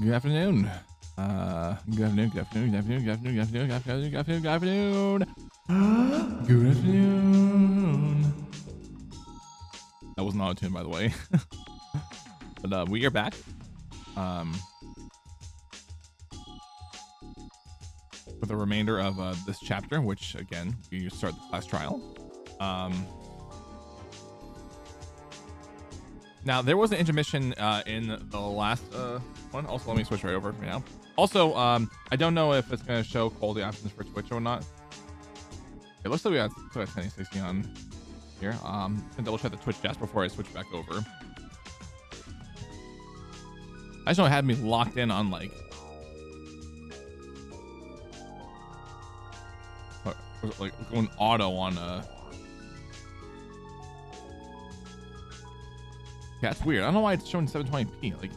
Good afternoon. Good afternoon. Good afternoon. Good afternoon. Good afternoon. Good afternoon. Good afternoon. Good afternoon. Good afternoon. Good afternoon. That was not a tune, by the way. But we are back. For the remainder of this chapter, which again we start the class trial. Now there was an intermission in the last one. Also, let me switch right over for now. Also, I don't know if it's going to show quality options for Twitch or not. It looks like we got 1060 on here. I'm gonna double check the Twitch chat before I switch back over. I just know it had me locked in on like going auto on yeah, it's weird. I don't know why it's showing 720p. Like,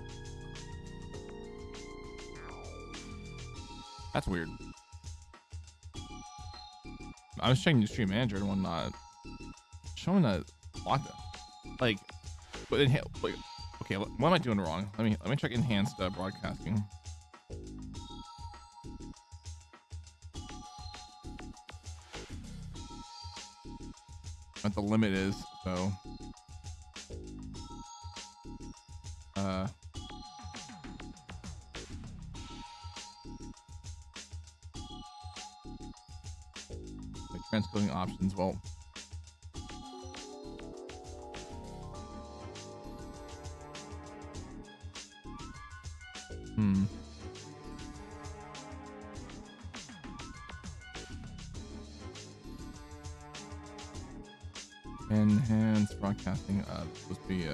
that's weird. I was checking the stream manager and whatnot, showing that locked. Like, but like, okay, what am I doing wrong? Let me check enhanced broadcasting. What the limit is, so like transcoding options. Well, enhanced broadcasting supposed to be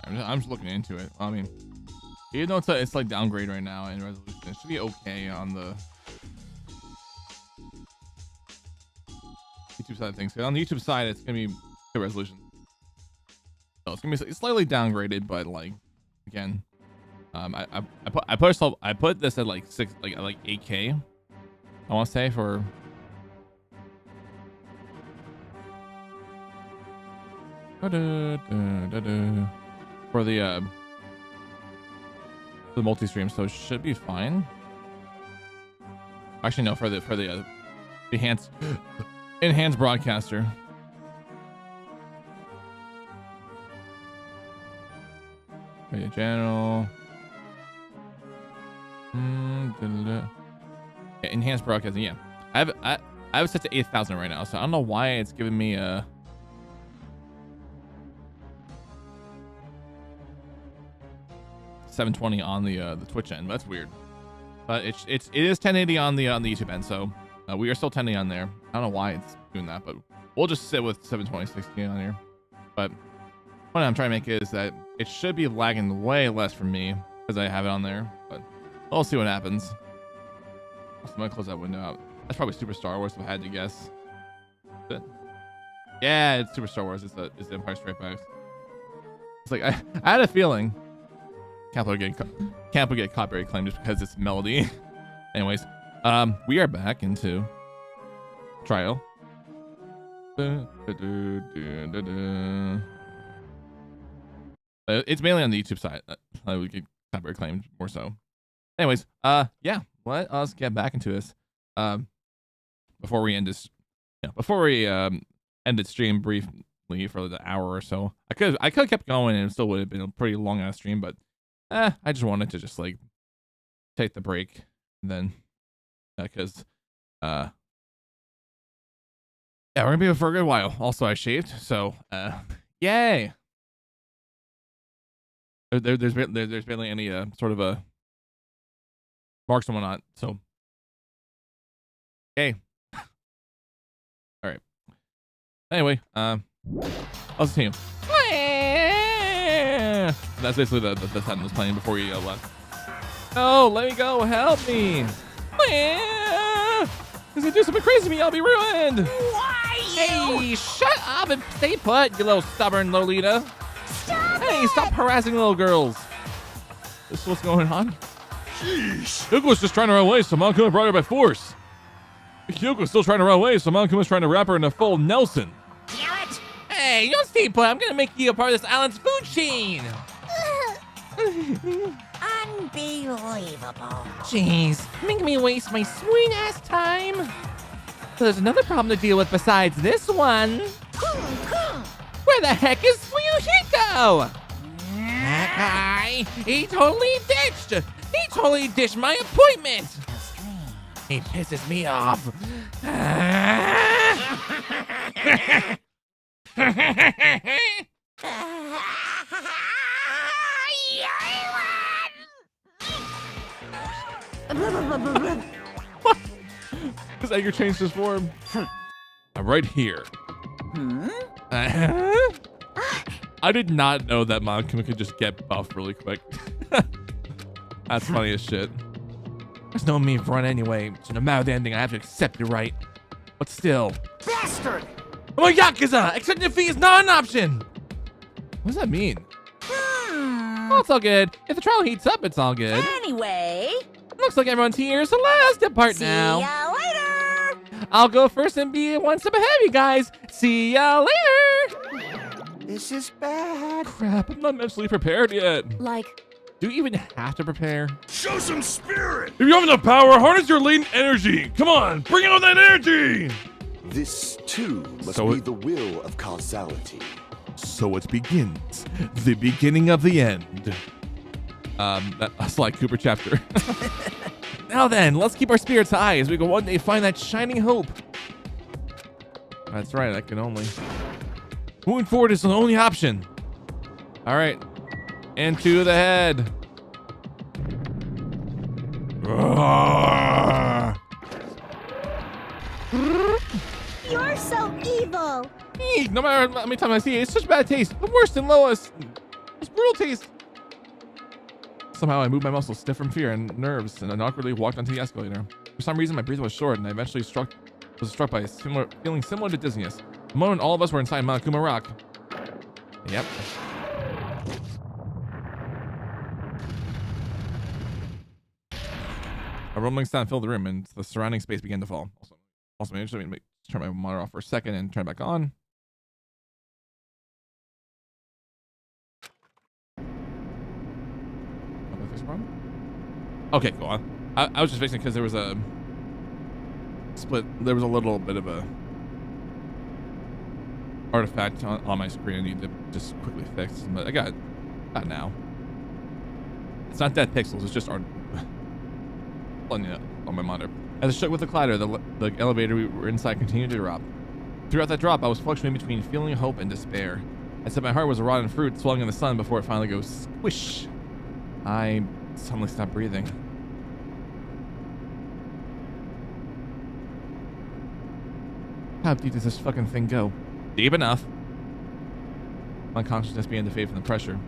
I'm just looking into it. I mean, even though it's like downgrade right now in resolution, it should be okay on the YouTube side of things. On the YouTube side, it's gonna be good resolution. So it's gonna be slightly downgraded, but like again, I put this at like 8K. I want to say for the multi-stream, so it should be fine. Actually, no, for the enhanced broadcaster. Okay, channel. Yeah, enhanced broadcasting. Yeah, I have it set to 8,000 right now, so I don't know why it's giving me a 720 on the Twitch end. That's weird, but it is 1080 on the YouTube end, so we are still 1080 on there. I don't know why it's doing that, but we'll just sit with 720 60 on here. But what I'm trying to make is that it should be lagging way less for me because I have it on there, but we'll see what happens. I'm gonna close that window out. That's probably Super Star Wars if I had to guess. Is it? Yeah, it's Super Star Wars. It's the Empire Strikes Back. It's like I had a feeling. Can't get copyright claim just because it's melody. Anyways, we are back into trial. It's mainly on the YouTube side. We get copyright claimed more so. Anyways, yeah, let us get back into this. Before we end this, end the stream briefly for the hour or so. I could have kept going and it still would have been a pretty long ass stream, but I just wanted to just like take the break and then because yeah, we're gonna be here for a good while. Also, I shaved, so yay. There's barely any sort of a marks and whatnot, so okay. All right. Anyway, I'll see you. That's basically the sound I was playing before you left. Oh, let me go! Help me! If I do something crazy to me, I'll be ruined. Why you? Hey, shut up and stay put, you little stubborn Lolita. Stop Hey, it! stop harassing little girls. This is what's going on? Sheesh. Yuko's just trying to run away, so Monkuma brought her by force. Yuko's still trying to run away, so Monkuma's trying to wrap her in a full Nelson. Damn it! Hey, you don't stay put. I'm gonna make you a part of this island's food chain. Unbelievable. Jeez, making me waste my sweet ass time. There's another problem to deal with besides this one. Where the heck is Fuyuhiko? That guy, he totally ditched my appointment. He pisses me off. What? His anger changed his form. I'm right here. I did not know that Monkuma could just get buffed really quick. That's funny as shit. There's no me for run anyway, so no matter the ending, I have to accept it, right? But still. Bastard! I'm a Yakuza! Accepting defeat is not an option! What does that mean? Well, it's all good. If the trial heats up, it's all good. Anyway. Looks like everyone's here, so let's depart now. See ya later! I'll go first and be one step ahead of you guys. See ya later! This is bad. Crap, I'm not mentally prepared yet. Like, Do you even have to prepare? Show some spirit! If you have enough power, harness your latent energy. Come on, bring out that energy! This, too, must So be it- the will of causality. So it begins. The beginning of the end. That's like Cooper chapter. Now then, let's keep our spirits high as we can one day find that shining hope. That's right, I can only. Moving forward is the only option. All right, into the head. hate, no matter how many times I see it. It's such bad taste. The worst and lowest. It's brutal taste. Somehow I moved my muscles stiff from fear and nerves and awkwardly walked onto the escalator. For some reason, my breathing was short, and I eventually was struck by a feeling similar to dizziness. The moment all of us were inside Monokuma Rock. Yep. A rumbling sound filled the room, and the surrounding space began to fall. Also, maybe let me turn my monitor off for a second and turn it back on. Okay, cool. I was just fixing it because there was a split. There was a little bit of a artifact on my screen I need to just quickly fix, but I got it now. It's not dead pixels, it's just art on my monitor. As I shook with the clatter, the elevator we were inside continued to drop. Throughout that drop, I was fluctuating between feeling hope and despair. I said my heart was a rotten fruit swelling in the sun before it finally goes squish. I suddenly stopped breathing. How deep does this fucking thing go? Deep enough. My consciousness began to fade from the pressure.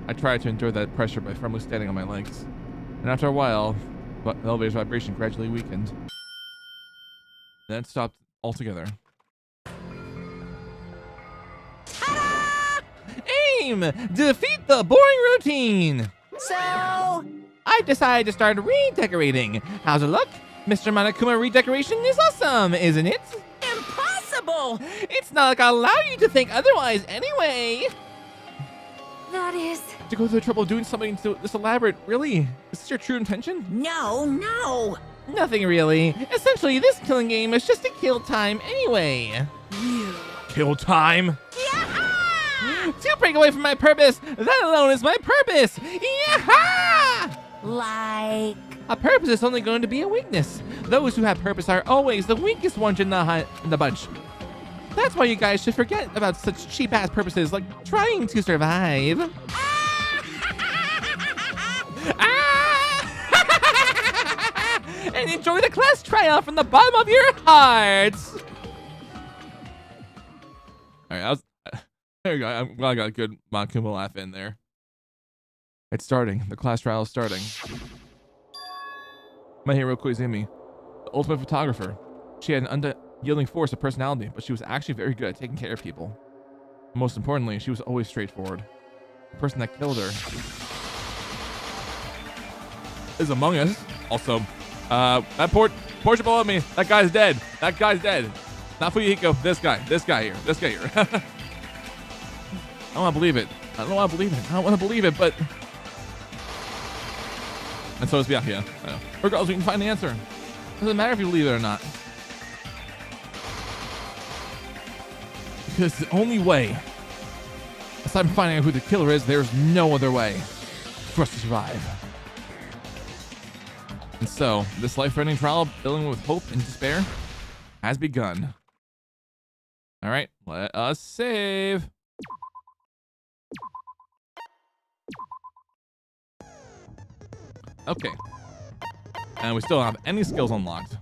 I tried to endure that pressure by firmly standing on my legs. And after a while, the elevator's vibration gradually weakened. Then it stopped altogether. Ta-da! Aim! Defeat the boring routine! So, I decided to start redecorating. How's it look? Mr. Monokuma redecoration is awesome, isn't it? impossible! It's not like I'll allow you to think otherwise anyway. That is... To go through the trouble of doing something this elaborate, really? Is this your true intention? No. Nothing really. Essentially, this killing game is just a kill time anyway. Kill time? To break away from my purpose, that alone is my purpose. Yaha! Like... A purpose is only going to be a weakness. Those who have purpose are always the weakest ones in the bunch. That's why you guys should forget about such cheap-ass purposes like trying to survive. And enjoy the class tryout from the bottom of your hearts. All right, there you go. I'm glad I got a good Monokuma laugh in there. It's starting. The class trial is starting. Mahiru Koizumi, the ultimate photographer. She had an unyielding force of personality, but she was actually very good at taking care of people. Most importantly, she was always straightforward. The person that killed her is among us. Also, that portrait below me, that guy's dead. That guy's dead. Not Fuyuhiko, this guy here. I don't want to believe it. I don't want to believe it, but... And so is Byakuya. Regardless, we can find the answer. Doesn't matter if you believe it or not. Because the only way, aside from finding out who the killer is, there's no other way for us to survive. And so, this life-threatening trial, filling with hope and despair, has begun. All right, let us save. Okay. And we still don't have any skills unlocked.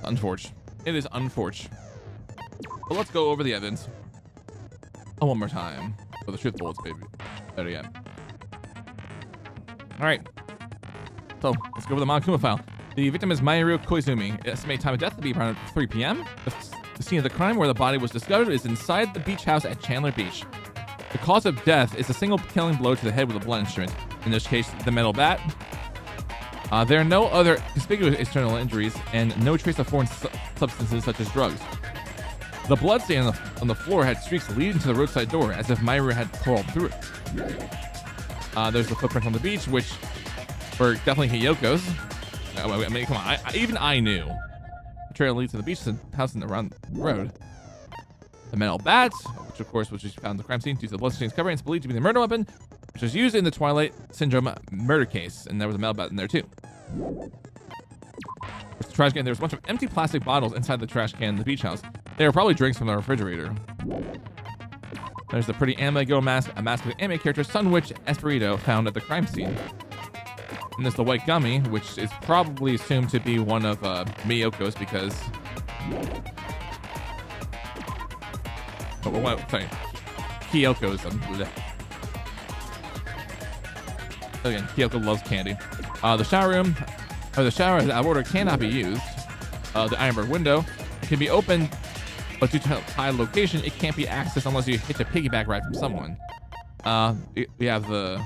Unfortunate. It is unfortunate. But let's go over the evidence one more time. For the truth bullets, baby. Better yet. Alright. So, let's go over the Monokuma file. The victim is Mahiru Koizumi. Estimated time of death to be around 3 p.m. The scene of the crime where the body was discovered is inside the beach house at Chandler Beach. The cause of death is a single killing blow to the head with a blunt instrument. In this case, the metal bat. There are no other conspicuous external injuries and no trace of foreign substances such as drugs. The bloodstain on the floor had streaks leading to the roadside door, as if Mahiru had crawled through it. There's the footprint on the beach, which were definitely Hiyoko's. I mean, come on, even I knew. The trail leads to the beach house around the road. The metal bat, which of course was just found in the crime scene due to the bloodstains covering, it's believed to be the murder weapon, which was used in the Twilight Syndrome murder case, and there was a metal bat in there too. With the trash can, there was a bunch of empty plastic bottles inside the trash can in the beach house. They were probably drinks from the refrigerator. There's the pretty anime girl mask, a mask of the anime character Sun Witch Espirito found at the crime scene. And there's the white gummy, which is probably assumed to be one of Miyoko's because Oh, well, sorry. Kyoko's. Again, Kyoko loves candy. The shower room, or the shower out of order cannot be used. The ironbark window can be opened, but due to high location, it can't be accessed unless you hit a piggyback ride from someone. We have the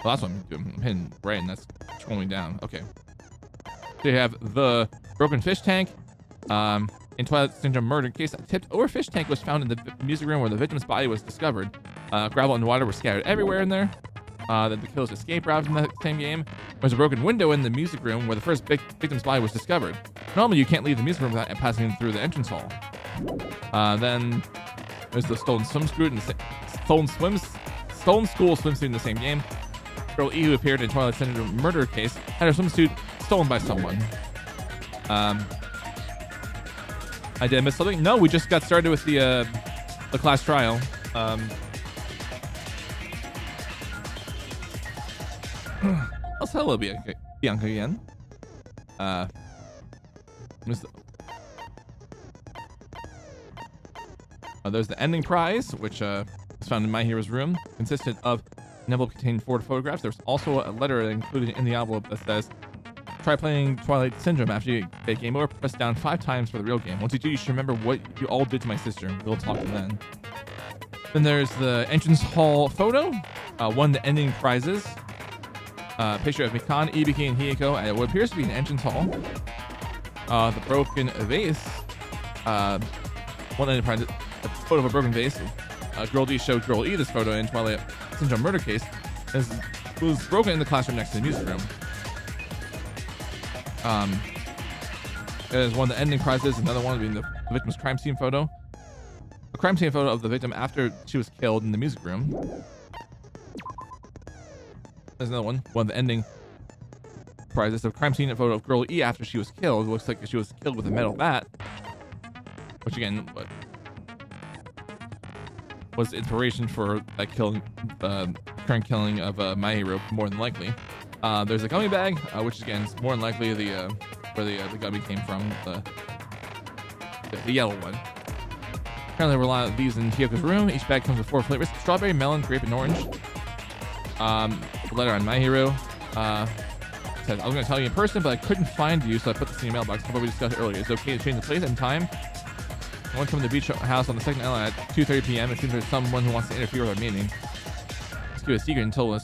last one. I'm hitting right, and that's scrolling down. Okay. So you have the broken fish tank. In Twilight Syndrome murder case, a tipped over fish tank was found in the music room where the victim's body was discovered. Gravel and water were scattered everywhere in there. Then the killer's escape route in the same game. There's a broken window in the music room where the first victim's body was discovered. Normally, you can't leave the music room without passing through the entrance hall. Then there's the stolen swimsuit and stolen school swimsuit in the same game. Girl E, who appeared in Twilight Syndrome murder case, had her swimsuit stolen by someone. I did miss something. No, we just got started with the class trial. Also, hello, Bianca again. There's the ending prize, which was found in Mahiru's room. Consisted of an envelope containing 4 photographs. There's also a letter included in the envelope that says, "Try playing Twilight Syndrome after you get game over. Press down 5 times for the real game. Once you do, you should remember what you all did to my sister. We'll talk then." Then there's the entrance hall photo. One of the ending prizes. Picture of Mikan, Ibiki, and Hiyoko at what appears to be an entrance hall. The broken vase. One ending prize. A photo of a broken vase. Girl D showed Girl E this photo in Twilight Syndrome murder case. It was broken in the classroom next to the music room. There's one of the ending prizes. Another one being the victim's crime scene photo. A crime scene photo of the victim after she was killed in the music room. There's another one. One of the ending prizes. A crime scene photo of Girl E after she was killed. It looks like she was killed with a metal bat. Which again, was inspiration for that killing, current killing of Mahiru, more than likely. There's a gummy bag, which again is more than likely where the gummy came from, the yellow one. Currently, we're relying on these in Hyoko's room. Each bag comes with 4 flavors: strawberry, melon, grape, and orange. The letter on Mahiru says, "I was going to tell you in person, but I couldn't find you, so I put this in your mailbox. How about we discussed it earlier? It's okay to change the place and time. I want to come to the beach house on the second island at 2:30 p.m. It seems there's someone who wants to interfere with our meeting. Let's keep it a secret until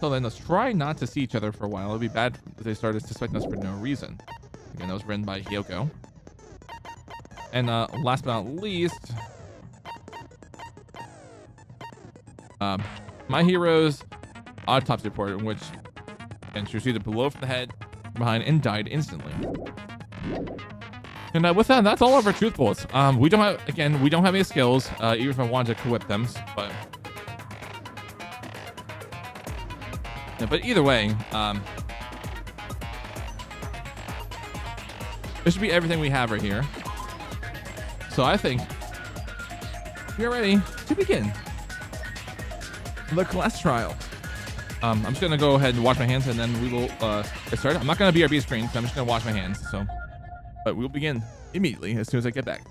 then, let's try not to see each other for a while. It'll be bad if they started suspecting us for no reason." Again, that was written by Hyoko. And last but not least, Mahiru's autopsy report, in which she received a blow from the head, behind, and died instantly. And with that, that's all of our truth bullets. We don't have any skills, even if I wanted to co-whip them, but. Yeah, but either way, this should be everything we have right here. So I think we are ready to begin the class trial. I'm just gonna go ahead and wash my hands, and then we will get started. I'm not gonna BRB screen, so I'm just gonna wash my hands. But we'll begin immediately as soon as I get back.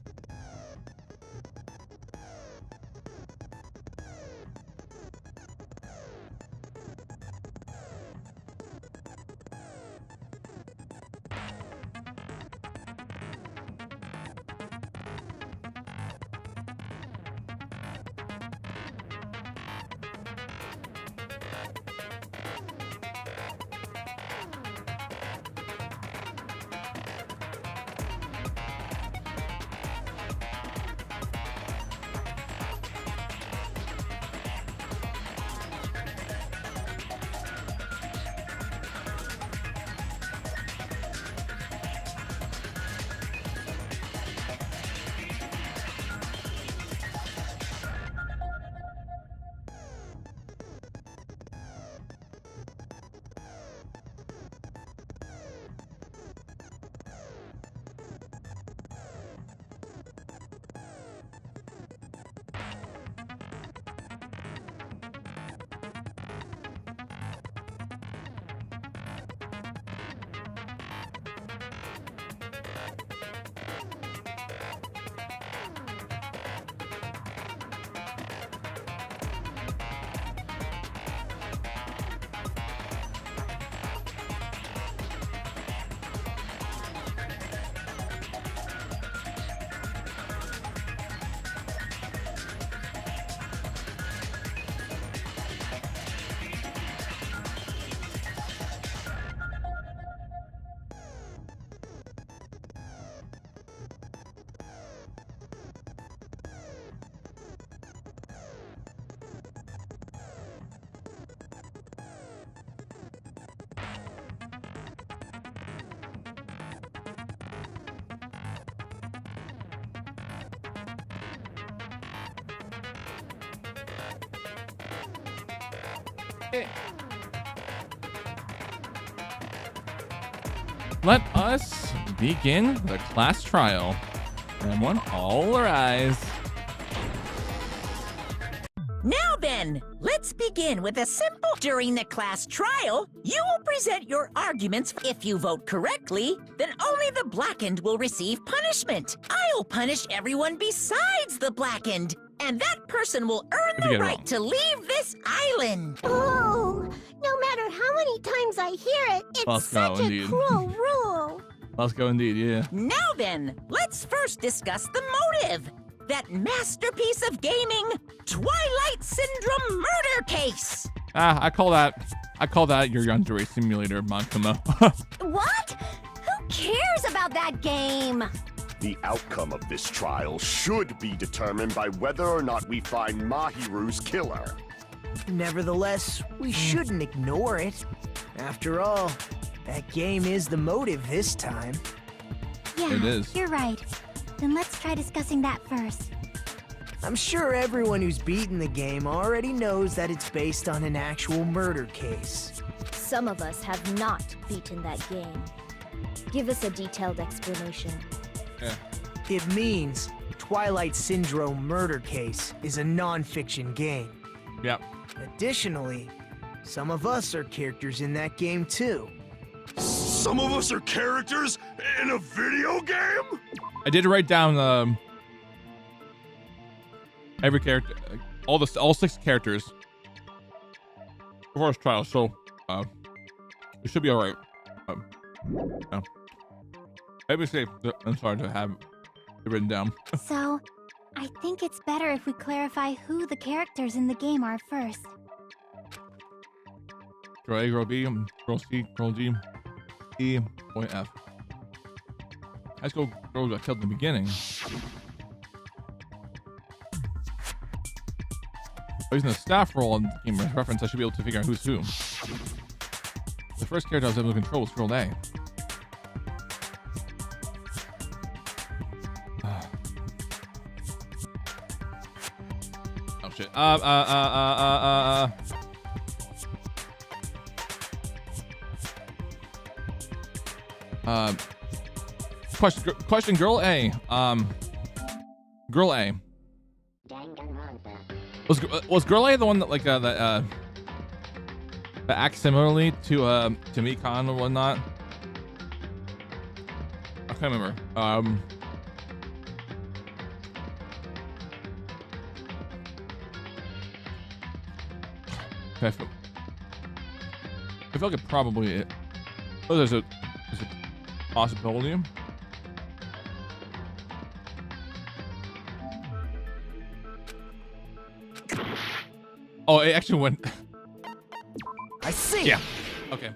Let us begin the class trial. Everyone, all rise. Now then, let's begin with a simple. During the class trial, you will present your arguments. If you vote correctly, then only the blackened will receive punishment. I'll punish everyone besides the blackened, and that person will earn the right to leave this island. Oh, no matter how many times I hear it, it's such a cruel rule. Let's go indeed, yeah. Now then, let's first discuss the motive. That masterpiece of gaming, Twilight Syndrome murder case. I call that your yandere simulator, Mankuma. What? Who cares about that game? The outcome of this trial should be determined by whether or not we find Mahiru's killer. Nevertheless, we shouldn't ignore it. After all, that game is the motive this time. Yeah, It is. You're right. Then let's try discussing that first. I'm sure everyone who's beaten the game already knows that it's based on an actual murder case. Some of us have not beaten that game. Give us a detailed explanation. Yeah. It means Twilight Syndrome Murder Case is a non-fiction game. Yep. Additionally, some of us are characters in that game too. Some of us are characters in a video game? I did write down every character, all 6 characters for this trial, so it should be all right. Yeah. Maybe say I'm sorry to have it written down. So, I think it's better if we clarify who the characters in the game are first. Girl A, girl B, girl C, girl D, E, boy F. High school girl got killed in the beginning. Using the staff role in the game as reference, I should be able to figure out who's who. The first character I was able to control was girl A. Oh shit. Question, girl A. Girl A. Was girl A the one that that acts similarly to Mikan or whatnot? I can't remember. I feel like it probably. Oh, there's a possibility. Oh, it actually went. I see. Yeah. Okay.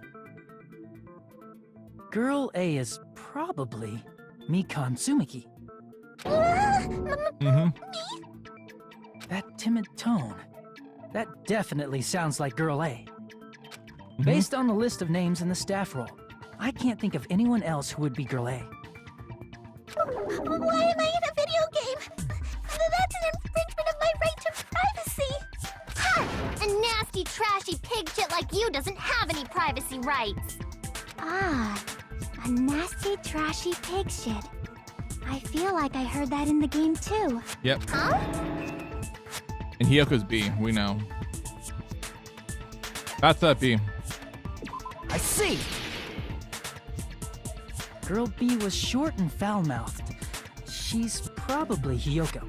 Girl A is probably Mikan Tsumiki. That timid tone. That definitely sounds like Girl A. Based on the list of names in the staff roll, I can't think of anyone else who would be Girl A. Why am I in a video game? That's an infringement of my right to privacy. A nasty, trashy pig shit like you doesn't have any privacy rights. Ah, a nasty, trashy pig shit. I feel like I heard that in the game too. Yep. Huh? And Hyoko's B, we know. That's that B. I see. Girl B was short and foul-mouthed. She's probably Hyoko.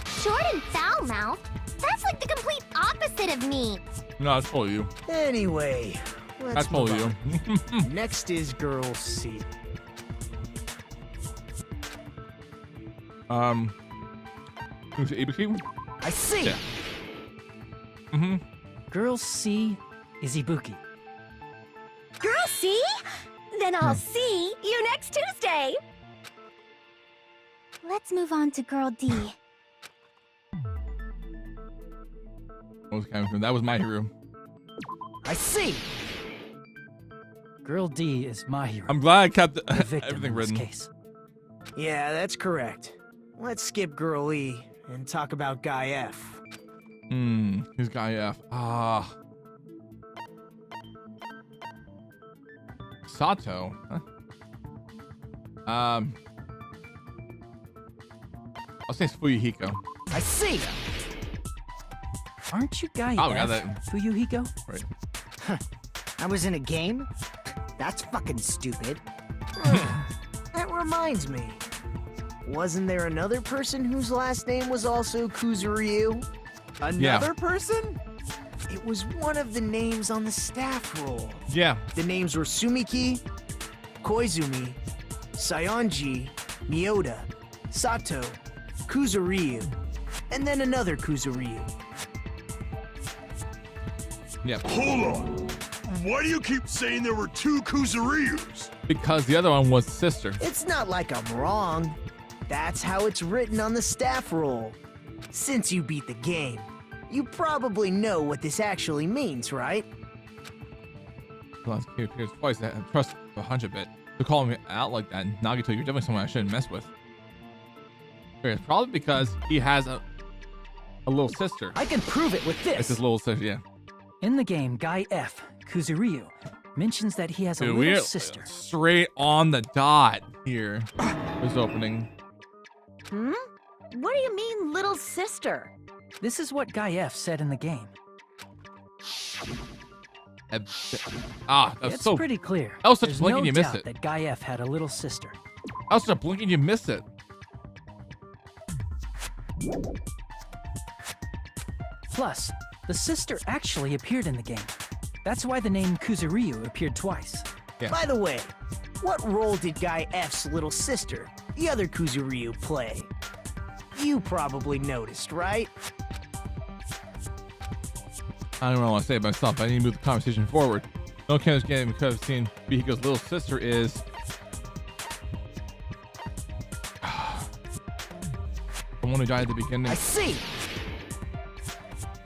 Short and foul-mouthed? That's like the complete opposite of me. No, I told you. Anyway, I let's told move you. on. Next is Girl C. Who's Ibuki? I see. Yeah. Girl C is Ibuki. Girl C? Then I'll see you next Tuesday. Let's move on to Girl D. That was Mahiru. I see. Girl D is Mahiru. I'm glad I kept the victim everything in this written. case. Yeah, that's correct. Let's skip Girl E and talk about Guy F. Who's guy F? Sato. Huh? I'll say it's Fuyuhiko. I see. Aren't you guy Oh, we got F, that. Fuyuhiko? Right. I was in a game? That's fucking stupid. That reminds me. Wasn't there another person whose last name was also Kuzuryu? Another person? It was one of the names on the staff roll. Yeah. The names were Sumiki, Koizumi, Sayonji, Miyoda, Sato, Kuzuryu, and then another Kuzuryu. Yeah. Hold on. Why do you keep saying there were two Kuzuryus? Because the other one was sister. It's not like I'm wrong. That's how it's written on the staff roll. Since you beat the game, you probably know what this actually means, right? Well, that's cute. Here's twice that. Trust 100 bit. To call me out like that, Nagito, you're definitely someone I shouldn't mess with. It's probably because he has a little sister. I can prove it with It's this. his little sister, yeah. In the game, Guy F, Kuzuryu, mentions that he has a Dude, little we're sister. straight on the dot here. This opening. What do you mean, little sister? This is what Guy F said in the game. That's It's so. pretty clear. That was such a There's blink no and you missed doubt it. that Guy F had a little sister. I was just blinking, you missed it. Plus, the sister actually appeared in the game. That's why the name Kuzuryu appeared twice. Yeah. By the way, what role did Guy F's little sister, the other Kuzuryu, play? You probably noticed, right? I don't know what to say about myself, but I need to move the conversation forward. No Canada's game because I've seen Bihiko's little sister is. The one who died at the beginning. I see.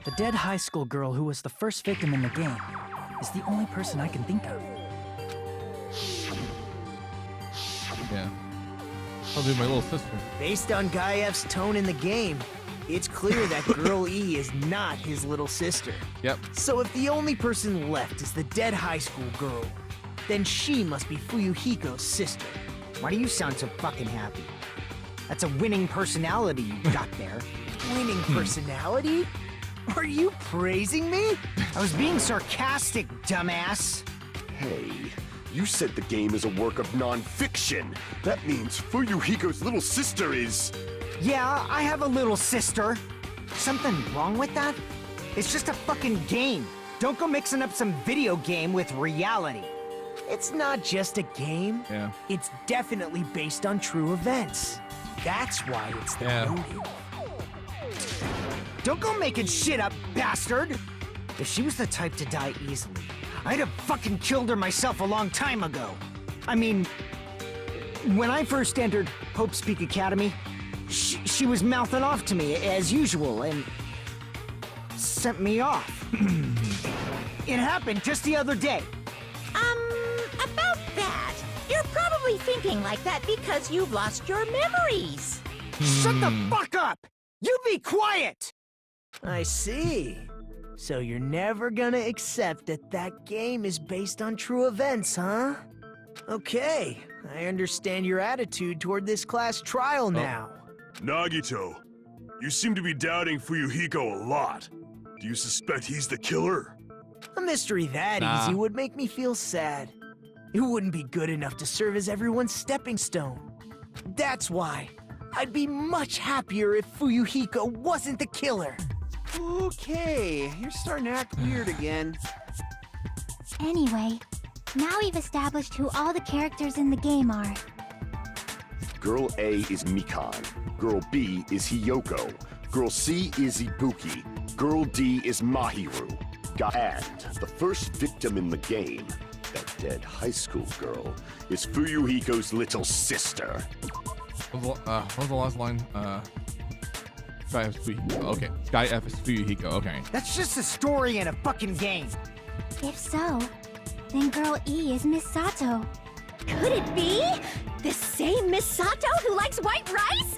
The dead high school girl who was the first victim in the game is the only person I can think of. Yeah. Probably my little sister. Based on Guy F's tone in the game, it's clear that Girl E is not his little sister. Yep. So if the only person left is the dead high school girl, then she must be Fuyuhiko's sister. Why do you sound so fucking happy? That's a winning personality you got there. Winning personality? Are you praising me? I was being sarcastic, dumbass. Hey, you said the game is a work of non-fiction. That means Fuyuhiko's little sister is... Yeah, I have a little sister. Something wrong with that? It's just a fucking game. Don't go mixing up some video game with reality. It's not just a game. Yeah. It's definitely based on true events. That's why it's the motive. Don't go making shit up, bastard! If she was the type to die easily, I'd have fucking killed her myself a long time ago. I mean, when I first entered Hope's Peak Academy, she was mouthing off to me as usual and sent me off. It happened just the other day. About that. You're probably thinking like that because you've lost your memories. Shut the fuck up! You be quiet! I see. So you're never gonna accept that that game is based on true events, huh? Okay, I understand your attitude toward this class trial now. Nagito, you seem to be doubting Fuyuhiko a lot. Do you suspect he's the killer? A mystery that easy would make me feel sad. It wouldn't be good enough to serve as everyone's stepping stone. That's why I'd be much happier if Fuyuhiko wasn't the killer. Okay, you're starting to act weird again. Anyway, now we've established who all the characters in the game are. Girl A is Mikan. Girl B is Hiyoko. Girl C is Ibuki. Girl D is Mahiru. And the first victim in the game, that dead high school girl, is Fuyuhiko's little sister. What was the last line? Guy F is Fuyuhiko. Okay. Guy F is Fuyuhiko. Okay. That's just a story in a fucking game. If so, then Girl E is Miss Sato. Could it be? The same Miss Sato who likes white rice?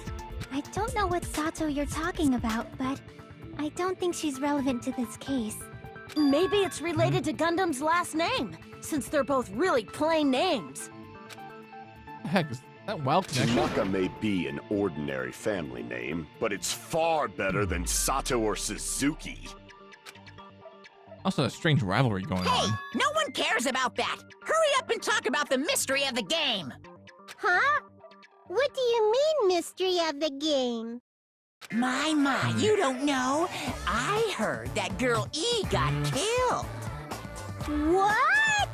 I don't know what Sato you're talking about, but I don't think she's relevant to this case. Maybe it's related to Gundam's last name, since they're both really plain names. Heck, is that wild connection? Naka may be an ordinary family name, but it's far better than Sato or Suzuki. Also, a strange rivalry going Hey, on. no one cares about that. Hurry up and talk about the mystery of the game. Huh? What do you mean, mystery of the game? My, you don't know? I heard that girl E got killed. What?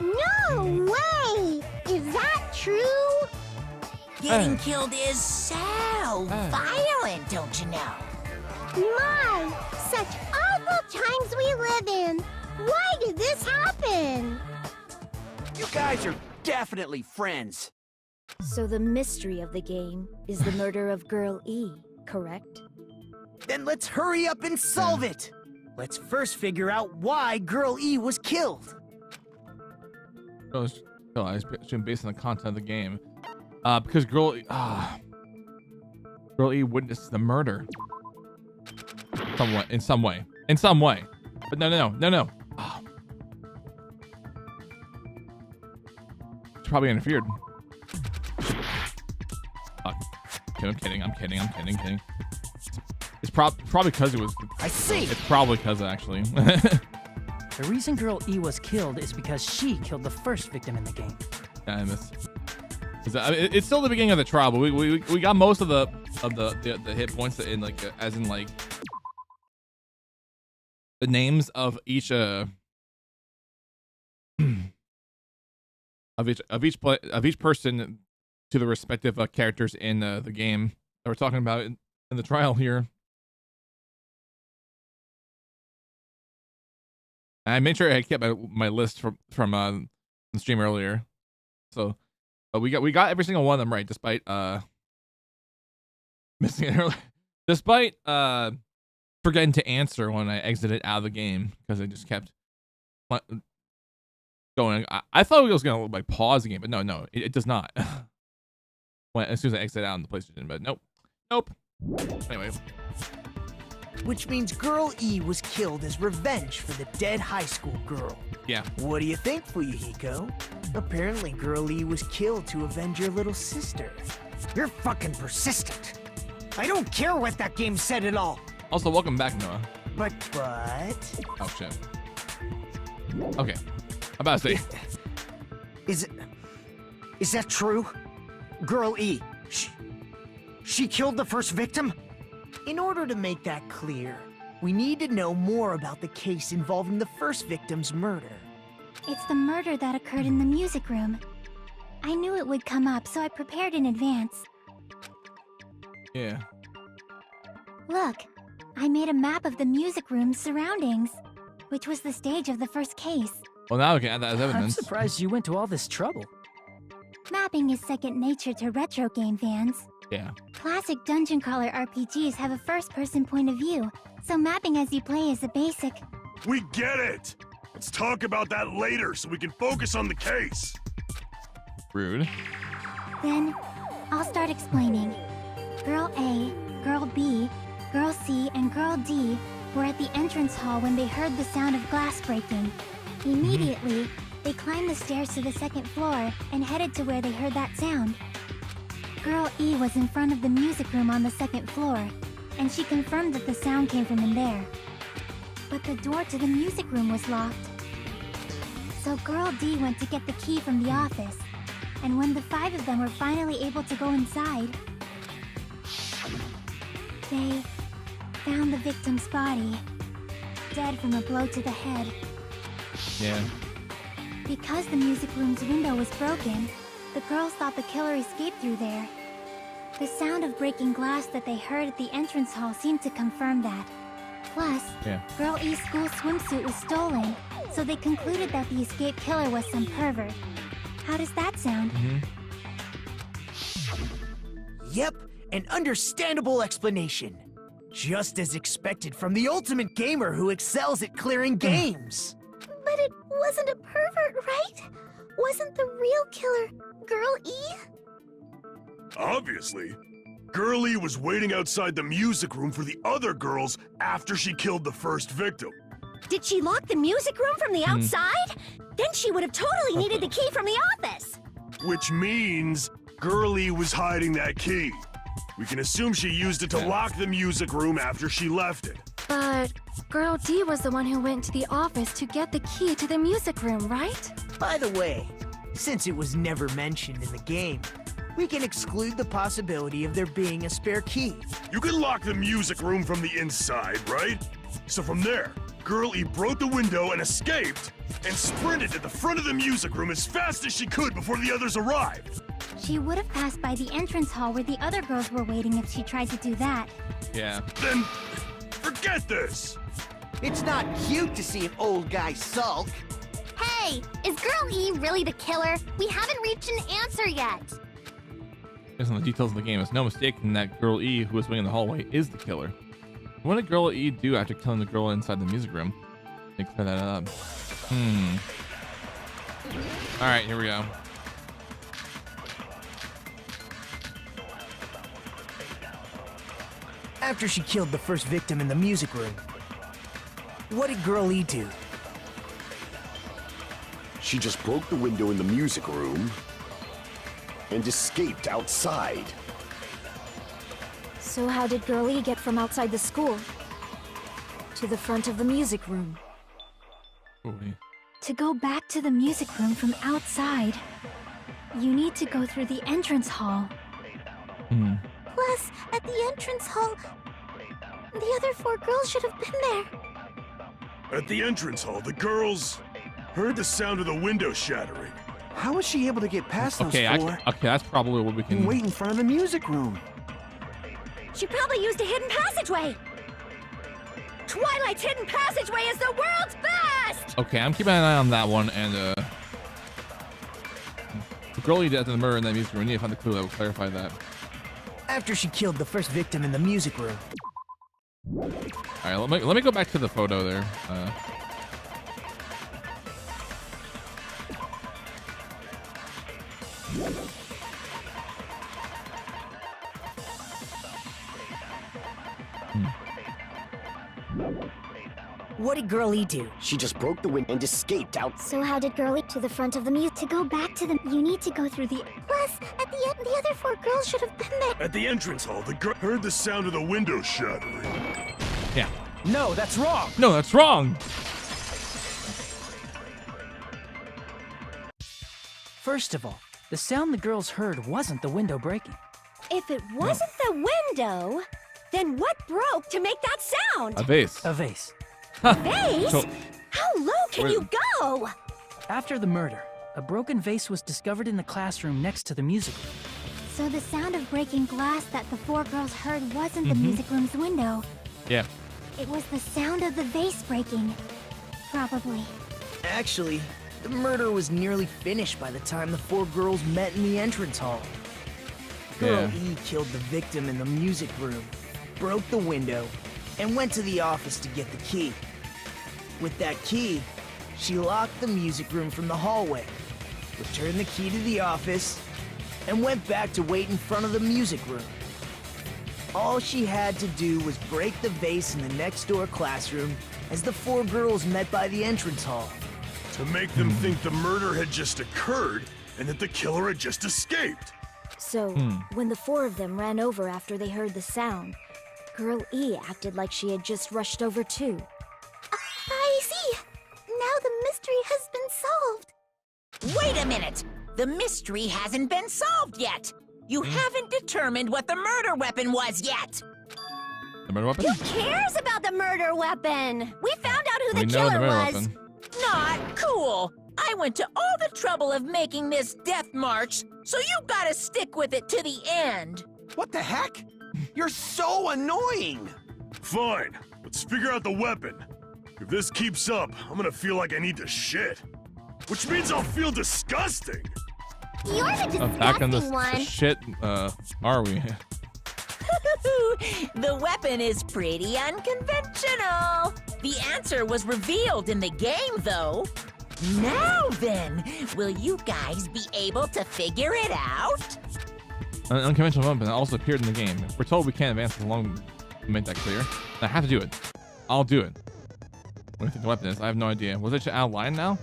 No way! Is that true? Getting killed is so violent, don't you know? My, such awful times we live in. Why did this happen? You guys are definitely friends. So the mystery of the game is the murder of Girl E, correct? Then let's hurry up and solve it. Let's first figure out why Girl E was killed. I assume based on the content of the game. Because Girl E witnessed the murder. In some way. But no. Oh. She probably interfered. I'm kidding. It's probably because it was. I see. It's probably because actually. The reason Girl E was killed is because she killed the first victim in the game. Yeah, I miss. It's still the beginning of the trial, but we got most of the hit points in like as in like the names of each of each person to the respective characters in the game that we're talking about in the trial here. I made sure I kept my list from the stream earlier, so we got every single one of them right, despite missing it earlier, despite forgetting to answer when I exited out of the game because I just kept going. I thought it was gonna like pause the game, but no, it does not. As soon as I exit out on the PlayStation, but nope. Anyway. Which means Girl E was killed as revenge for the dead high school girl. Yeah. What do you think, Fuyuhiko? Apparently Girl E was killed to avenge your little sister. You're fucking persistent. I don't care what that game said at all. Also, welcome back, Noah. But... Oh, shit. Okay. I'm about to say... Is that true? Girl E, she killed the first victim? In order to make that clear, we need to know more about the case involving the first victim's murder. It's the murder that occurred in the music room. I knew it would come up, so I prepared in advance. Yeah. Look, I made a map of the music room's surroundings, which was the stage of the first case. Well, now we can add that as evidence. I'm surprised you went to all this trouble. Mapping is second nature to retro game fans. Yeah. Classic dungeon crawler RPGs have a first-person point of view, so mapping as you play is a basic. We get it! Let's talk about that later so we can focus on the case. Rude. Then, I'll start explaining. Girl A, Girl B, Girl C, and Girl D were at the entrance hall when they heard the sound of glass breaking. Immediately, they climbed the stairs to the second floor and headed to where they heard that sound. Girl E was in front of the music room on the second floor, and she confirmed that the sound came from in there. But the door to the music room was locked. So Girl D went to get the key from the office, and when the 5 of them were finally able to go inside, they found the victim's body, dead from a blow to the head. Yeah. Because the music room's window was broken, the girls thought the killer escaped through there. The sound of breaking glass that they heard at the entrance hall seemed to confirm that. Plus, Girl E's school swimsuit was stolen, so they concluded that the escaped killer was some pervert. How does that sound? Yep, an understandable explanation. Just as expected from the ultimate gamer who excels at clearing games. But it wasn't a pervert, right? Wasn't the real killer Girl E? Obviously. Girl E was waiting outside the music room for the other girls after she killed the first victim. Did she lock the music room from the outside? Then she would have totally needed the key from the office. Which means Girl E was hiding that key. We can assume she used it to lock the music room after she left it. But Girl D was the one who went to the office to get the key to the music room, right? By the way, since it was never mentioned in the game, we can exclude the possibility of there being a spare key. You can lock the music room from the inside, right? So from there, Girl E broke the window and escaped, and sprinted to the front of the music room as fast as she could before the others arrived. She would have passed by the entrance hall where the other girls were waiting if she tried to do that. Yeah. Then, forget this! It's not cute to see an old guy sulk. Hey, is Girl E really the killer? We haven't reached an answer yet. Based on the details of the game, it's no mistake that Girl E, who was waiting in the hallway, is the killer. What did Girl E do after killing the girl inside the music room? Let me clear that up. Alright, here we go. After she killed the first victim in the music room, what did Girl E do? She just broke the window in the music room and escaped outside. So how did Girl E get from outside the school to the front of the music room? To go back to the music room from outside, you need to go through the entrance hall. Plus, at the entrance hall, the other 4 girls should have been there. At the entrance hall, the girls heard the sound of the window shattering. How was she able to get past those Okay, 4? okay, that's probably what we can... And wait in front of the music room. She probably used a hidden passageway. Twilight's hidden passageway is the world's best! Okay, I'm keeping an eye on that one, and the girl you did after the murder in that music room, we need to find the clue that will clarify that. After she killed the first victim in the music room. Alright, let me go back to the photo there. What did Girl E do? She just broke the window and escaped out. So how did Girl E to the front of the music? To go back to the... You need to go through the... Plus, at the end, the other 4 girls should have been there. At the entrance hall, the girl heard the sound of the window shattering. Yeah. No, that's wrong. No, that's wrong. First of all, the sound the girls heard wasn't the window breaking. If it wasn't the window, then what broke to make that sound? A vase. A vase. Vase? So- How low can you go? After the murder, a broken vase was discovered in the classroom next to the music room. So the sound of breaking glass that the 4 girls heard wasn't the music room's window. Yeah. It was the sound of the vase breaking. Probably. Actually, the murder was nearly finished by the time the 4 girls met in the entrance hall. Girl E killed the victim in the music room, broke the window, and went to the office to get the key. With that key, she locked the music room from the hallway, returned the key to the office, and went back to wait in front of the music room. All she had to do was break the vase in the next door classroom as the 4 girls met by the entrance hall. To make them think the murder had just occurred and that the killer had just escaped. So, when the 4 of them ran over after they heard the sound, Girl E acted like she had just rushed over too. I see. Now the mystery has been solved. Wait a minute! The mystery hasn't been solved yet! You haven't determined what the murder weapon was yet! The murder weapon? Who cares about the murder weapon? We found out who We the know the killer murder was. weapon. Not cool! I went to all the trouble of making this death march, so you gotta stick with it to the end! What the heck? You're so annoying! Fine, let's figure out the weapon. If this keeps up, I'm gonna feel like I need to shit. Which means I'll feel disgusting! You're the disgusting Back on this one. shit, are we? The weapon is pretty unconventional. The answer was revealed in the game, though. Now then, will you guys be able to figure it out? An unconventional weapon that also appeared in the game. We're told we can't advance along to make that clear. I have to do it. I'll do it. What do you think the weapon is? I have no idea. Was it out of line now?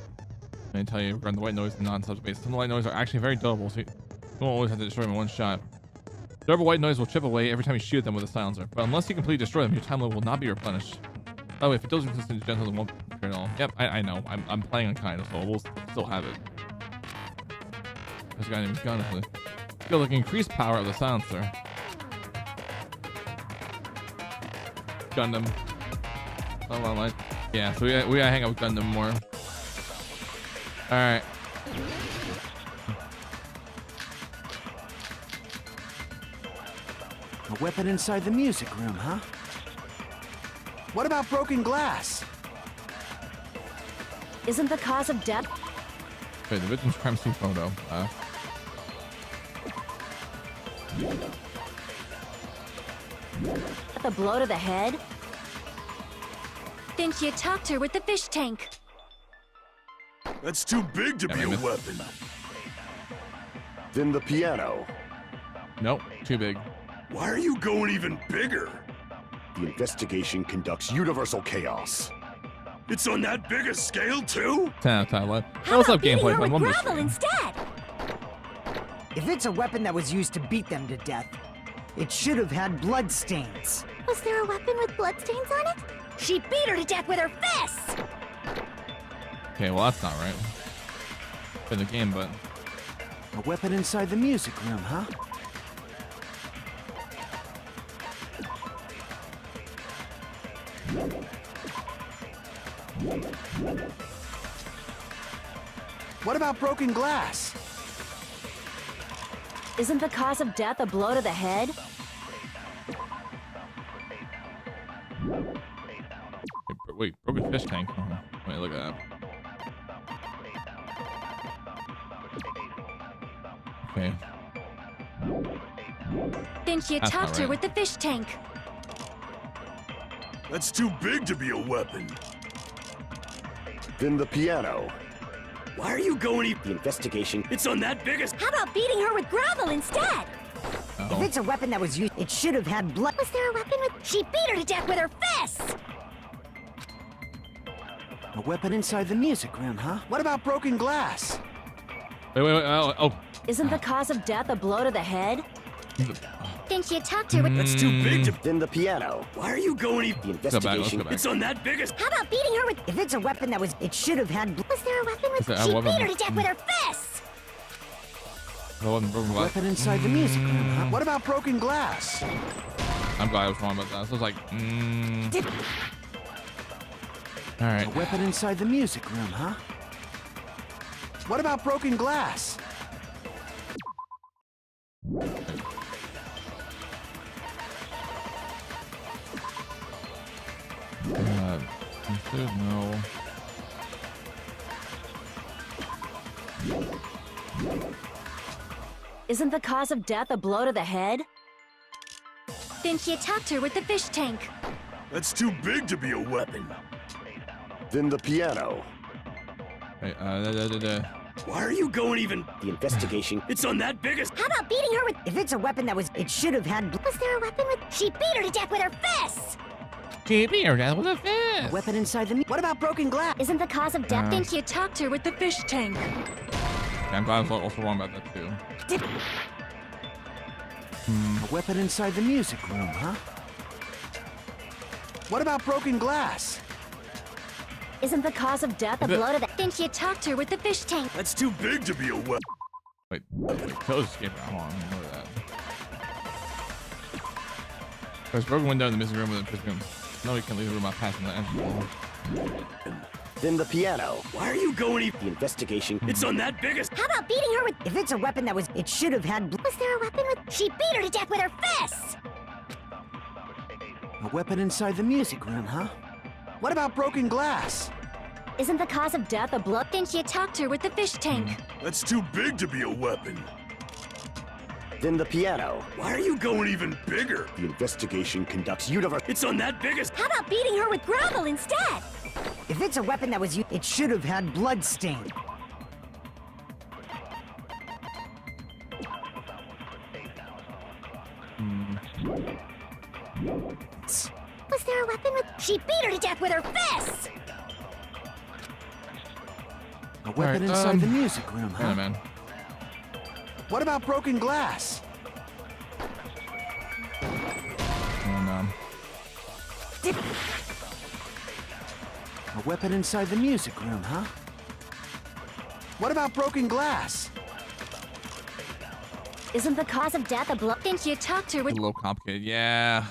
Let me tell you, regarding the white noise and non-subspace. Some of the white noise are actually very durable, so you won't always have to destroy them in one shot. Durable white noise will chip away every time you shoot them with a silencer, but unless you completely destroy them, your time limit will not be replenished. By the way, if it doesn't resist to gentle, it won't appear at all. Yep, I know. I'm playing on kind, so we'll still have it. There's a guy named Gun. Feel like increased power of the silencer. Gundam. Oh, well, yeah, so we gotta hang out with Gundam more. Alright. A weapon inside the music room, huh? What about broken glass? Isn't the cause of death? Okay, the victim's crime scene photo. The blow to the head? Think you talked her with the fish tank. That's too big to be a weapon. Then the piano. Nope, too big. Why are you going even bigger? The investigation conducts universal chaos. It's on that big a scale too? 10 out of 10. How What's about up, beating gameplay? her with I'm gravel instead? If it's a weapon that was used to beat them to death, it should have had blood stains. Was there a weapon with bloodstains on it? She beat her to death with her fists! Okay, well that's not right. For the game, but A weapon inside the music room, huh? What about broken glass? Isn't the cause of death a blow to the head? wait, broken fish tank. Wait, look at that. Okay. Think you That's talked not her right. with the fish tank. That's too big to be a weapon. Then the piano. Why are you going the investigation? It's on that biggest. How about beating her with gravel instead? If it's a weapon that was used, it should have had blood. Was there a weapon with... She beat her to death with her fists! A weapon inside the music room, huh? What about broken glass? Wait. Oh. Isn't the cause of death a blow to the head? Think you talked her with... That's too big to. Then the piano. Why are you going the investigation? Let's go back. It's on that biggest. How about beating her with... If it's a weapon that was, it should have had blood. Was there a weapon with... Is there a She weapon? beat her to death with her fists! Broken glass. Weapon inside the music room, huh? What about broken glass? I'm glad I was wrong about that. So I was like, All right. A weapon inside the music room, huh? What about broken glass? No. Isn't the cause of death a blow to the head? Think you talked her with the fish tank. That's too big to be a weapon. Then the piano. Wait, Why are you going even the investigation? It's on that biggest. How about beating her with... If it's a weapon that was, it should have had blood. Was there a weapon with... She beat her to death with her fists! She beat her death with a fist. Weapon inside the. What about broken glass? Isn't the cause of death... Think you talked her with the fish tank. Yeah, I'm glad I was also wrong about that too. A weapon inside the music room, huh? What about broken glass? Isn't the cause of death a blow to the... Think you talked her with the fish tank. That's too big to be a weapon. Wait, close escape. Hold on, look at that. There's a broken window in the missing room with a fish room. No, we can't leave the room out passing the entrance. Then the piano. Why are you going the investigation? It's on that biggest. How about beating her with... If it's a weapon that was, it should have had blood. Was there a weapon with... She beat her to death with her fists! A weapon inside the music room, huh? What about broken glass? Isn't the cause of death a blow? Think you talked her with the fish tank. That's too big to be a weapon. Then the piano. Why are you going even bigger? The investigation conducts universe. It's on that biggest. How about beating her with gravel instead? If it's a weapon that was used, it should have had blood stain. Was there a weapon with... She beat her to death with her fists! A weapon inside the music room, huh? Yeah, man. What about broken glass? And, A weapon inside the music room, huh? What about broken glass? Isn't the cause of death a blow? Didn't you talk to her a with... little complicated. Yeah.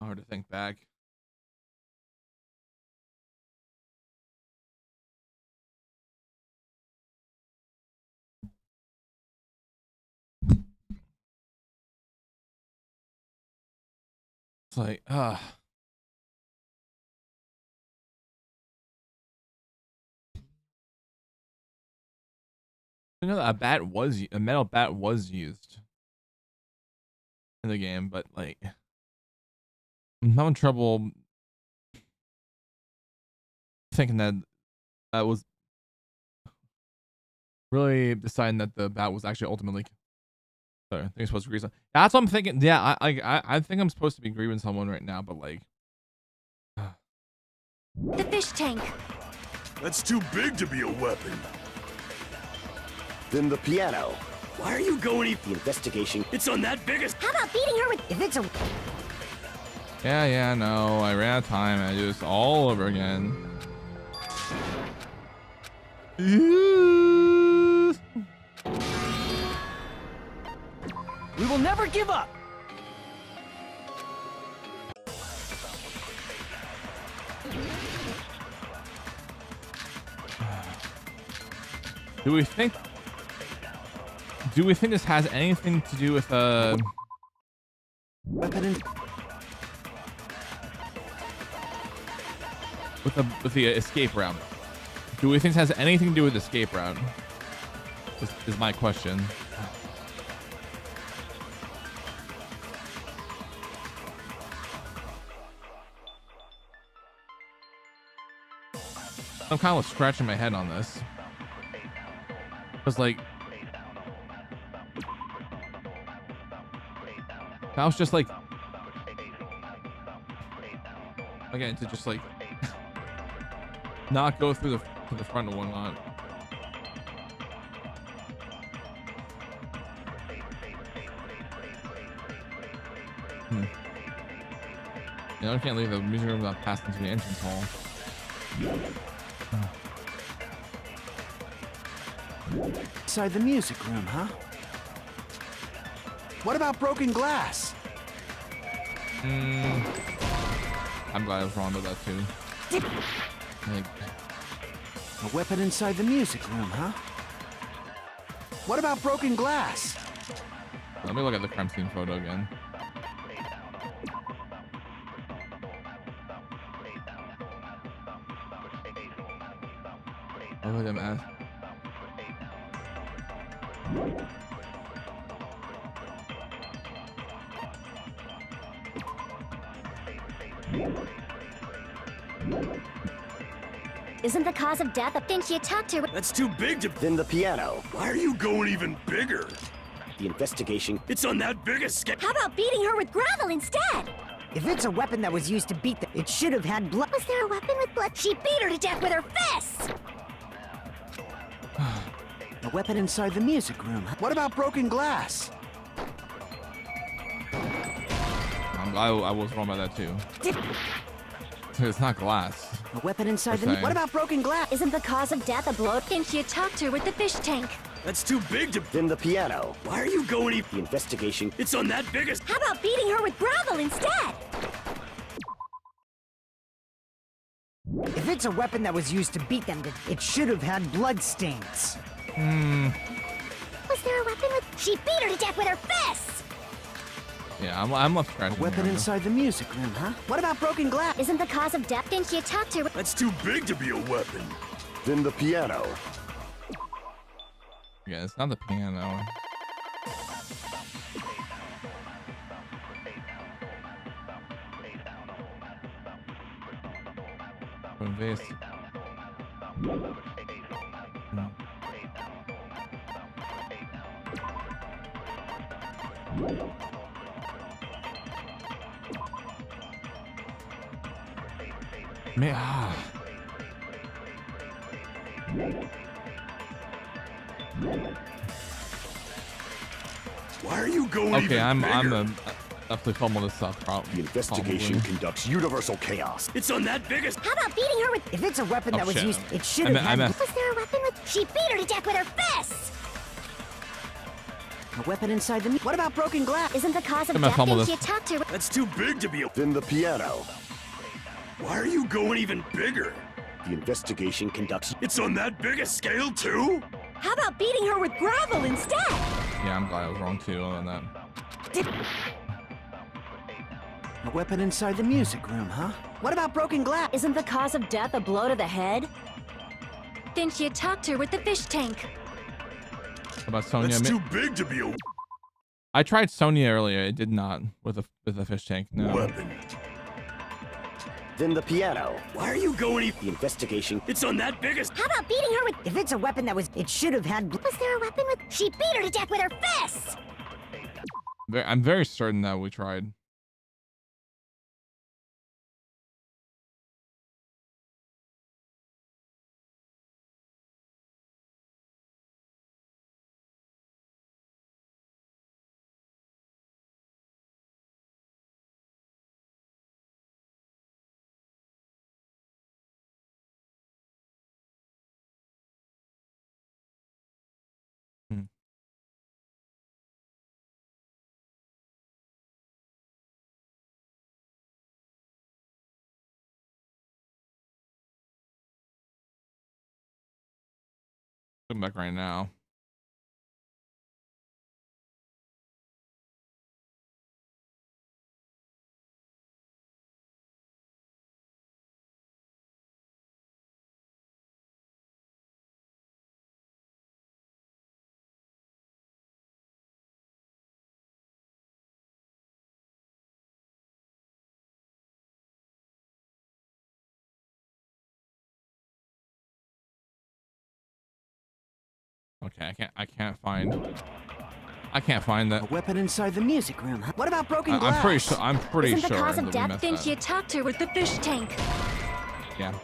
Hard to think back. It's like, you know, a metal bat was used in the game, but like, I'm having trouble thinking that that was really deciding that the bat was actually ultimately. Sorry, I think I'm supposed to grieve someone. That's what I'm thinking. Yeah, I think I'm supposed to be grieving someone right now, but like, The fish tank. That's too big to be a weapon. Then the piano. Why are you going? The investigation. It's on that biggest. How about beating her with... If it's a... yeah, no, I ran out of time. I just all over again. We will never give up. Do we think this has anything to do with with the escape route? Do we think this has anything to do with the escape route? Is my question. I'm kind of scratching my head on this. Because, like, that was just like, again, to just like not go through to the front and whatnot. You know, I can't leave the music room without passing through the entrance hall. Inside the music room, huh? What about broken glass? I'm glad I was wrong about that too. Like, a weapon inside the music room, huh? What about broken glass? let me look at the crime scene photo again. Oh, look at them. Isn't the cause of death a... Didn't you talk to her... That's too big to... Then the piano. Why are you going even bigger? The investigation. It's on that biggest scale. How about beating her with gravel instead? If it's a weapon that was used to beat them, it should have had blood. Was there a weapon with blood? She beat her to death with her fists! A weapon inside the music room. What about broken glass? I was wrong about that too. It's not glass. A weapon inside the... Okay. What about broken glass? Isn't the cause of death a blow? Didn't you talk to her with the fish tank? That's too big to... Then the piano. Why are you going... The investigation. It's on that biggest... How about beating her with gravel instead? If it's a weapon that was used to beat them, it should have had blood stains. Was there a weapon with... She beat her to death with her fists! Yeah, I'm left scratching. A weapon inside the music room, huh? What about broken glass? Isn't the cause of death... Didn't you talk to her... That's too big to be a weapon. Then the piano. Yeah, it's not the piano. This. Man, Why are you going okay, even I'm bigger? definitely fumble this up. The investigation conducts universal chaos. It's on that biggest. How about beating her with... If it's a weapon that was shit. used, it should have had... Was there a weapon with... She beat her to death with her fists! A weapon inside the... What about broken glass? Isn't the cause of I'm gonna death fumble then this. she attacked her with... That's too big to be. Then the piano. Why are you going even bigger? The investigation conducts... It's on that biggest scale too? How about beating her with gravel instead? Yeah, I'm glad I was wrong too on that. A weapon inside the music room, huh? What about broken glass? Isn't the cause of death a blow to the head? Then she attacked her with the fish tank. What about Sonya? That's too big to be a I tried Sonya earlier. It did not with a fish tank. No. weapon. Then the piano. Why are you going The investigation... It's on that biggest. How about beating her with... If it's a weapon that was... It should have had... Was there a weapon with... She beat her to death with her fists! I'm very certain that we tried. Come back right now. Okay, I can't find that. A weapon inside the music room, huh? What about broken glass? I'm pretty Isn't sure. the cause of that we death missed then that. she attacked her with the fish tank? Yeah.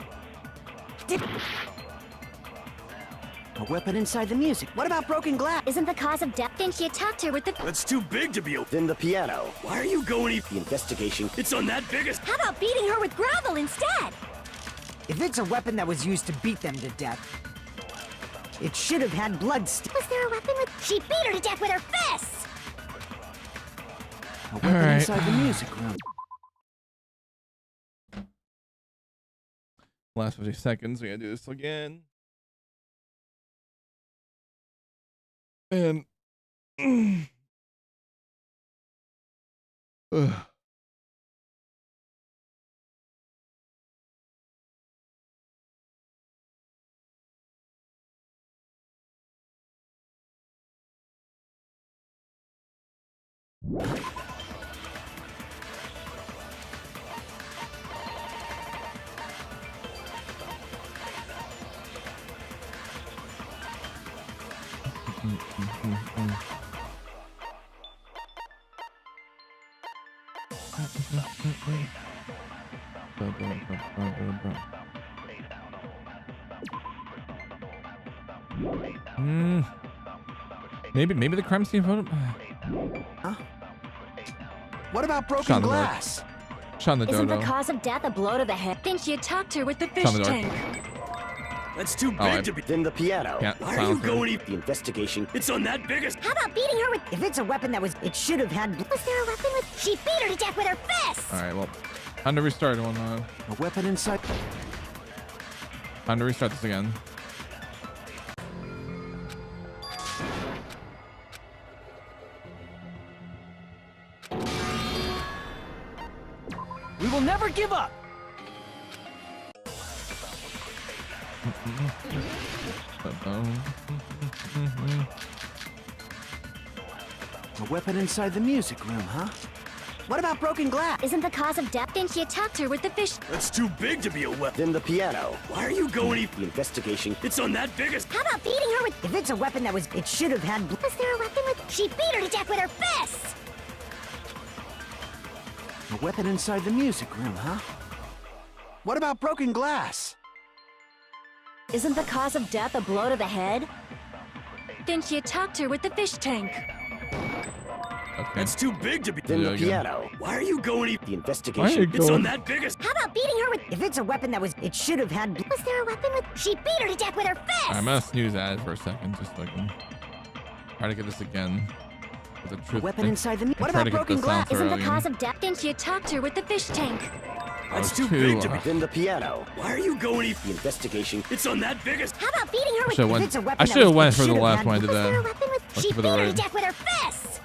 A weapon inside the music. What about broken glass? Isn't the cause of death then she attacked her with the... That's too big to be a Then the piano. Why are you going The investigation... It's on that biggest. How about beating her with gravel instead? If it's a weapon that was used to beat them to death, it should have had blood. Was there a weapon with... She beat her to death with her fists! A weapon right. inside the music room. Last 50 seconds. We gotta do this again. And ugh. Maybe the crime scene photo. Huh? What about broken Shot in the dark. glass? Shot in the Isn't dodo. the cause of death a blow to the head? Then she attacked her with the fish Shot in the dark. tank. That's too big I- to be. Then the piano. Can't Why are you silence her. going The investigation... It's on that biggest. How about beating her with... If it's a weapon that was... It should have had... Was there a weapon with... She beat her to death with her fists! All right, well, time to restart one. A weapon inside... Time to restart this again. We will never give up. A weapon inside the music room, huh? What about broken glass? Isn't the cause of death then she attacked her with the fish... That's too big to be a weapon. Then the piano. Why are you going The investigation... It's on that biggest. How about beating her with... If it's a weapon that was... It should have had... Was there a weapon with... She beat her to death with her fists! A weapon inside the music room, huh? What about broken glass? Isn't the cause of death a blow to the head? Then she attacked her with the fish tank. Okay. That's too big to be. Then the piano. Why are you going? The investigation. It's on that biggest. How about beating her with... If it's a weapon that was... It should have had... Was there a weapon with... She beat her to death with her fist! I'm gonna snooze at it for a second, just so I can try to get this again. The truth, Weapon inside the... What about broken glass? Isn't the cause of death? Then she attacked her with the fish tank. That's too big to be. Then the piano. Why are you going? The investigation. It's on that biggest. How about beating her with... If it's a weapon I should have went for the left when I did that. She for beat the her to right. death with her fist!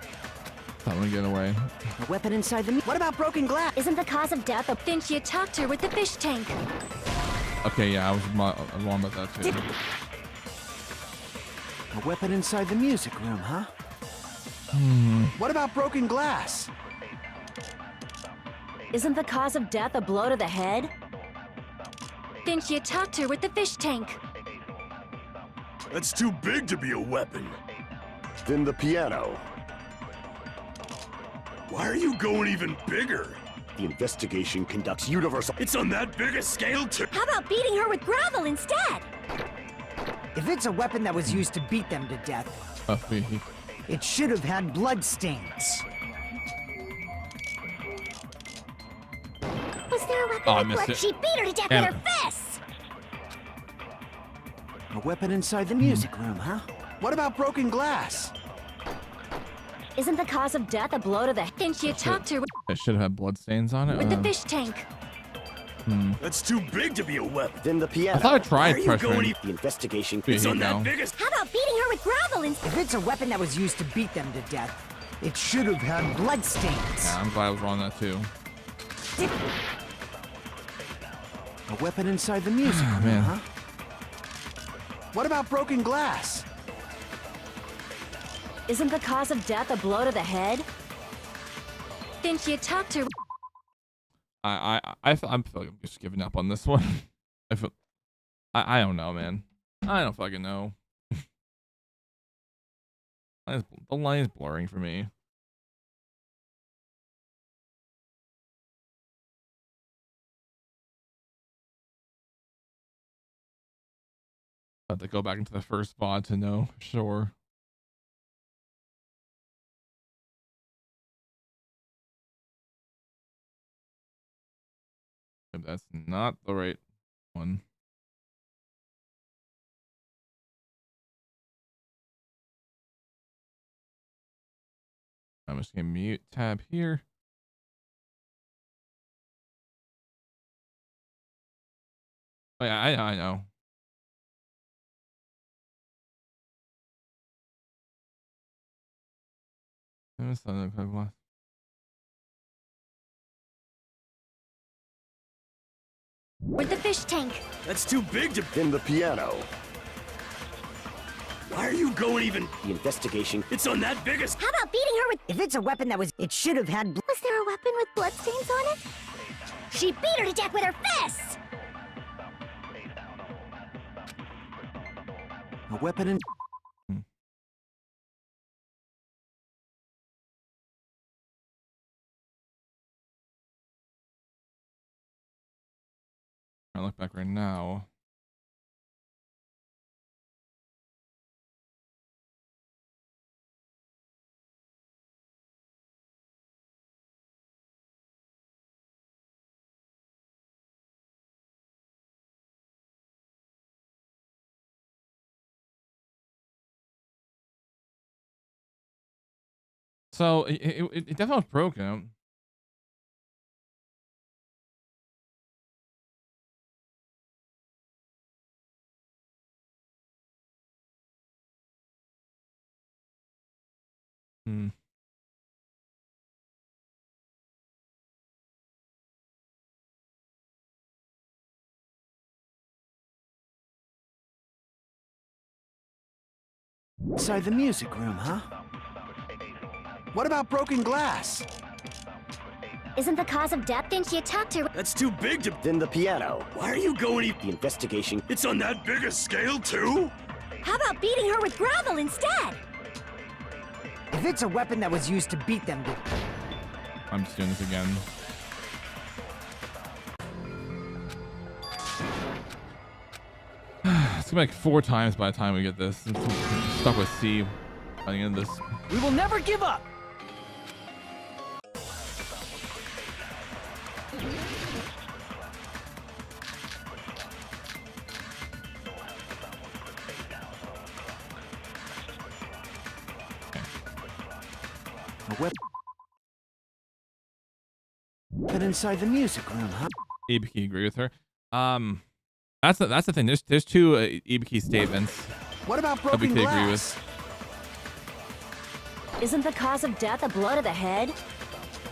Thought I'm gonna get away. A weapon inside the... What about broken glass? Isn't the cause of death... Then she attacked her with the fish tank. Okay, yeah, I was wrong about that too. A weapon inside the music room, huh? What about broken glass? Isn't the cause of death a blow to the head? Then she attacked her with the fish tank. That's too big to be a weapon. Then the piano. Why are you going even bigger? The investigation conducts universal. It's on that biggest scale too. How about beating her with gravel instead? If it's a weapon that was used to beat them to death, it should have had blood stains. Was there a weapon Oh, I with missed blood? it. She beat her to death Damn with it. her fists! A weapon inside the music room, huh? What about broken glass? Isn't the cause of death a blow to the head? Then she attacked her It should have had blood stains on it. with the fish tank. That's too big to be a weapon. Then the piano. I thought I tried Why are you going? pressuring. The investigation. It's on that Go. biggest. How about beating her with gravel instead? If it's a weapon that was used to beat them to death, it should have had blood stains. Yeah, I'm glad I was wrong on that too. A weapon inside the music room, man. huh? What about broken glass? Isn't the cause of death a blow to the head? Then she attacked her. I feel like I'm just giving up on this one. I don't know, man. I don't fucking know. The line is blurring for me. Have to go back into the first VOD to know for sure. If that's not the right one. I'm just gonna mute tab here. Oh yeah, I know. With the fish tank. That's too big to. Then the piano. Why are you going even? The investigation. It's on that biggest. How about beating her with... If it's a weapon that was... It should have had... Was there a weapon with bloodstains on it? She beat her to death with her fists! A weapon in... I look back right now. So it definitely was broken. Inside the music room, huh? What about broken glass? Isn't the cause of death? Then she attacked her. That's too big to. Then the piano. Why are you going? The investigation. It's on that biggest scale too. How about beating her with gravel instead? If it's a weapon that was used to beat them to... I'm just doing this again. gonna be like 4 times by the time we get this. I'm stuck with C by the end of this. We will never give up. But inside the music room, huh? Ibiki agree with her. That's the thing. There's 2 Ibiki statements. What about broken Ibiki glass? agree with. Isn't the cause of death a blow to the head?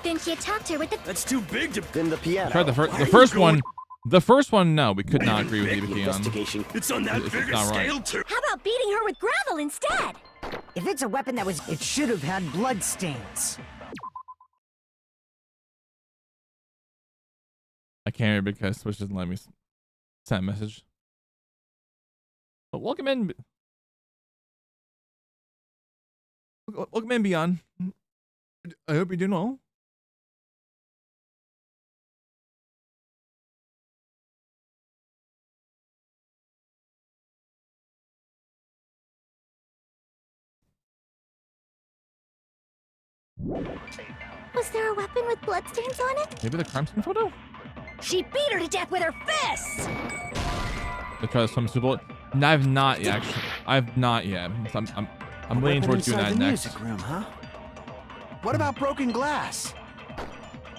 Then she attacked her with the. That's too big to. Then the piano. Tried the first one. The first one, no, we could not agree with Ibiki on. Investigation. It's on that It's bigger not right. scale too. How about beating her with gravel instead? If it's a weapon that was, it should have had blood stains. I can't hear because Switch doesn't let me send a message. But welcome in. Welcome in, Beyond. I hope you're doing well. Was there a weapon with bloodstains on it? Maybe the crime scene photo? She beat her to death with her fists! To try to swim super bullet. No, I've not yet, actually. I've not yet. So I'm leaning towards doing that the next. music room, huh? What about broken glass?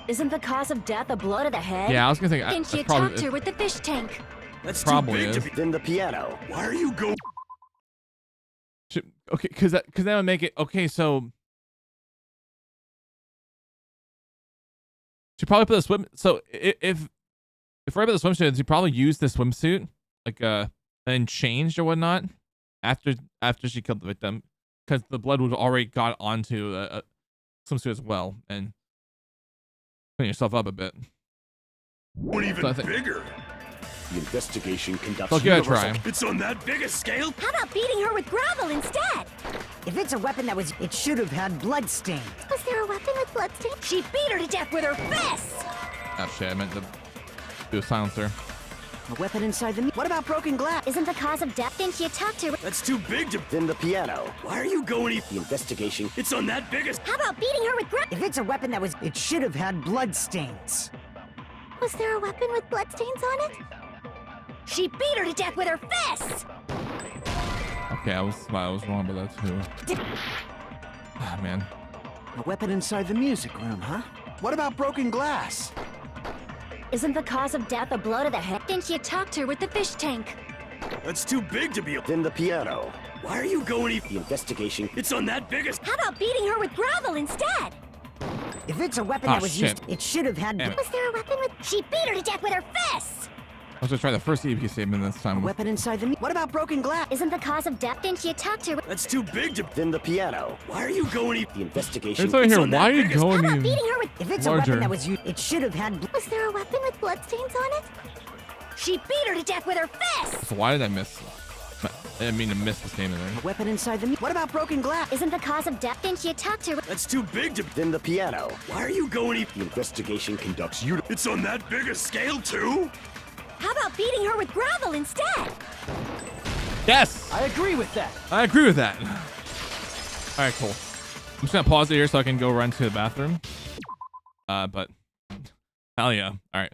Isn't the cause of death a blow to the head? Yeah, I was gonna think. Then she probably, attacked her with the fish tank. That's probably too big is. to be. Then the piano. Why are you going? Okay, because that would make it okay. So she probably put a swim. So if right about the swimsuit, she probably used the swimsuit like and changed or whatnot after she killed the victim, because the blood would have already got onto a swimsuit as well and clean yourself up a bit. What even So I think- bigger? The investigation conducts So give it a universal. try. It's on that big a scale. How about beating her with gravel instead? If it's a weapon that was, it should have had blood stains. Was there a weapon with bloodstains? She beat her to death with her fists! Oh shit! I meant to do a silencer. A weapon inside the. What about broken glass? Isn't the cause of death? Then she attacked her with. That's too big to. Then the piano. Why are you going? The investigation. It's on that big a. How about beating her with If it's a weapon that was, it should have had blood stains. Was there a weapon with bloodstains on it? She beat her to death with her fists! Okay, I was wrong about that too. Ah man. A weapon inside the music room, huh? What about broken glass? Isn't the cause of death a blow to the head? Then she attacked her with the fish tank. That's too big to be. Then the piano. Why are you going? The investigation. It's on that big a. How about beating her with gravel instead? If it's a weapon Oh, that was shit. used, it should have had. Damn it. Was there a weapon with. She beat her to death with her fists! I was gonna try the first EVP statement this A time. weapon inside the. What about broken glass? Isn't the cause of death? Then she attacked her with. That's too big to. Then the piano. Why are you going? The investigation. It's over here. on that Why are you biggest- going? How about in- beating her with. If it's a Larger. weapon that was used, it should have had. Was there a weapon with bloodstains on it? She beat her to death with her fists! So why did I miss? I didn't mean to miss the statement there. A weapon inside the. What about broken glass? Isn't the cause of death? Then she attacked her with. That's too big to. Then the piano. Why are you going? The investigation conducts you. It's on that big a scale too. How about beating her with gravel instead? Yes, I agree with that. I agree with that. All right, cool. I'm just gonna pause it here so I can go run to the bathroom. But hell yeah. All right.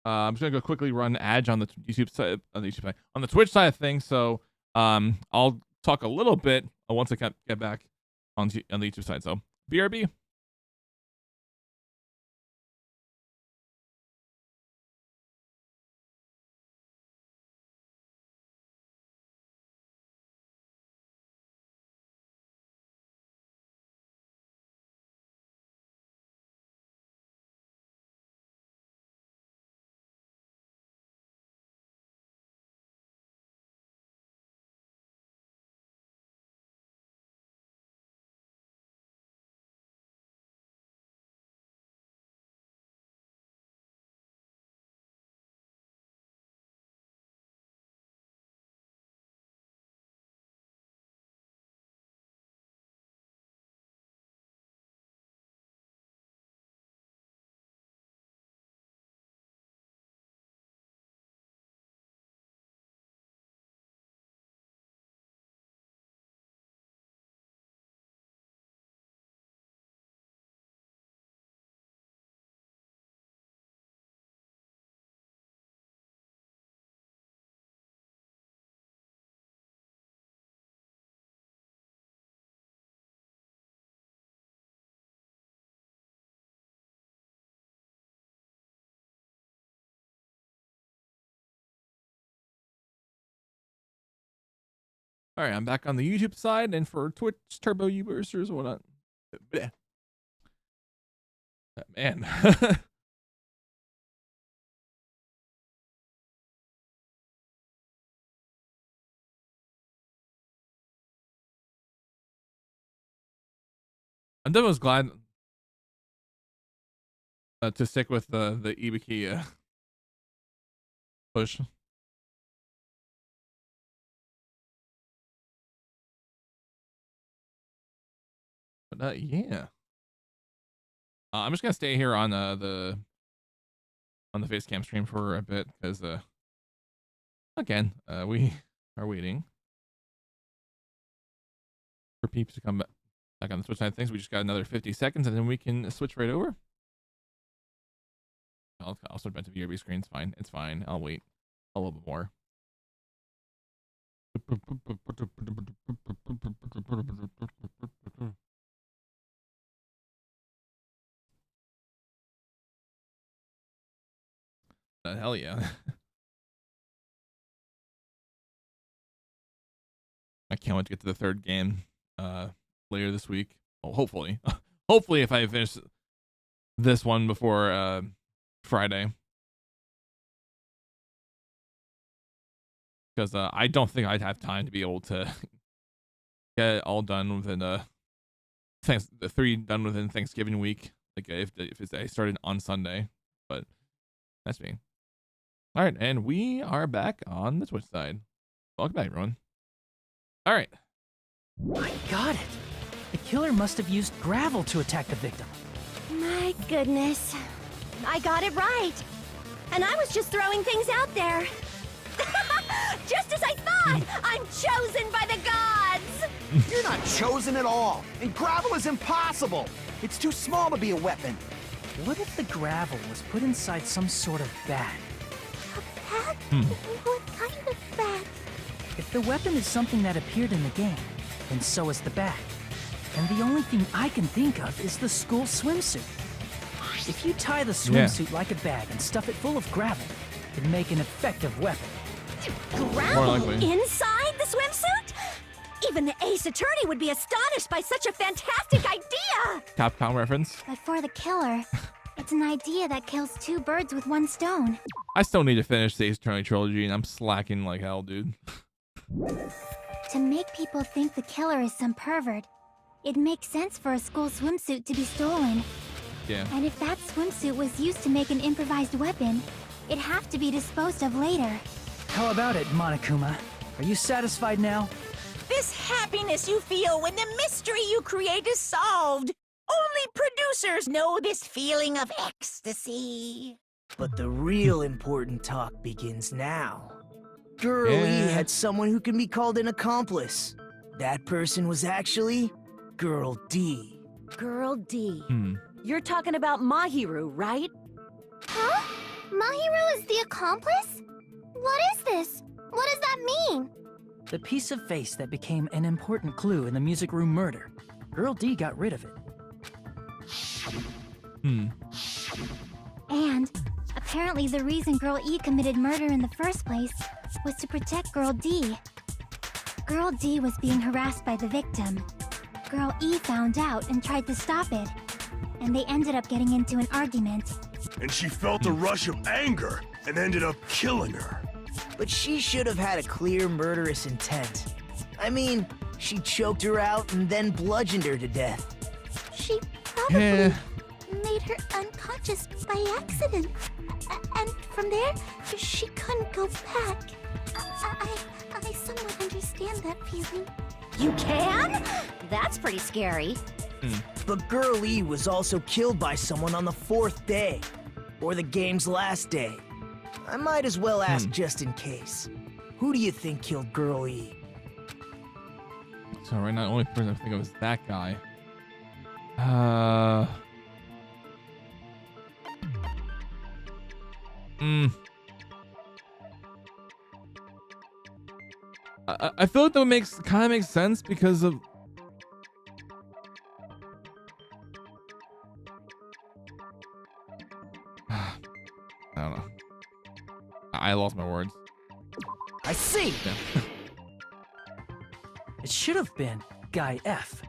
I'm just gonna go quickly run Edge on the YouTube side, on the Twitch side of things. So I'll talk a little bit once I get back on the YouTube side. So BRB. All right, I'm back on the YouTube side, and for Twitch Turbo Users, whatnot. Bleh. Man. I'm definitely glad to stick with the Ibiki push. But yeah, I'm just gonna stay here on the face cam stream for a bit because again we are waiting for peeps to come back on the Switch side of things. We just got another 50 seconds and then we can switch right over. I'll switch back to VRB screen. It's fine. It's fine. I'll wait a little bit more. Hell yeah. I can't wait to get to the third game later this week. Well, hopefully. Hopefully if I finish this one before Friday. Because I don't think I'd have time to be able to get it all done within the 3 done within Thanksgiving week. Like if I started on Sunday. But that's me. All right, and we are back on the Twitch side. Welcome back, everyone. All right. I got it. The killer must have used gravel to attack the victim. My goodness. I got it right. And I was just throwing things out there. Just as I thought! I'm chosen by the gods! You're not chosen at all, and gravel is impossible. It's too small to be a weapon. What if the gravel was put inside some sort of bag? Bag? What kind of bag? If the weapon is something that appeared in the game, then so is the bag. And the only thing I can think of is the school swimsuit. If you tie the swimsuit like a bag and stuff it full of gravel, it'd make an effective weapon. Gravel inside the swimsuit? Even the Ace Attorney would be astonished by such a fantastic idea! Capcom reference. But for the killer, it's an idea that kills 2 birds with 1 stone. I still need to finish the Ace Attorney trilogy, and I'm slacking like hell, dude. To make people think the killer is some pervert, it makes sense for a school swimsuit to be stolen. Yeah. And if that swimsuit was used to make an improvised weapon, it'd have to be disposed of later. How about it, Monokuma? Are you satisfied now? This happiness you feel when the mystery you create is solved. Only producers know this feeling of ecstasy. But the real important talk begins now. Girl E had someone who can be called an accomplice. That person was actually Girl D. Girl D. You're talking about Mahiru, right? Huh? Mahiru is the accomplice? What is this? What does that mean? The piece of face that became an important clue in the music room murder. Girl D got rid of it. And apparently the reason Girl E committed murder in the first place was to protect Girl D. Girl D was being harassed by the victim. Girl E found out and tried to stop it. And they ended up getting into an argument. And she felt a rush of anger and ended up killing her. But she should have had a clear murderous intent. I mean, she choked her out and then bludgeoned her to death. She probably made her unconscious by accident. And from there, she couldn't go back. I somewhat understand that feeling. You can? That's pretty scary. But Girl E was also killed by someone on the 4th day. Or the game's last day. I might as well ask just in case. Who do you think killed Girl E? So right now, the only person I think of is that guy. I feel like that kind of makes sense because of I don't know. I lost my words. I see. Yeah. It should have been Guy F.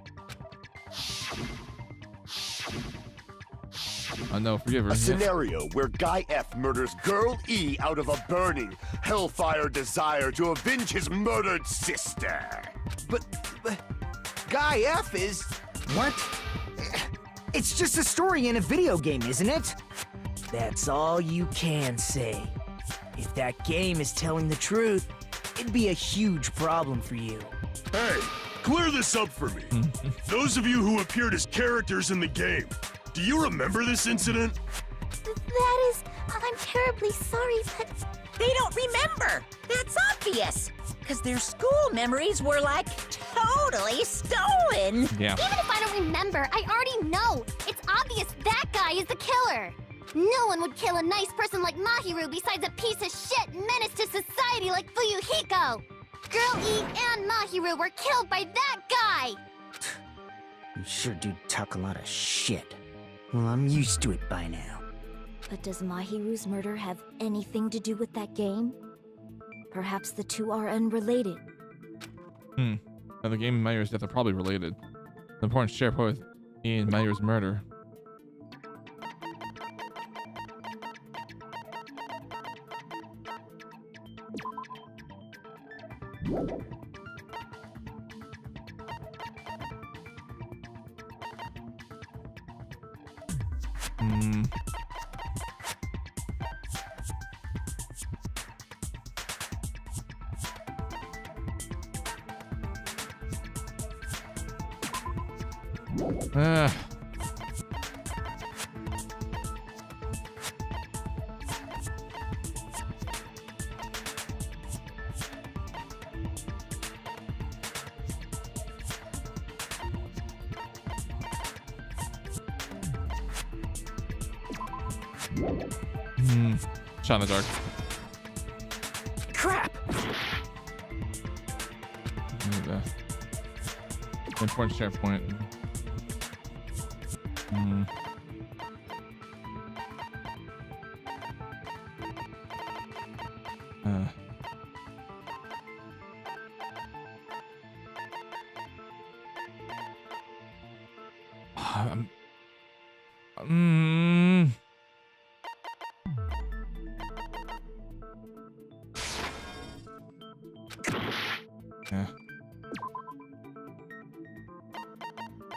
No, forgive her. A scenario where Guy F murders Girl E out of a burning, hellfire desire to avenge his murdered sister. But Guy F is... What? It's just a story in a video game, isn't it? That's all you can say. If that game is telling the truth, it'd be a huge problem for you. Hey, clear this up for me. Those of you who appeared as characters in the game, do you remember this incident? That is... I'm terribly sorry, but... They don't remember. That's obvious. Because their school memories were, like, totally stolen. Yeah. Even if I don't remember, I already know. It's obvious that guy is the killer. No one would kill a nice person like Mahiru besides a piece of shit menace to society like Fuyuhiko. Girl E and Mahiru were killed by that guy. You sure do talk a lot of shit. Well, I'm used to it by now. But does Mahiru's murder have anything to do with that game? Perhaps the two are unrelated. Now, the game and Mahiru's death are probably related. The important share point with E and Mahiru's murder. Shot in the dark. Crap! Important share point.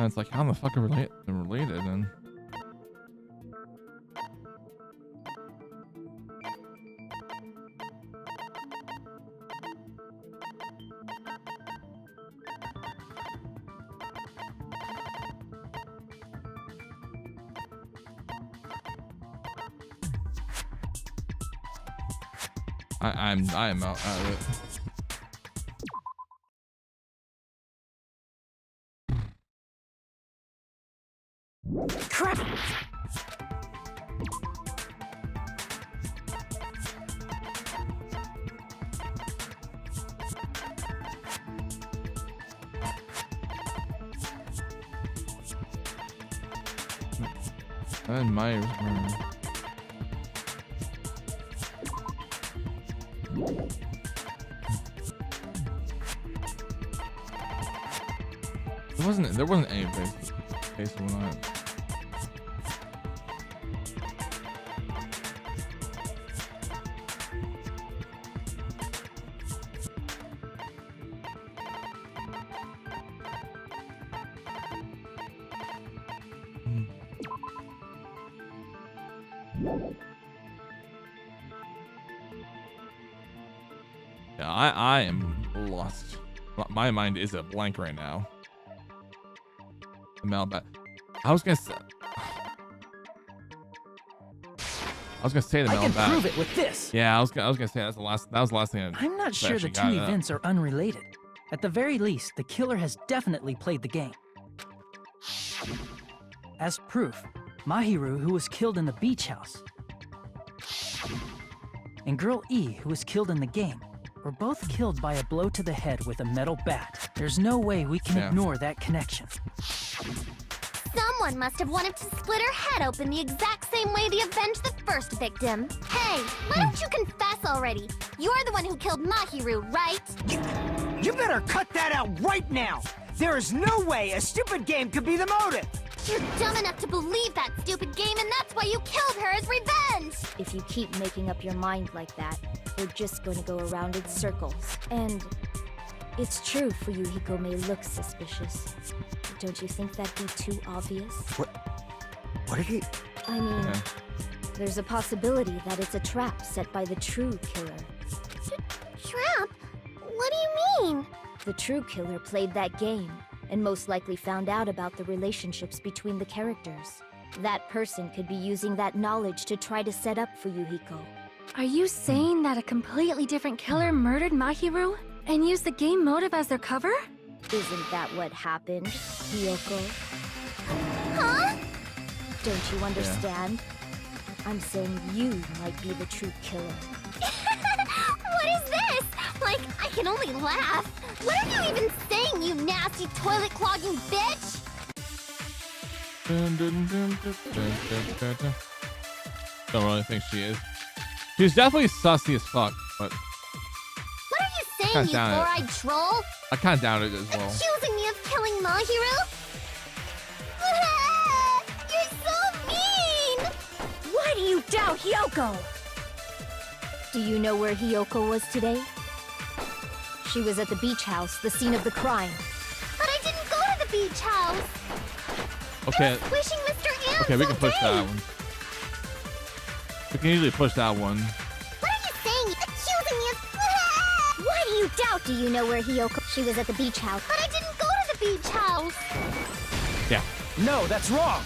And it's like, how the fuck are related then? I am out of it. Crap! And Myers. There wasn't any base on it. Yeah, I am lost. My mind is a blank right now. The Malbat. I was gonna say the Malbat. I can prove it with this. Yeah, I was gonna say that was the last thing. I'm not sure the two events are unrelated. At the very least, the killer has definitely played the game. As proof, Mahiru, who was killed in the beach house, and Girl E, who was killed in the game, were both killed by a blow to the head with a metal bat. There's no way we can ignore that connection. Someone must have wanted to split her head open the exact same way they avenged the first victim. Hey, why don't you confess already? You're the one who killed Mahiru, right? You better cut that out right now! There is no way a stupid game could be the motive! You're dumb enough to believe that stupid game, and that's why you killed her as revenge! If you keep making up your mind like that, we're just going to go around in circles. And it's true, Fuyuhiko may look suspicious. But don't you think that'd be too obvious? What did he... I mean, there's a possibility that it's a trap set by the true killer. Trap? What do you mean? The true killer played that game, and most likely found out about the relationships between the characters. That person could be using that knowledge to try to set up Fuyuhiko. Are you saying that a completely different killer murdered Mahiru and used the game motive as their cover? Isn't that what happened, Hiyoko? Huh? Don't you understand? I'm saying you might be the true killer. What is this? Like, I can only laugh. What are you even saying, you nasty toilet-clogging bitch? Don't really think she is. She's definitely sussy as fuck, but What are you saying, you four-eyed troll? I kind of doubt it as well. Accusing me of killing Mahiru? You're so mean! Why do you doubt Hiyoko? Do you know where Hiyoko was today? She was at the beach house, the scene of the crime. But I didn't go to the beach house! Okay. I was wishing Mr. Ams Okay, we can push all day. that one. We can easily push that one. What are you saying? Accusing me of... Why do you doubt? Do you know where Hiyoko... She was at the beach house. But I didn't go to the beach house! Yeah. No, that's wrong!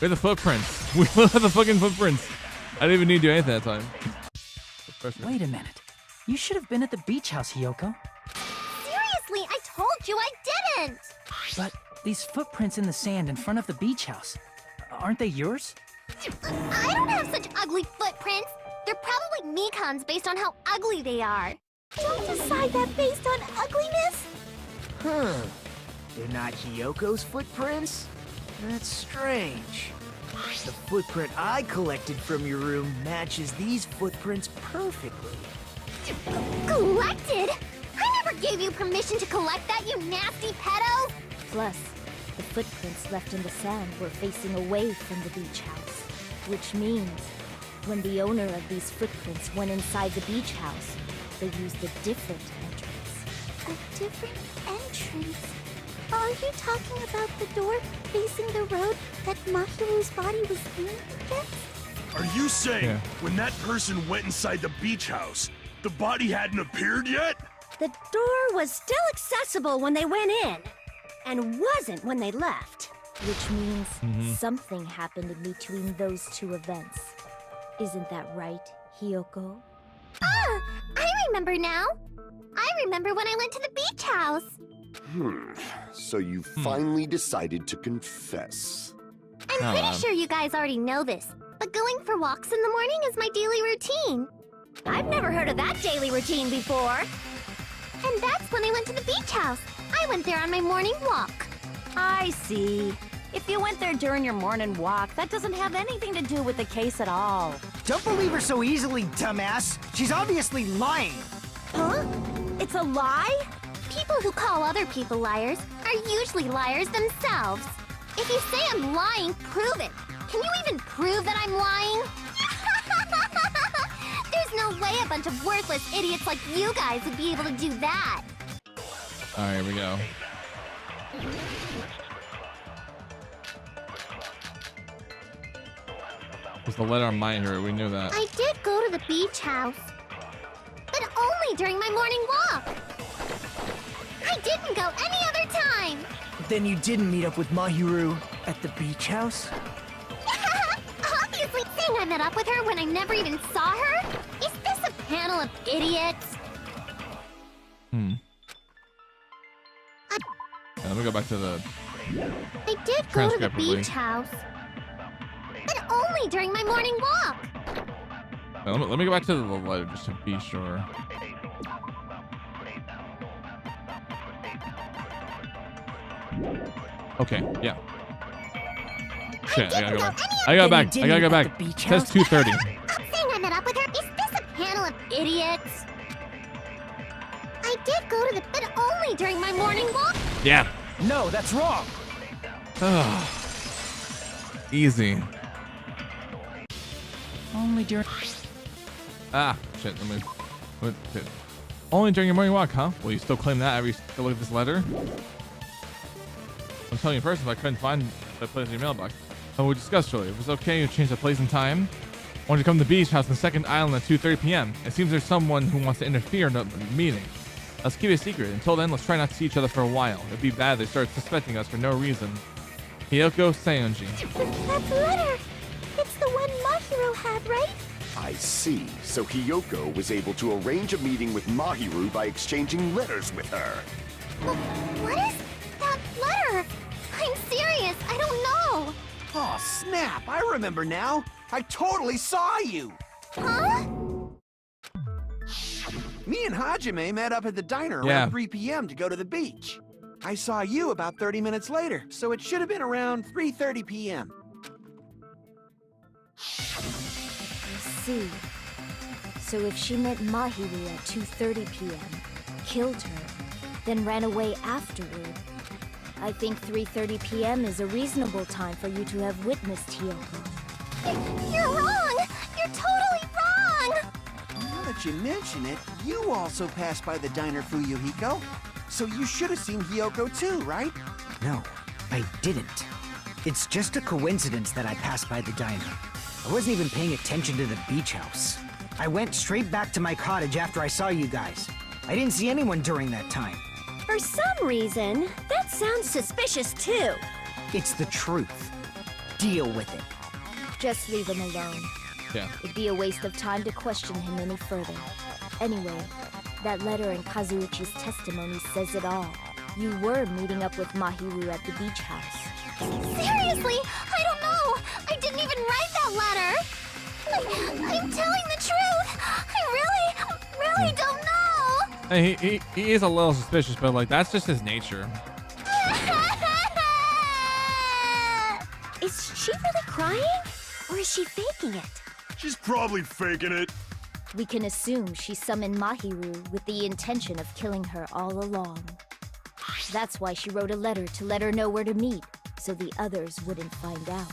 We have the footprints. We have the fucking footprints. I didn't even need to do anything that time. Wait a minute. You should have been at the beach house, Hiyoko. Seriously, I told you I didn't! But these footprints in the sand in front of the beach house, aren't they yours? I don't have such ugly footprints! They're probably Mikan's based on how ugly they are! Don't decide that based on ugliness. Huh. They're not Hiyoko's footprints? That's strange. The footprint I collected from your room matches these footprints perfectly. Collected? I never gave you permission to collect that, you nasty pedo! Plus, the footprints left in the sand were facing away from the beach house. Which means, when the owner of these footprints went inside the beach house, they used a different entrance. A different entrance? Are you talking about the door facing the road that Mahiru's body was in against? Are you saying when that person went inside the beach house, the body hadn't appeared yet? The door was still accessible when they went in, and wasn't when they left. Which means something happened in between those two events. Isn't that right, Hiyoko? Ah! I remember now! I remember when I went to the beach house! So you finally decided to confess. I'm pretty sure you guys already know this, but going for walks in the morning is my daily routine. I've never heard of that daily routine before. And that's when I went to the beach house. I went there on my morning walk. I see. If you went there during your morning walk, that doesn't have anything to do with the case at all. Don't believe her so easily, dumbass! She's obviously lying! Huh? It's a lie? People who call other people liars are usually liars themselves. If you say I'm lying, prove it. Can you even prove that I'm lying? There's no way a bunch of worthless idiots like you guys would be able to do that. Alright, here we go. It's the letter on Mahiru, we knew that. I did go to the beach house, but only during my morning walk. I didn't go any other time. Then you didn't meet up with Mahiru at the beach house? Obviously, saying I met up with her when I never even saw her? Is this a panel of idiots? Let me go back to the I did go to the beach house, but only during my morning walk. Let me go back to the letter just to be sure. Okay, yeah. Shit, I gotta go back. I gotta go back. It says 2:30. Saying I met up with her? Is this a panel of idiots? I did go to the... but only only during my morning walk. Yeah. No, that's wrong. Easy. Only during. Ah, shit. Shit. Only during your morning walk, huh? Will you still claim that every look at this letter? I'm telling you first, if I couldn't find the place in your mailbox. And we discussed earlier. If it's okay, you change the place and time. I want you to come to the beach house in the second island at 2:30 p.m. It seems there's someone who wants to interfere in the meeting. Let's keep it a secret. Until then, let's try not to see each other for a while. It'd be bad if they start suspecting us for no reason. Hiyoko Seonji. That letter! It's the one Mahiru had, right? I see. So Hiyoko was able to arrange a meeting with Mahiru by exchanging letters with her. What is that letter? I'm serious, I don't know. Oh, snap! I remember now. I totally saw you. Huh? Me and Hajime met up at the diner around 3 p.m. to go to the beach. I saw you about 30 minutes later, so it should have been around 3:30 p.m. I see. So if she met Mahiru at 2:30 p.m., killed her, then ran away afterward, I think 3:30 p.m. is a reasonable time for you to have witnessed Hiyoko. You're wrong! You're totally wrong! Now that you mention it, you also passed by the diner, Fuyuhiko. So you should have seen Hiyoko too, right? No, I didn't. It's just a coincidence that I passed by the diner. I wasn't even paying attention to the beach house. I went straight back to my cottage after I saw you guys. I didn't see anyone during that time. For some reason, that sounds suspicious too. It's the truth. Deal with it. Just leave him alone. Yeah. It'd be a waste of time to question him any further. Anyway, that letter in Kazuichi's testimony says it all. You were meeting up with Mahiru at the beach house. Seriously, I don't know. I didn't even write that letter. I'm telling the truth. I really don't know. Hey, he is a little suspicious, but like that's just his nature. Is she really crying? Or is she faking it? She's probably faking it. We can assume she summoned Mahiru with the intention of killing her all along. That's why she wrote a letter to let her know where to meet, so the others wouldn't find out.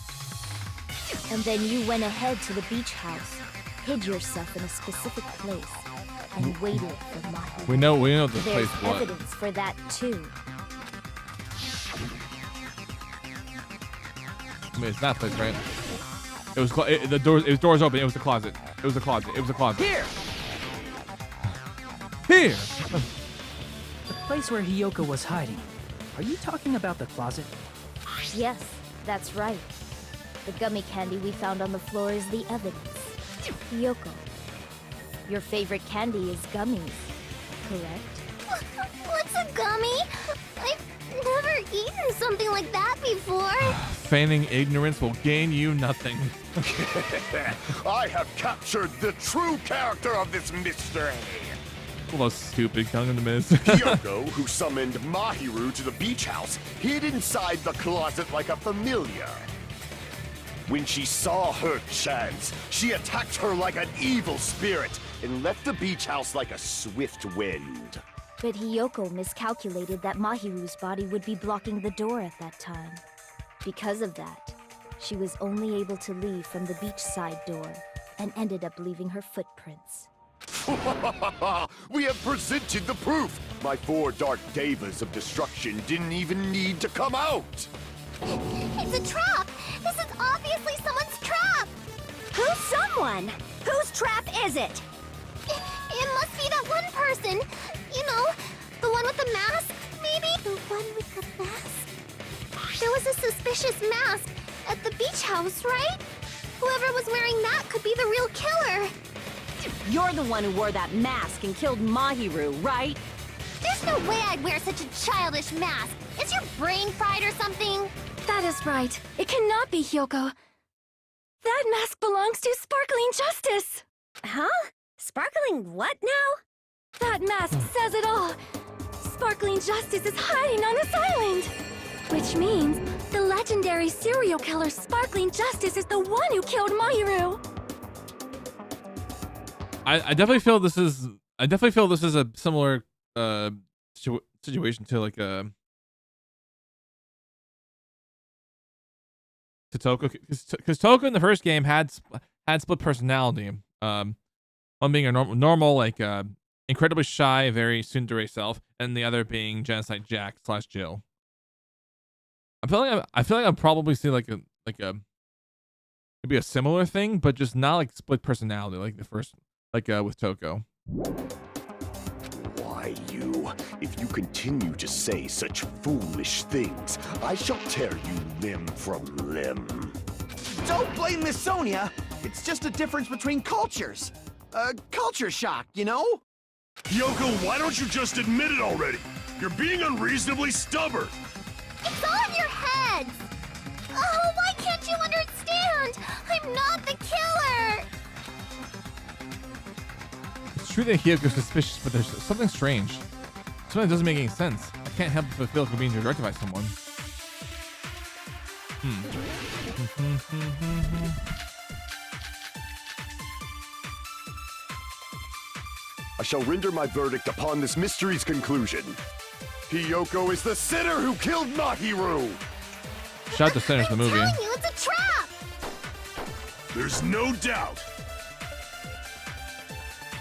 And then you went ahead to the beach house, hid yourself in a specific place, and waited for Mahiru. We know the There's place was. evidence for that too. I mean, it's that place, right? It was the doors. It was doors open. It was the closet. It was the closet. It was the closet. Here. Here. The place where Hiyoko was hiding. Are you talking about the closet? Yes, that's right. The gummy candy we found on the floor is the evidence. Hiyoko, your favorite candy is gummies, correct? What's a gummy? I've never eaten something like that before. Feigning ignorance will gain you nothing. I have captured the true character of this mystery. Well, stupid, young in the mist. Hiyoko, who summoned Mahiru to the beach house, hid inside the closet like a familiar. When she saw her chance, she attacked her like an evil spirit and left the beach house like a swift wind. But Hiyoko miscalculated that Mahiru's body would be blocking the door at that time. Because of that, she was only able to leave from the beachside door and ended up leaving her footprints. We have presented the proof! My 4 dark devas of destruction didn't even need to come out! It's a trap! This is obviously someone's trap! Who's someone? Whose trap is it? It must be that one person. You know, the one with the mask, maybe? The one with the mask? There was a suspicious mask at the beach house, right? Whoever was wearing that could be the real killer. You're the one who wore that mask and killed Mahiru, right? There's no way I'd wear such a childish mask. Is your brain fried or something? That is right. It cannot be Hiyoko. That mask belongs to Sparkling Justice! Huh? Sparkling what now? That mask says it all! Sparkling Justice is hiding on this island! Which means the legendary serial killer Sparkling Justice is the one who killed Mahiru! I definitely feel this is a similar situation to like to Toko, because Toko in the first game had split personality. One being a normal like incredibly shy, very tsundere self, and the other being Genocide Jack / Jill. I feel like I'll probably see like a maybe a similar thing, but just not like split personality like the first with Toko. Why, you? If you continue to say such foolish things, I shall tear you limb from limb. Don't blame Miss Sonia. It's just a difference between cultures. Culture shock, you know? Yoko, why don't you just admit it already? You're being unreasonably stubborn. It's all in your heads! Oh, why can't you understand? I'm not the killer! It's true that Hyoko's suspicious, but there's something strange. Something that doesn't make any sense. I can't help but feel like we're being directed by someone. I shall render my verdict upon this mystery's conclusion. Hiyoko is the sinner who killed Mahiru! Shout out to Sinners, the movie. I'm telling you, it's a trap! There's no doubt.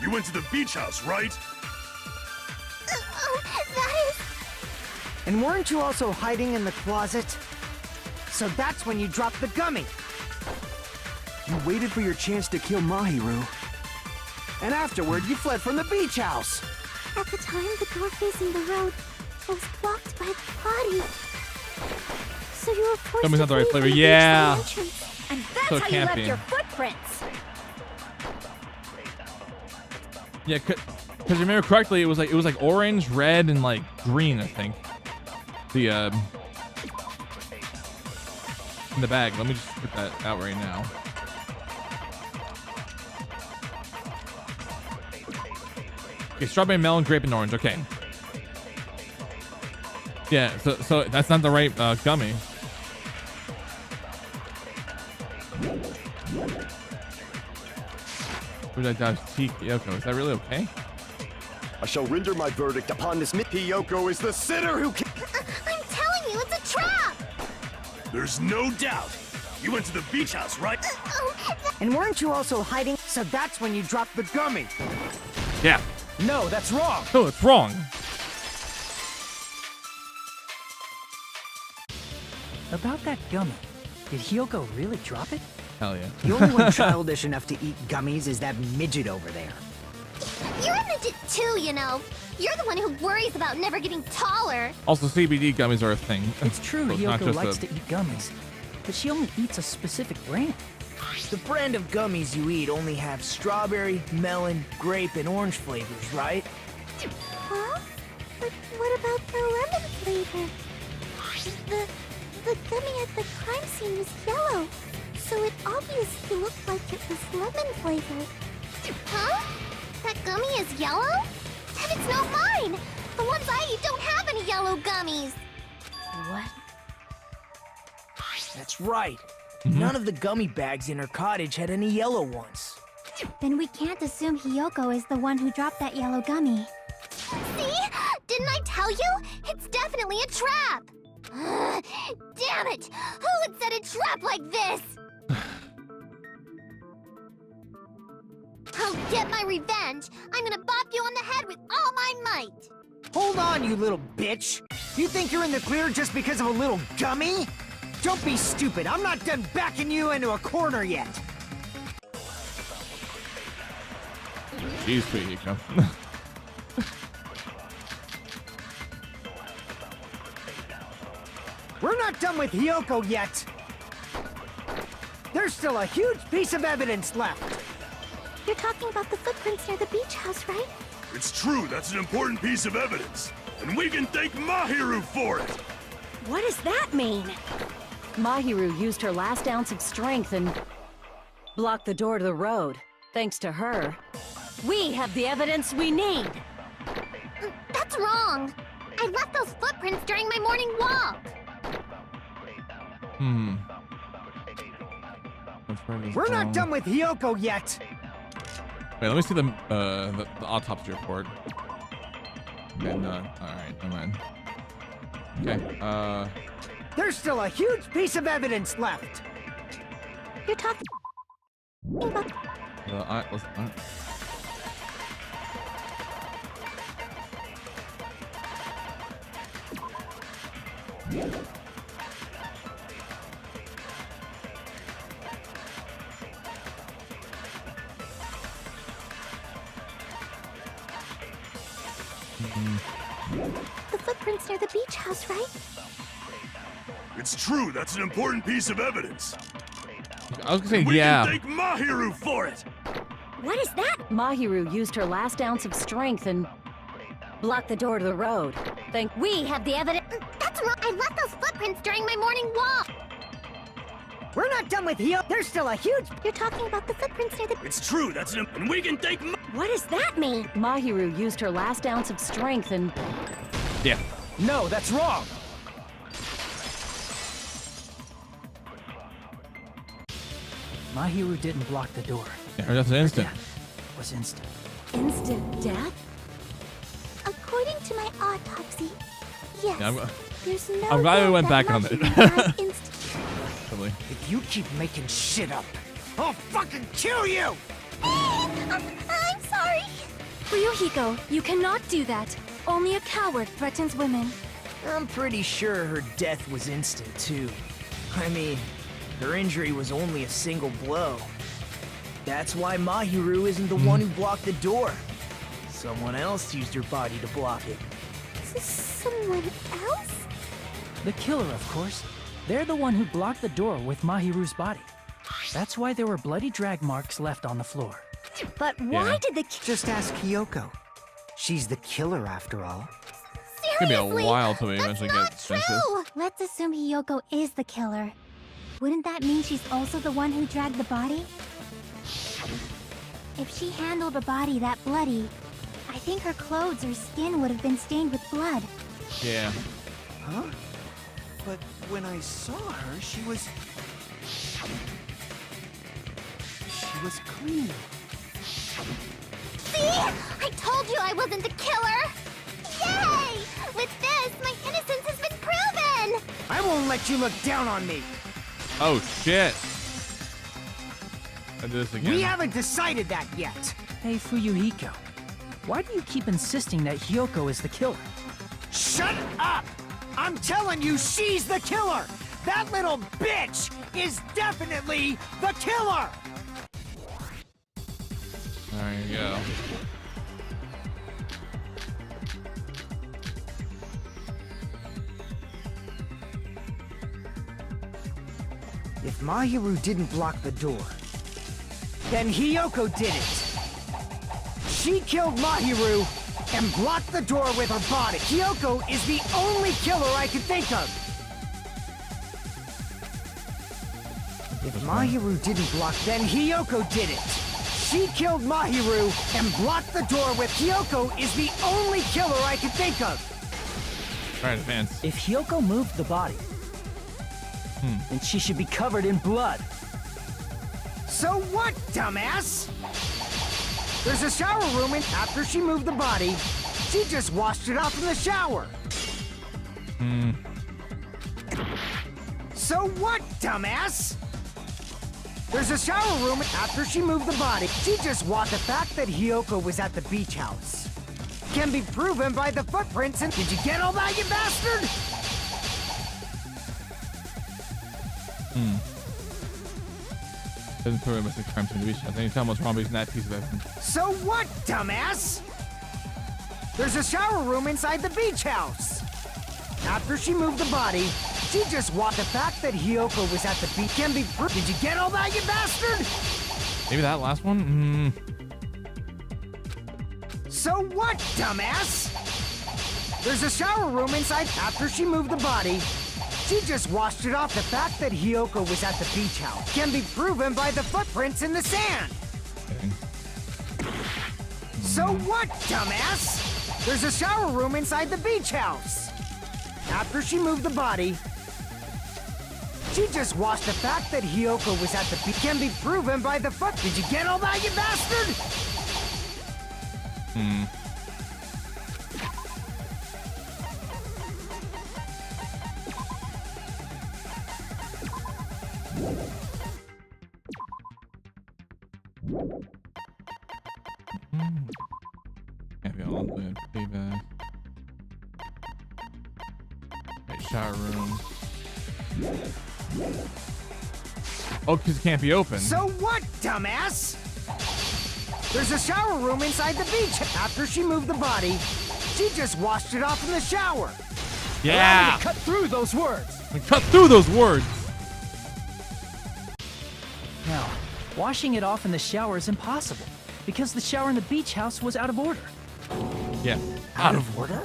You went to the beach house, right? That is... And weren't you also hiding in the closet? So that's when you dropped the gummy. You waited for your chance to kill Mahiru. And afterward, you fled from the beach house. At the time, the door facing the road was blocked by the body. So you were forced Gummies to not the right flee flavor. from the Yeah. beach to the entrance. And that's So how you left campy. your footprints. Yeah, because remember correctly, it was like orange, red, and like green. I think the in the bag. Let me just put that out right now. Okay, strawberry, melon, grape, and orange. Okay. Yeah, so that's not the right gummy. Who did I dodge? Hiyoko. Is that really okay? I shall render my verdict upon this. Hiyoko is the sinner who I'm telling you, it's a trap! There's no doubt. You went to the beach house, right? And weren't you also hiding? So that's when you dropped the gummy. Yeah. No, that's wrong. No, it's wrong. About that gummy, did Hiyoko really drop it? Hell yeah. The only one childish enough to eat gummies is that midget over there. You're a midget too, you know. You're the one who worries about never getting taller. Also, CBD gummies are a thing. It's true So it's not Hiyoko just likes to eat gummies, but she only eats a specific brand. The brand of gummies you eat only have strawberry, melon, grape, and orange flavors, right? Huh? But what about the lemon flavor? The gummy at the crime scene was yellow, so it obviously looked like it was lemon flavored. Huh? That gummy is yellow? Then it's not mine! The ones I eat don't have any yellow gummies! What? That's right. None of the gummy bags in her cottage had any yellow ones. Then we can't assume Hiyoko is the one who dropped that yellow gummy. See? Didn't I tell you? It's definitely a trap! Damn it! Who would set a trap like this? I'll get my revenge! I'm gonna bop you on the head with all my might! Hold on, you little bitch! You think you're in the clear just because of a little gummy? Don't be stupid. I'm not done backing you into a corner yet. Jeez, sweet Hiko. We're not done with Hiyoko yet. There's still a huge piece of evidence left. You're talking about the footprints near the beach house, right? It's true, that's an important piece of evidence. And we can thank Mahiru for it. What does that mean? Mahiru used her last ounce of strength and blocked the door to the road. Thanks to her, we have the evidence we need. That's wrong. I left those footprints during my morning walk. We're not done with Hiyoko yet. Wait, let me see the autopsy report. Okay, none. Alright, never mind. Okay, There's still a huge piece of evidence left. You're talking about the footprints near the beach house, right? It's true. That's an important piece of evidence. I was gonna say, we yeah. can thank Mahiru for it. What is that? Mahiru used her last ounce of strength and blocked the door to the road. We have the evidence. That's wrong. I left those footprints during my morning walk. We're not done with Hio. There's still a huge... You're talking about the footprints near the... It's true. That's an... And we can thank What does that mean? Mahiru used her last ounce of strength and... Yeah. No, that's wrong. Mahiru didn't block the door. Yeah, her death is instant. Her death was instant. Instant death? According to my autopsy, yes. Yeah, there's no I'm glad we doubt went that back on it. Mahiru died instantly. Totally. If you keep making shit up, I'll fucking kill you! I'm sorry. Ryuhiko, you cannot do that. Only a coward threatens women. I'm pretty sure her death was instant, too. I mean, her injury was only a single blow. That's why Mahiru isn't the one who blocked the door. Someone else used her body to block it. Someone else? The killer, of course. They're the one who blocked the door with Mahiru's body. That's why there were bloody drag marks left on the floor. But why did the... Just ask Hiyoko. She's the killer, after all. It's gonna be a while till we eventually get justice. Let's assume Hiyoko is the killer. Wouldn't that mean she's also the one who dragged the body? If she handled a body that bloody, I think her clothes or skin would have been stained with blood. Yeah. Huh? But when I saw her, she was clean. See? I told you I wasn't the killer! Yay! With this, my innocence has been proven! I won't let you look down on me! Oh, shit. I did this again. We haven't decided that yet! Hey, Fuyuhiko. Why do you keep insisting that Hiyoko is the killer? Shut up! I'm telling you, she's the killer! That little bitch is definitely the killer! There you go. If Mahiru didn't block the door, then Hiyoko did it. She killed Mahiru and blocked the door with her body. Hiyoko is the only killer I could think of. If Mahiru didn't block, then Hiyoko did it. She killed Mahiru and blocked the door with... Hiyoko is the only killer I can think of. Try to advance. If Hiyoko moved the body, then she should be covered in blood. So what, dumbass? There's a shower room, and after she moved the body, she just washed it off in the shower. So what, dumbass? There's a shower room, and after she moved the body, she just washed. The fact that Hiyoko was at the beach house can be proven by the footprints. And did you get all that, you bastard? Doesn't prove missing crimes in the beach house. Any time what's wrong using that piece of evidence. So what, dumbass? There's a shower room inside the beach house. After she moved the body, she just washed. The fact that Hiyoko was at the beach can be proved. Did you get all that, you bastard? Maybe that last one? So what, dumbass? There's a shower room inside. After she moved the body, she just washed it off. The fact that Hiyoko was at the beach house can be proven by the footprints in the sand. So what, dumbass? There's a shower room inside the beach house. After she moved the body, she just washed. The fact that Hiyoko was at the beach can be proven by the foot. Did you get all that, you bastard? Can't be all the payback. Okay, shower room. Oh, because it can't be open. So what, dumbass? There's a shower room inside the beach. After she moved the body, she just washed it off in the shower. Yeah. Cut through those words. Cut through those words. Now, washing it off in the shower is impossible because the shower in the beach house was out of order. Yeah. Out of order?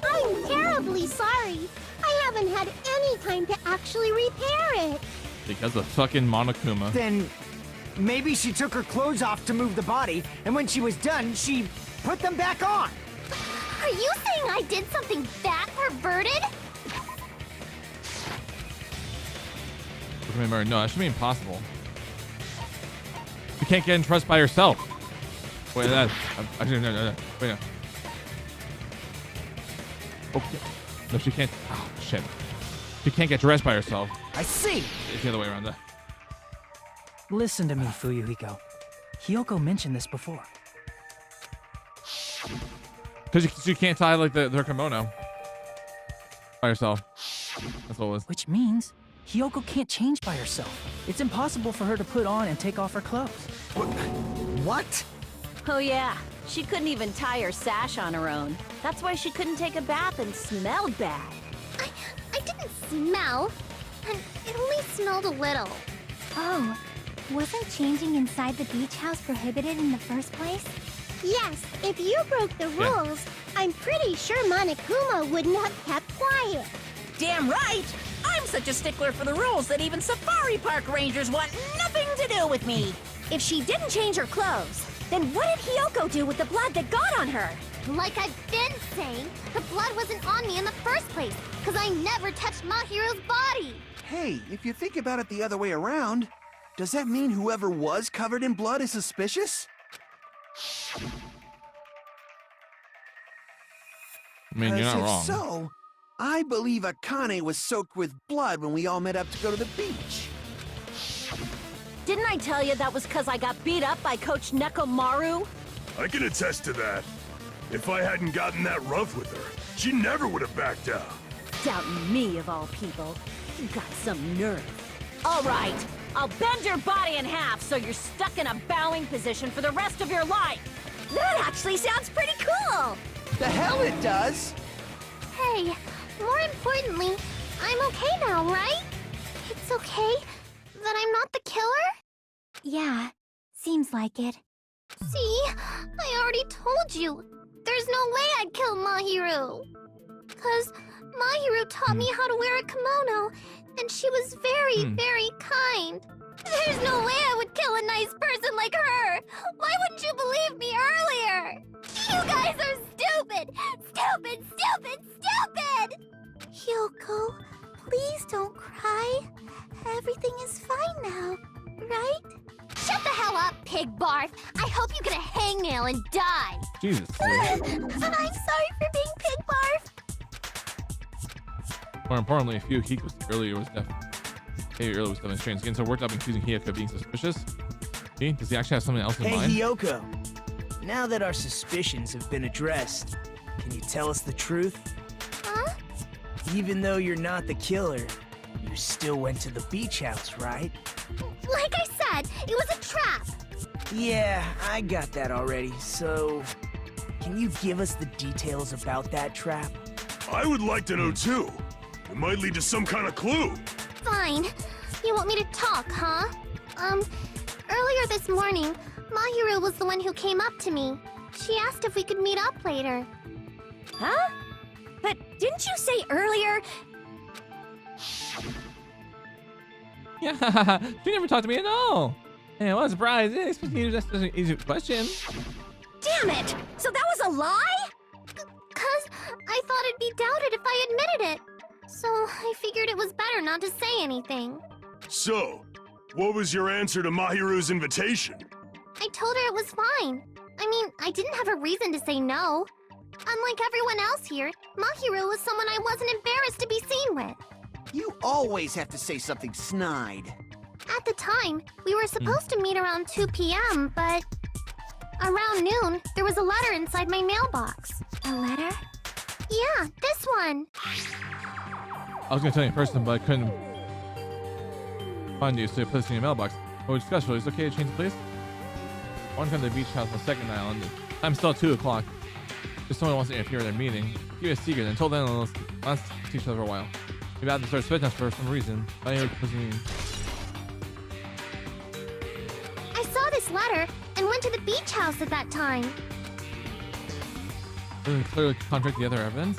I'm terribly sorry. I haven't had any time to actually repair it. Because of fucking Monokuma. Then maybe she took her clothes off to move the body, and when she was done, she put them back on. Are you saying I did something that perverted? Remember, no, that should be impossible. You can't get in trust by yourself. Wait, that. No. Wait, no. Okay. No, she can't. Oh, shit. She can't get dressed by herself. I see. It's the other way around. Listen to me, Fuyuhiko. Hiyoko mentioned this before. Because you can't tie like their kimono by herself. That's what it was. Which means Hiyoko can't change by herself. It's impossible for her to put on and take off her clothes. What? Oh yeah, she couldn't even tie her sash on her own. That's why she couldn't take a bath and smelled bad. I didn't smell. And it only smelled a little. Oh, wasn't changing inside the beach house prohibited in the first place? Yes, if you broke the rules, I'm pretty sure Monokuma wouldn't have kept quiet. Damn right! I'm such a stickler for the rules that even safari park rangers want nothing to do with me. If she didn't change her clothes, then what did Hiyoko do with the blood that got on her? Like I've been saying, the blood wasn't on me in the first place, because I never touched Mahiru's body. Hey, if you think about it the other way around, does that mean whoever was covered in blood is suspicious? I mean, you're not if wrong. So, I believe Akane was soaked with blood when we all met up to go to the beach. Didn't I tell you that was because I got beat up by Coach Nekomaru? I can attest to that. If I hadn't gotten that rough with her, she never would have backed down. Doubting me, of all people. You got some nerve. All right, I'll bend your body in half so you're stuck in a bowing position for the rest of your life. That actually sounds pretty cool. The hell it does! Hey, more importantly, I'm okay now, right? It's okay that I'm not the killer? Yeah, seems like it. See? I already told you. There's no way I'd kill Mahiru. 'Cause Mahiru taught me how to wear a kimono, and she was very, very kind. There's no way I would kill a nice person like her. Why wouldn't you believe me earlier? You guys are stupid! Stupid, stupid, stupid! Hyoko, please don't cry. Everything is fine now, right? Shut the hell up, pig barf! I hope you get a hangnail and die! Jesus. I'm sorry for being pig barf! More importantly, if Hiyoko earlier was definitely strange. Getting so worked up and accusing Hiyoko of being suspicious. See? Does he actually have something else in mind? Hey, Hiyoko. Now that our suspicions have been addressed, can you tell us the truth? Huh? Even though you're not the killer, you still went to the beach house, right? Like I said, it was a trap! Yeah, I got that already, so... Can you give us the details about that trap? I would like to know too. It might lead to some kind of clue. Fine. You want me to talk, huh? Earlier this morning, Mahiru was the one who came up to me. She asked if we could meet up later. Huh? But didn't you say earlier... Yeah, she never talked to me at all. Yeah, what a surprise. Yeah, that's an easy question. Damn it! So that was a lie? 'Cause I thought it'd be doubted if I admitted it. So I figured it was better not to say anything. So, what was your answer to Mahiru's invitation? I told her it was fine. I mean, I didn't have a reason to say no. Unlike everyone else here, Mahiru was someone I wasn't embarrassed to be seen with. You always have to say something snide. At the time, we were supposed to meet around 2 p.m., but around noon, there was a letter inside my mailbox. A letter? Yeah, this one. I was gonna tell you in person, but I couldn't find you, so I put this in your mailbox. Oh, discussable. Is it okay to change the place? I want to come to the beach house on the second island. I'm still at 2 o'clock. If someone wants to interfere in their meeting, give it a secret. Until then, let's see each other for a while. Maybe I have to start spitting us for some reason. I saw this letter and went to the beach house at that time. Doesn't clearly contradict the other evidence.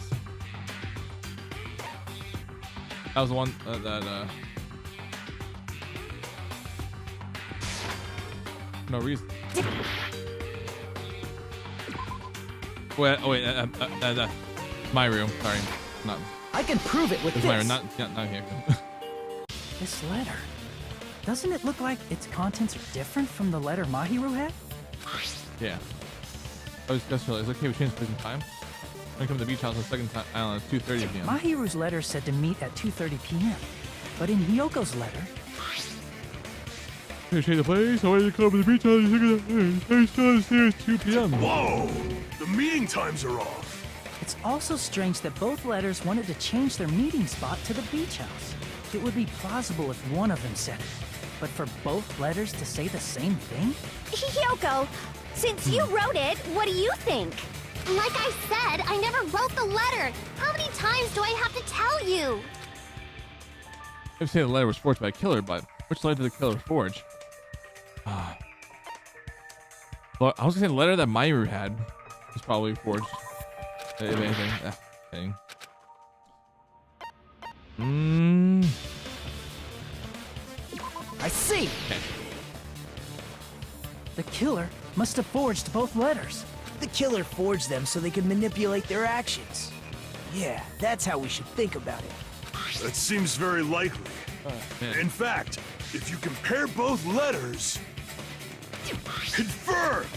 That was the one no reason. Wait, Mahiru. Sorry, not. I can prove it with this. Mahiru, not here. This letter. Doesn't it look like its contents are different from the letter Mahiru had? Yeah. I was just realized. Okay, we changed prison time. When we come to the beach house on the second island at 2:30 p.m. Mahiru's letter said to meet at 2:30 p.m. But in Hyoko's letter... Can you change the place? I want you to come to the beach house at 2 p.m. Whoa! The meeting times are off. It's also strange that both letters wanted to change their meeting spot to the beach house. It would be plausible if one of them said it. But for both letters to say the same thing? Hyoko, since you wrote it, what do you think? Like I said, I never wrote the letter. How many times do I have to tell you? I would say the letter was forged by a killer, but which letter did the killer forge? Well, I was gonna say the letter that Mahiru had was probably forged. If anything. I see. Okay. The killer must have forged both letters. The killer forged them so they could manipulate their actions. Yeah, that's how we should think about it. That seems very likely. In fact, if you compare both letters... Confirmed!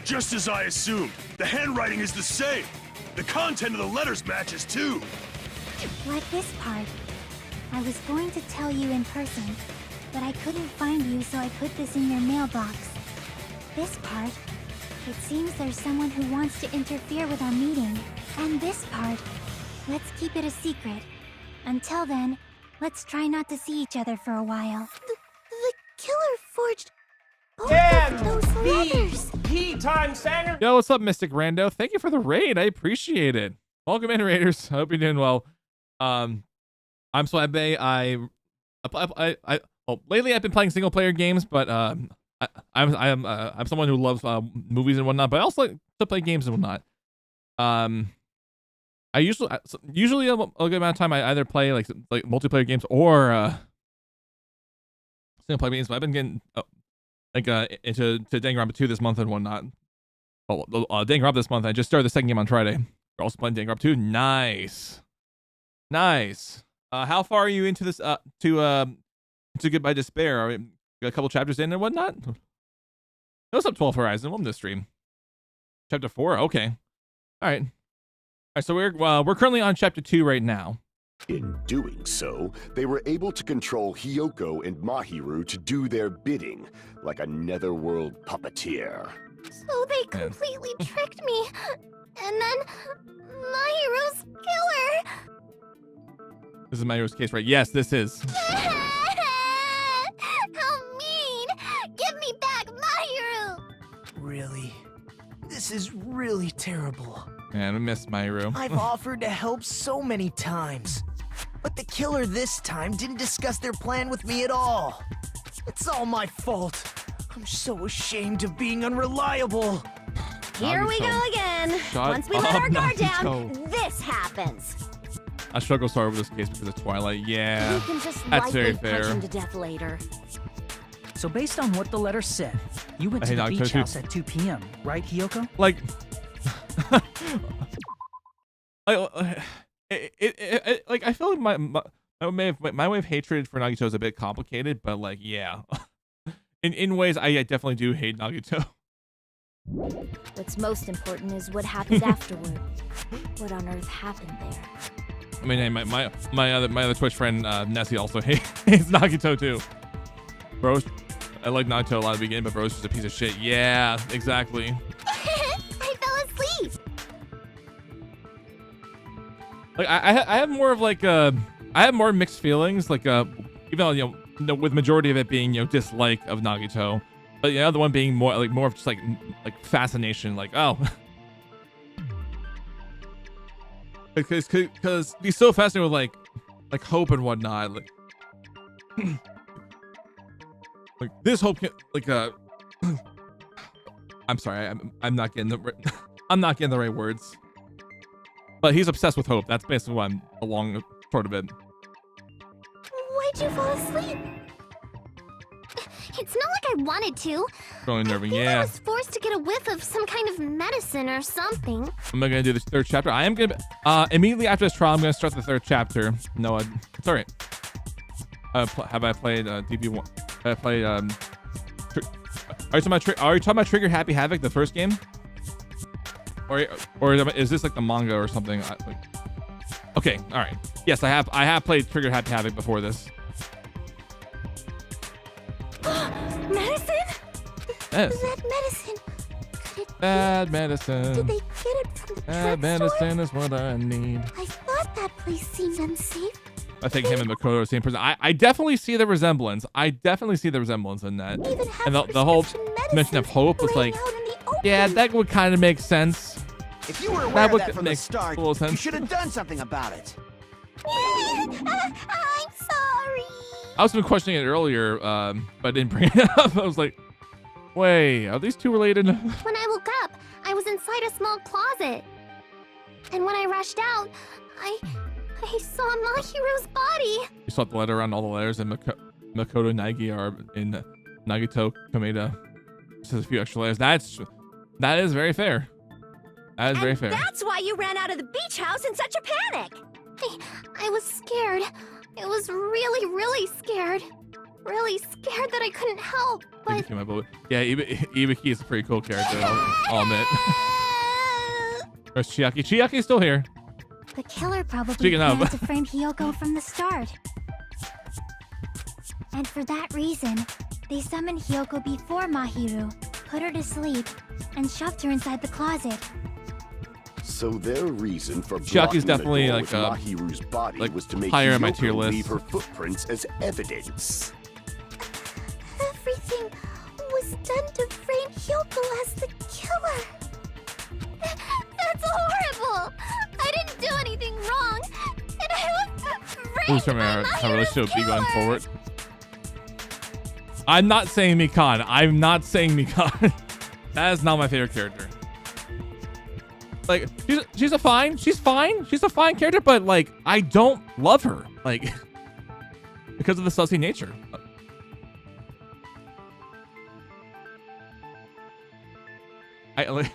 Just as I assumed, the handwriting is the same. The content of the letters matches too. Like this part. I was going to tell you in person, but I couldn't find you, so I put this in your mailbox. This part. It seems there's someone who wants to interfere with our meeting. And this part. Let's keep it a secret. Until then, let's try not to see each other for a while. The killer forged both of those letters. Time Sanger. Yo, what's up, Mystic Rando? Thank you for the raid. I appreciate it. Welcome in, Raiders. I hope you're doing well. I'm SwaggBae. Well, lately I've been playing single player games, but I'm someone who loves movies and whatnot, but I also like to play games and whatnot. I usually a good amount of time I either play like multiplayer games or single player games. But I've been getting into Danganronpa 2 this month and whatnot. Oh, Danganronpa this month. I just started the second game on Friday. We're also playing Danganronpa 2. Nice. How far are you into this? To Goodbye Despair? Are we got a couple chapters in and whatnot? What's up, 12 Horizon? Welcome to the stream. Chapter 4. Okay. All right. So we're currently on chapter 2 right now. In doing so, they were able to control Hyoko and Mahiru to do their bidding, like a netherworld puppeteer. So they completely tricked me. And then Mahiru's killer. This is Mahiru's case, right? Yes, this is. How mean! Give me back Mahiru! Really? This is really terrible. Man, I miss Mahiru. I've offered to help so many times. But the killer this time didn't discuss their plan with me at all. It's all my fault. I'm so ashamed of being unreliable. Here we go again. Once we let our guard down, this happens. I struggle so hard with this case because of Twilight. Yeah, We can just that's very lightly punch fair. him to death later. So based on what the letter said, you went to the beach house at 2 p.m., right, Hyoko? Like, I feel like my way of hatred for Nagito is a bit complicated, but like, yeah, in ways I definitely do hate Nagito. What's most important is what happens afterward. What on earth happened there? I mean, hey, my other Twitch friend Nessie also hates Nagito too. Bro, I like Nagito a lot at the beginning, but bro's just a piece of shit. Yeah, exactly. I fell asleep. Like I have more of like I have more mixed feelings. Like even though with majority of it being dislike of Nagito, but the other one being more of just like fascination. Like oh. Because he's so fascinated with like hope and whatnot, like this hope can, I'm sorry, I'm not getting the right words, but he's obsessed with hope. That's basically what I'm along short of it. Why'd you fall asleep? It's not like I wanted to. Really unnerving, I yeah. was forced to get a whiff of some kind of medicine or something. Am I gonna do this third chapter? I am gonna immediately after this trial. I'm gonna start the third chapter. No, it's all right. Have I played DB1? Have I played are you talking about Trigger Happy Havoc, the first game? Or is this like the manga or something? Okay, all right. Yes, I have played Trigger Happy Havoc before this. Medicine? Yes. That medicine. Bad medicine. Did they get it from the Bad medicine is what I need. I thought that place seemed unsafe. I think him and Makoto are the same person. I definitely see the resemblance. I definitely see the resemblance in that. And the whole mention of hope was like, yeah, that would kind of make sense. If you were aware of that from the start, you sense. should have done something about it. I'm sorry. I was been questioning it earlier, but I didn't bring it up. I was like, wait, are these two related? When I woke up, I was inside a small closet. And when I rushed out, I saw Mahiru's body. You saw the letter around all the letters, and Makoto Nagi are in Nagito Komeda. Just a few extra letters. That is very fair. That is very fair. That's why you ran out of the beach house in such a panic. I was scared. It was really, really scared. Really scared that I couldn't help. But yeah, Ibiki is a pretty cool character, I'll admit. Where's Chiaki? Chiaki's still here. The killer probably Speaking planned of. to frame Hiyoko from the start. And for that reason, they summoned Hiyoko before Mahiru, put her to sleep, and shoved her inside the closet. So their reason for Chiaki's blocking definitely the door like with Mahiru's body was to make higher in my Hiyoko tier list. leave her footprints as evidence. everything was done to frame Hiyoko as the killer. That's horrible. I didn't do anything wrong. And I was Who's from our relationship be going forward? I'm not saying Mikan. I'm not saying Mikan. That is not my favorite character. Like, she's fine. She's a fine character, but like, I don't love her. Like, because of the sussy nature. I like.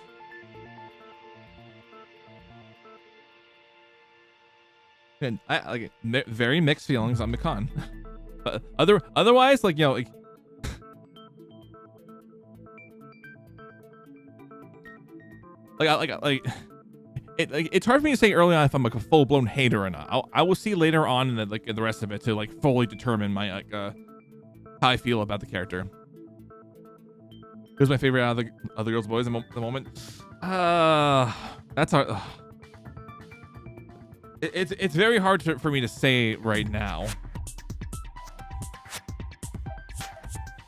And I like very mixed feelings on Mikan. But otherwise, like, like. It's hard for me to say early on if I'm like a full-blown hater or not. I will see later on in the rest of it to like fully determine my how I feel about the character. Who's my favorite out of the other girls' boys at the moment? That's hard. It's very hard for me to say right now.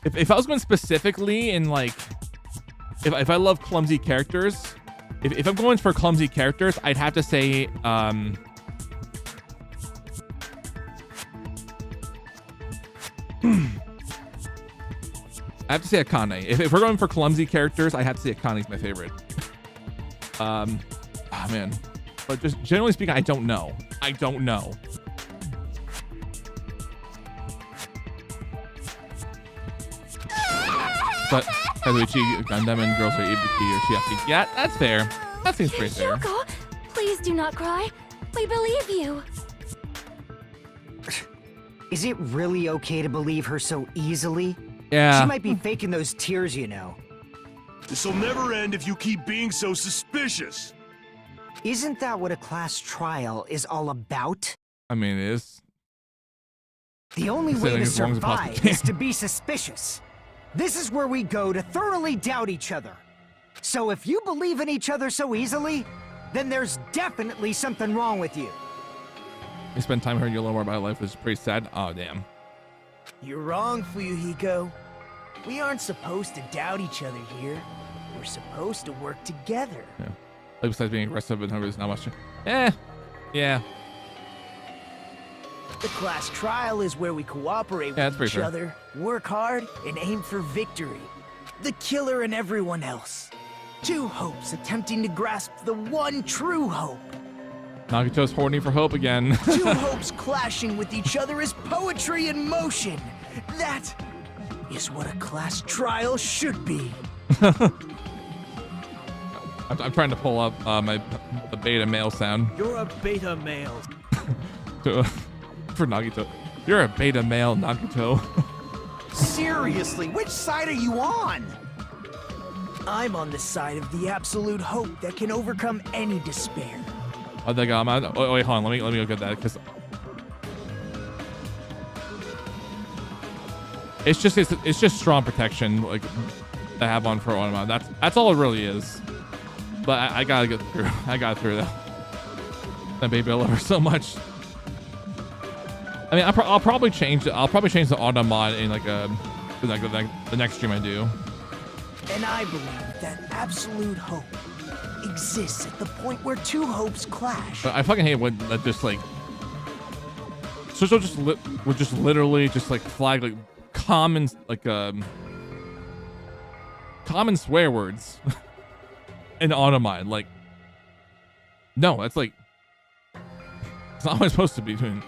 If I was going specifically in like, if I love clumsy characters. If I'm going for clumsy characters, I'd have to say, I have to say Akane. If we're going for clumsy characters, I have to say Akane's my favorite. Oh man, but just generally speaking, I don't know. But Kazuichi, Gundam, and girls are Ibuki or Chiaki. Yeah, that's fair. That seems pretty fair. Hiyoko, please do not cry. We believe you. Is it really okay to believe her so easily? Yeah. She might be faking those tears, you know. This'll never end if you keep being so suspicious. Isn't that what a class trial is all about? I mean, it is. The only way to survive is to be suspicious. This is where we go to thoroughly doubt each other. So if you believe in each other so easily, then there's definitely something wrong with you. You spend time hearing you a little more about life, which is pretty sad. Oh, damn. You're wrong, Fuyuhiko. We aren't supposed to doubt each other here. We're supposed to work together. Yeah. Like besides being aggressive and there's not much. Yeah. The class trial is where we cooperate with each other, work hard, and aim for victory. The killer and everyone else. Two hopes attempting to grasp the one true hope. Nagito's horny for hope again. Two hopes clashing with each other is poetry in motion. That is what a class trial should be. I'm trying to pull up the beta male sound. You're a beta male. For Nagito. You're a beta male, Nagito. Seriously, which side are you on? I'm on the side of the absolute hope that can overcome any despair. Oh, wait, hold on. Let me go get that because it's just strong protection like to have on for Onama. That's all it really is. But I gotta get through. I got through that. That baby I love her so much. I mean, I'll probably change it. I'll probably change the auto mod in the next stream I do. And I believe that absolute hope exists at the point where two hopes clash. But I fucking hate when that just like so would just literally just like flag like common common swear words in auto mod. Like, no, that's like it's not how it's supposed to be doing.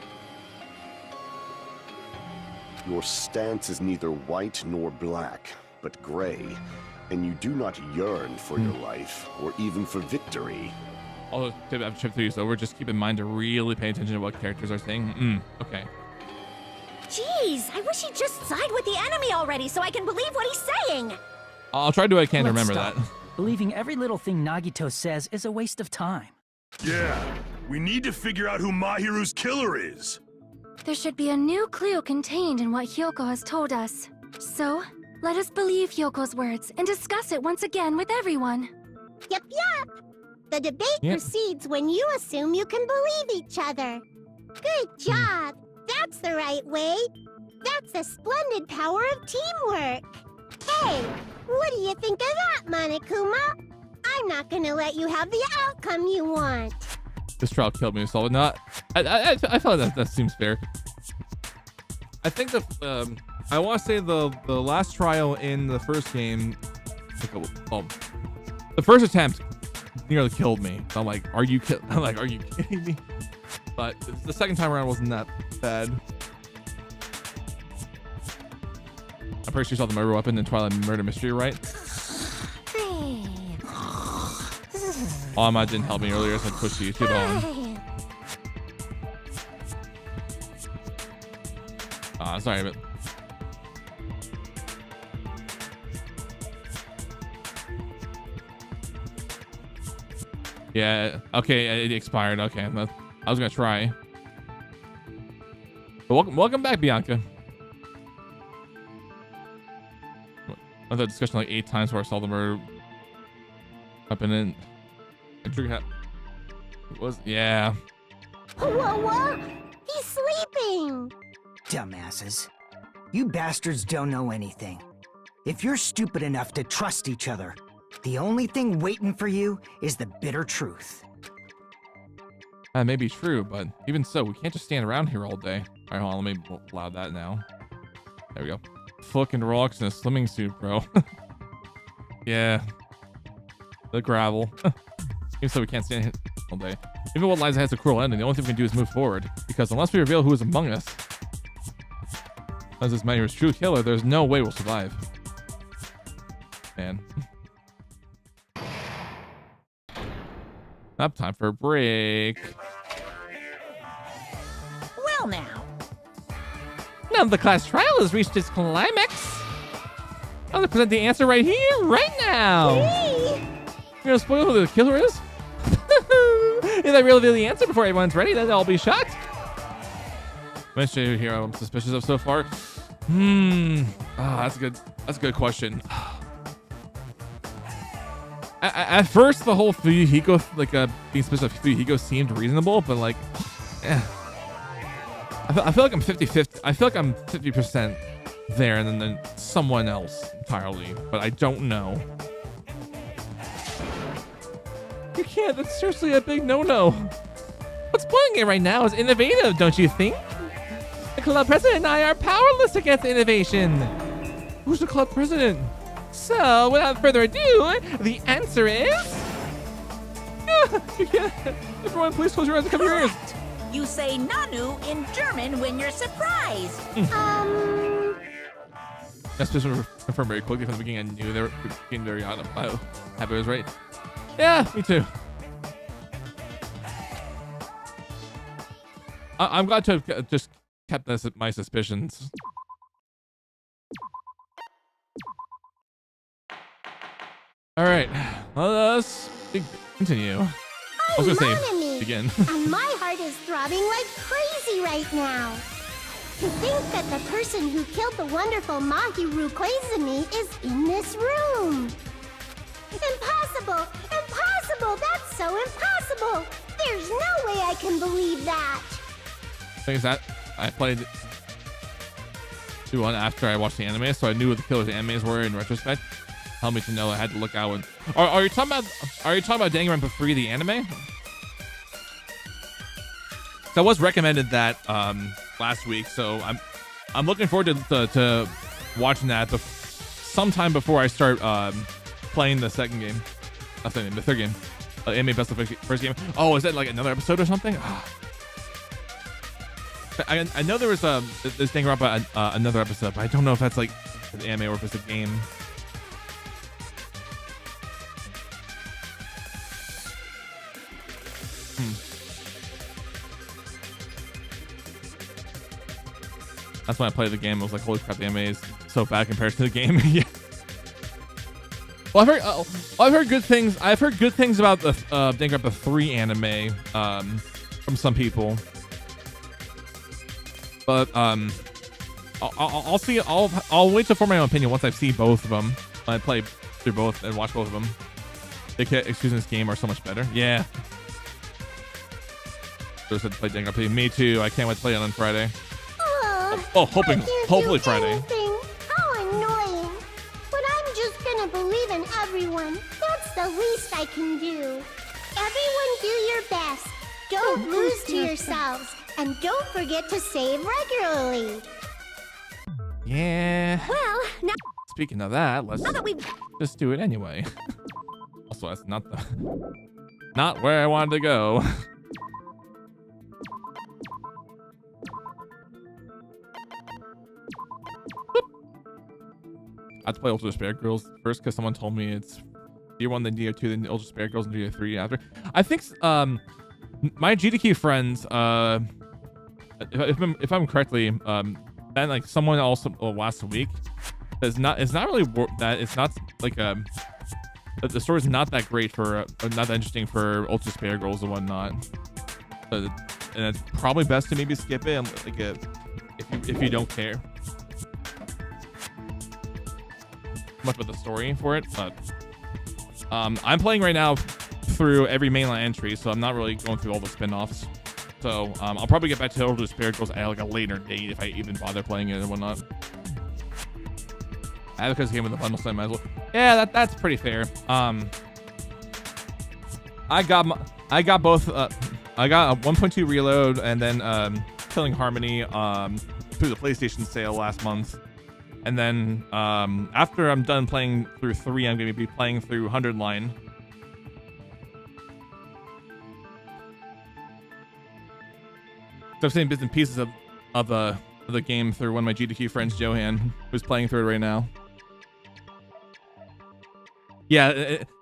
Your stance is neither white nor black, but gray, and you do not yearn for your life or even for victory. Although chip 3 is over, just keep in mind to really pay attention to what characters are saying. Okay. Jeez, I wish he'd just side with the enemy already so I can believe what he's saying. I'll try to do what I can to remember that. Believing every little thing Nagito says is a waste of time. Yeah, we need to figure out who Mahiru's killer is. There should be a new clue contained in what Hyoko has told us. So, let us believe Hyoko's words and discuss it once again with everyone. Yep. The debate proceeds when you assume you can believe each other. Good job. That's the right way. That's the splendid power of teamwork. Hey, what do you think of that, Monokuma? I'm not gonna let you have the outcome you want. This trial killed me, so not. I felt that seems fair. I think I want to say the last trial in the first game, the first attempt nearly killed me. So I'm like, are you kidding me? But the second time around wasn't that bad. I'm pretty sure you saw the murder weapon in Twilight Murder Mystery, right? Alma didn't help me earlier, so I pushed the YouTube on. Sorry, but yeah, okay, it expired. Okay, I was gonna try. But welcome back, Bianca. I had that discussion like 8 times where I saw the murder weapon in. Yeah. Whoa! He's sleeping! Dumbasses. You bastards don't know anything. If you're stupid enough to trust each other, the only thing waiting for you is the bitter truth. That may be true, but even so, we can't just stand around here all day. Alright, hold on, let me allow that now. There we go. Fucking rocks in a swimming suit, bro. Yeah. The gravel. Even so, we can't stand here all day. Even what lies ahead is a cruel ending. The only thing we can do is move forward. Because unless we reveal who is among us, as this Mahiru's true killer, there's no way we'll survive. Man. Up, time for a break. Well now. Now the class trial has reached its climax. I'm gonna present the answer right here, right now. You're gonna spoil who the killer is? If I reveal the answer before everyone's ready, then I'll be shocked. Which hero I'm suspicious of so far? That's a good question. At first, the whole Fuyuhiko, like being suspicious of Fuyuhiko seemed reasonable, but like, I feel like I'm 50-50. I feel like I'm 50% there, and then someone else entirely, but I don't know. You can't. That's seriously a big no-no. What's playing it right now is innovative, don't you think? The club president and I are powerless against innovation. Who's the club president? So, without further ado, the answer is... You can't. Everyone, please close your eyes and cover your ears. You say Nanu in German when you're surprised. That's just confirmed very quickly from the beginning. I knew they were being very on. I happy I was right. Yeah, me too. I'm glad to have just kept my suspicions. All right, let's continue. I was gonna say begin. And my heart is throbbing like crazy right now. To think that the person who killed the wonderful Mahiru Koizumi is in this room. Impossible! Impossible! That's so impossible! There's no way I can believe that! Thing is that I played 2-1 after I watched the anime, so I knew what the killer's animes were in retrospect. Helped me to know I had to look out. And are you talking about Danganronpa 3, the anime? So I was recommended that last week, so I'm looking forward to watching that sometime before I start playing the second game. The third game. Anime Best of First game. Oh, is that like another episode or something? I know there was this Danganronpa another episode, but I don't know if that's like an anime or if it's a game. That's when I played the game. I was like, holy crap, the anime is so bad compared to the game. Yeah. Well, I've heard good things. I've heard good things about the Danganronpa 3 anime from some people. But I'll see. I'll wait to form my own opinion once I see both of them. I play through both and watch both of them. The excuse in this game are so much better. Yeah. Just had to play Danganronpa. Me too. I can't wait to play it on Friday. Hopefully Friday. How annoying. But I'm just gonna believe in everyone. That's the least I can do. Everyone do your best. Don't lose to yourselves. And don't forget to save regularly. Yeah. Well, now... Speaking of that, let's just do it anyway. Also, that's not where I wanted to go. I have to play Ultra Despair Girls first because someone told me it's Tier 1, then Tier 2, then Ultra Despair Girls, and Tier 3 after. I think my GDQ friends, if I'm correctly, then like someone also last week, it's not really that it's not like the story's not that great for not that interesting for Ultra Despair Girls and whatnot. And it's probably best to maybe skip it, like if you don't care much about the story for it. But I'm playing right now through every mainline entry, so I'm not really going through all the spin-offs. So I'll probably get back to Ultra Despair Girls at like a later date if I even bother playing it and whatnot. Because game with the bundle, so I might as well. Yeah, that's pretty fair. I got both. I got a 1.2 reload and then Killing Harmony through the PlayStation sale last month. And then after I'm done playing through 3, I'm going to be playing through 100 Line. So I've seen bits and pieces of the game through one of my GDQ friends, Johan, who's playing through it right now. Yeah,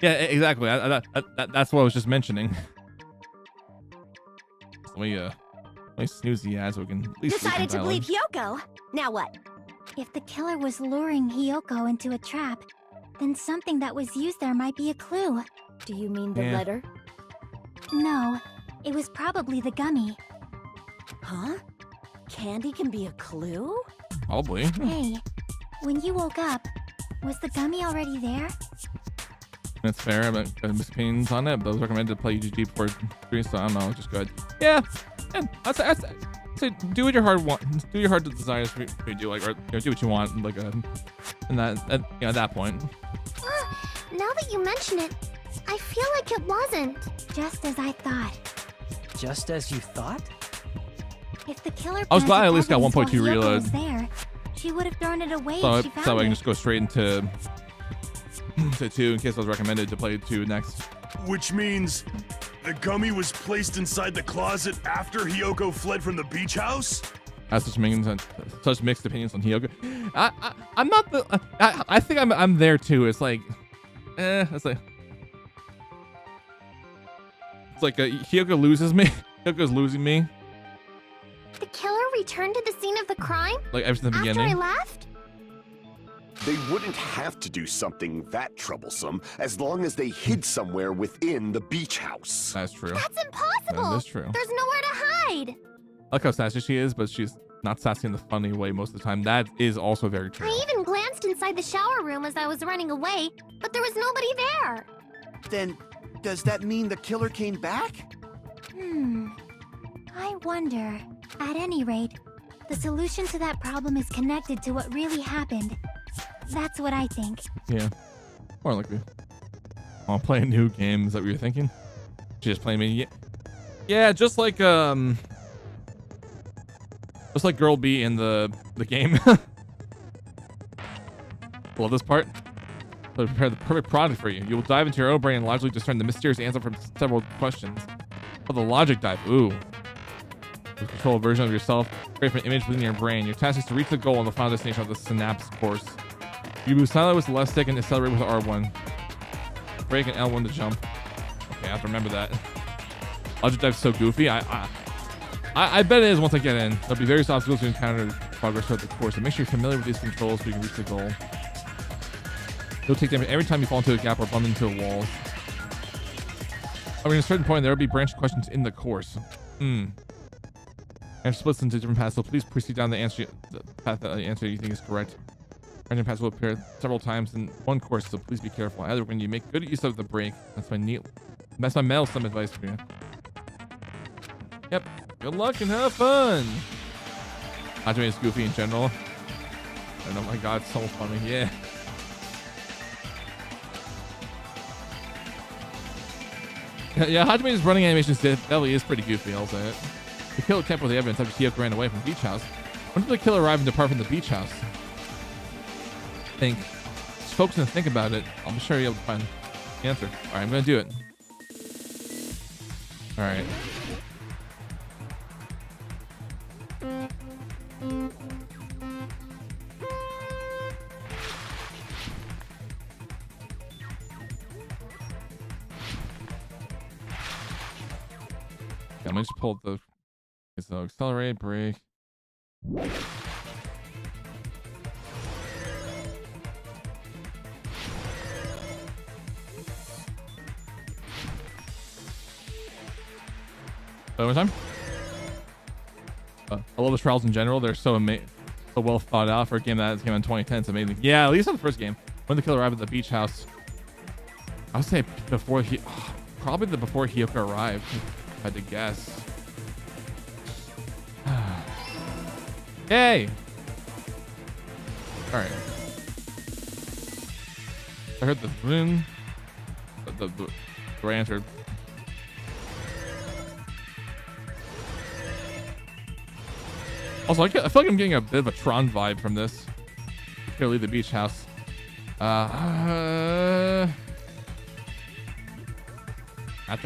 exactly. That's what I was just mentioning. Let me snooze the ads so we can at least decided to believe Hyoko. Now what? If the killer was luring Hyoko into a trap, then something that was used there might be a clue. Do you mean the letter? No. It was probably the gummy. Huh? Candy can be a clue? Probably. Hey, when you woke up, was the gummy already there? That's fair, but mixed opinions on it. But I was recommended to play UGG before 3, so I don't know, just good. Yeah, I'd say do what your heart wants. Do your heart desires for you to do, like, or do what you want, like, and at that point. Now that you mention it, I feel like it wasn't. Just as I thought. Just as you thought? If the killer I was glad I at least got evidence while 1.2 Hiyoko reload. was there, she would have thrown it away So if she found I it. can just go straight into to 2 in case I was recommended to play 2 next. Which means the gummy was placed inside the closet after Hiyoko fled from the beach house? Has such mixed opinions on Hiyoko. I'm not the. I think I'm there too. It's like, it's like Hiyoko loses me. Hiyoko's losing me. The killer returned to the scene of the crime? Like ever since the beginning. After I left? They wouldn't have to do something that troublesome as long as they hid somewhere within the beach house. That's true. That's impossible! That is true. There's nowhere to hide! I like how sassy she is, but she's not sassy in the funny way most of the time. That is also very true. I even glanced inside the shower room as I was running away, but there was nobody there. Then, does that mean the killer came back? I wonder. At any rate, the solution to that problem is connected to what really happened. That's what I think. Yeah. More likely. I'll play a new game. Is that what you're thinking? She just playing me. Yeah, just like Girl B in the game. Love this part. So prepare the perfect product for you. You will dive into your own brain and logically discern the mysterious answer from several questions. Oh, the logic dive. Ooh. The control version of yourself. Create an image within your brain. Your task is to reach the goal and the final destination of the synapse course. You move silently with the left stick and accelerate with R1. Break and L1 to jump. Okay, I have to remember that. Logic dive's so goofy. I bet it is once I get in. There'll be various obstacles to encounter progress throughout the course, so make sure you're familiar with these controls so you can reach the goal. You'll take damage every time you fall into a gap or bump into a wall. I mean, at a certain point, there will be branch questions in the course. And splits into different paths, so please proceed down the path that the answer you think is correct. Random paths will appear several times in one course, so please be careful. Either when you make good use of the break, that's my mail some advice for you. Yep. Good luck and have fun. Hajime is goofy in general. And oh my god, it's so funny. Yeah. Yeah, Hajime's running animation definitely is pretty goofy, I'll say it. The killer kept with the evidence after Hiyoko ran away from the beach house. When did the killer arrive and depart from the beach house? Think. Just focus and think about it. I'm sure you'll find the answer. Alright, I'm gonna do it. Alright. I'm gonna just pull the. Okay, so accelerate, brake. One time. I love the trials in general. They're so so well thought out for a game that came out in 2010. It's amazing. Yeah, at least on the first game. When the killer arrived at the beach house, I would say before probably before Hiyoko arrived. If I had to guess. Yay! All right. I heard the boom. The right answer. Also, I feel like I'm getting a bit of a Tron vibe from this. Here, leave the beach house. After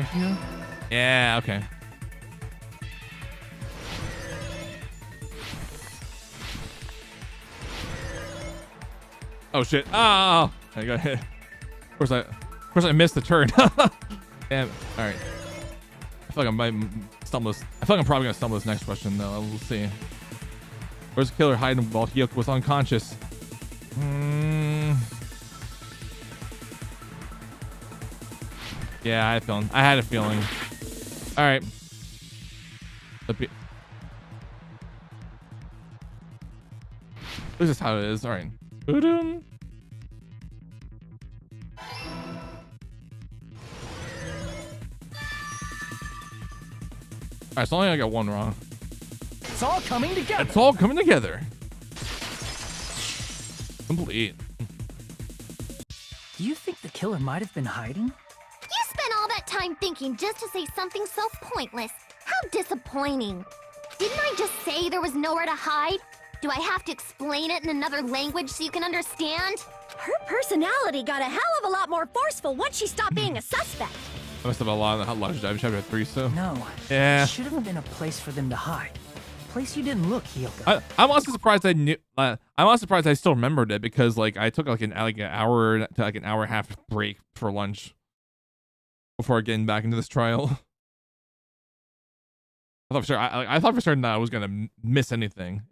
here? Yeah, okay. Oh shit! Oh, I got hit. Of course, I missed the turn. Damn. All right. I feel like I might stumble this. I feel like I'm probably gonna stumble this next question though. We'll see. Where's the killer hiding while Hiyoko was unconscious? Yeah, I had a feeling. All right. This is how it is. All right. All right, so only I got one wrong. It's all coming together. It's all coming together. Complete. Do you think the killer might have been hiding? You spent all that time thinking just to say something so pointless. How disappointing. Didn't I just say there was nowhere to hide? Do I have to explain it in another language so you can understand? Her personality got a hell of a lot more forceful once she stopped being a suspect. I must have a lot of Lodge Dive Chapter 3, so. No. Yeah. It shouldn't have been a place for them to hide. A place you didn't look, Hiyoko. I'm also surprised I knew. I'm also surprised I still remembered it because like I took like an hour to like an hour and a half break for lunch before getting back into this trial. I thought for sure. I thought for certain that I was gonna miss anything.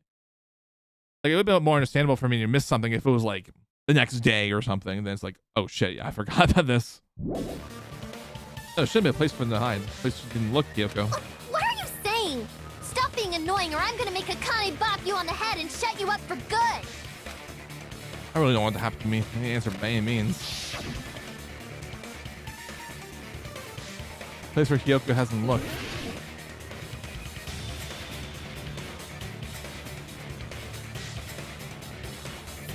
Like it would be more understandable for me to miss something if it was like the next day or something. Then it's like, oh shit, yeah, I forgot about this. No, it shouldn't be a place for them to hide. A place you didn't look, Hiyoko. What are you saying? Stop being annoying or I'm gonna make Akane bop you on the head and shut you up for good. I really don't want that to happen to me. The answer by any means. Place where Hiyoko hasn't looked.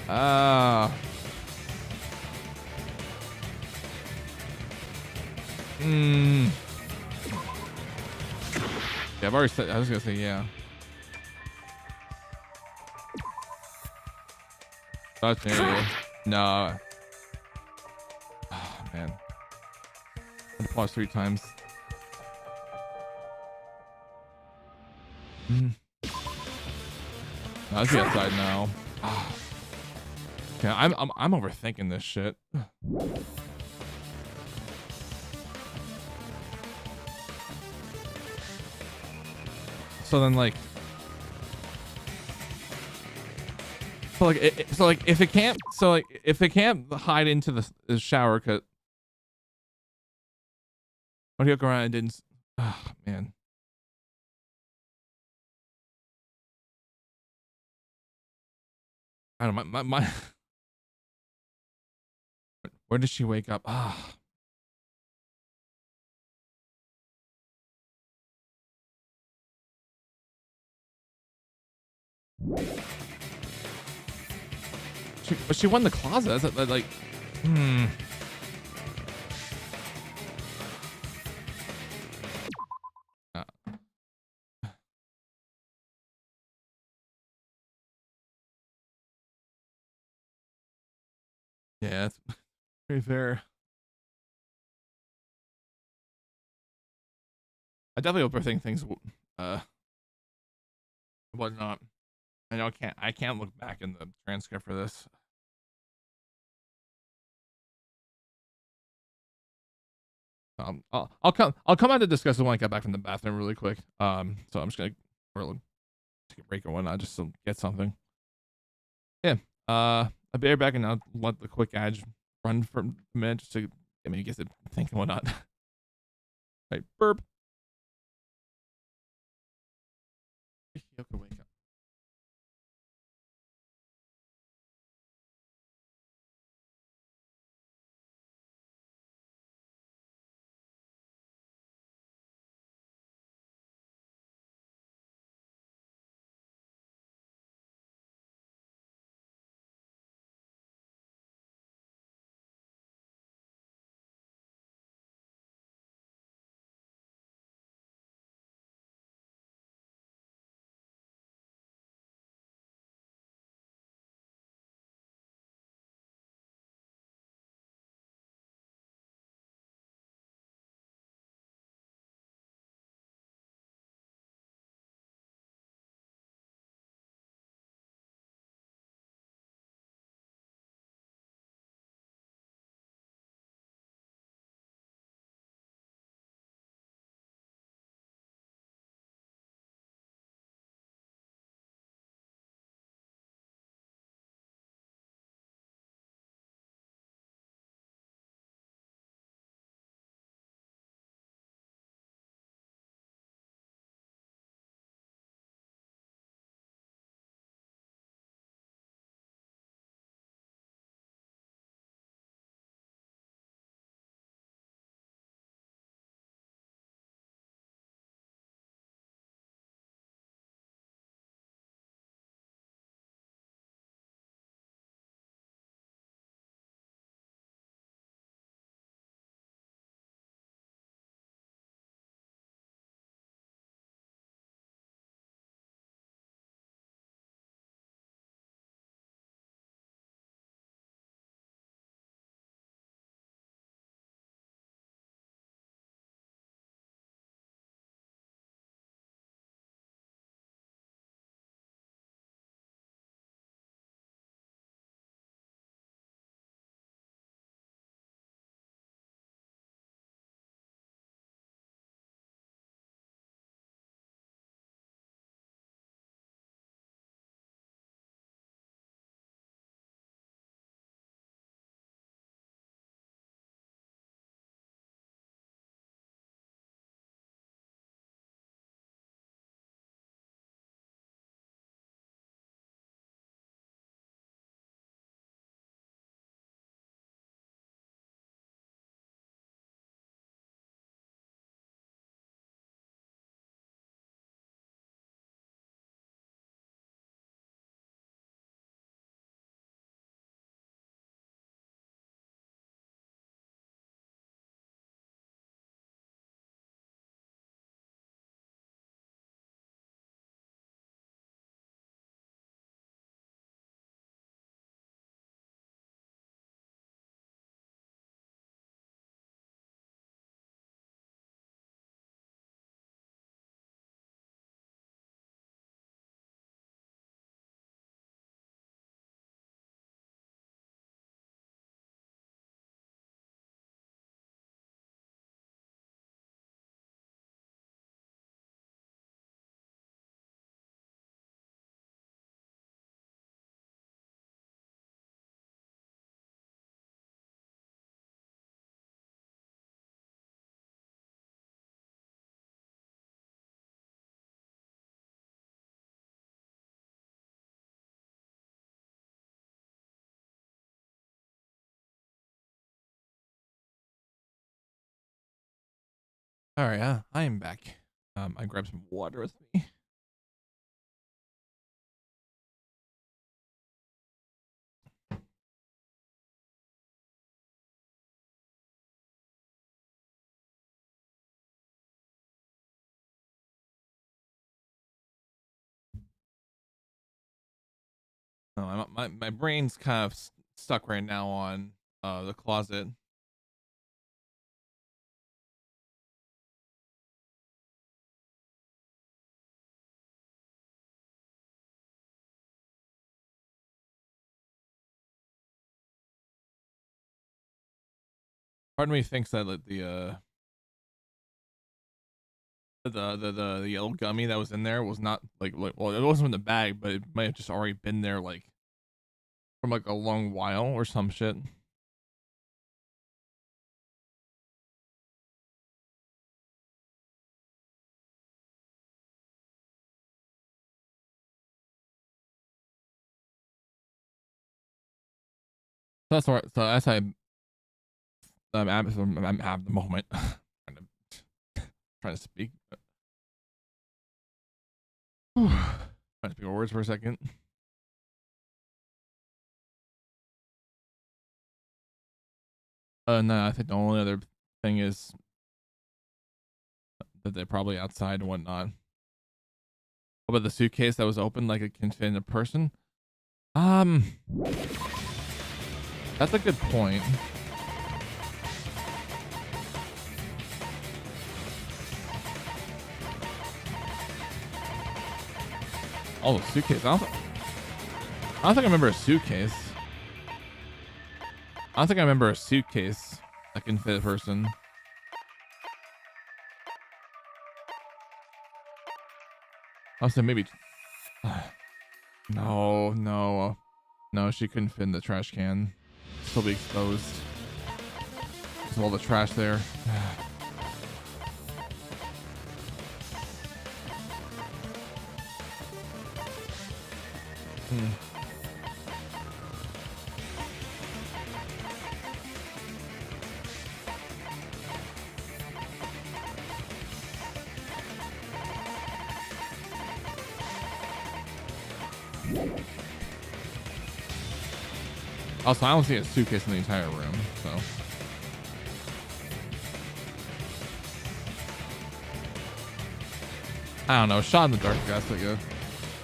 Ah. Yeah, I've already said. I was gonna say yeah. That's me. No. Oh, man. I paused 3 times. Let's be outside now. Yeah, I'm overthinking this shit. So then, like, if it can't hide into the shower, cause what do you go around and didn't? Oh man. I don't know, my where did she wake up? Ah. She won the closet. Is it like, yeah, it's very fair. I definitely overthink things. Whatnot. I know I can't look back in the transcript for this. I'll come out to discuss it when I get back from the bathroom really quick. So I'm just gonna take a break or whatnot just to get something. Yeah. I'll be right back and I'll let the quick ad run for a minute just to get me to think and whatnot. Right, burp. Wake up. All right, I am back. I grabbed some water with me. Oh, my brain's kind of stuck right now on the closet. Part of me thinks that like, the yellow gummy that was in there was not like well, it wasn't in the bag, but it might have just already been there like from like a long while or some shit. That's all right. So as I'm at the moment trying to speak. Trying to speak words for a second. No, I think the only other thing is that they're probably outside and whatnot. What about the suitcase that was open like it can fit in a person? That's a good point. Oh, the suitcase. I don't think I remember a suitcase. I don't think I remember a suitcase that can fit a person. I was saying maybe. No, she couldn't fit in the trash can. Still be exposed. There's all the trash there. Also, I don't see a suitcase in the entire room, so. I don't know. Shot in the dark, guys. Like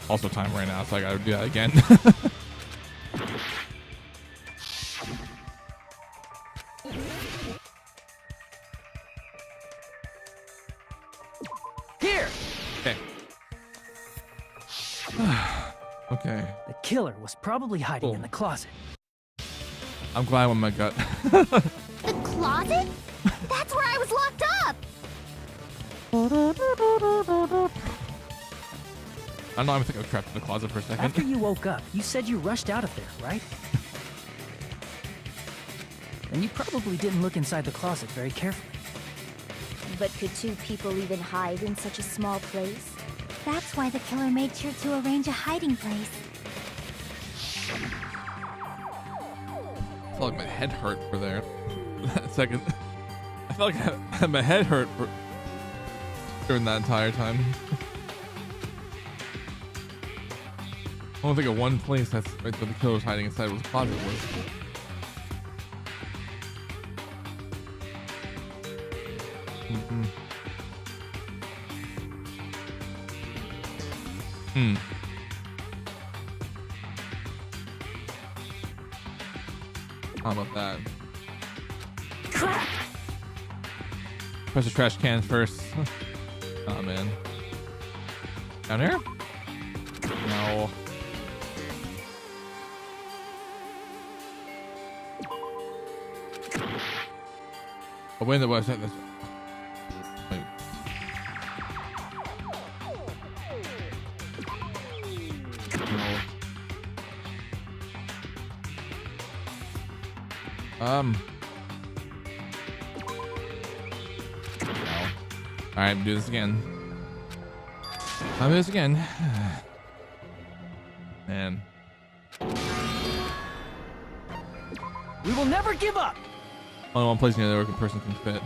also time right now, so I gotta do that again. Here. Okay. Okay. The killer was probably hiding in the closet. I'm glad when my gut. The closet? That's where I was locked up! I don't know, I think I was trapped in the closet for a second. After you woke up, you said you rushed out of there, right? And you probably didn't look inside the closet very carefully. But could two people even hide in such a small place? That's why the killer made sure to arrange a hiding place. I felt like my head hurt for there. That second. I felt like my head hurt for during that entire time. I don't think of one place that's right where the killer was hiding inside was the closet was. How about that? Crap! Press the trash can first. Oh man. Down here? No. Oh, wait, the website. Wait. No. No. Alright, do this again. I'll do this again. Man. We will never give up! Only one place near there where a person can fit.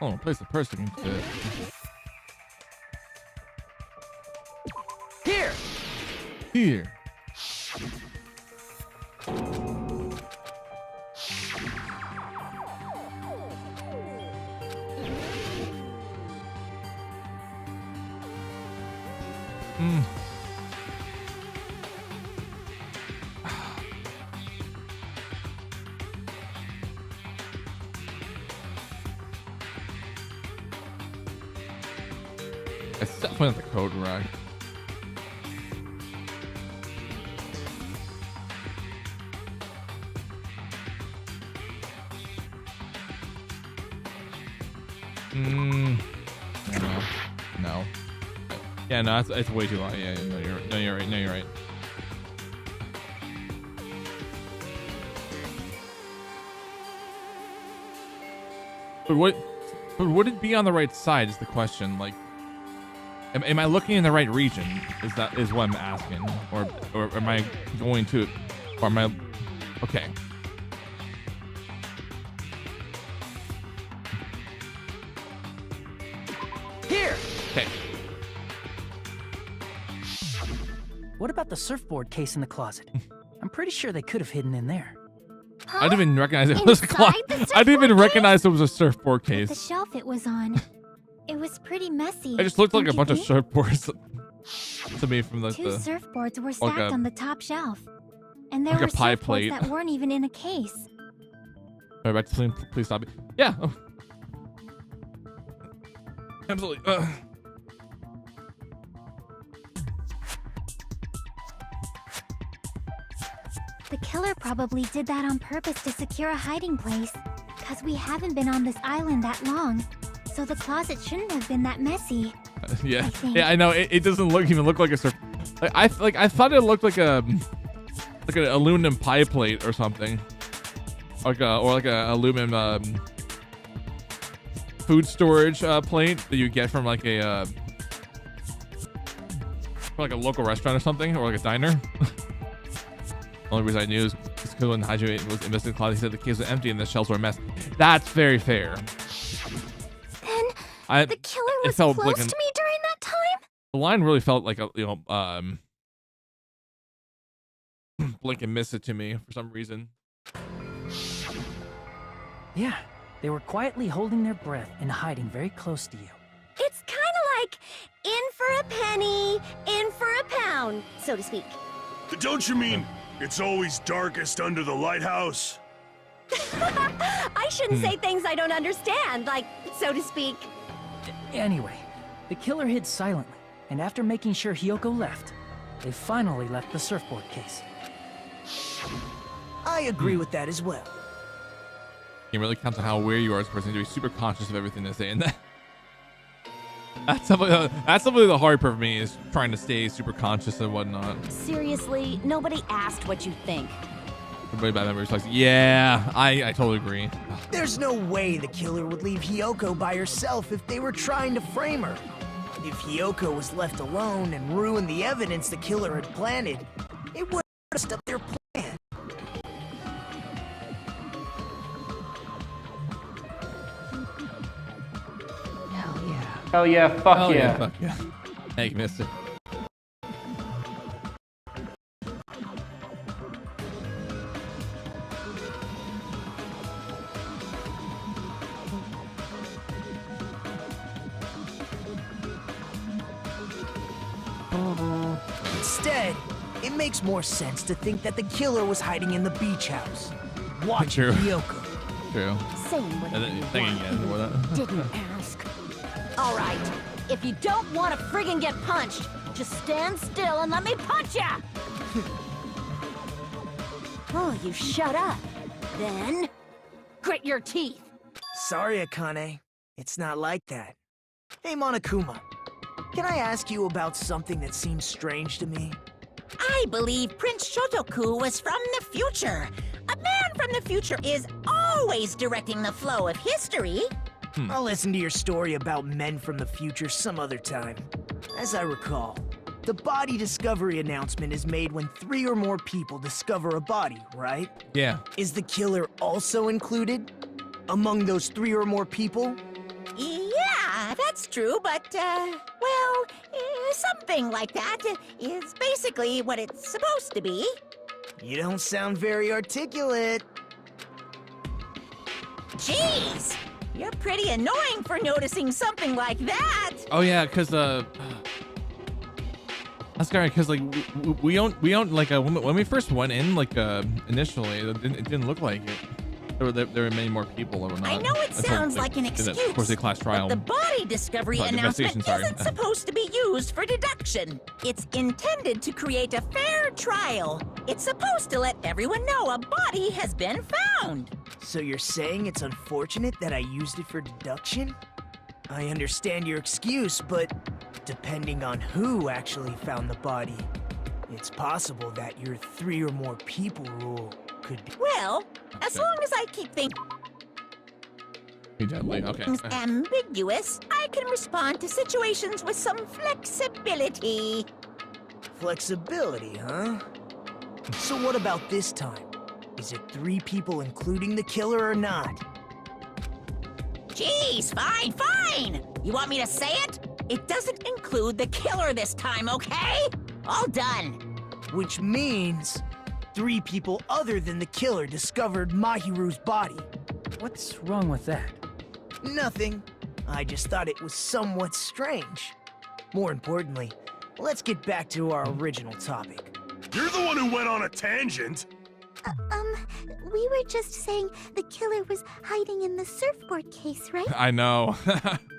Oh, place the person can fit. Here. Here. Hmm. It's definitely not the code rack. No. Yeah, no, it's way too long. Yeah, no, you're right. No, you're right. But would it be on the right side is the question. Like, am I looking in the right region? Is what I'm asking, or am I going to, or am I? Okay. Here. Okay. What about the surfboard case in the closet? I'm pretty sure they could have hidden in there. Huh? I didn't even recognize it was a closet. I didn't even recognize it was a surfboard case. The shelf it was on. It was pretty messy. It just looked like a bunch of surfboards to me from the Two surfboards were like stacked on the top shelf. And there like were a pie surfboards plate. that weren't even in a case. All right, please stop it. Yeah. Oh. Absolutely. The killer probably did that on purpose to secure a hiding place. Because we haven't been on this island that long. So the closet shouldn't have been that messy. Yeah. I know. It doesn't even look like a surf. I thought it looked like an aluminum pie plate or something. Like a aluminum food storage plate that you get from like a local restaurant or something, or like a diner. Only reason I knew is because when Hajime was investing in the closet, he said the case was empty and the shelves were a mess. That's very fair. Then the killer was close to me during that time? The line really felt like a blink and miss it to me for some reason. Yeah, they were quietly holding their breath and hiding very close to you. It's kind of like in for a penny, in for a pound, so to speak. Don't you mean it's always darkest under the lighthouse? I shouldn't say things I don't understand, like, so to speak. Anyway, the killer hid silently, and after making sure Hiyoko left, they finally left the surfboard case. I agree with that as well. It really counts on how aware you are as a person to be super conscious of everything they say in that. That's something the hard part for me is trying to stay super conscious and whatnot. Seriously, nobody asked what you think. Everybody bad memories like, yeah, I totally agree. There's no way the killer would leave Hiyoko by herself if they were trying to frame her. If Hiyoko was left alone and ruined the evidence the killer had planted, it would have messed up their plan. Hell yeah, fuck yeah. Fuck yeah. Thank you, mister. Instead, it makes more sense to think that the killer was hiding in the beach house, watching True. Hiyoko. True. Saying what And then thinking again, what Didn't ask. All right, if you don't want to friggin' get punched, just stand still and let me punch ya! Oh, you shut up. Then, grit your teeth. Sorry, Akane. It's not like that. Hey, Monokuma. Can I ask you about something that seems strange to me? I believe Prince Shotoku was from the future. A man from the future is always directing the flow of history. I'll listen to your story about men from the future some other time. As I recall, the body discovery announcement is made when 3 or more people discover a body, right? Yeah. Is the killer also included among those 3 or more people? Yeah, that's true, but, well, something like that is basically what it's supposed to be. You don't sound very articulate. Jeez! You're pretty annoying for noticing something like that! Oh yeah, cause that's scary. Cause like we don't like when we first went in like initially it didn't look like it. There were many more people or not. I know it sounds like an excuse, of course, the class trial. but the body discovery announcement isn't supposed to be used for deduction. It's intended to create a fair trial. It's supposed to let everyone know a body has been found. So you're saying it's unfortunate that I used it for deduction? I understand your excuse, but depending on who actually found the body, it's possible that your 3 or more people rule could be. Well, as long as I keep things ambiguous, I can respond to situations with some flexibility. Flexibility, huh? So what about this time? Is it 3 people including the killer or not? Jeez, fine! You want me to say it? It doesn't include the killer this time, okay? All done. Which means 3 people other than the killer discovered Mahiru's body. What's wrong with that? Nothing. I just thought it was somewhat strange. More importantly, let's get back to our original topic. You're the one who went on a tangent. We were just saying the killer was hiding in the surfboard case, right? I know.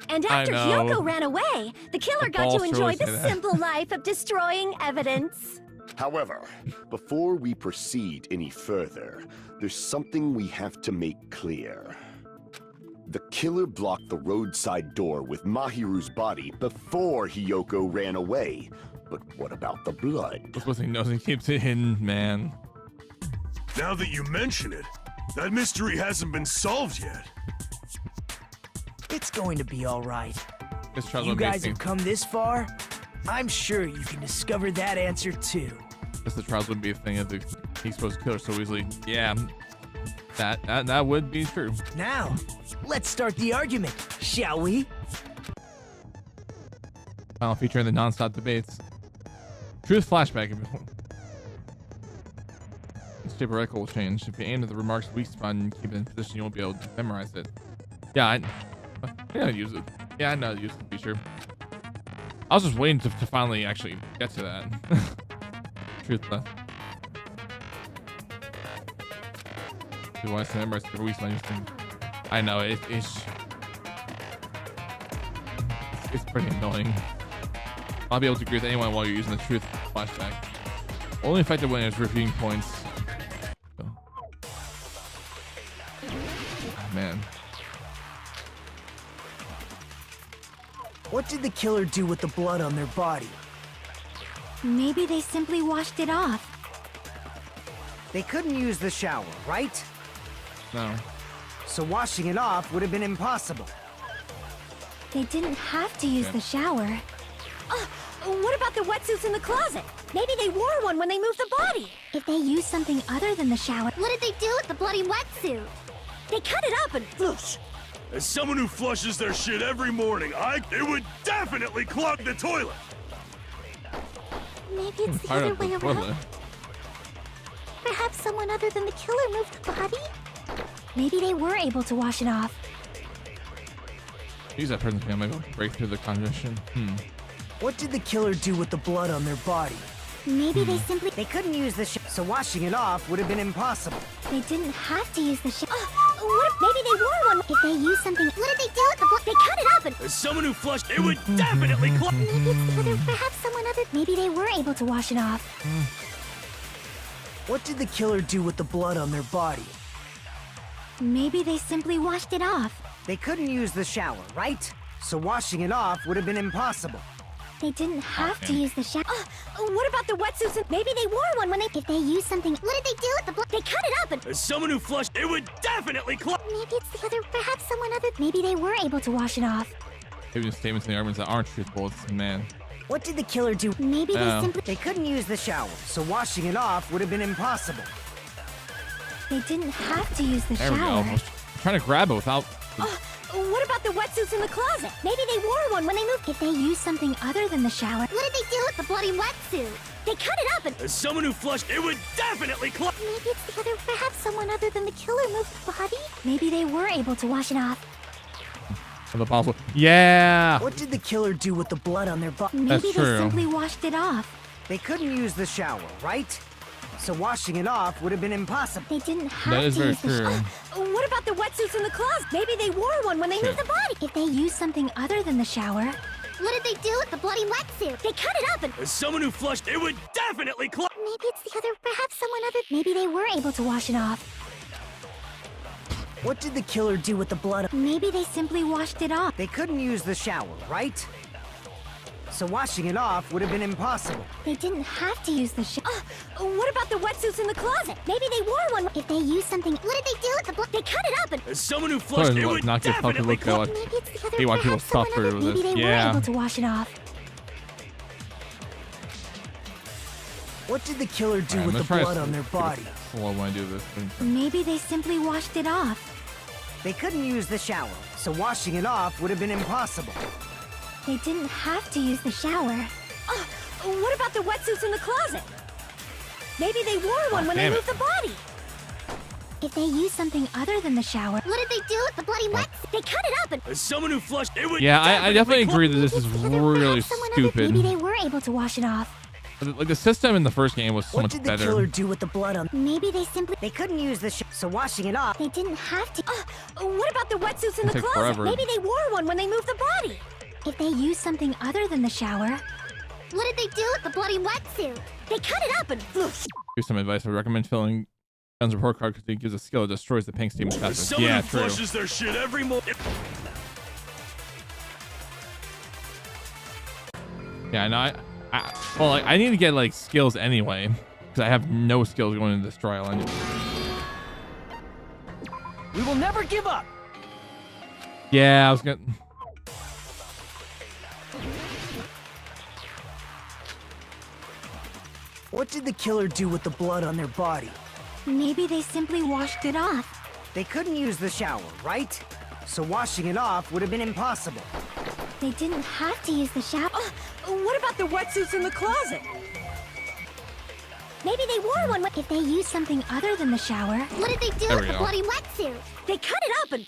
And after Hyoko ran away, the killer got to enjoy the simple life of destroying evidence. However, before we proceed any further, there's something we have to make clear. The killer blocked the roadside door with Mahiru's body before Hyoko ran away. But what about the blood? That's what he knows. He keeps it hidden, man. Now that you mention it, that mystery hasn't been solved yet. It's going to be all right. You guys have come this far. I'm sure you can discover that answer too. Guess the trials wouldn't be a thing if he's supposed to kill her so easily. Yeah, that would be true. Now, let's start the argument, shall we? Final feature in the non-stop debates. Truth flashback. This record will change. If you aim at the remark's weak spot and keep it in position, you won't be able to memorize it. Yeah, I know how to use it. Yeah, I know how to use the feature. I was just waiting to finally actually get to that. Truth left. If you want to memorize the weak spot, I know it's pretty annoying. I'll be able to agree with anyone while you're using the truth flashback. Only effective when it's repeating points. Man. What did the killer do with the blood on their body? Maybe they simply washed it off. They couldn't use the shower, right? No. So washing it off would have been impossible. They didn't have to use the shower. What about the wetsuits in the closet? Maybe they wore one when they moved the body. If they used something other than the shower... What did they do with the bloody wetsuit? They cut it up and whoosh. As someone who flushes their shit every morning, it would definitely clog the toilet. Maybe it's the other way around. Perhaps someone other than the killer moved the body? Maybe they were able to wash it off. Use that person's hand, maybe break through the congestion. What did the killer do with the blood on their body? Maybe they simply... They couldn't use the so washing it off would have been impossible. They didn't have to use the what if maybe they wore one? If they used something... What did they do with the blood? They cut it up and... As someone who flushed, it would definitely clog... Maybe it's the other... Perhaps someone other... Maybe they were able to wash it off. What did the killer do with the blood on their body? Maybe they simply washed it off. They couldn't use the shower, right? So washing it off would have been impossible. They didn't have to use the shower. What about the wetsuits? Maybe they wore one when they... If they used something... What did they do with the blood? They cut it up and... As someone who flushed, it would definitely clog... Maybe it's the other... Perhaps someone other... Maybe they were able to wash it off. Maybe the statements and the arguments that aren't truthful. It's man. What did the killer do? Maybe they simply... They couldn't use the shower, so washing it off would have been impossible. They didn't have to use the There shower. we go. I was trying to grab it without... what about the wetsuits in the closet? Maybe they wore one when they moved. If they used something other than the shower, What did they do with the bloody wetsuit? They cut it up and... As someone who flushed, it would definitely close. Maybe it's the other. Perhaps someone other than the killer moved the body? maybe they were able to wash it off. The possible. Yeah. What did the killer do with the blood on their body? Maybe That's they true. simply washed it off. They couldn't use the shower, right? So washing it off would have been impossible. They didn't have That is to very use the true. What about the wetsuits in the closet? Maybe they wore one when they moved the body. If they used something other than the shower, What did they do with the bloody wetsuit? They cut it up and... As someone who flushed, it would definitely close. Maybe it's the other. Perhaps someone other. maybe they were able to wash it off. What did the killer do with the blood? Maybe they simply washed it off. They couldn't use the shower, right? So washing it off would have been impossible. They didn't have to use the shower. What about the wetsuits in the closet? Maybe they wore one. If they used something, What did they do with the blood? They cut it up and... As someone who flushed, it would Not good fucking definitely look close. good. Maybe it's the other. You want people Perhaps someone suffer other. with maybe this. they were Yeah. able to wash it off. What did the killer do Alright, with I'm the gonna try blood to on their body? Slow when I do this. Maybe they simply washed it off. They couldn't use the shower, so washing it off would have been impossible. They didn't have to use the shower. What about the wetsuits in the closet? Maybe they wore one when they damn it. moved the body. If they used something other than the shower, What did they do with the bloody wetsuit? They cut it up and... As someone who flushed, it would Yeah, I definitely close. agree that this is really stupid. maybe they were able to wash it off. Like the system in the first game was so What much did the better. killer do with the blood on? Maybe they simply... They couldn't use the so washing it off. They didn't have to. What about the wetsuits in the Take closet? forever. Maybe they wore one when they moved the body. If they used something other than the shower, What did they do with the bloody wetsuit? They cut it up and... Here's some advice. I recommend filling Gun's report card because it gives a skill that destroys the pink steam As faster. someone Yeah, who true. flushes their shit every morning. Yeah, no, well, like, I need to get like skills anyway because I have no skills going into this trial. We will never give up. Yeah, I was gonna. What did the killer do with the blood on their body? maybe they simply washed it off. They couldn't use the shower, right? So washing it off would have been impossible. They didn't have to use the shower. What about the wetsuits in the closet? Maybe they wore one. If they used something other than the shower, What did they do There with we the go. bloody wetsuit? They cut it up and...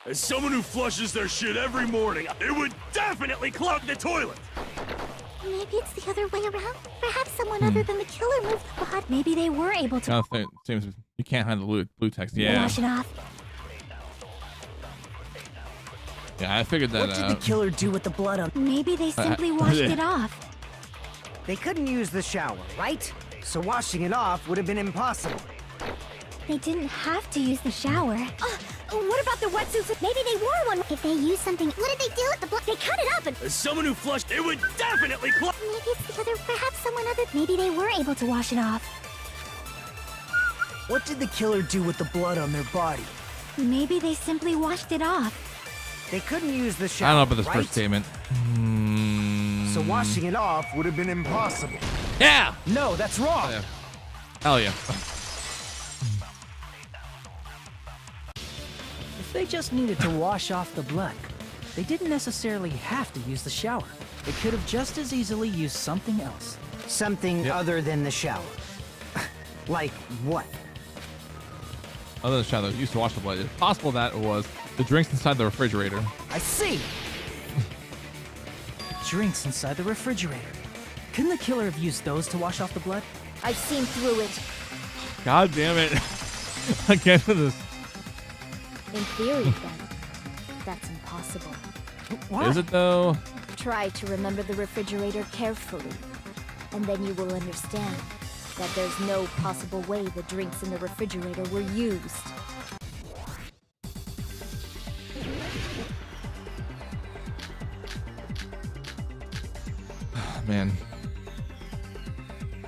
As someone who flushes their shit every morning, it would definitely clog the toilet. Maybe it's the other way around. Perhaps someone other than the killer moved the body. maybe they were able to Seems you can't handle blue text. Yeah, wash it off. yeah, I figured that What did the out. killer do with the blood on? Maybe they simply washed it off. They couldn't use the shower, right? So washing it off would have been impossible. They didn't have to use the shower. What about the wetsuits? Maybe they wore one. If they used something, What did they do with the blood? They cut it up and... As someone who flushed, it would definitely clog. Maybe it's the other. Perhaps someone other. maybe they were able to wash it off. What did the killer do with the blood on their body? Maybe they simply washed it off. They couldn't use the I shower, don't know about this right? first statement. So washing it off would have been impossible. Yeah. No, that's wrong. Yeah. Hell yeah. If they just needed to wash off the blood, they didn't necessarily have to use the shower. They could have just as easily used something else. Something other than the shower. Like what? Other than shadows used to wash the blood. It's possible that it was the drinks inside the refrigerator. I see. Drinks inside the refrigerator. Couldn't the killer have used those to wash off the blood? I've seen through it. God damn it! Again with this. In theory, then, that's impossible. Is it though? Try to remember the refrigerator carefully, and then you will understand that there's no possible way the drinks in the refrigerator were used. Man.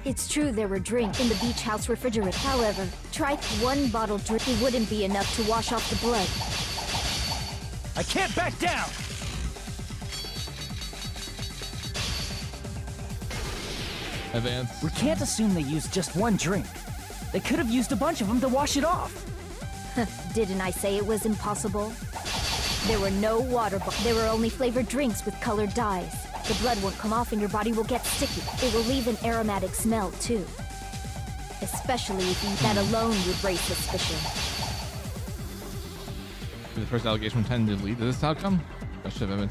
It's true there were drinks in the beach house refrigerator. However, try one bottle drink. It wouldn't be enough to wash off the blood. I can't back down! Advance. We can't assume they used just one drink. They could have used a bunch of them to wash it off. Didn't I say it was impossible? There were no water bottles. There were only flavored drinks with colored dyes. The blood won't come off and your body will get sticky. It will leave an aromatic smell, too. Especially if you... That alone would raise suspicion. The first allegation intended to lead to this outcome? That should have been.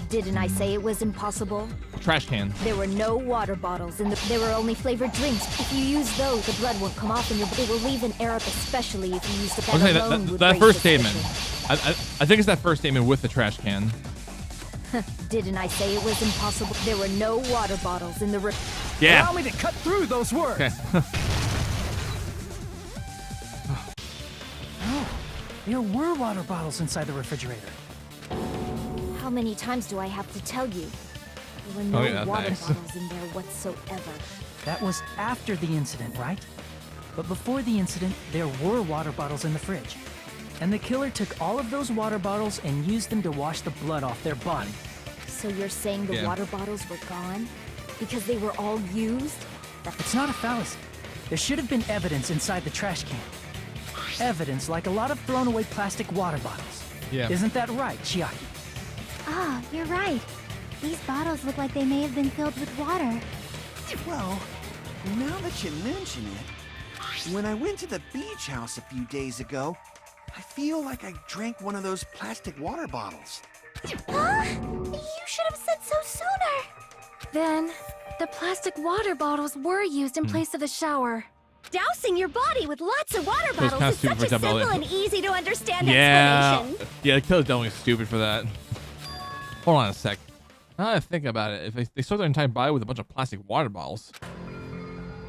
Didn't I say it was impossible? Trash can. There were no water bottles in the... There were only flavored drinks. If you use those, the blood won't come off and it will leave an arrow, especially if you use the... That first statement. I think it's that first statement with the trash can. Didn't I say it was impossible? There were no water bottles in the... Yeah. Allow me to cut through those words. Okay. Oh, there were water bottles inside the refrigerator. How many times do I have to tell you? There were no water bottles in there whatsoever. That was after the incident, right? But before the incident, there were water bottles in the fridge. And the killer took all of those water bottles and used them to wash the blood off their body. So you're saying the water bottles were gone? Because they were all used? It's not a fallacy. There should have been evidence inside the trash can. Evidence like a lot of thrown away plastic water bottles. Yeah. Isn't that right, Chiaki? Ah, you're right. These bottles look like they may have been filled with water. Well, now that you mention it, when I went to the beach house a few days ago, I feel like I drank one of those plastic water bottles. Huh? You should have said so sooner. Then, the plastic water bottles were used in place of the shower. Dousing your body with lots of water bottles is such a simple and easy to understand explanation. Yeah, the killer's definitely stupid for that. Hold on a sec. Now that I think about it, if they start their entire body with a bunch of plastic water bottles,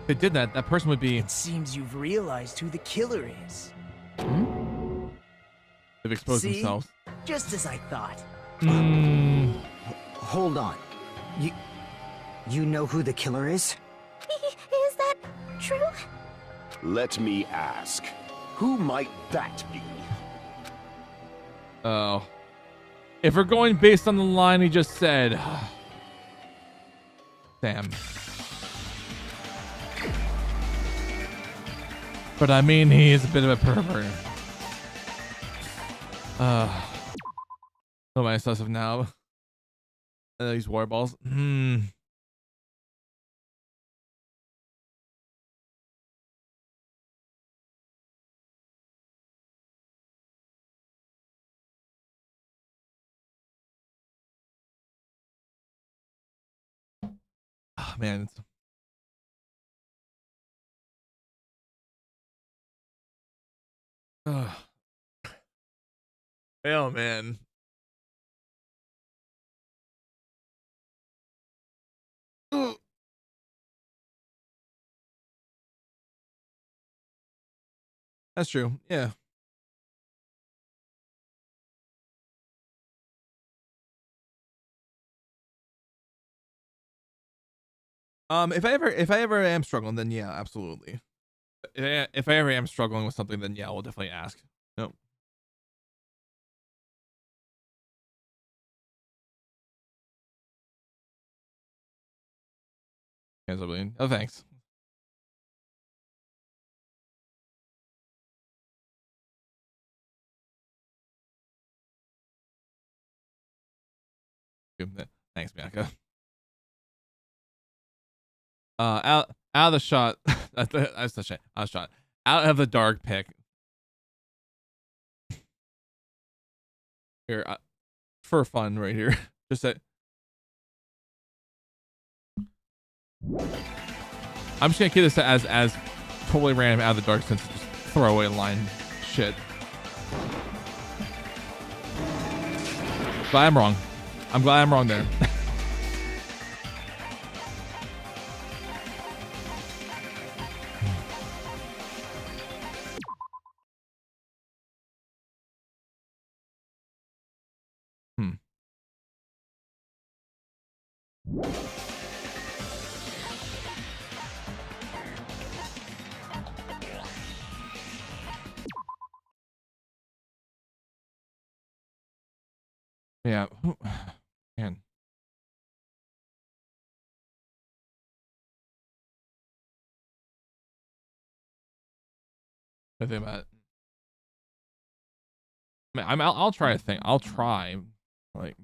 if they did that, that person would be... It seems you've realized who the killer is. They've exposed themselves. Just as I thought. Hold on. You know who the killer is? Is that true? Let me ask. Who might that be? Oh. If we're going based on the line he just said... Damn. But I mean, he is a bit of a pervert. What am I obsessive now? These water balls. Oh, man. Oh, man. That's true. Yeah. If I ever am struggling, then yeah, absolutely. If I ever am struggling with something, then yeah, we'll definitely ask. Nope. Oh, thanks. Thanks, Bianca. Out of the shot. That's the shit. Out of shot. Out of the dark pick. Here, for fun, right here. Just that. I'm just gonna keep this as totally random out of the dark since it's just throwaway line shit. But I'm wrong. I'm glad I'm wrong there. Yeah. Man. I think about it. I'll try to think. I'll try, like,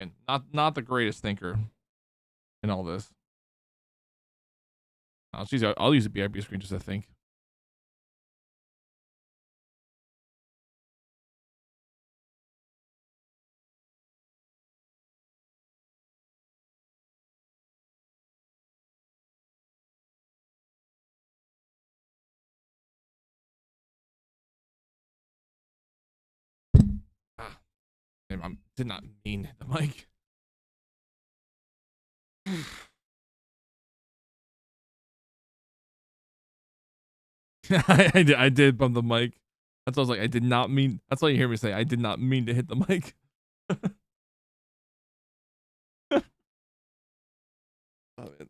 and not the greatest thinker in all this. I'll use a BRB screen just to think. I did not mean the mic. I did bump the mic. That's what I was like. I did not mean. That's all you hear me say. I did not mean to hit the mic. Oh, man.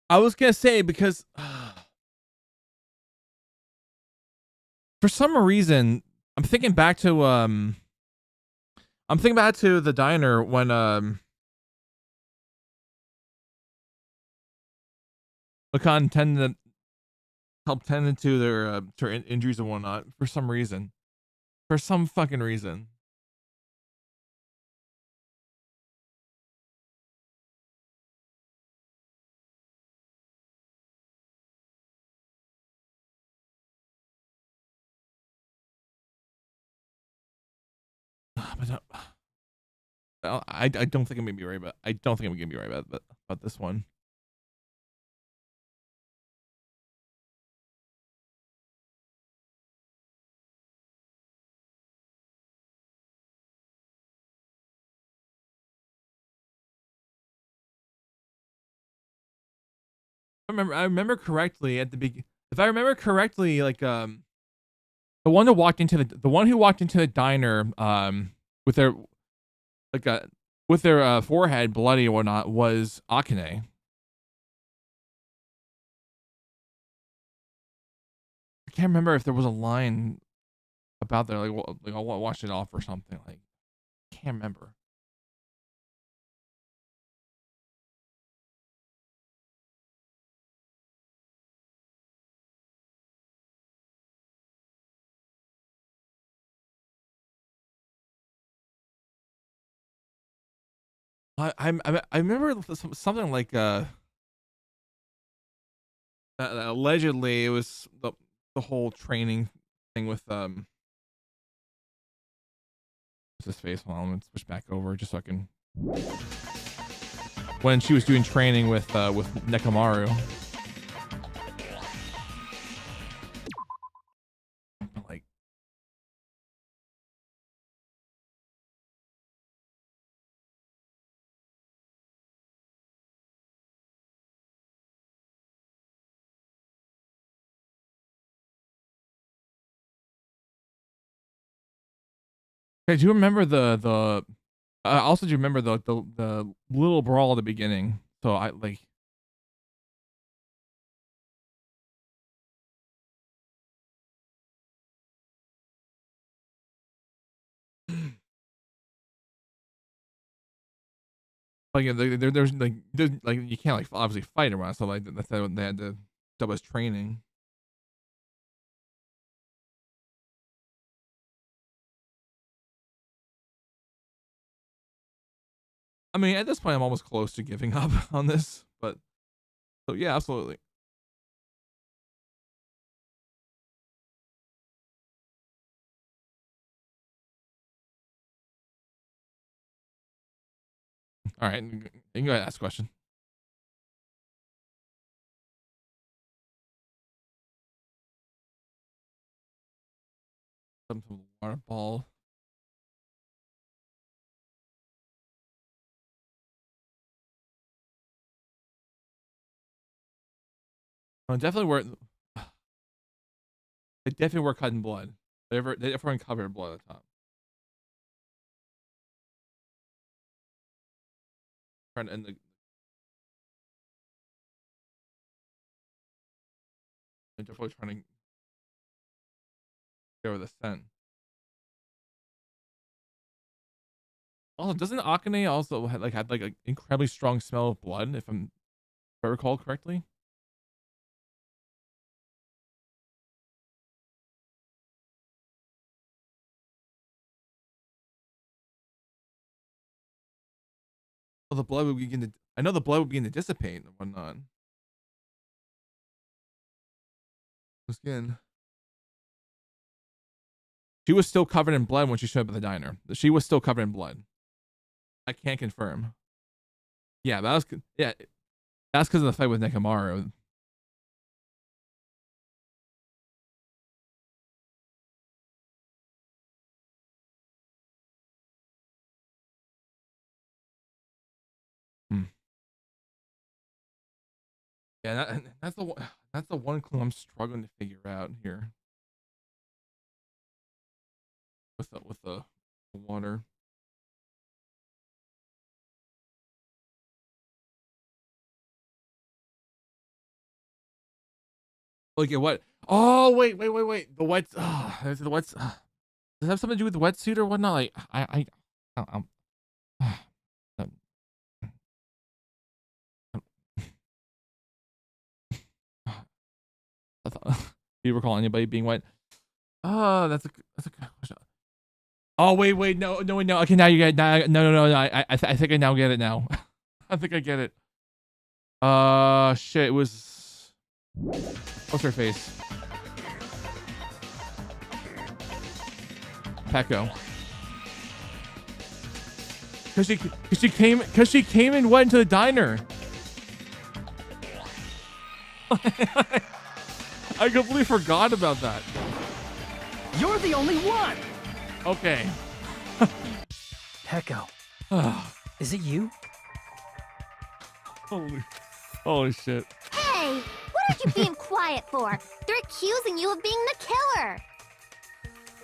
I was gonna say because for some reason I'm thinking back to the diner when Lacan helped tend to their injuries and whatnot for some reason. For some fucking reason. But I don't think I'm gonna be right about. I don't think I'm gonna be right about this one. I remember correctly at the beginning. If I remember correctly, like the one who walked into the diner with their forehead bloody or whatnot was Akane. I can't remember if there was a line about that, like I'll wash it off or something. Like, I can't remember. I remember something like allegedly it was the whole training thing with what's his face. Hold on, let's switch back over just so I can. When she was doing training with Nekomaru. Like, okay, do you remember the also do you remember the little brawl at the beginning? So I like like there's like you can't like obviously fight around, so like that's why they had to double as training. I mean, at this point, I'm almost close to giving up on this, but so yeah, absolutely. All right, you can go ahead and ask a question. Some water ball. Oh, definitely were. They definitely were cut in blood. They definitely uncovered blood at the top. Trying to end the. They're definitely trying to get over the scent. Also, doesn't Akane also had like an incredibly strong smell of blood, if I recall correctly? Well, the blood would begin to. I know the blood would begin to dissipate and whatnot. Skin. She was still covered in blood when she showed up at the diner. She was still covered in blood. I can't confirm. Yeah, that's because of the fight with Nekomaru. Yeah, that's the one clue I'm struggling to figure out here. With the water. Look at what? Oh wait. The wet. Is it the wet? Does it have something to do with the wetsuit or whatnot? Like I do you recall anybody being wet? Oh, that's a good question. Oh wait, no. Okay, now you get no. I think I now get it now. I think I get it. Shit. It was. What's her face? Pecco. Cause she came and went into the diner. I completely forgot about that. You're the only one. Okay. Pecco. Is it you? Holy shit. Hey, what are you being quiet for? They're accusing you of being the killer.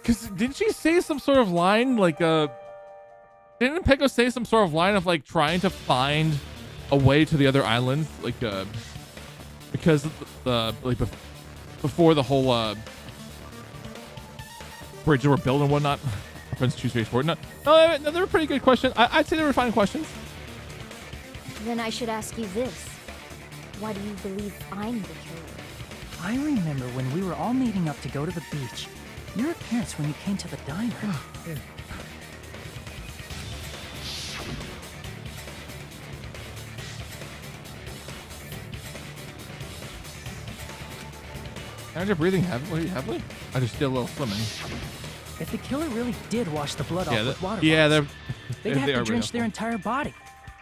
Cause didn't she say some sort of line like didn't Pecco say some sort of line of like trying to find a way to the other island, like because the like before the whole bridges were built and whatnot. Friends choose race for it. No, they were pretty good questions. I'd say they were fine questions. Then I should ask you this. Why do you believe I'm the killer? I remember when we were all meeting up to go to the beach. Your appearance when you came to the diner. Aren't you breathing heavily? I just did a little swimming. If the killer really did wash the blood off with water bottles, they'd have to drench their entire body.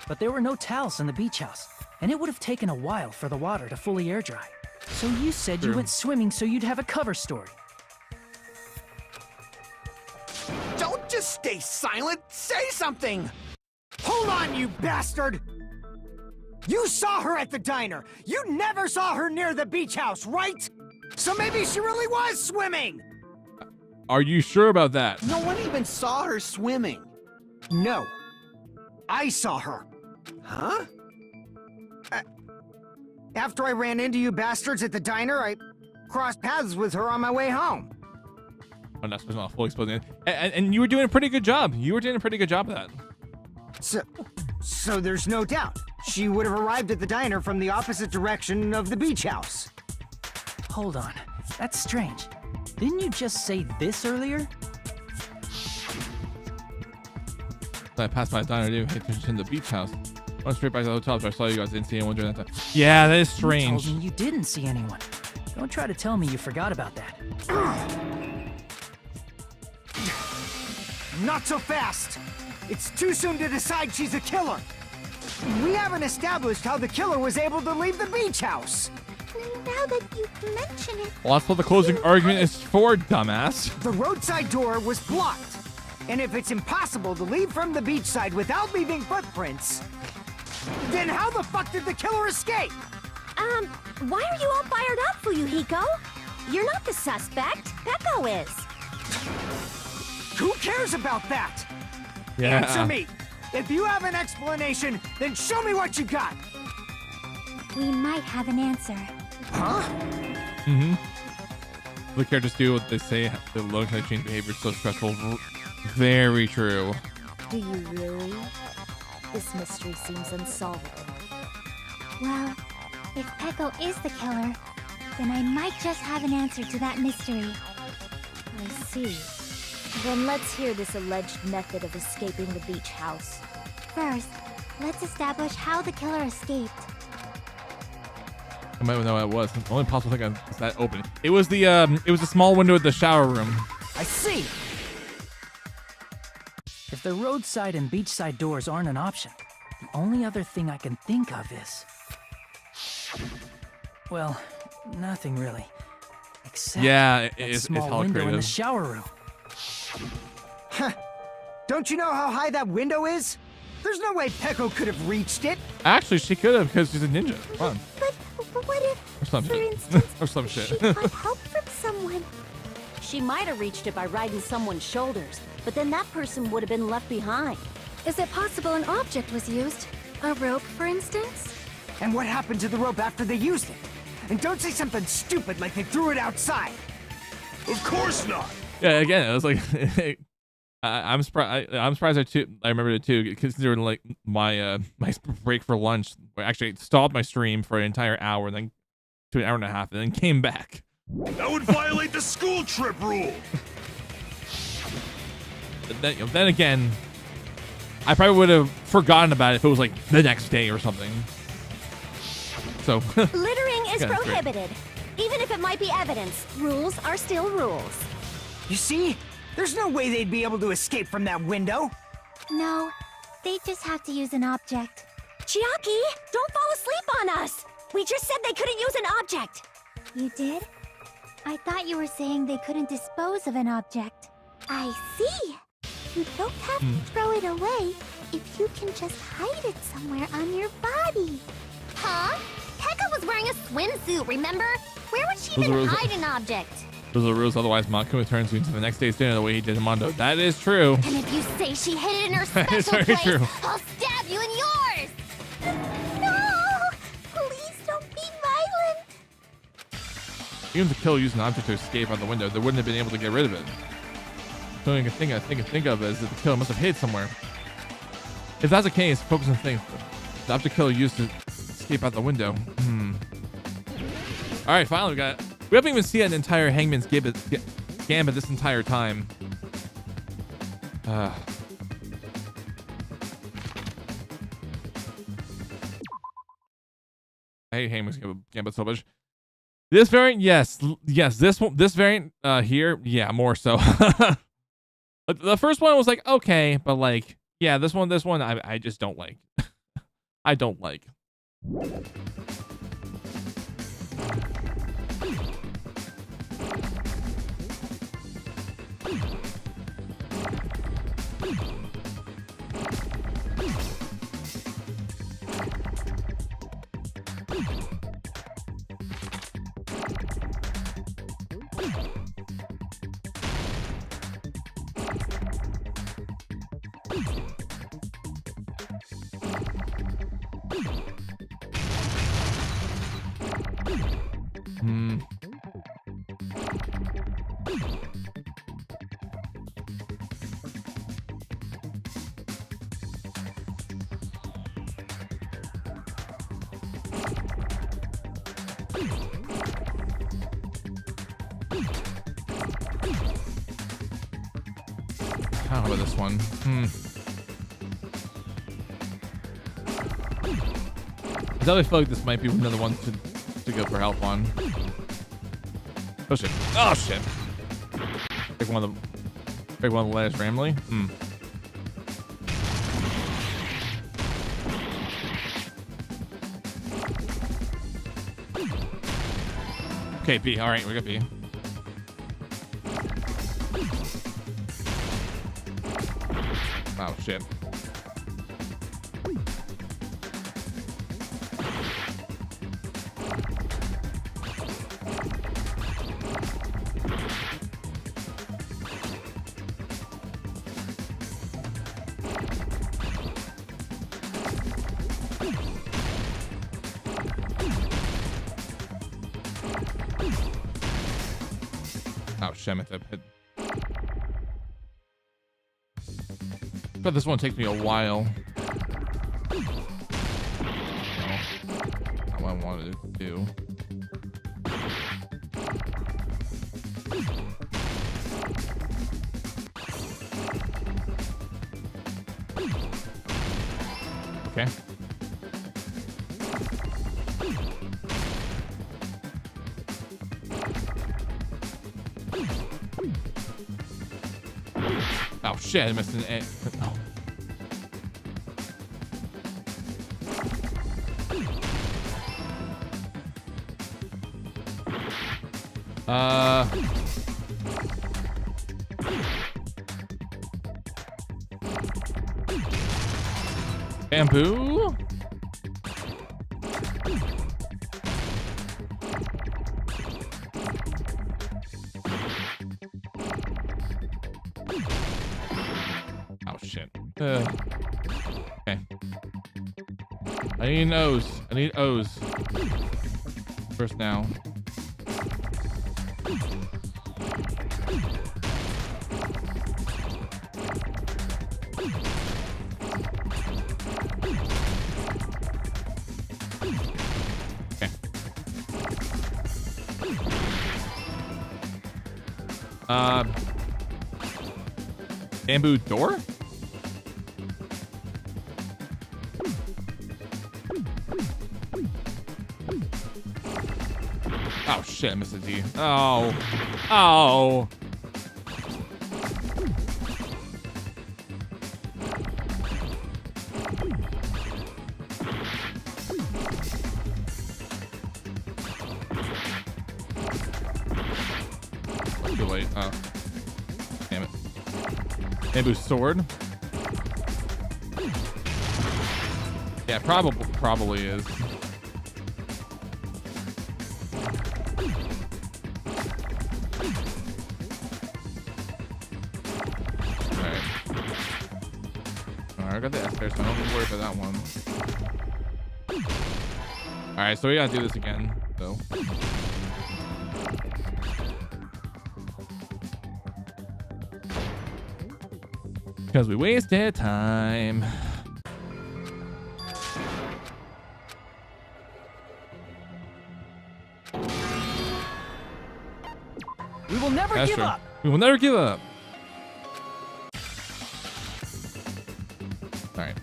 But there were no towels in the beach house, and it would have taken a while for the water to fully air dry. So you said you went swimming so you'd have a cover story. Don't just stay silent. Say something. Hold on, you bastard! You saw her at the diner. You never saw her near the beach house, right? So maybe she really was swimming. Are you sure about that? No one even saw her swimming. No. I saw her. Huh? After I ran into you bastards at the diner, I crossed paths with her on my way home. I'm not supposed to fully exposing it. And you were doing a pretty good job. You were doing a pretty good job of that. So there's no doubt. She would have arrived at the diner from the opposite direction of the beach house. Hold on. That's strange. Didn't you just say this earlier? I passed by the diner, didn't pay attention to the beach house. Went straight back to the hotel, but I saw you guys didn't see anyone during that time. Yeah, that is strange. You told me you didn't see anyone. Don't try to tell me you forgot about that. Not so fast! It's too soon to decide she's a killer. We haven't established how the killer was able to leave the beach house. Now that you mention it... Well, that's what the closing argument is for, dumbass. The roadside door was blocked. And if it's impossible to leave from the beachside without leaving footprints, then how the fuck did the killer escape? Why are you all fired up, Fuyuhiko? You're not the suspect. Pecco is. Who cares about that? Yeah. Answer me. If you have an explanation, then show me what you got. We might have an answer. Huh? Mm-hmm. The characters do what they say. The low change behavior is so stressful. Very true. Do you really? This mystery seems unsolvable. Well, if Peko is the killer, then I might just have an answer to that mystery. I see. Then let's hear this alleged method of escaping the beach house. First, let's establish how the killer escaped. I might know what it was. The only possible thing is that open. It was the small window at the shower room. I see! If the roadside and beachside doors aren't an option, the only other thing I can think of is... well, nothing really. Except yeah, that small window in the shower room. Huh. Don't you know how high that window is? There's no way Peko could have reached it. Actually, she could have because she's a ninja. Come on. But what if, Or some for shit. instance, or some shit. she got help from someone? She might have reached it by riding someone's shoulders, but then that person would have been left behind. Is it possible an object was used? A rope, for instance? And what happened to the rope after they used it? And don't say something stupid like they threw it outside. Of course not. Yeah, again, it was like I'm surprised. I'm surprised I remembered it too, considering like my my break for lunch. Actually, stopped my stream for an entire hour, then to an hour and a half, and then came back. That would violate the school trip rule. Then again, I probably would have forgotten about it if it was like the next day or something. So Littering is yeah, prohibited. Even if it might be evidence, rules are still rules. You see? There's no way they'd be able to escape from that window. No, they just have to use an object. Chiaki, don't fall asleep on us! We just said they couldn't use an object! You did? I thought you were saying they couldn't dispose of an object. I see. You don't have to throw it away if you can just hide it somewhere on your body. Huh? Pekka was wearing a swimsuit, remember? Where would she Those even are- hide an object? those are the rules. Otherwise, Makuma turns you into the next day's dinner the way he did in Mondo. That is true. And if you say she hid it in her That is special very place, true. I'll stab you in yours! No! Please don't be violent. Even if the killer used an object to escape out the window, they wouldn't have been able to get rid of it. The only thing I think of is that the killer must have hid somewhere. If that's the case, focus on things the object killer used to escape out the window. All right, finally we haven't even seen an entire Hangman's Gambit this entire time. I hate Hangman's Gambit so much. This variant, yes. This variant here, yeah, more so. The first one was like okay, but like, yeah, this one I just don't like. I don't like. How about this one? I definitely feel like this might be another one to go for help on. Oh shit! Oh shit! Break one of the letters randomly. Okay, B. All right, we got B. Oh shit. Oh shit, I meant to hit. But this one takes me a while. Not what I wanted it to do. Okay. Oh shit, I missed an A. Oh. Bamboo? Oh shit. Okay. I need an O's. I need O's. First now. Bamboo door? Oh shit, I missed a D. Oh. Oh. Too late. Oh. Damn it. Bamboo sword? Yeah, probably is. Alright. Alright, I got the S there, so I don't need to worry about that one. Alright, so we gotta do this again, so. Because we wasted time. We will never That's give true. up. We will never give up. All right.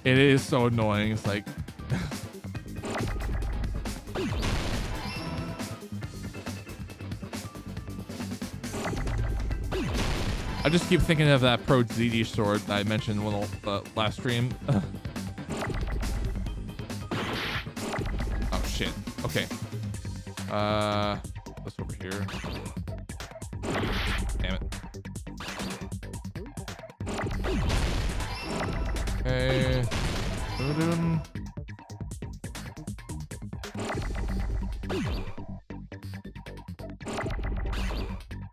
It is so annoying. It's like. I just keep thinking of that Pro ZD sword that I mentioned in the last stream. Oh shit. Okay. This over here. Damn it. Okay.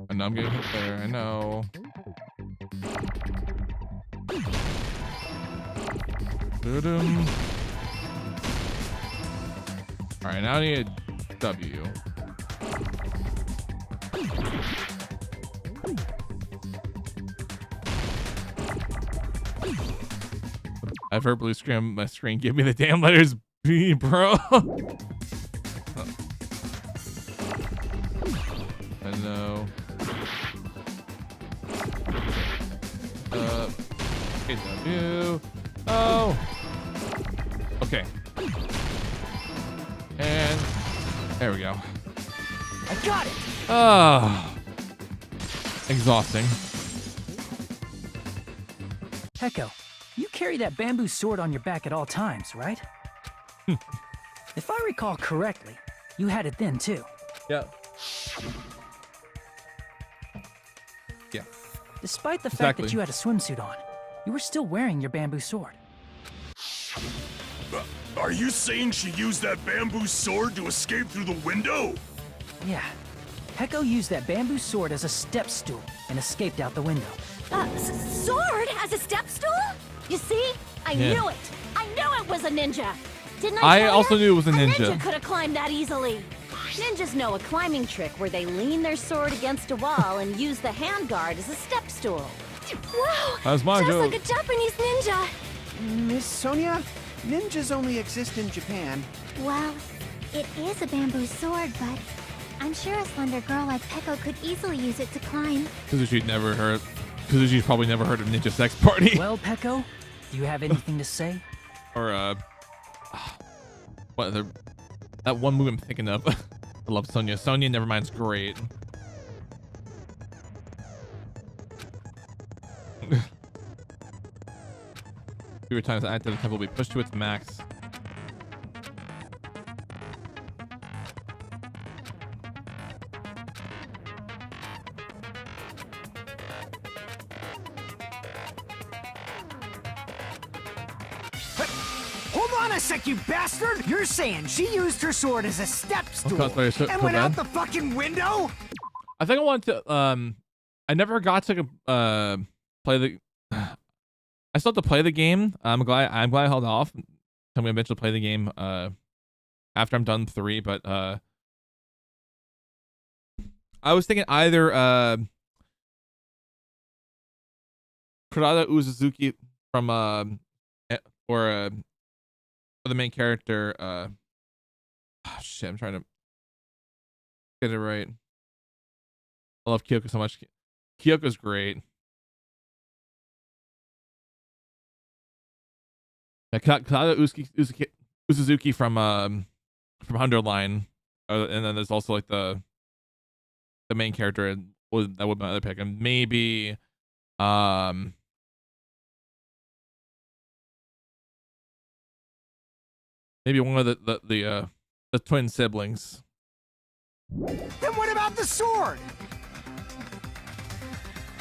I know I'm getting hit there. I know. All right, now I need a W. I've verbally screamed my screen. Give me the damn letters B, bro. I know. W. Oh. Okay. And there we go. I got it. Oh. Exhausting. Heko, you carry that bamboo sword on your back at all times, right? If I recall correctly, you had it then too. Yeah. Yeah. Despite the fact that you had a swimsuit on, you were still wearing your bamboo sword. Are you saying she used that bamboo sword to escape through the window? Yeah. Heko used that bamboo sword as a step stool and escaped out the window. Sword as a step stool? You see? I Yeah. knew it. I knew it was a ninja. Didn't I I tell also ya? knew it was a ninja. A ninja could have climbed that easily. Ninjas know a climbing trick where they lean their sword against a wall and use the handguard as a step stool. Wow! That's my Just joke. like a Japanese ninja! Miss Sonia, ninjas only exist in Japan. Well, it is a bamboo sword, but I'm sure a slender girl like Peko could easily use it to climb. Kazuchi's probably never heard of Ninja Sex Party. Well, Peko, do you have anything to say? Or that one movie I'm thinking of. I love Sonia. Sonia Nevermind's great. Fewer times the active tempo will be pushed to its max. Hold on a sec, you bastard! You're saying she used her sword as a step stool and went out the fucking window? I think I want to. I never got to play the. I still have to play the game. I'm glad I held off. I'm gonna eventually play the game after I'm done 3. But I was thinking either Kurata Uzuzuki from or the main character. Shit, I'm trying to get it right. I love Kyoko so much. Kyoko's great. Kurata Uzuzuki from Underline, and then there's also like the main character. That would be my other pick, and maybe maybe one of the twin siblings. Then what about the sword?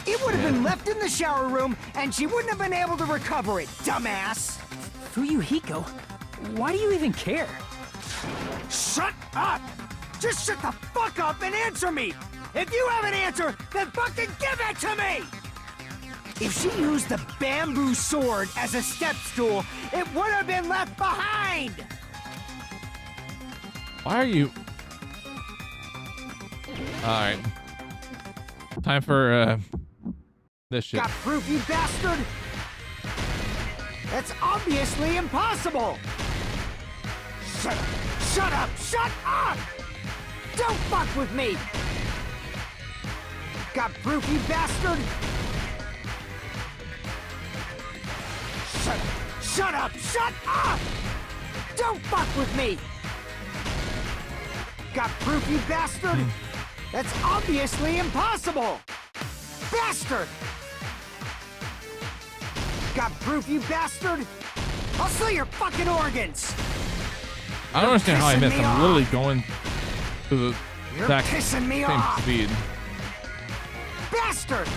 It would have been left in the shower room, and she wouldn't have been able to recover it, dumbass! Fuyuhiko, why do you even care? Shut up! Just shut the fuck up and answer me! If you have an answer, then fucking give it to me! If she used the bamboo sword as a step stool, it would have been left behind! Why are you... Alright. Time for this shit. Got proof, you bastard? That's obviously impossible! Shut up! Shut up! Shut up! Don't fuck with me! Got proof, you bastard? Shut up! Shut up! Shut up! Don't fuck with me! Got proof, you bastard? That's obviously impossible! Bastard! Got proof, you bastard? I'll sell your fucking organs! I don't understand how I missed. I'm literally going to the exact pissing me same off. speed. Bastard!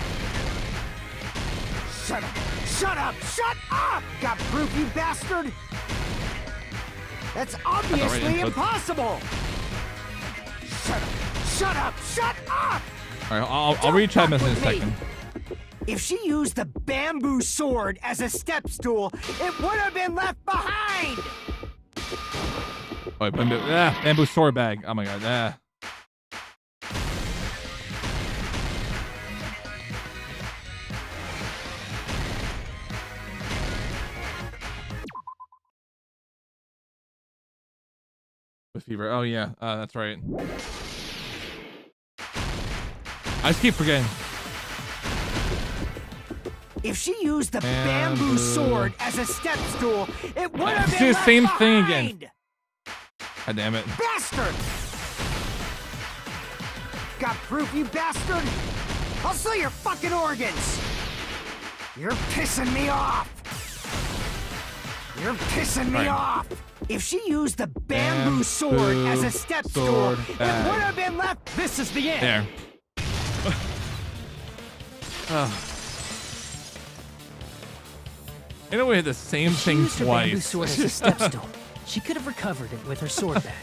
Shut up! Shut up! Shut up! Got proof, you bastard? That's obviously impossible! Shut up! Shut up! Shut up! Alright, I'll read chat message in a second. If she used the bamboo sword as a step stool, it would have been left behind! Oh, bamboo sword bag. Oh my god. With fever. Oh yeah, that's right. I just keep forgetting. If she used the bamboo sword as a step stool, it would have been the left same behind. thing again. God damn it. Bastard! Got proof, you bastard? I'll sell your fucking organs! You're pissing me off! You're pissing me off! If she used the bamboo sword as a step stool, it would have been left. This is the end. There. In a way, the same thing Used her bamboo twice. sword as a step stool. She could have recovered it with her sword bag.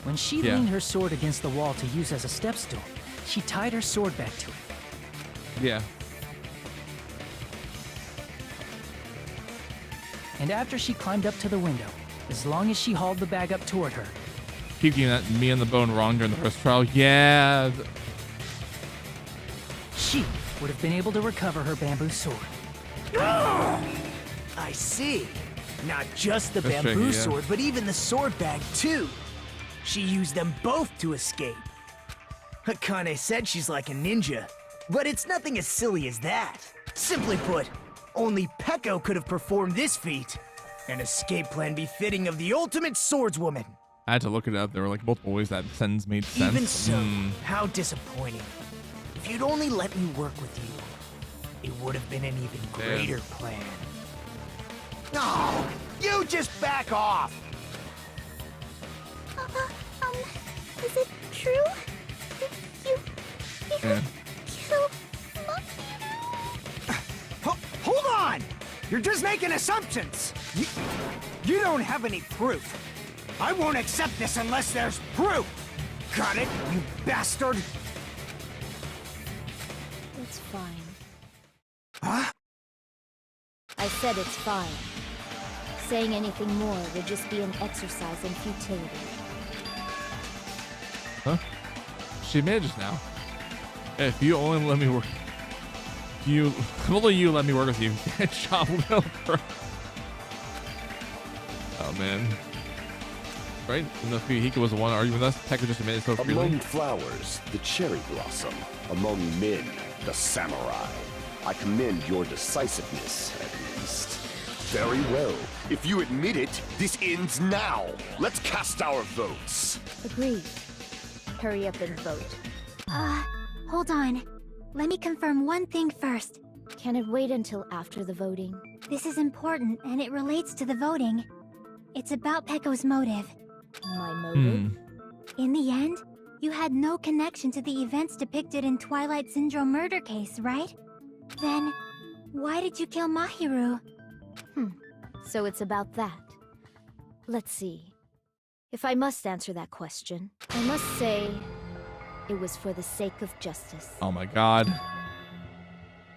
When she leaned her sword against the wall to use as a step stool, she tied her sword back to it. Yeah. And after she climbed up to the window, as long as she hauled the bag up toward her, keep getting that me and the bone wrong during the first trial. Yeah. She would have been able to recover her bamboo sword. I see. Not just the That's bamboo tricky, yeah. sword, but even the sword bag, too. She used them both to escape. Akane said she's like a ninja, but it's nothing as silly as that. Simply put, only Peko could have performed this feat. An escape plan befitting of the ultimate swordswoman. I had to look it up. There were like multiple ways that sentence made sense. Even so, how disappointing. If you'd only let me work with you, it would have been an even greater plan. No, you just back off. Is it true? You Yeah. killed Hold on! You're just making assumptions. You don't have any proof. I won't accept this unless there's proof. Got it, you bastard? It's fine. Huh? I said it's fine. Saying anything more would just be an exercise in futility. Huh? She admitted just now. If you only let me work. If only you let me work with you. Good job, little girl. Oh man. Right? And the Hika was the one arguing with us. Tekka just admitted so freely. Among flowers, the cherry blossom. Among men, the samurai. I commend your decisiveness, at least. Very well. If you admit it, this ends now. Let's cast our votes. Agreed. Hurry up and vote. Hold on. Let me confirm one thing first. Can it wait until after the voting? This is important, and it relates to the voting. It's about Peko's motive. My motive? In the end, you had no connection to the events depicted in Twilight Syndrome murder case, right? Then, why did you kill Mahiru? So it's about that. Let's see. If I must answer that question, I must say it was for the sake of justice. Oh my god.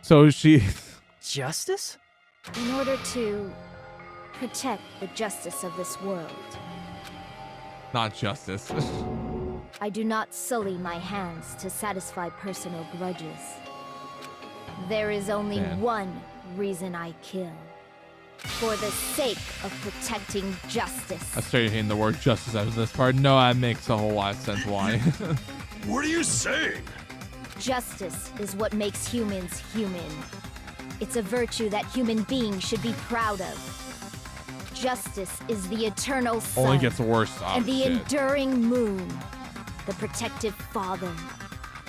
So she... Justice? In order to protect the justice of this world. Not justice. I do not sully my hands to satisfy personal grudges. There is only one reason I kill. For the sake of protecting justice. I started hating the word justice out of this part. No, that makes a whole lot of sense why. What are you saying? Justice is what makes humans human. It's a virtue that human beings should be proud of. Justice is the eternal sun. Only gets worse. Oh, and the shit. enduring moon. The protective father.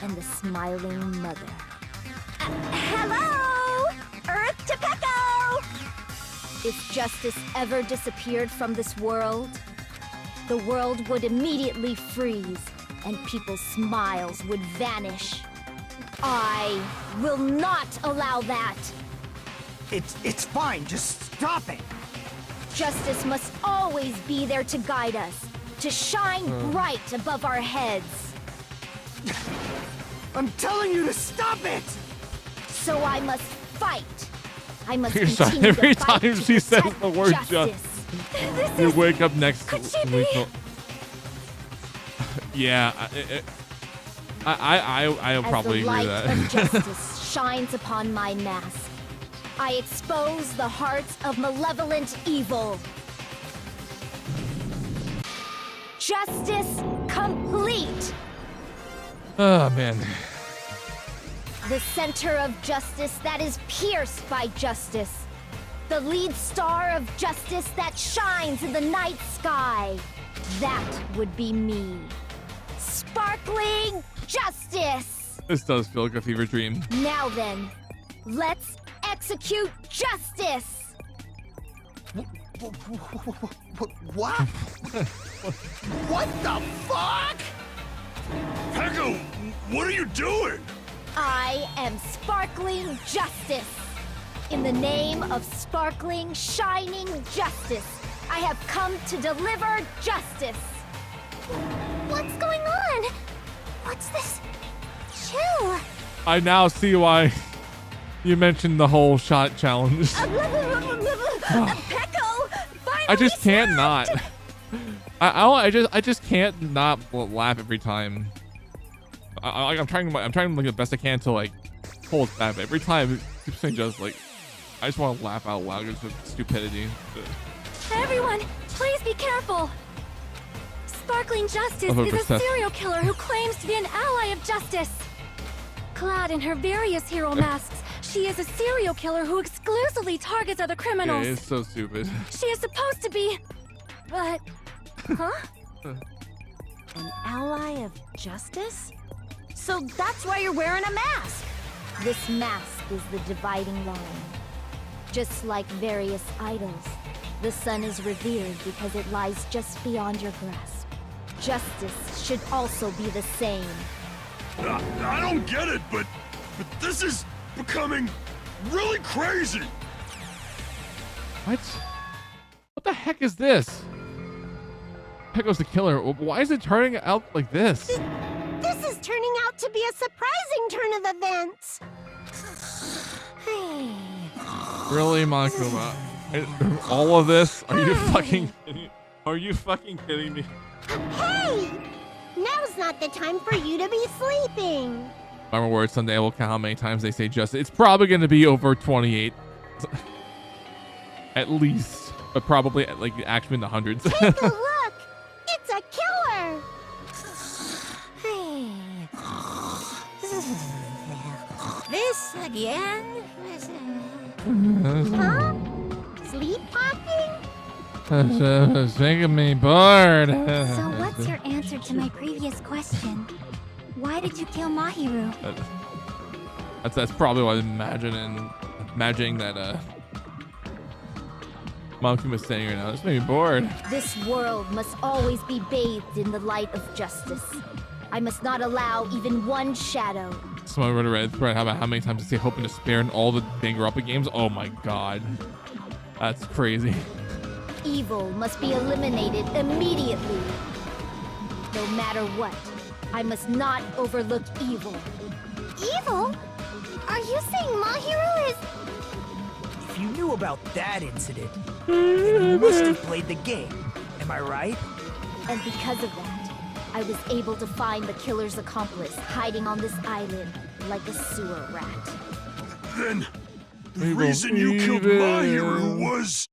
And the smiling mother. Hello! Earth to Peko! If justice ever disappeared from this world, the world would immediately freeze and people's smiles would vanish. I will not allow that. It's fine, just stop it. Justice must always be there to guide us, to shine bright above our heads. I'm telling you to stop it! So I must fight. I must Every continue to fight time to she says protect the word justice. you wake up next Could she week. be? Yeah, I probably agree with that. As the light of justice shines upon my mask, I expose the hearts of malevolent evil. Justice complete. Oh man. The center of justice that is pierced by justice. The lead star of justice that shines in the night sky. That would be me. Sparkling justice! This does feel like a fever dream. Now then, let's execute justice! What? What the fuck? Peko, what are you doing? I am sparkling justice. In the name of sparkling, shining justice, I have come to deliver justice. What's going on? What's this? Chill. I now see why you mentioned the whole shot challenge. Peko! I just can't not. I just can't not laugh every time. I'm trying to look the best I can to like hold it back. But every time keeps saying just like, I just want to laugh out loud because of stupidity. Everyone, please be careful. Sparkling Justice is a serial killer who claims to be an ally of justice. Clad in her various hero masks, she is a serial killer who exclusively targets other criminals. Yeah, it's so stupid. She is supposed to be, but, huh? An ally of justice? So that's why you're wearing a mask. This mask is the dividing line. Just like various idols, the sun is revered because it lies just beyond your grasp. Justice should also be the same. I don't get it, but this is becoming really crazy. What? What the heck is this? Heck goes the killer. Why is it turning out like this? This is turning out to be a surprising turn of events. Really, Makuma? All of this? Are you fucking kidding? Are you fucking kidding me? Hey! Now's not the time for you to be sleeping. My word, someday I will count how many times they say justice. It's probably going to be over 28. At least. But probably like actually in the hundreds. Take a look! It's a killer! This again? Huh? Sleepwalking? It's making me bored. So what's your answer to my previous question? Why did you kill Mahiru? That's probably what I'm imagining that Monkey was saying right now. It's making me bored. This world must always be bathed in the light of justice. I must not allow even one shadow. Someone wrote a Reddit thread about how many times they say hope and despair in all the Danganronpa games. Oh my god. That's crazy. Evil must be eliminated immediately. No matter what, I must not overlook evil. Evil? Are you saying Mahiru is... If you knew about that incident, then you must have played the game. Am I right? And because of that, I was able to find the killer's accomplice hiding on this island like a sewer rat. Then, the reason you killed Mahiru was...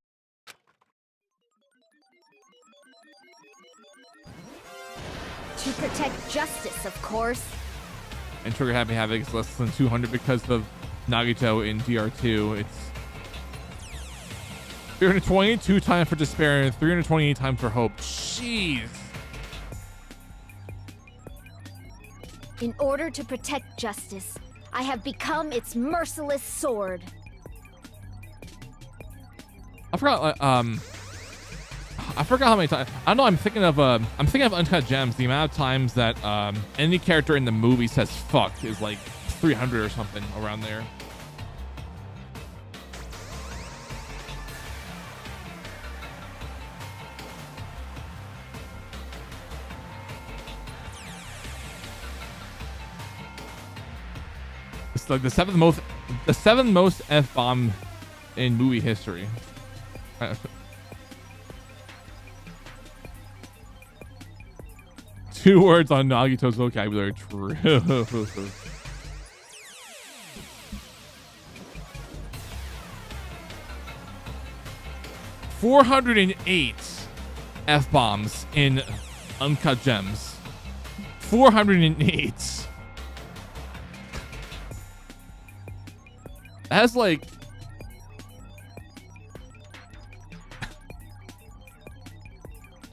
To protect justice, of course. And Trigger Happy Havoc is less than 200 because of Nagito in DR2. It's 322 times for despair and 328 times for hope. Jeez. In order to protect justice, I have become its merciless sword. I forgot how many times. I don't know. I'm thinking of Uncut Gems. The amount of times that any character in the movie says "fuck" is like 300 or something around there. It's like the seventh most F-bomb in movie history. 2 words on Nagito's vocabulary. True. 408 F-bombs in Uncut Gems. 408. That's like...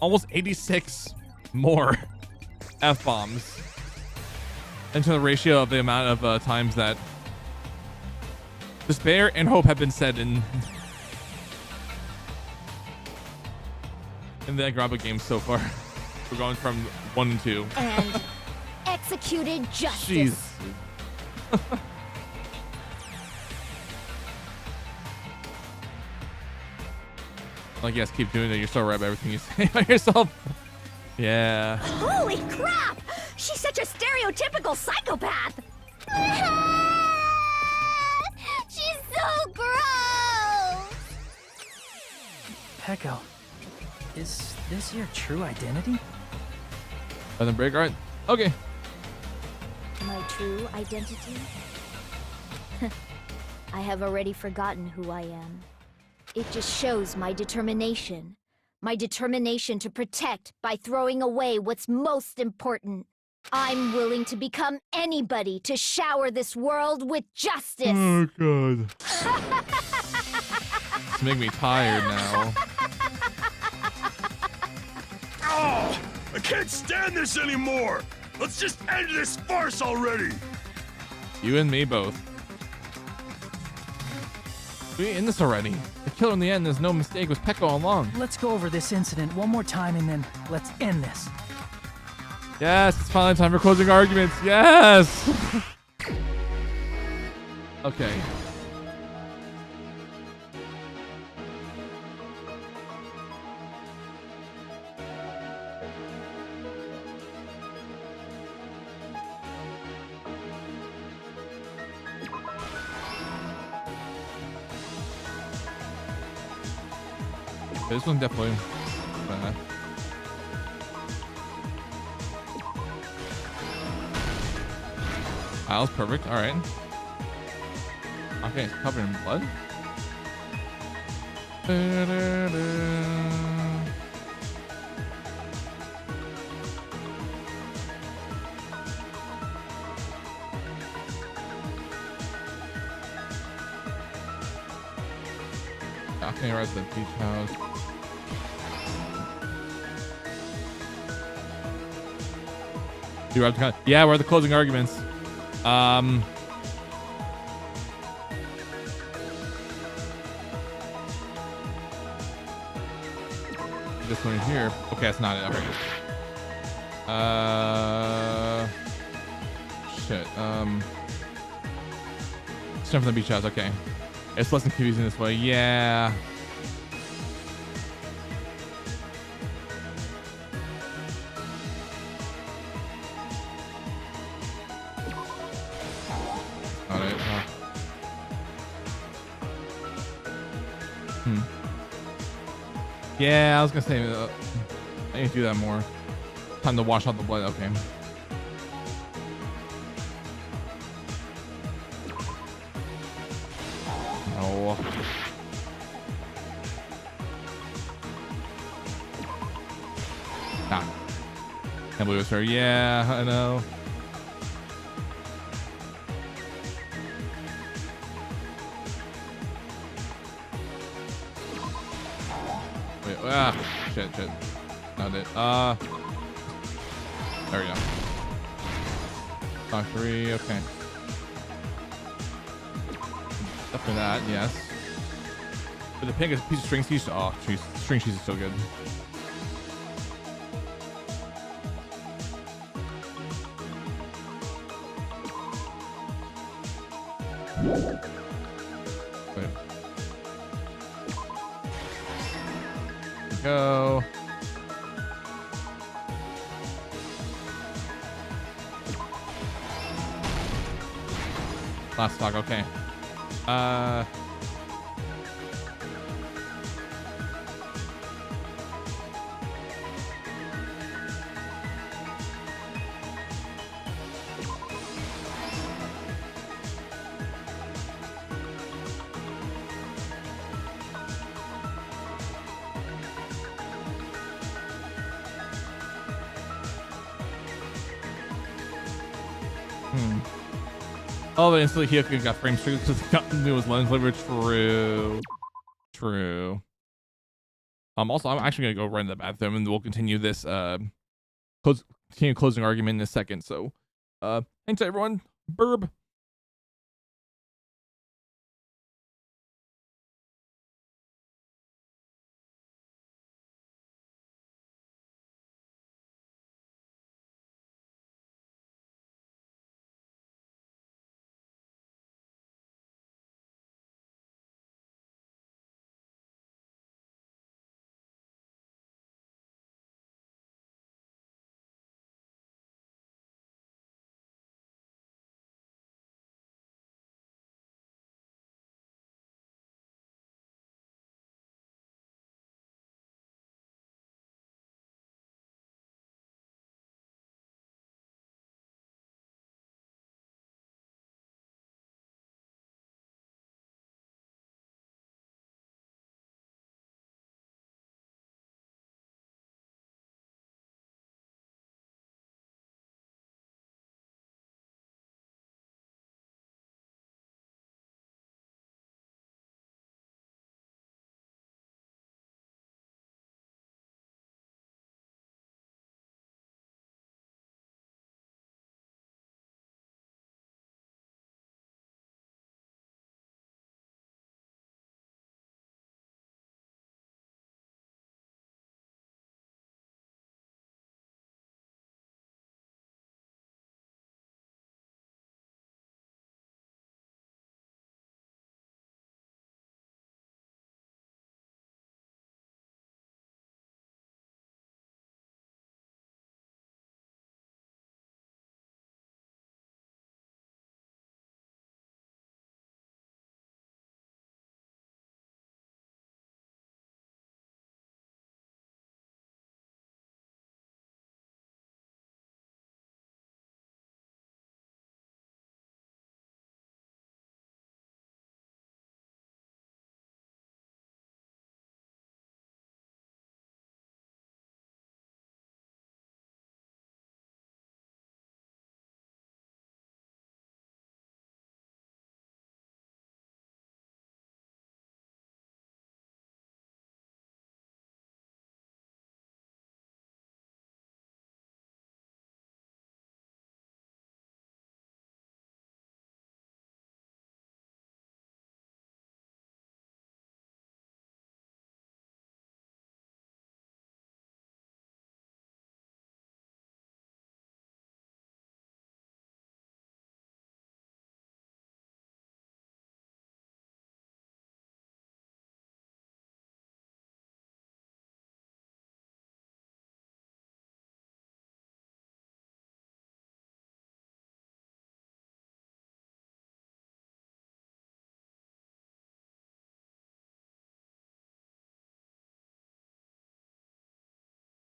almost 86 more F-bombs into the ratio of the amount of times that despair and hope have been said in the Danganronpa games so far. We're going from 1 and 2. And executed justice. Jeez. Like, yes, keep doing it. You're so right about everything you say about yourself. Yeah. Holy crap! She's such a stereotypical psychopath! She's so gross! Peko, Is this your true identity? And then break, alright. Okay. My true identity? I have already forgotten who I am. It just shows my determination. My determination to protect by throwing away what's most important. I'm willing to become anybody to shower this world with justice. Oh, God. It's making me tired now. Oh, I can't stand this anymore! Let's just end this farce already! You and me both. We in this already. The killer in the end is no mistake, was Pekko all along. Let's go over this incident one more time and then let's end this. Yes, it's finally time for closing arguments. Yes! Okay. This one definitely. That was perfect. All right. Okay, it's covered in blood. Okay, right at the beach house. Yeah, we're at the closing arguments. This one here. Okay, that's not it. Okay. Shit. It's from the beach house. Okay. It's less than confusing this way. Yeah. Not it. Yeah, I was gonna say I need to do that more. Time to wash out the blood. Okay. No. Nah. Can't believe it's her. Yeah, I know. Wait, shit. Not it. There we go. Stock 3, okay. After that, yes. But the pink is a piece of string cheese. Oh, jeez. String cheese is so good. Wait. Go. Last stock, okay. Oh, but instantly Hyoku got frame triggered because it was lens flavor. True. Also, I'm actually gonna go right in the bathroom and we'll continue this closing argument in a second. So, thanks everyone. Burb.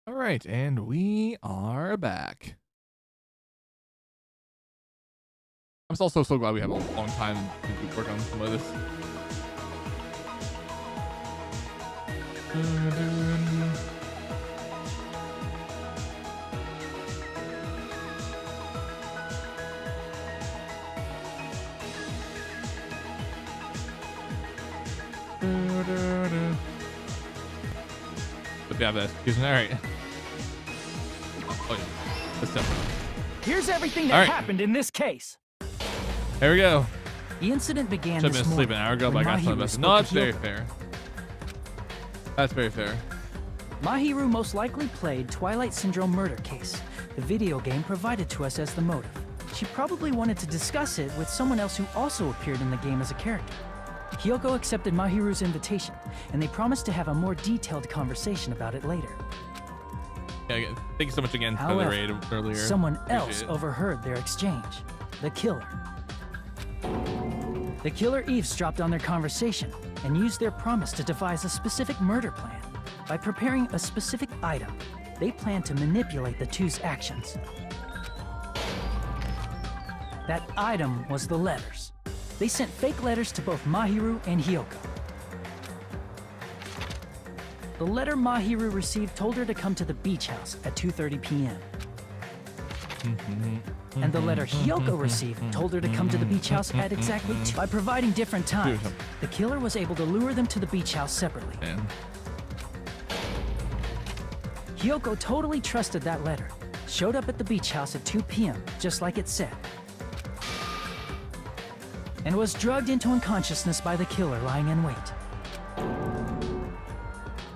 All right, and we are back. I'm also so glad we have a long time to work on some of this. But yeah, that's all right. Oh, yeah. Let's go. Here's everything that happened in this case. There we go. The incident began Should have this been asleep an morning hour ago, when but I got Mahiru something. spoke No, that's to very Hyoko. fair. That's very fair. Mahiru most likely played Twilight Syndrome murder case, the video game provided to us as the motive. She probably wanted to discuss it with someone else who also appeared in the game as a character. Hyoko accepted Mahiru's invitation, and they promised to have a more detailed conversation about it later. Yeah, thank you so much again for the However, raid earlier. someone Appreciate else it. overheard their exchange. The killer. The killer eavesdropped on their conversation and used their promise to devise a specific murder plan. By preparing a specific item, they planned to manipulate the two's actions. That item was the letters. They sent fake letters to both Mahiru and Hyoko. The letter Mahiru received told her to come to the beach house at 2:30 p.m. And the letter Hyoko received told her to come to the beach house at exactly 2. By providing different times, the killer was able to lure them to the beach house separately. Hyoko totally trusted that letter, showed up at the beach house at 2 p.m., just like it said, and was drugged into unconsciousness by the killer lying in wait.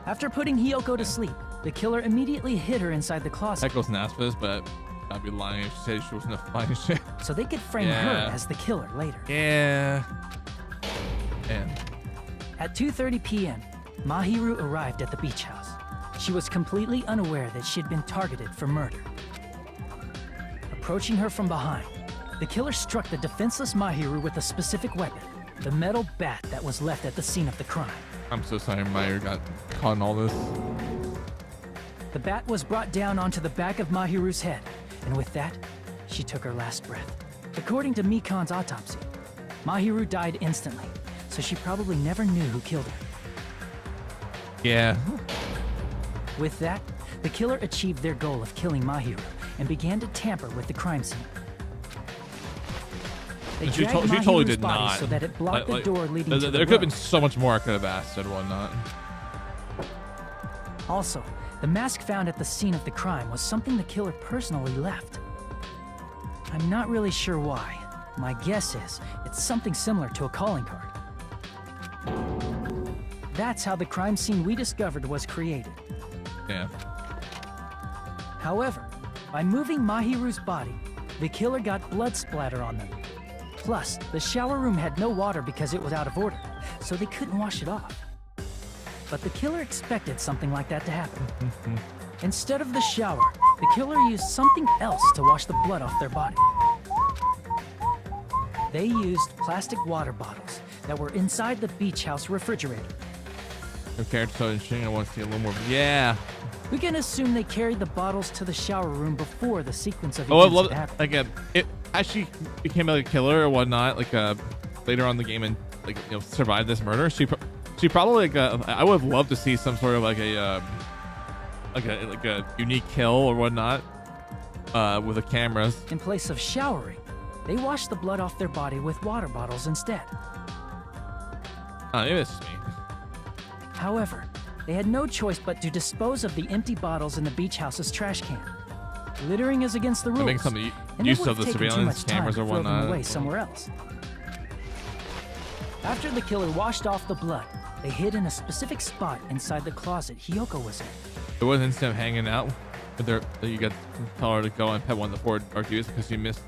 After putting Hyoko to sleep, the killer immediately hid her inside the closet. Echoes and asked for this, but I'd be lying if she said she wasn't a fine shit. So they could frame her as the killer later. Yeah. And At 2:30 p.m., Mahiru arrived at the beach house. She was completely unaware that she had been targeted for murder. Approaching her from behind, the killer struck the defenseless Mahiru with a specific weapon, the metal bat that was left at the scene of the crime. I'm so sorry Meyer got caught in all this. The bat was brought down onto the back of Mahiru's head, and with that, she took her last breath. According to Mikan's autopsy, Mahiru died instantly, so she probably never knew who killed her. Yeah. With that, the killer achieved their goal of killing Mahiru and began to tamper with the crime scene. They She dragged totally Mahiru's did body not. so that it blocked the door leading there to the there could have road. been so much more I could have asked and whatnot. Also, the mask found at the scene of the crime was something the killer personally left. I'm not really sure why. My guess is it's something similar to a calling card. That's how the crime scene we discovered was created. Yeah. However, by moving Mahiru's body, the killer got blood splatter on them. Plus, the shower room had no water because it was out of order, so they couldn't wash it off. But the killer expected something like that to happen. Instead of the shower, the killer used something else to wash the blood off their body. They used plastic water bottles that were inside the beach house refrigerator. Your character's so interesting. I want to see a little more. Yeah. We can assume they carried the bottles to the shower room before the sequence of Oh, I events love had happened. again. It as she became like a killer or whatnot, like later on in the game and like survived this murder. She probably like I would have loved to see some sort of like a unique kill or whatnot with the cameras. In place of showering, they washed the blood off their body with water bottles instead. Maybe it's just me. However, they had no choice but to dispose of the empty bottles in the beach house's trash can. Littering is against the rules. I think some and it use would of have the taken too surveillance much time cameras to or throw them whatnot. away somewhere else. After the killer washed off the blood, they hid in a specific spot inside the closet Hyoko was in. It wasn't instant hanging out, but there you got to tell her to go and pet one of the 4 RQs because you missed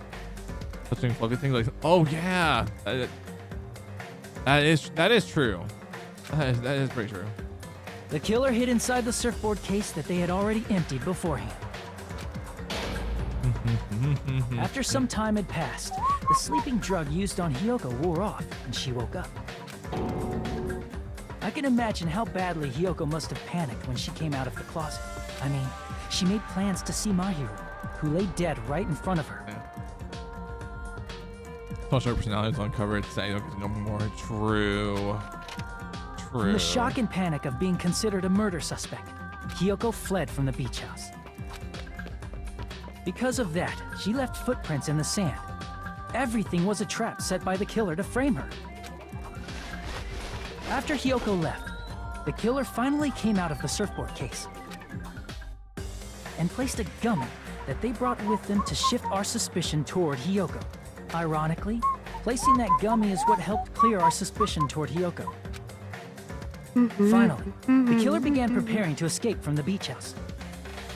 touching fluffy things. Like, oh yeah, that is true. That is pretty true. The killer hid inside the surfboard case that they had already emptied beforehand. After some time had passed, the sleeping drug used on Hyoko wore off, and she woke up. I can imagine how badly Hyoko must have panicked when she came out of the closet. I mean, she made plans to see Mahiru, who lay dead right in front of her. Social personalities uncovered, say no more. True. From the shock and panic of being considered a murder suspect, Hiyoko fled from the beach house. Because of that, she left footprints in the sand. Everything was a trap set by the killer to frame her. After Hiyoko left, the killer finally came out of the surfboard case and placed a gummy that they brought with them to shift our suspicion toward Hiyoko. Ironically, placing that gummy is what helped clear our suspicion toward Hiyoko. Finally, the killer began preparing to escape from the beach house.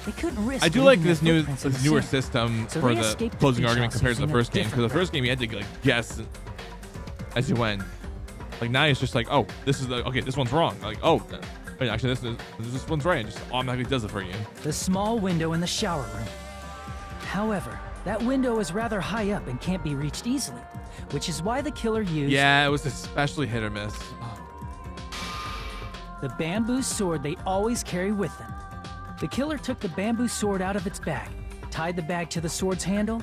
They couldn't risk. I do like leaving this their footprints in the newer sand, system so for they the escaped closing beach argument house compared to the using a first game. Because the different first game you had to like guess as you went. Like now it's just like, oh, this is okay, this one's wrong. Like, oh, wait, actually this one's right. It just automatically does it for you. The small window in the shower room. However, that window is rather high up and can't be reached easily, which is why the killer used... Yeah, it was especially hit or miss. The bamboo sword they always carry with them. The killer took the bamboo sword out of its bag, tied the bag to the sword's handle,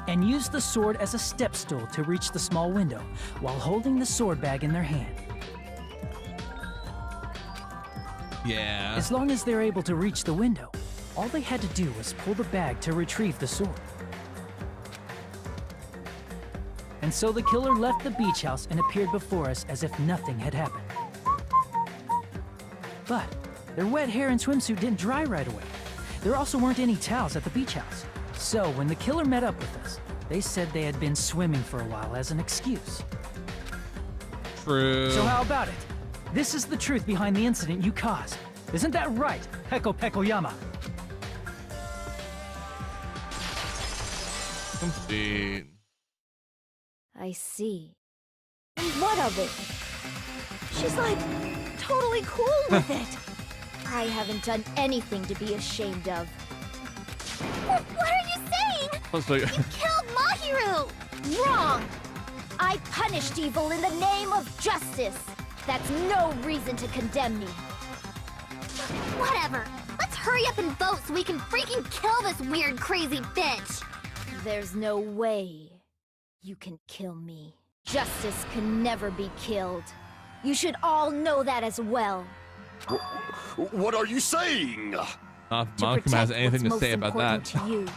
and used the sword as a step stool to reach the small window while holding the sword bag in their hand. Yeah. As long as they're able to reach the window, all they had to do was pull the bag to retrieve the sword. And so the killer left the beach house and appeared before us as if nothing had happened. But their wet hair and swimsuit didn't dry right away. There also weren't any towels at the beach house. So when the killer met up with us, they said they had been swimming for a while as an excuse. True. So how about it? This is the truth behind the incident you caused. Isn't that right, Peko Pekoyama? Complete. I see. And what of it? She's like totally cool with it. I haven't done anything to be ashamed of. What are you saying? You killed Mahiru! Wrong! I punished evil in the name of justice. That's no reason to condemn me. Whatever. Let's hurry up and vote so we can freaking kill this weird, crazy bitch. There's no way you can kill me. Justice can never be killed. You should all know that as well. What are you saying? Malcolm has anything to say about that. To you,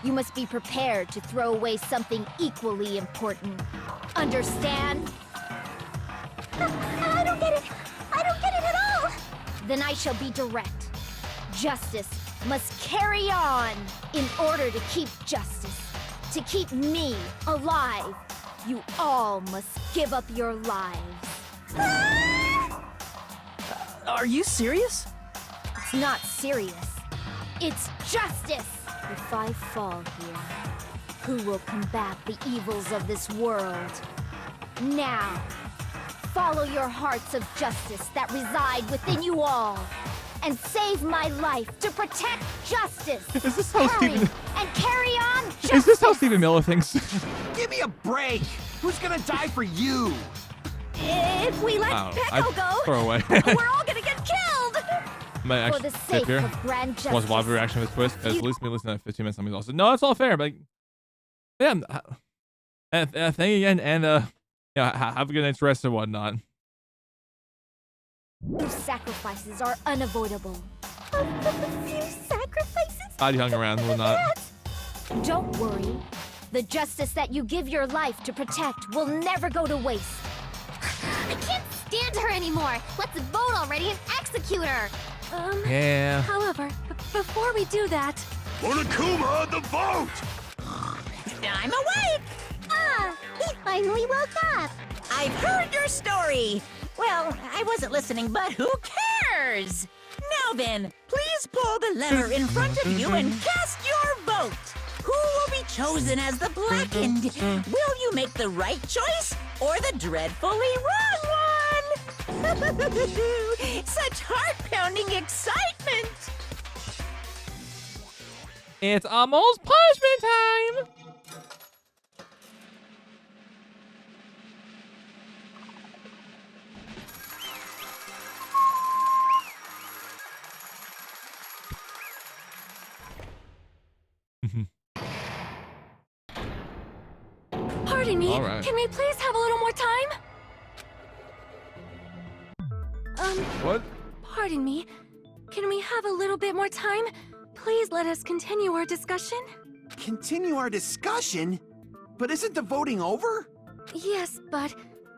you must be prepared to throw away something equally important. Understand? I don't get it. I don't get it at all. Then I shall be direct. Justice must carry on. In order to keep justice, to keep me alive, you all must give up your lives. Are you serious? It's not serious. It's justice! If I fall here, who will combat the evils of this world? Now, follow your hearts of justice that reside within you all, and save my life to protect justice! Is this how Stephen... and carry on justice! Is this how Stephen Miller thinks? Give me a break! Who's gonna die for you? If we let Peko go, throw away. we're all gonna get killed! Might actually For the sake here. of grand justice. Was live reaction of this twist? Because at least me listening to 15 minutes something also. No, it's all fair, but yeah. Thank you again, and yeah, have a good night's rest and whatnot. Few sacrifices are unavoidable. Few sacrifices? God, you hung around and whatnot. Don't worry. The justice that you give your life to protect will never go to waste. I can't stand her anymore. Let's vote already and execute her. Yeah. However, before we do that... Monokuma, the vote! I'm awake! He finally woke up. I've heard your story. Well, I wasn't listening, but who cares? Now then, please pull the lever in front of you and cast your vote. Who will be chosen as the blackened? Will you make the right choice or the dreadfully wrong one? Such heart-pounding excitement! It's almost punishment time! All right. Can we please have a little more time? What? Pardon me. Can we have a little bit more time? Please let us continue our discussion. Continue our discussion? But isn't the voting over? Yes, but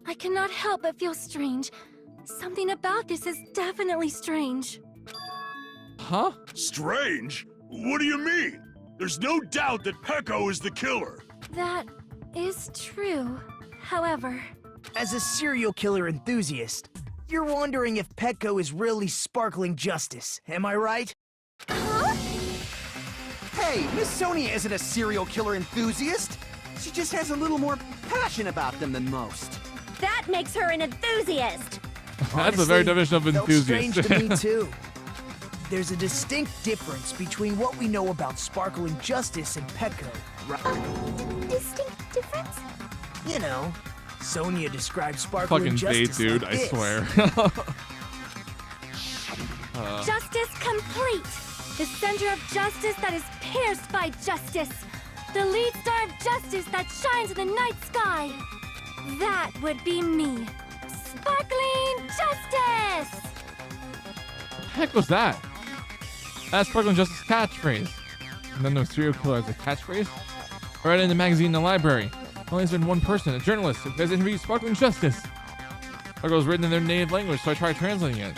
I cannot help but feel strange. Something about this is definitely strange. Huh? Strange? What do you mean? There's no doubt that Pecco is the killer. That is true. However, As a serial killer enthusiast, you're wondering if Pecco is really sparkling justice, am I right? Hey, Miss Sonia isn't a serial killer enthusiast. She just has a little more passion about them than most. That makes her an enthusiast. That's the very definition of felt enthusiast. strange to me too. There's a distinct difference between what we know about sparkling justice and Pecco, right? Distinct difference? You know, Sonia describes sparkling Fucking bait, justice dude. like I this. swear. justice complete. The center of justice that is pierced by justice. The lead star of justice that shines in the night sky. That would be me. Sparkling justice! What the heck was that? That's Sparkling Justice catchphrase. And then no serial killer as a catchphrase? I read it in the magazine in the library. Only has been one person, a journalist, who has interviewed Sparkling Justice. It was written in their native language, so I tried translating it.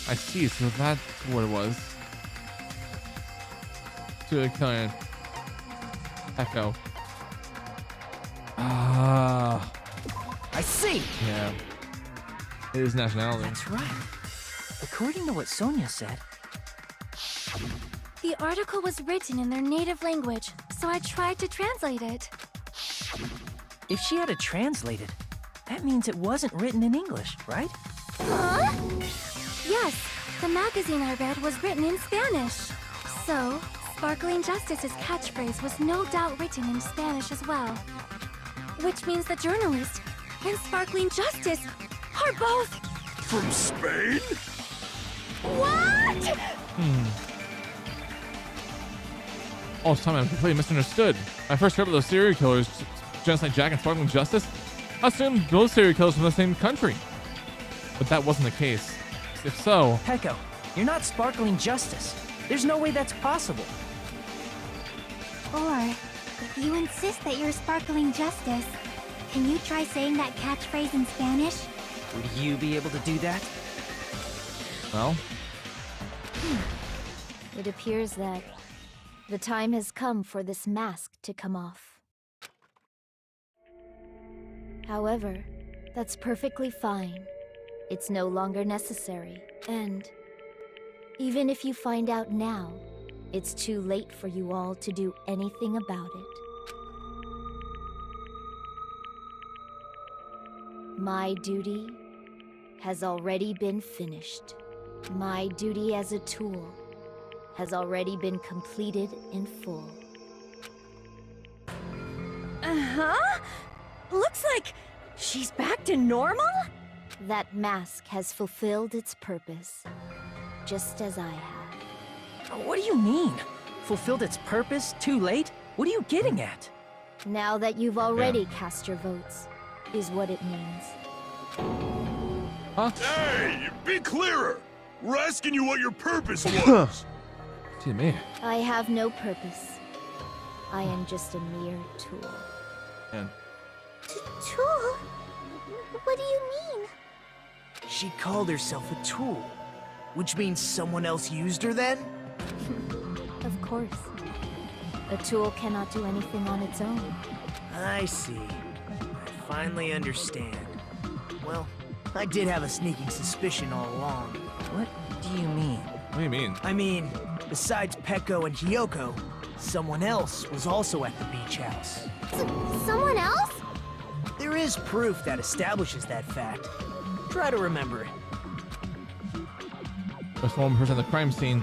I see, so that's what it was. Serial killer. Echo. Ah. I see. Yeah. It is nationality. That's right. According to what Sonia said, The article was written in their native language, so I tried to translate it. if she had it translated, that means it wasn't written in English, right? Huh? Yes, the magazine I read was written in Spanish. So, Sparkling Justice's catchphrase was no doubt written in Spanish as well. Which means the journalist and Sparkling Justice are both... From Spain? What? All this time I'm completely misunderstood. I first heard of those serial killers, Genocide Jack and Sparkling Justice. I assumed those serial killers from the same country. But that wasn't the case. If so... Pecco, you're not Sparkling Justice. There's no way that's possible. Or, if you insist that you're Sparkling Justice, can you try saying that catchphrase in Spanish? Would you be able to do that? Well... It appears that the time has come for this mask to come off. However, that's perfectly fine. It's no longer necessary. And even if you find out now, it's too late for you all to do anything about it. My duty has already been finished. My duty as a tool has already been completed in full. Uh-huh? Looks like she's back to normal? That mask has fulfilled its purpose, just as I have. What do you mean? Fulfilled its purpose too late? What are you getting at? Now that you've already cast your votes, is what it means. Huh? Hey, be clearer! We're asking you what your purpose was! See me. I have no purpose. I am just a mere tool. Man. Tool? What do you mean? She called herself a tool, which means someone else used her then? Of course. A tool cannot do anything on its own. I see. I finally understand. Well, I did have a sneaking suspicion all along. What do you mean? What do you mean? I mean, besides Pecco and Hiyoko, someone else was also at the beach house. Someone else? There is proof that establishes that fact. Try to remember it. There's one person at the crime scene.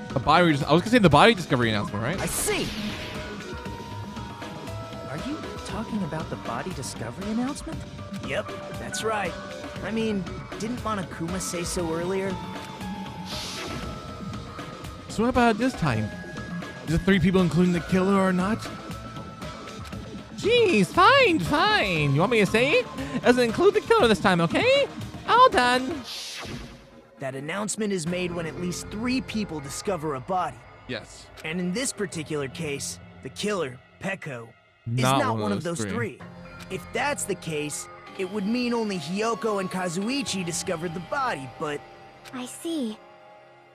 The body. I was gonna say the body discovery announcement, right? I see. Are you talking about the body discovery announcement? Yep, that's right. I mean, didn't Monokuma say so earlier? So what about this time? Is it 3 people including the killer or not? Jeez, fine. You want me to say it? Doesn't include the killer this time, okay? All done. That announcement is made when at least 3 people discover a body. Yes. And in this particular case, the killer, Peko, is not one of those 3. If that's the case, it would mean only Hiyoko and Kazuichi discovered the body, but... I see.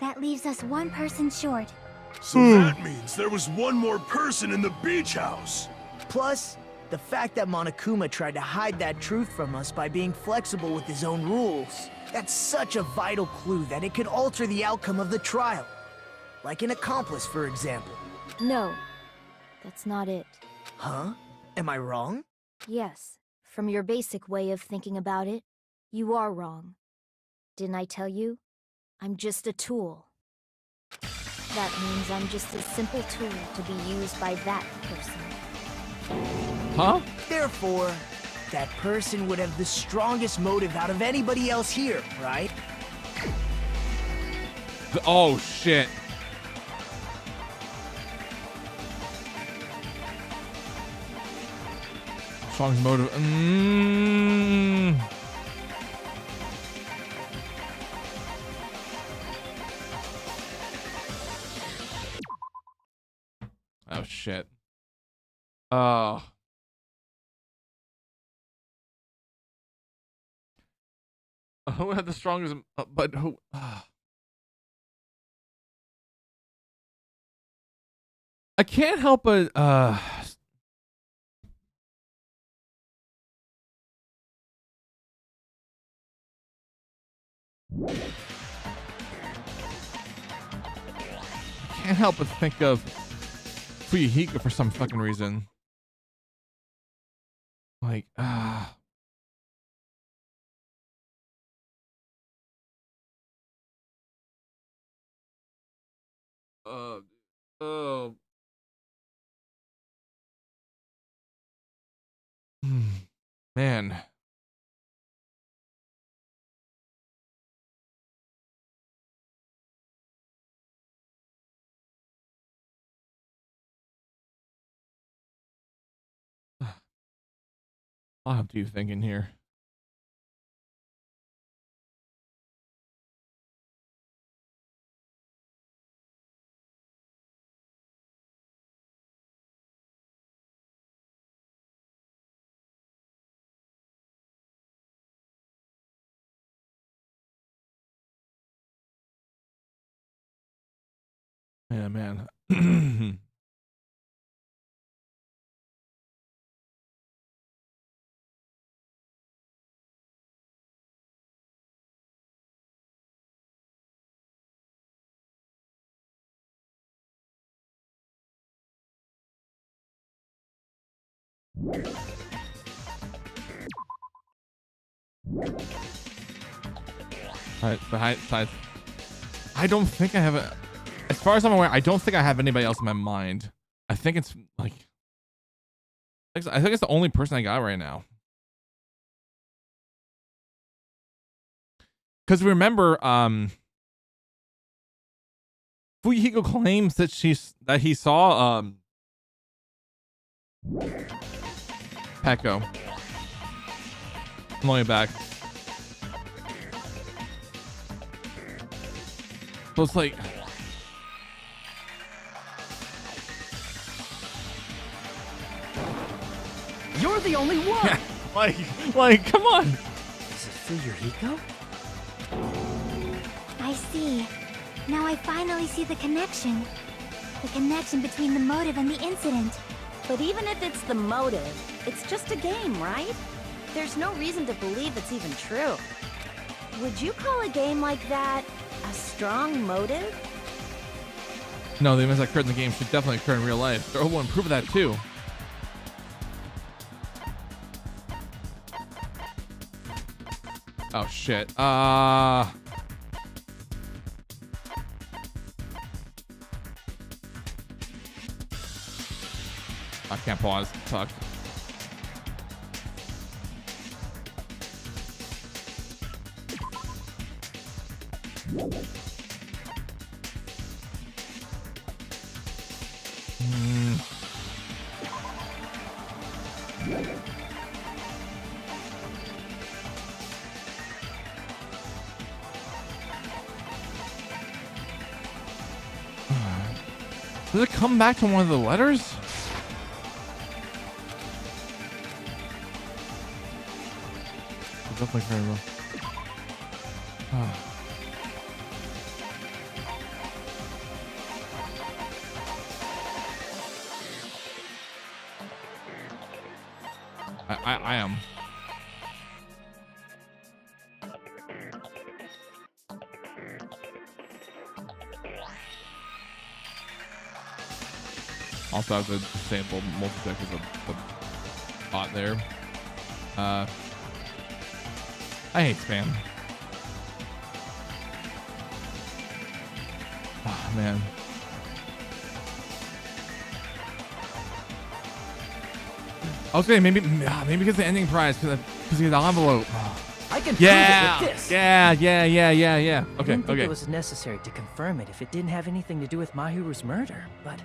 That leaves us 1 person short. So that means there was 1 more person in the beach house. Plus, the fact that Monokuma tried to hide that truth from us by being flexible with his own rules. That's such a vital clue that it could alter the outcome of the trial. Like an accomplice, for example. No, that's not it. Huh? Am I wrong? Yes, from your basic way of thinking about it, you are wrong. Didn't I tell you? I'm just a tool. That means I'm just a simple tool to be used by that person. Huh? Therefore, that person would have the strongest motive out of anybody else here, right? Oh, shit. Strongest motive. Oh, shit. Oh. Who had the strongest, but who? I can't help but, can't help but think of Fuyuhiko for some fucking reason. Like, man. What are you thinking here? Yeah, man. Besides, I don't think I have a. As far as I'm aware, I don't think I have anybody else in my mind. I think it's like. I think it's the only person I got right now. Because remember, Fuyuhiko claims that he saw Peko. I'm only back. So it's like, you're the only one. Yeah, like, come on. Is it Fuyuhiko? I see. Now I finally see the connection. The connection between the motive and the incident. But even if it's the motive, it's just a game, right? There's no reason to believe it's even true. Would you call a game like that a strong motive? No, the events that occurred in the game should definitely occur in real life. There will improve that too. Oh shit. I can't pause. Fuck. Does it come back to one of the letters? Definitely very well. I am. Also have to sample multi-check as a bot there. I hate spam. Oh, man. I was saying maybe because the ending prize, because of the envelope. I can prove it with this. Yeah. I Okay, didn't think it was necessary to confirm it if it didn't have anything to do with Mahiru's murder, but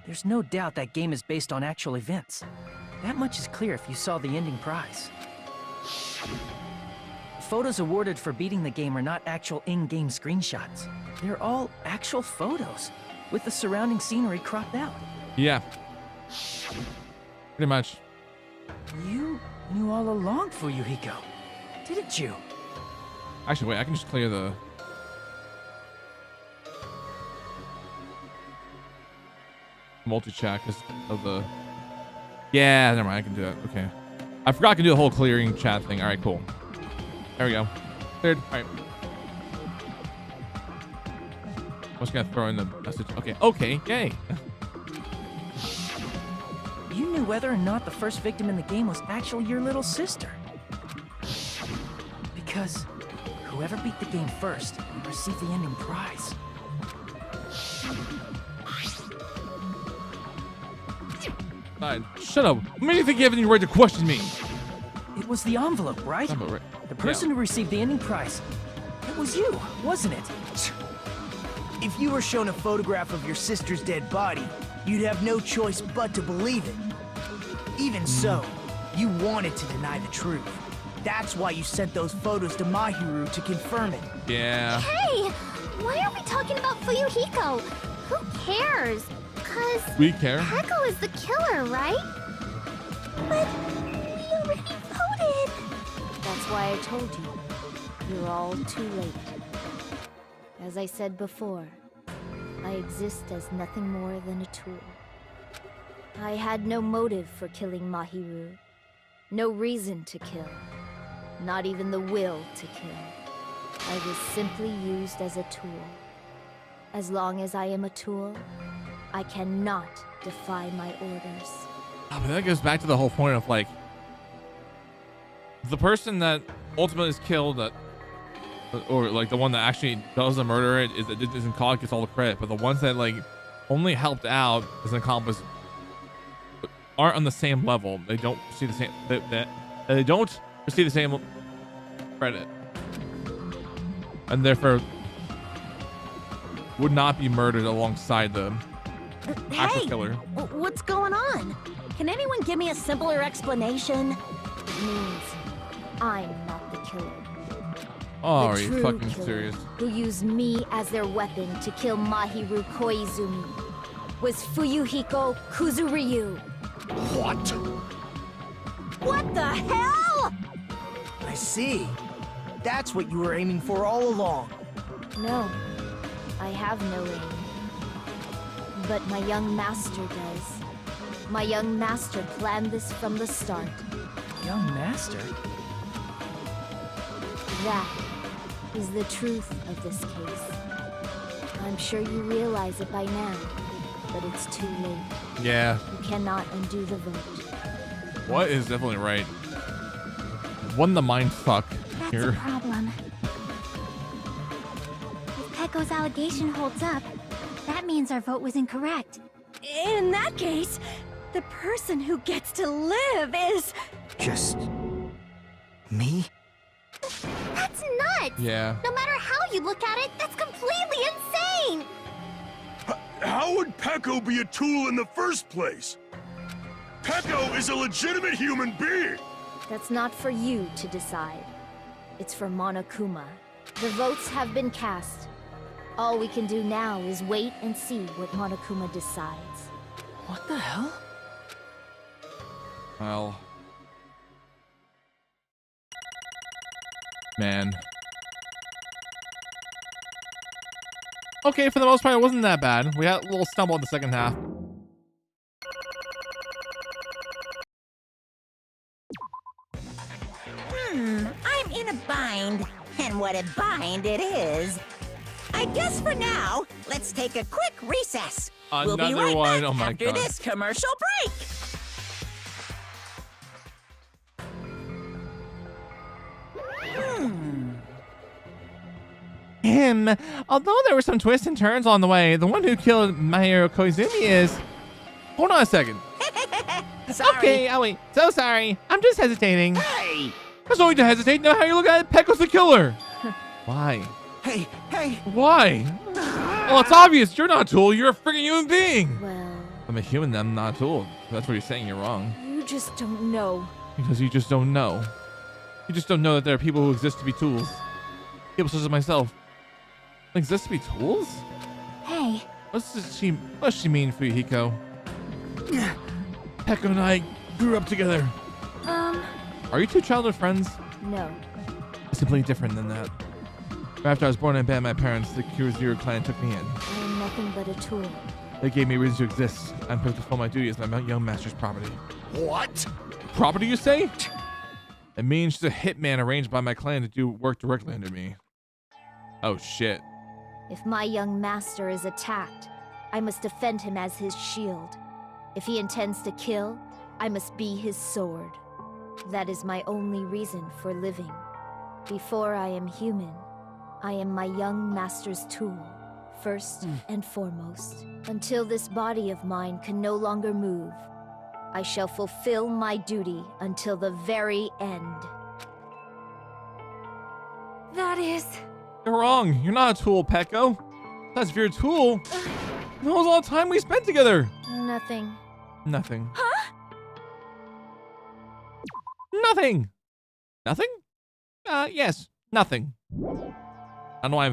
there's no doubt that game is based on actual events. That much is clear if you saw the ending prize. Photos awarded for beating the game are not actual in-game screenshots. They're all actual photos, with the surrounding scenery cropped out. Yeah. Pretty much. You knew all along, Fuyuhiko, didn't you? Actually, wait, I can just clear the... multi-chat because of the... Yeah, never mind, I can do that. Okay. I forgot I could do the whole clearing chat thing. All right, cool. There we go. Cleared. All right. I'm just gonna throw in the message. Okay, yay. You knew whether or not the first victim in the game was actually your little sister. Because whoever beat the game first received the ending prize. Shut up. What made you think you have any right to question me? It was the envelope, right? The person who received the ending prize. It was you, wasn't it? If you were shown a photograph of your sister's dead body, you'd have no choice but to believe it. Even so, you wanted to deny the truth. That's why you sent those photos to Mahiru to confirm it. Yeah. Hey! Why are we talking about Fuyuhiko? Who cares? Cause we care. Peko is the killer, right? But we already voted. That's why I told you. You're all too late. As I said before, I exist as nothing more than a tool. I had no motive for killing Mahiru. No reason to kill. Not even the will to kill. I was simply used as a tool. As long as I am a tool, I cannot defy my orders. Oh, but that goes back to the whole point of like the person that ultimately is killed, or like the one that actually does the murder, isn't caught, gets all the credit. But the ones that like only helped out as an accomplice aren't on the same level. They don't receive the same. They don't receive the same credit, and therefore would not be murdered alongside the actual killer. What's going on? Can anyone give me a simpler explanation? It means I'm not the killer. Oh, The are you true fucking killer, serious? Who used me as their weapon to kill Mahiru Koizumi was Fuyuhiko Kuzuryu. What? What the hell? I see. That's what you were aiming for all along. No, I have no aim. But my young master does. My young master planned this from the start. Young master? That is the truth of this case. I'm sure you realize it by now, but it's too late. Yeah. You cannot undo the vote. What is definitely right? Won the mind fuck That's here. a problem. If Peko's allegation holds up, that means our vote was incorrect. In that case, the person who gets to live is... Just... me? That's nuts! Yeah. No matter how you look at it, that's completely insane! How would Peko be a tool in the first place? Peko is a legitimate human being! That's not for you to decide. It's for Monokuma. The votes have been cast. All we can do now is wait and see what Monokuma decides. What the hell? Well. Man. Okay, for the most part, it wasn't that bad. We had a little stumble in the second half. I'm in a bind. And what a bind it is. I guess for now, let's take a quick recess. We'll be Another right one. back Oh my after God. this commercial break. Although there were some twists and turns on the way, the one who killed Mahiru Koizumi is... Hold on a second. Sorry. Okay, oh wait. So sorry. I'm just hesitating. Hey! There's no need to hesitate. Know how you look at it? Pecco's the killer. Why? Hey, hey! Why? Well, it's obvious. You're not a tool. You're a freaking human being. Well, I'm a human, I'm not a tool. If that's what you're saying. You're wrong. you just don't know. Because you just don't know. You just don't know that there are people who exist to be tools. People such as myself. Exist to be tools? Hey, What's she mean, Fuyuhiko? Pecco and I grew up together. Are you two childhood friends? No. It's completely different than that. After I was born and abandoned my parents, the Kurozuru clan took me in. I am nothing but a tool. They gave me reason to exist. I'm supposed to fulfill my duty as my young master's property. What? Property, you say? It means she's a hitman arranged by my clan to do work directly under me. Oh shit. If my young master is attacked, I must defend him as his shield. If he intends to kill, I must be his sword. That is my only reason for living. Before I am human, I am my young master's tool, first and foremost. Until this body of mine can no longer move, I shall fulfill my duty until the very end. That is... You're wrong. You're not a tool, Pecco. That's if you're a tool. That was all the time we spent together. Nothing. Nothing. Huh? Nothing. Nothing? Yes. Nothing. I don't know why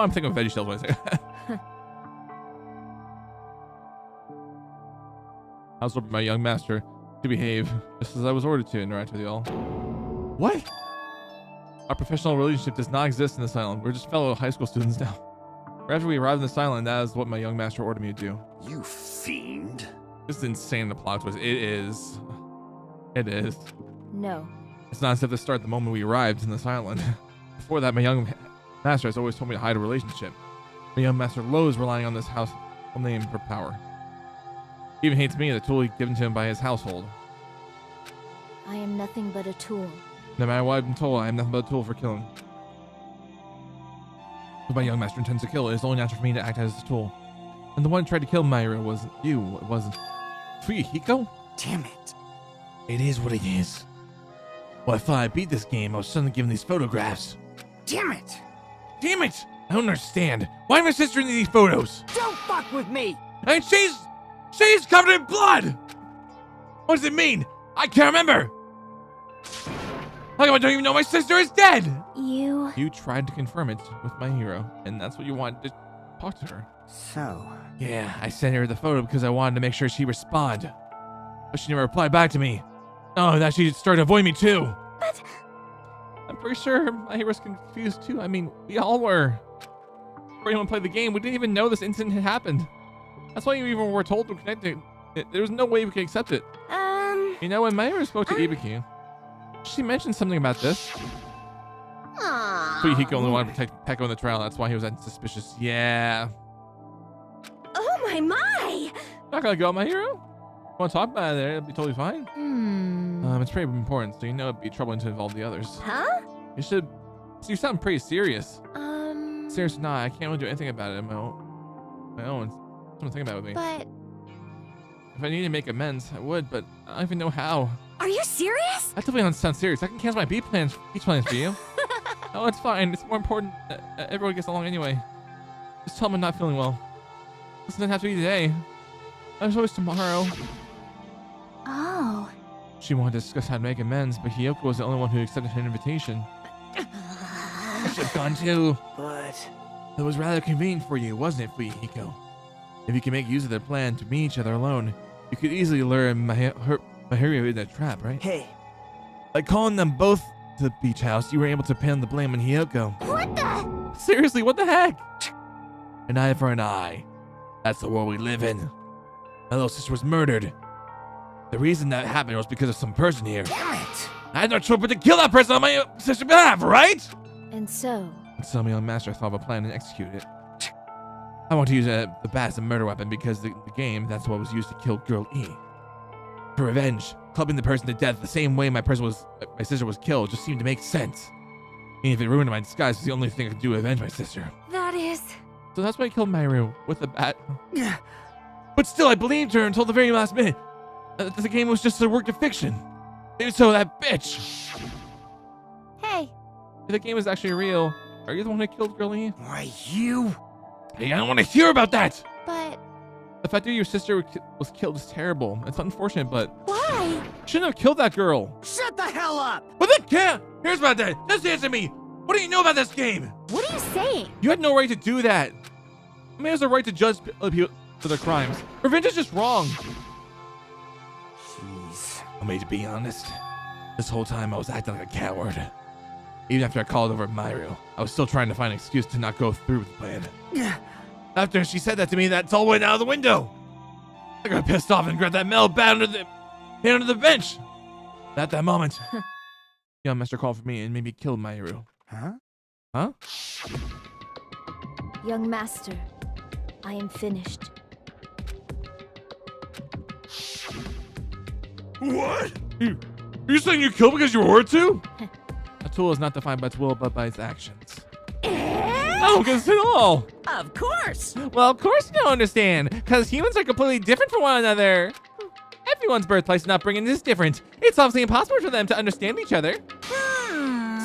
I'm thinking of veggie shells when I say I was hoping my young master to behave just as I was ordered to interact with you all. What? Our professional relationship does not exist in this island. We're just fellow high school students now. Right after we arrived in this island, that is what my young master ordered me to do. You fiend. This is insane, the plot twist. It is. It is. No. It's not as if this started the moment we arrived in this island. Before that, my young master has always told me to hide a relationship. My young master loathes relying on this household name for power. He even hates me, the tool given to him by his household. I am nothing but a tool. No matter what I've been told, I am nothing but a tool for killing. If my young master intends to kill, it is only natural for me to act as a tool. And the one who tried to kill Mahiru was you. It wasn't Fuyuhiko? Damn it. It is what it is. Well, I thought I beat this game. I was suddenly given these photographs. Damn it. Damn it! I don't understand. Why is my sister in these photos? Don't fuck with me! And she's covered in blood! What does it mean? I can't remember! How come I don't even know my sister is dead? You tried to confirm it with Mahiru, and that's what you wanted to talk to her. So... Yeah, I sent her the photo because I wanted to make sure she'd respond. But she never replied back to me. Oh, now she started to avoid me too. But... I'm pretty sure Mahiru's confused too. I mean, we all were. Before anyone played the game, we didn't even know this incident had happened. That's why you even were told to connect it. There was no way we could accept it. You know, when Mahiru spoke to Ibuki, she mentioned something about this. Fuyuhiko only wanted to protect Pecco in the trial. That's why he was suspicious. Yeah. Oh my! Not gonna go, Mahiru. Want to talk about it? It'll be totally fine. It's pretty important, so you know it'd be troubling to involve the others. Huh? You should. You sound pretty serious. Serious or not, I can't really do anything about it on my own. Someone think about it with me. But... If I need to make amends, I would, but I don't even know how. Are you serious? That definitely don't sound serious. I can cancel my beach plans for you. Oh, it's fine. It's more important that everyone gets along anyway. Just tell them I'm not feeling well. This doesn't have to be today. There's always tomorrow. Oh. She wanted to discuss how to make amends, but Hiyoko was the only one who accepted her invitation. I should have gone too. But It was rather convenient for you, wasn't it, Fuyuhiko? If you can make use of their plan to meet each other alone, you could easily lure Mahiru in that trap, right? Hey. By calling them both to the beach house, you were able to pin the blame on Hiyoko. What the? Seriously, what the heck? An eye for an eye. That's the world we live in. My little sister was murdered. The reason that happened was because of some person here. Damn it! I had no choice but to kill that person on my sister's behalf, right? And so? So my young master thought of a plan and executed it. I want to use the bat as a murder weapon because the game, that's what was used to kill Girl E. For revenge, clubbing the person to death the same way my sister was killed just seemed to make sense. Even if it ruined my disguise, was the only thing I could do to avenge my sister. That is... So that's why I killed Mahiru with a bat. But still, I believed her until the very last minute. The game was just a work of fiction. Maybe so that bitch. Hey. If the game is actually real, are you the one who killed Girl E? Why, you? Hey, I don't want to hear about that. But... The fact that your sister was killed is terrible. It's unfortunate, but... Why? You shouldn't have killed that girl. Shut the hell up! But then can't. Here's about that. Just answer me. What do you know about this game? What are you saying? You had no right to do that. A man has a right to judge people for their crimes. Revenge is just wrong. Jeez. I mean, to be honest, this whole time I was acting like a coward. Even after I called over Mahiru, I was still trying to find an excuse to not go through with the plan. After she said that to me, that's all went out of the window. I got pissed off and grabbed that metal bat under the bench. At that moment, young master called for me and made me kill Mahiru. Huh? Huh? Young master, I am finished. What? You're saying you killed because you were to? A tool is not defined by its will, but by its actions. Oh, because it all. Of course. Well, of course you don't understand, because humans are completely different from one another. Everyone's birthplace and upbringing is different. It's obviously impossible for them to understand each other.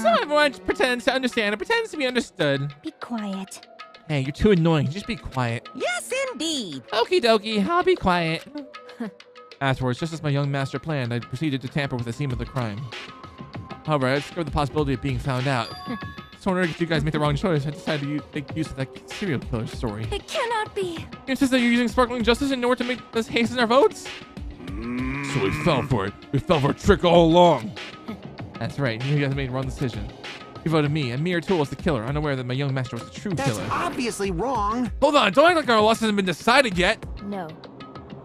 So everyone pretends to understand and pretends to be understood. Be quiet. Hey, you're too annoying. Just be quiet. Yes, indeed. Okie dokie, I'll be quiet. Afterwards, just as my young master planned, I proceeded to tamper with the scene of the crime. However, I discovered the possibility of being found out. So in order to you guys make the wrong choice, I decided to make use of that serial killer story. It cannot be. You insist that you're using sparkling justice in order to make us hasten our votes? So we fell for it. We fell for a trick all along. That's right. You guys made the wrong decision. You voted me, a mere tool, as the killer, unaware that my young master was the true killer. That's obviously wrong. Hold on, don't act like our loss hasn't been decided yet. No.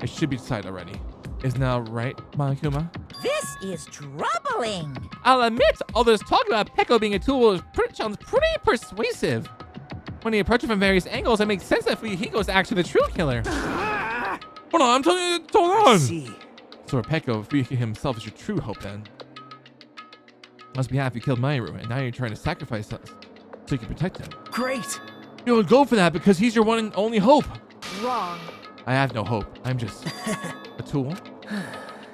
It should be decided already. Isn't that right, Monokuma? This is troubling. I'll admit, all this talk about Peko being a tool sounds pretty persuasive. When you approach it from various angles, it makes sense that Fuyuhiko is actually the true killer. Hold on, I'm telling you, hold on. See. So Peko, Fuyuhiko himself is your true hope then. On his behalf, you killed Mahiru, and now you're trying to sacrifice us so you can protect him. Great. You would go for that because he's your one and only hope. Wrong. I have no hope. I'm just a tool.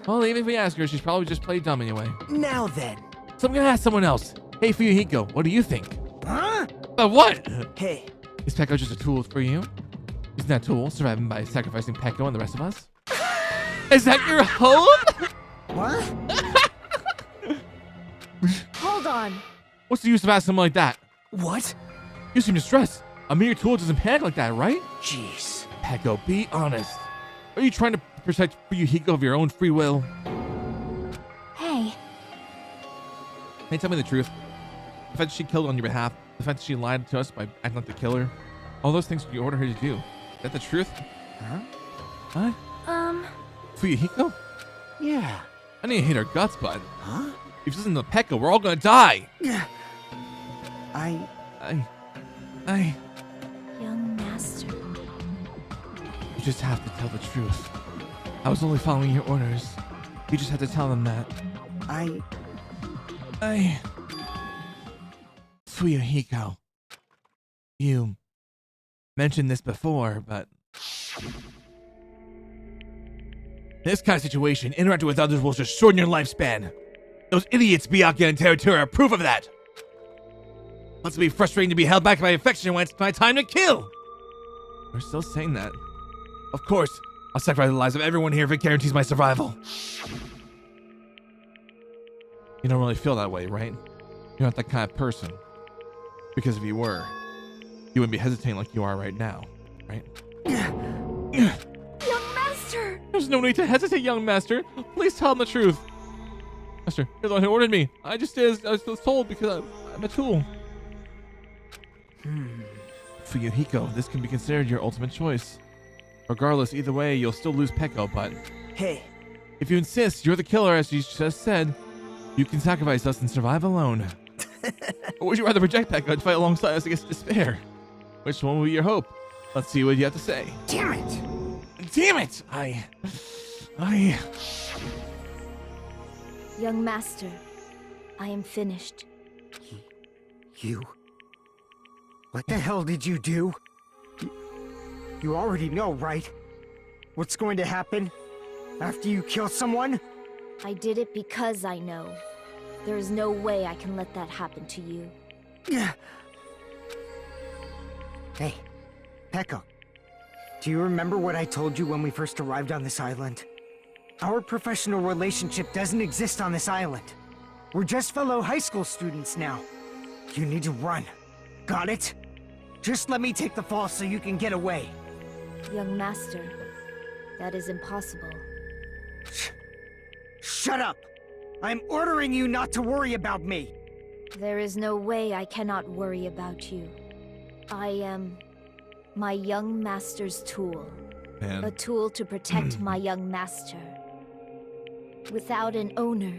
Well, even if we ask her, she's probably just played dumb anyway. Now then. So I'm gonna ask someone else. Hey, Fuyuhiko, what do you think? Huh? What? Hey. Is Peko just a tool for you? Isn't that tool surviving by sacrificing Peko and the rest of us? Is that your hope? What? Hold on. What's the use of asking someone like that? What? You seem distressed. A mere tool doesn't panic like that, right? Jeez. Peko, be honest. Are you trying to protect Fuyuhiko of your own free will? Hey. Can you tell me the truth? The fact that she killed on your behalf, the fact that she lied to us by acting like the killer, all those things you ordered her to do. Is that the truth? Huh? Huh? Fuyuhiko? Yeah. I need to hit her guts, bud. Huh? If this isn't the Peko, we're all gonna die. I... Young master. You just have to tell the truth. I was only following your orders. You just had to tell them that. Fuyuhiko. You mentioned this before, but... this kind of situation, interacting with others will just shorten your lifespan. Those idiots Byakuya and Terutora are proof of that. Must be frustrating to be held back by affection when it's my time to kill. We're still saying that. Of course, I'll sacrifice the lives of everyone here if it guarantees my survival. You don't really feel that way, right? You're not that kind of person. Because if you were, you wouldn't be hesitating like you are right now, right? Young master! There's no need to hesitate, young master. Please tell him the truth. Master, you're the one who ordered me. I just did as I was told because I'm a tool. Fuyuhiko, this can be considered your ultimate choice. Regardless, either way, you'll still lose Peko, but... Hey. If you insist, you're the killer, as you just said. You can sacrifice us and survive alone. Or would you rather reject Peko and fight alongside us against despair? Which one will be your hope? Let's see what you have to say. Damn it! Damn it! I... Young master, I am finished. You? What the hell did you do? You already know, right? What's going to happen after you kill someone? I did it because I know. There is no way I can let that happen to you. Hey, Peko. Do you remember what I told you when we first arrived on this island? Our professional relationship doesn't exist on this island. We're just fellow high school students now. You need to run. Got it? Just let me take the fall so you can get away. Young master, that is impossible. Shut up! I'm ordering you not to worry about me! There is no way I cannot worry about you. I am my young master's tool. Man. A tool to protect my young master. Without an owner,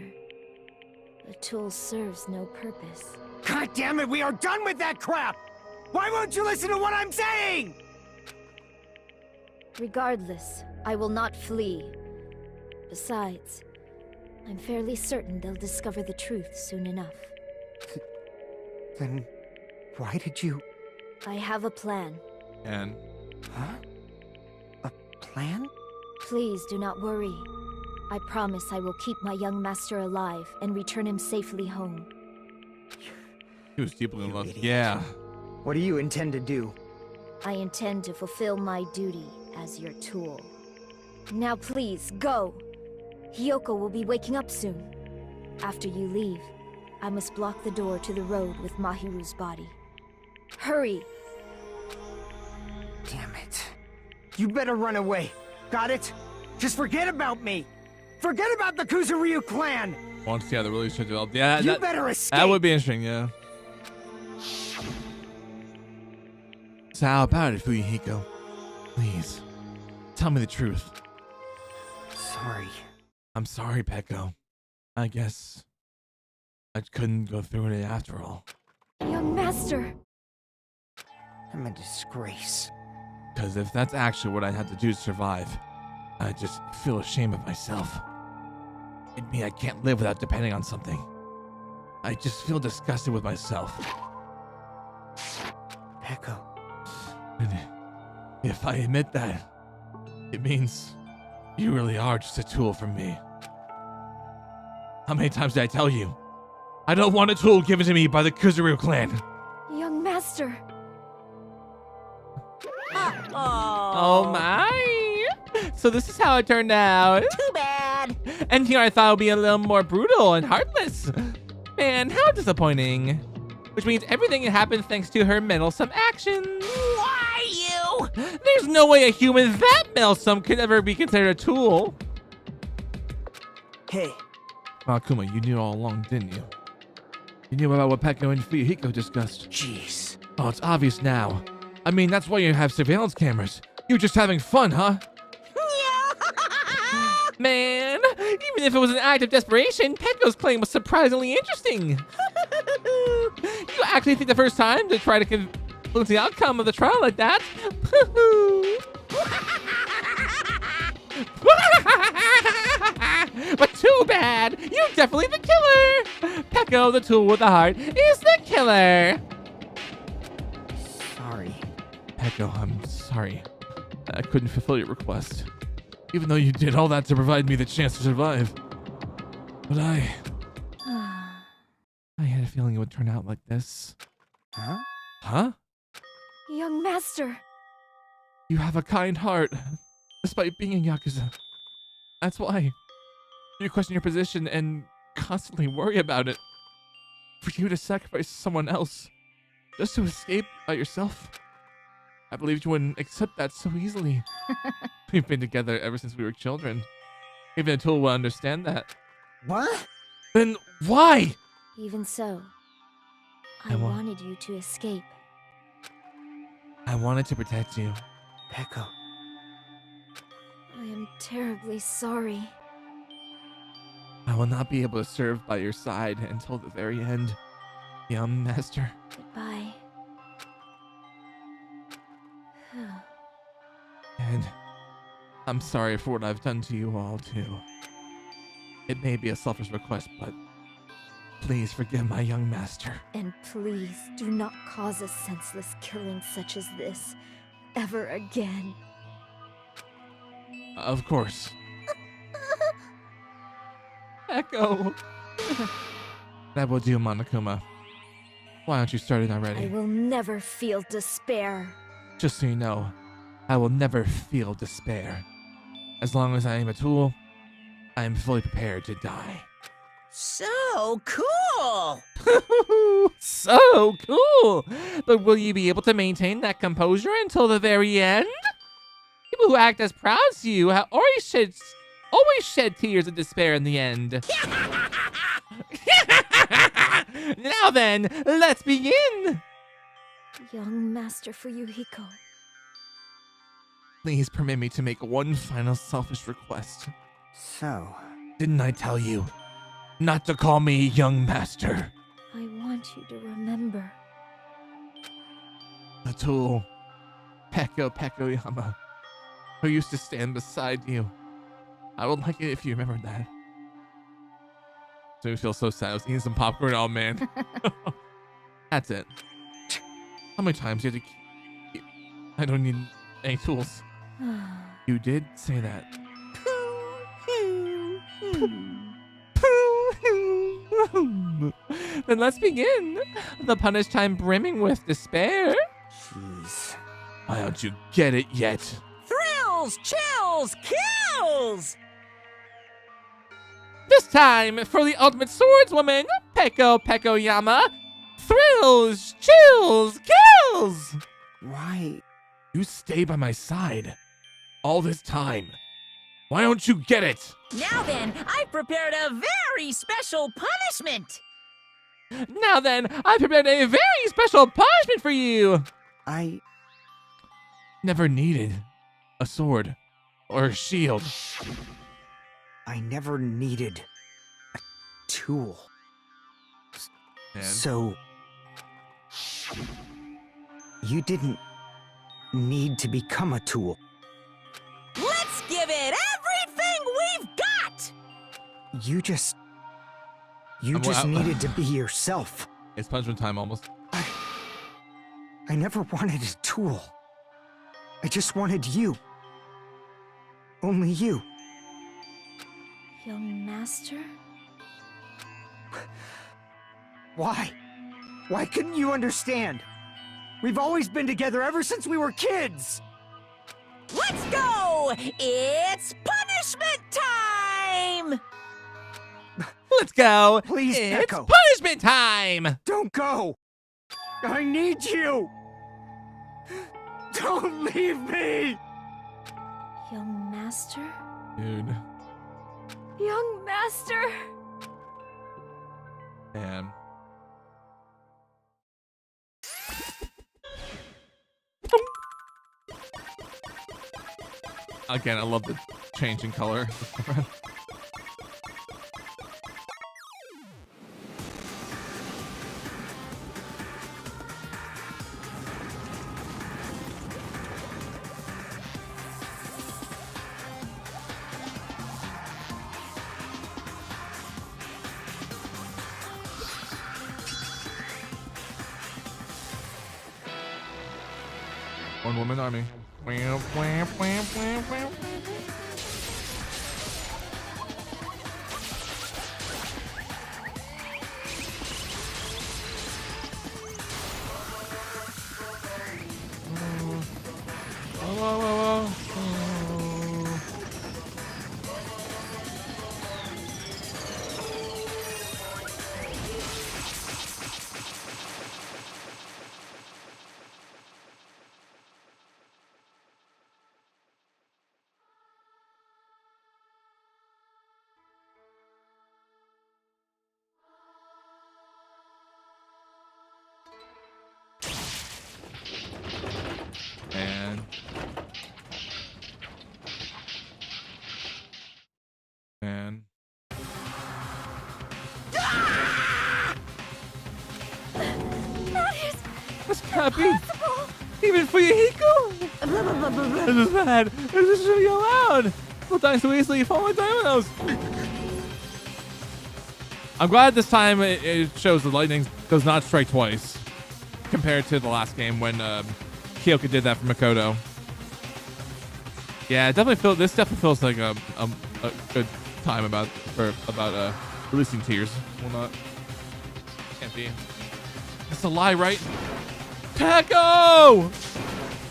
the tool serves no purpose. God damn it, we are done with that crap! Why won't you listen to what I'm saying? Regardless, I will not flee. Besides, I'm fairly certain they'll discover the truth soon enough. Then why did you... I have a plan. And... Huh? A plan? Please do not worry. I promise I will keep my young master alive and return him safely home. He was deeply in love. Yeah. What do you intend to do? I intend to fulfill my duty as your tool. Now please, go! Hiyoko will be waking up soon. After you leave, I must block the door to the road with Mahiru's body. Hurry! Damn it. You better run away. Got it? Just forget about me! Forget about the Kuzuryu clan! Once, yeah, the relationship developed. Yeah, you better escape! That would be interesting, yeah. So how about it, Fuyuhiko? Please, tell me the truth. Sorry. I'm sorry, Peko. I guess I couldn't go through it after all. Young master! I'm a disgrace. Because if that's actually what I had to do to survive, I just feel ashamed of myself. It means I can't live without depending on something. I just feel disgusted with myself. Peko. And if I admit that, it means you really are just a tool for me. How many times did I tell you? I don't want a tool given to me by the Kuzuryu clan. Young master. Oh my! So this is how it turned out. Too bad. And here I thought it would be a little more brutal and heartless. Man, how disappointing. Which means everything happened thanks to her meddlesome actions. Why you? There's no way a human that meddlesome could ever be considered a tool. Hey. Akuma, you knew all along, didn't you? You knew about what Peko and Fuyuhiko discussed. Jeez. Oh, it's obvious now. I mean, that's why you have surveillance cameras. You're just having fun, huh? Man, even if it was an act of desperation, Peko's claim was surprisingly interesting. You actually think the first time to try to influence the outcome of the trial like that? But too bad, you're definitely the killer. Peko, the tool with the heart, is the killer. Sorry. Peko, I'm sorry. I couldn't fulfill your request. Even though you did all that to provide me the chance to survive. But I had a feeling it would turn out like this. Huh? Huh? Young master. You have a kind heart, despite being in Yakuza. That's why you question your position and constantly worry about it. For you to sacrifice someone else just to escape by yourself. I believed you wouldn't accept that so easily. We've been together ever since we were children. Even a tool will understand that. What? Then why? Even so, I I wa- wanted you to escape. I wanted to protect you. Peko. I am terribly sorry. I will not be able to serve by your side until the very end, young master. Goodbye. And I'm sorry for what I've done to you all, too. It may be a selfish request, but please forgive my young master. And please do not cause a senseless killing such as this ever again. Of course. Echo. That will do, Monokuma. Why don't you start it already? I will never feel despair. Just so you know, I will never feel despair. As long as I am a tool, I am fully prepared to die. So cool! So cool! But will you be able to maintain that composure until the very end? People who act as proud as you have always shed tears of despair in the end. Now then, let's begin! Young Master Fuyuhiko. Please permit me to make one final selfish request. So... Didn't I tell you not to call me young master? I want you to remember. The tool, Peko Yama, who used to stand beside you. I would like it if you remembered that. So I feel so sad. I was eating some popcorn. Oh, man. That's it. How many times do you have to keep? I don't need any tools. You did say that. Then let's begin. The punish time brimming with despair. Jeez. Why don't you get it yet? Thrills, chills, kills! This time for the ultimate swordswoman, Peko Yama. Thrills, chills, kills! Why? You stay by my side all this time. Why don't you get it? Now then, I've prepared a very special punishment! Now then, I prepared a very special punishment for you! I never needed a sword or a shield. I never needed a tool. And? So... You didn't need to become a tool. Let's give it everything we've got! You just needed to be yourself. It's punishment time almost. I never wanted a tool. I just wanted you. Only you. Young Master? Why? Why couldn't you understand? We've always been together ever since we were kids! Let's go! It's punishment time! Let's go! Please, it's Peko. punishment time! Don't go! I need you! Don't leave me! Young Master? Dude. Young Master! Man. Again, I love the change in color. One woman army. Man. That is What's happy? Even for Yahiko? This is bad. This should be allowed. Well, thanks so easily. Follow my dominoes. I'm glad this time it shows the lightning does not strike twice, compared to the last game when Kyoka did that for Makoto. Yeah, this definitely feels like a good time about releasing tears. Well, not. Can't be. It's a lie, right? Taco!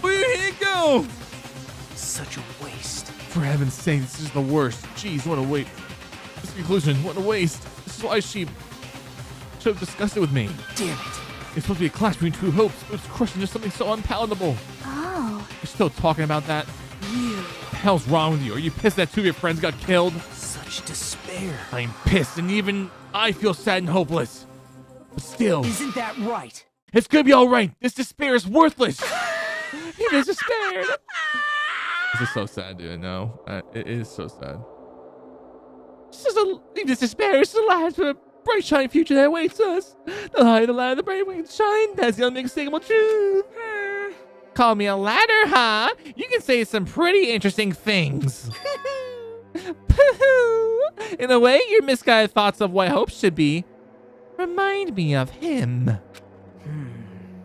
Fuyuhiko! Such a waste. For heaven's sake, this is the worst. Jeez, what a waste. This conclusion, what a waste. This is why she should have discussed it with me. Damn it. It's supposed to be a clash between two hopes, but it's crushed into something so unpalatable. Oh. You're still talking about that? Yeah. What the hell's wrong with you? Are you pissed that two of your friends got killed? Such despair. I'm pissed, and even I feel sad and hopeless. But still. Isn't that right? It's gonna be alright. This despair is worthless. He is despaired. This is so sad, dude. No, it is so sad. This despair is the light for a bright, shining future that awaits us. The light of the light of the bright wings shine. That's the unmistakable truth. Call me a ladder, huh? You can say some pretty interesting things. In a way, your misguided thoughts of what hope should be remind me of him.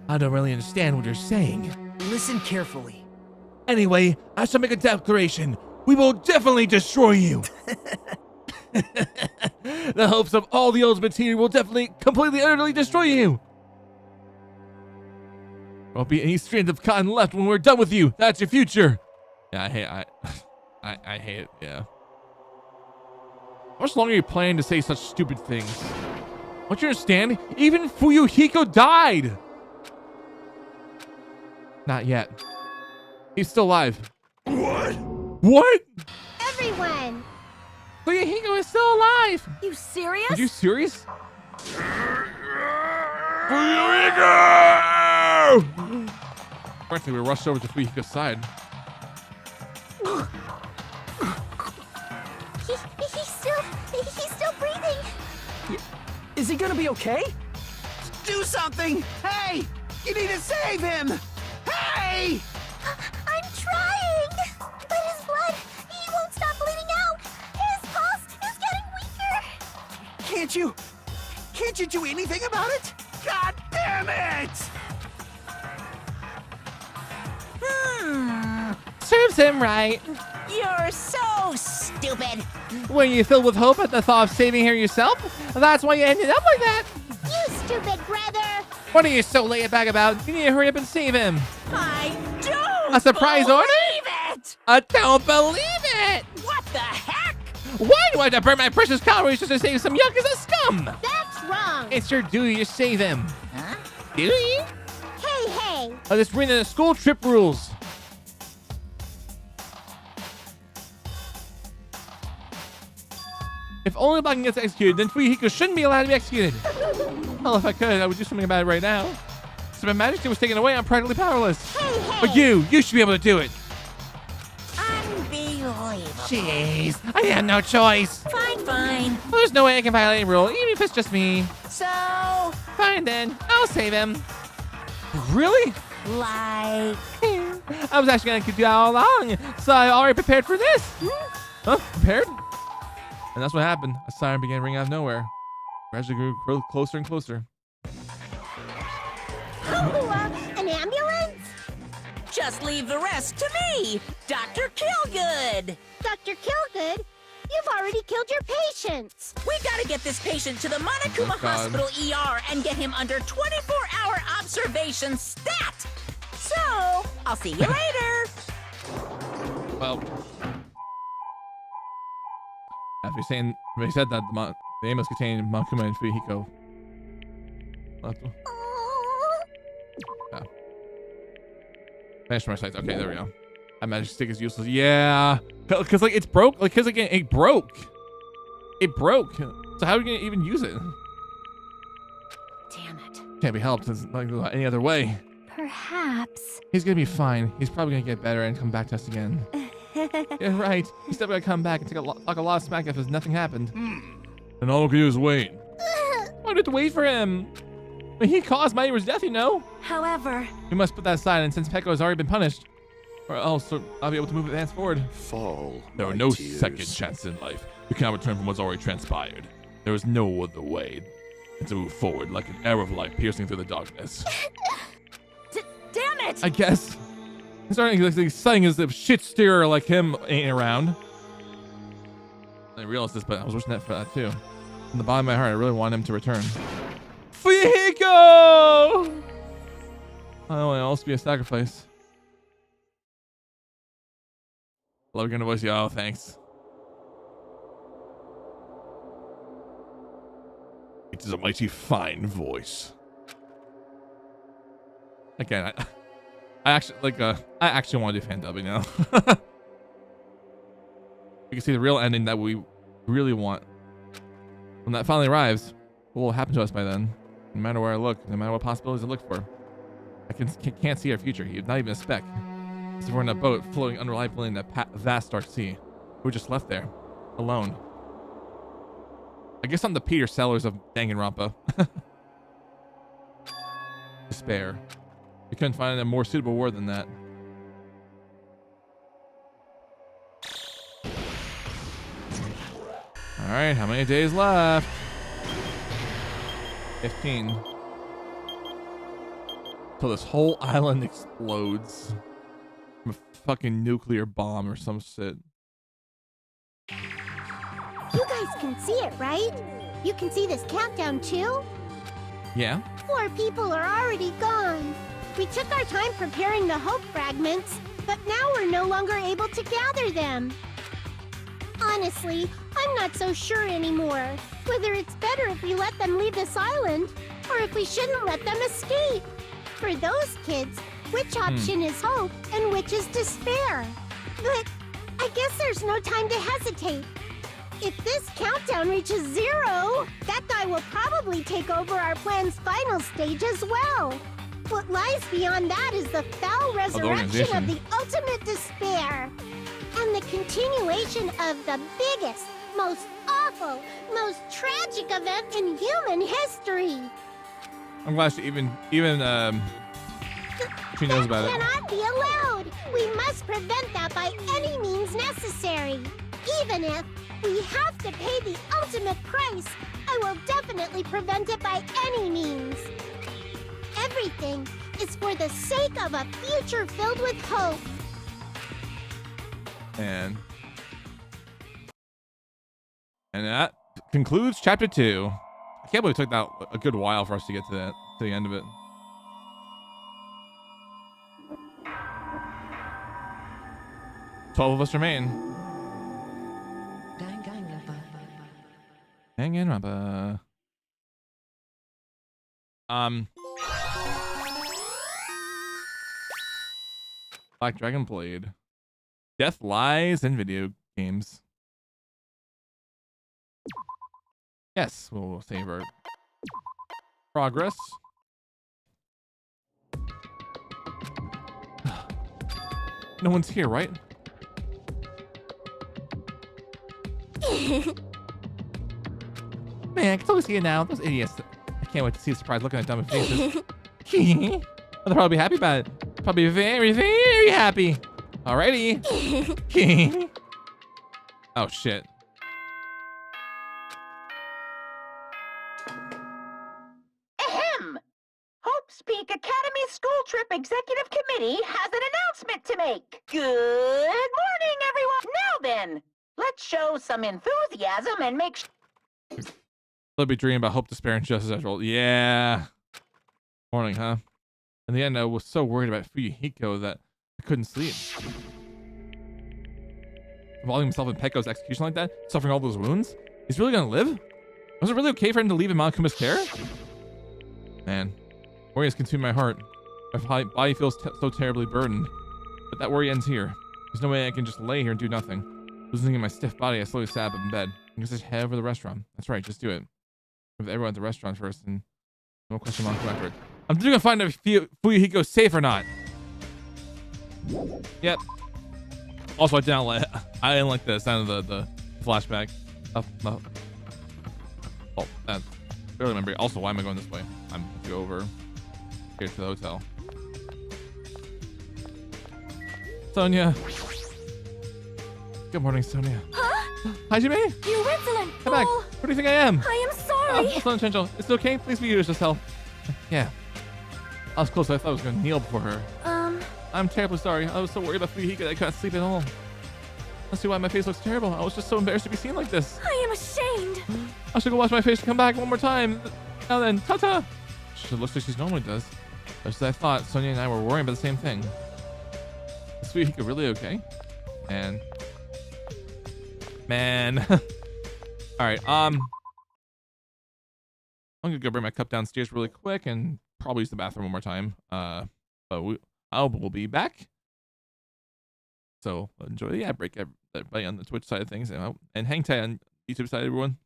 I don't really understand what you're saying. Listen carefully. Anyway, I shall make a declaration. We will definitely destroy you. The hopes of all the ultimate team will definitely, completely, utterly destroy you. There won't be any strands of cotton left when we're done with you. That's your future. Yeah, I hate it. Yeah. How much longer are you planning to say such stupid things? Don't you understand? Even Fuyuhiko died. Not yet. He's still alive. What? What? Everyone! Fuyuhiko is still alive. You serious? Are you serious? Fuyuhiko! Frankly, we rushed over to Fuyuhiko's side. He's still breathing. Is he gonna be okay? Do something! Hey! You need to save him! Hey! I'm trying! But his blood, he won't stop bleeding out! His pulse is getting weaker! Can't you do anything about it? God damn it! Serves him right. You're so stupid. When you filled with hope at the thought of saving her yourself, that's why you ended up like that. You stupid brother! What are you so laid back about? You need to hurry up and save him. I don't A surprise believe order? it! I don't believe it. What the heck? Why do I have to burn my precious calories just to save some Yakuza scum? That's wrong! It's your duty to save him. Huh? Duty? Hey! Let's bring in the school trip rules. If only Blacken gets executed, then Fuyuhiko shouldn't be allowed to be executed. Well, if I could, I would do something about it right now. So my majesty was taken away, I'm practically powerless. Hey! But you should be able to do it. Unbelievable. Jeez, I have no choice. Fine. Well, there's no way I can violate a rule, even if it's just me. So, Fine then, I'll save him. Really? like... I was actually gonna do that all along, so I already prepared for this. Huh? Prepared? And that's what happened. A siren began ringing out of nowhere. Gradually grew closer and closer. An ambulance? Just leave the rest to me, Dr. Killgood. Dr. Killgood? You've already killed your patients! We gotta get this patient to the Monokuma Oh, God. Hospital ER and get him under 24-hour observation stat. So, I'll see you later. Well, after saying, they said that the aim was contained Monokuma and Fuyuhiko. Yeah. Finish my sights. Okay, there we go. That magic stick is useless. Yeah, because like it's broke. Like because again, it broke. It broke. So how are we gonna even use it? Damn it. Can't be helped. There's not any other way. Perhaps. He's gonna be fine. He's probably gonna get better and come back to us again. Yeah, right. He's still gonna come back and talk a lot of smack if there's nothing happened. And all we can do is wait. Why did to wait for him? I mean, he caused Mahiru's death, you know. However, We must put that aside, and since Peko has already been punished, or else I'll be able to move advance forward. Fall. There are no second chances in life. We cannot return from what's already transpired. There is no other way than to move forward like an arrow of light piercing through the darkness. Damn it! I guess. He's starting like saying as if shit steerer like him ain't around. I realized this, but I was wishing that for that too. From the bottom of my heart, I really want him to return. Fuyuhiko! I don't want to also be a sacrifice. Love your voice. Oh, thanks. It is a mighty fine voice. Again, I actually want to do fan dubbing now. You can see the real ending that we really want. When that finally arrives, what will happen to us by then? No matter where I look, no matter what possibilities I look for, I can't see our future. Not even a speck. As if we're in a boat floating unreliably in that vast dark sea. We're just left there, alone. I guess I'm the Peter Sellers of Danganronpa. Despair. We couldn't find a more suitable word than that. Alright, how many days left? 15. Till this whole island explodes. From a fucking nuclear bomb or some shit. You guys can see it, right? You can see this countdown too? Yeah? 4 people are already gone. We took our time preparing the hope fragments, but now we're no longer able to gather them. Honestly, I'm not so sure anymore. Whether it's better if we let them leave this island, or if we shouldn't let them escape. For those kids, which option is hope and which is despair? But I guess there's no time to hesitate. If this countdown reaches 0, that guy will probably take over our plan's final stage as well. What lies beyond that is the foul resurrection of the ultimate despair. And the continuation of the biggest, most awful, most tragic event in human history. I'm glad she even she knows about it. That cannot be allowed. We must prevent that by any means necessary. Even if we have to pay the ultimate price, I will definitely prevent it by any means. Everything is for the sake of a future filled with hope. And that concludes chapter 2. I can't believe it took that a good while for us to get to the end of it. Twelve of us remain. Danganronpa. Black Dragon Blade. Death lies in video games. Yes, we'll save our progress. No one's here, right? Man, I can totally see it now. Those idiots. I can't wait to see the surprise look on their dumb faces. They'll probably be happy about it. Probably very, very happy. Alrighty. Oh, shit. Ahem! Hope's Peak Academy School Trip Executive Committee has an announcement to make. Good morning, everyone. Now then, let's show some enthusiasm and make They'll be dreaming about hope, despair, and justice after all. Yeah. Morning, huh? In the end, I was so worried about Fuyuhiko that I couldn't sleep. Involving himself in Peko's execution like that, suffering all those wounds? He's really gonna live? Was it really okay for him to leave in Monokuma's care? Man, worry has consumed my heart. My body feels so terribly burdened. But that worry ends here. There's no way I can just lay here and do nothing. Losing in my stiff body, I slowly sat up in bed. I guess I should head over to the restaurant. That's right, just do it. With everyone at the restaurant first, and no question mark afterward. I'm just gonna find out if Fuyuhiko's safe or not. Yep. Also, I didn't like the sound of the flashback. Oh, that's barely remember. Also, why am I going this way? I'm going to go over here to the hotel. Sonia. Good morning, Sonia. Huh? Hi, Jimmy. You insolent fool! Come back. What do you think I am? I am sorry. Oh, Sonia Chencho, is it okay? Please be you as yourself. Yeah. I was close. I thought I was going to kneel before her. I'm terribly sorry. I was so worried about Fuyuhiko that I couldn't sleep at all. Let's see why my face looks terrible. I was just so embarrassed to be seen like this. I am ashamed. I should go wash my face and come back one more time. Now then, ta-ta. She looks like she normally does. Just as I thought, Sonia and I were worrying about the same thing. Is Fuyuhiko really okay? Man. All right. I'm gonna go bring my cup downstairs really quick and probably use the bathroom one more time. But we'll be back. So enjoy the ad break, everybody on the Twitch side of things, and hang tight on YouTube side, everyone.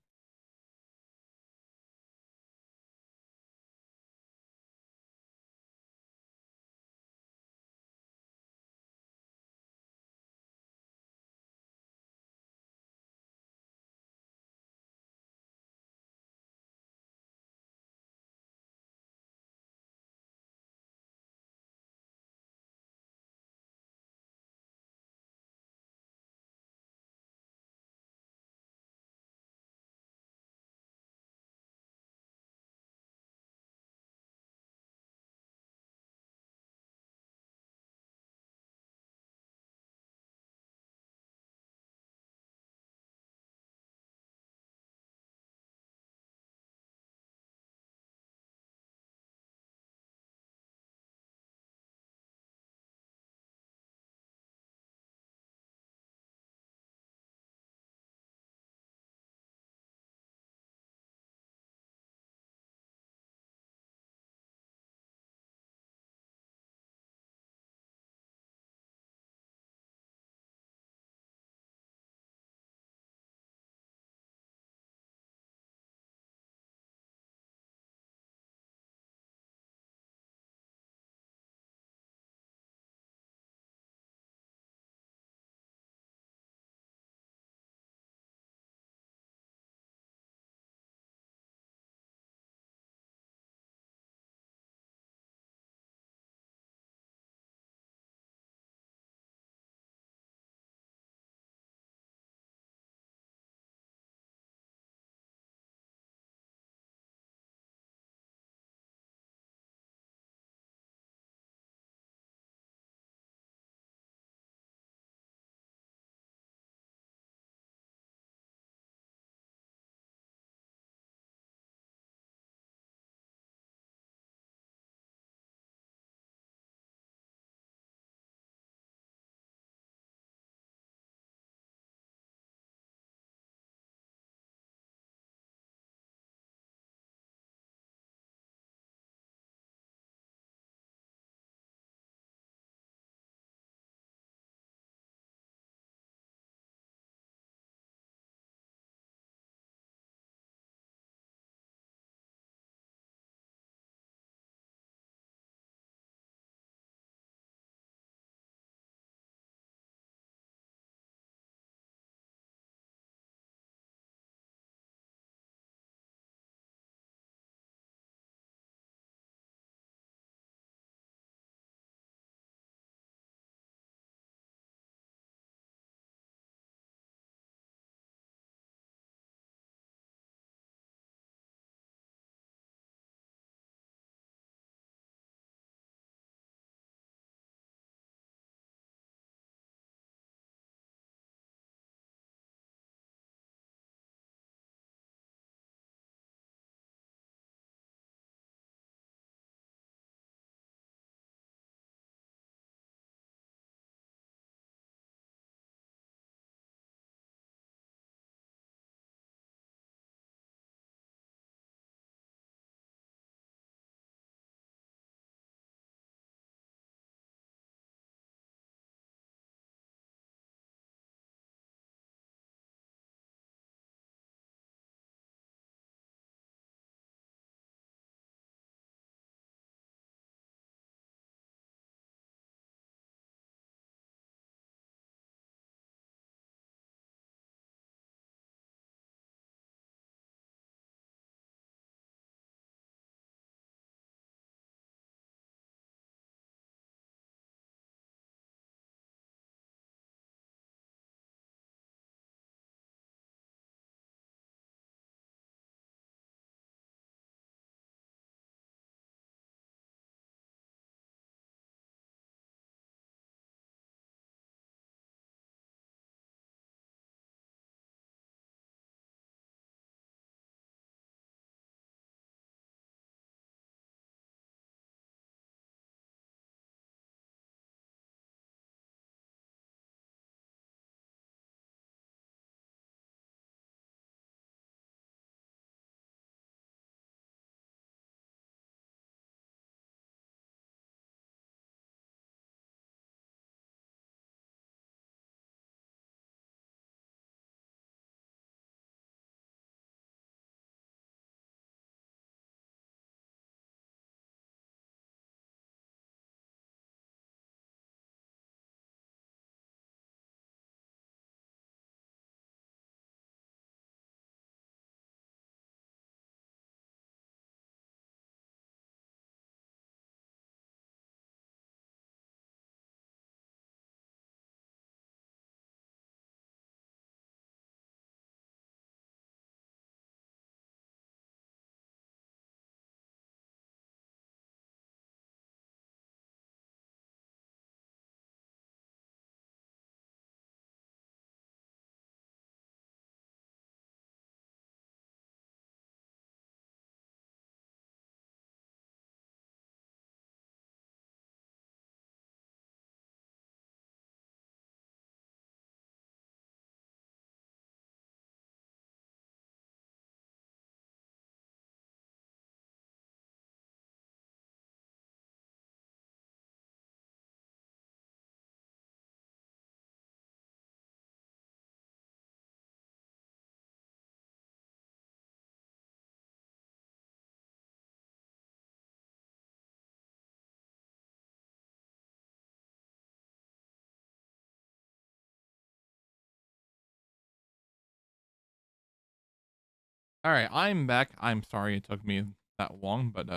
All right, I'm back. I'm sorry it took me that long, but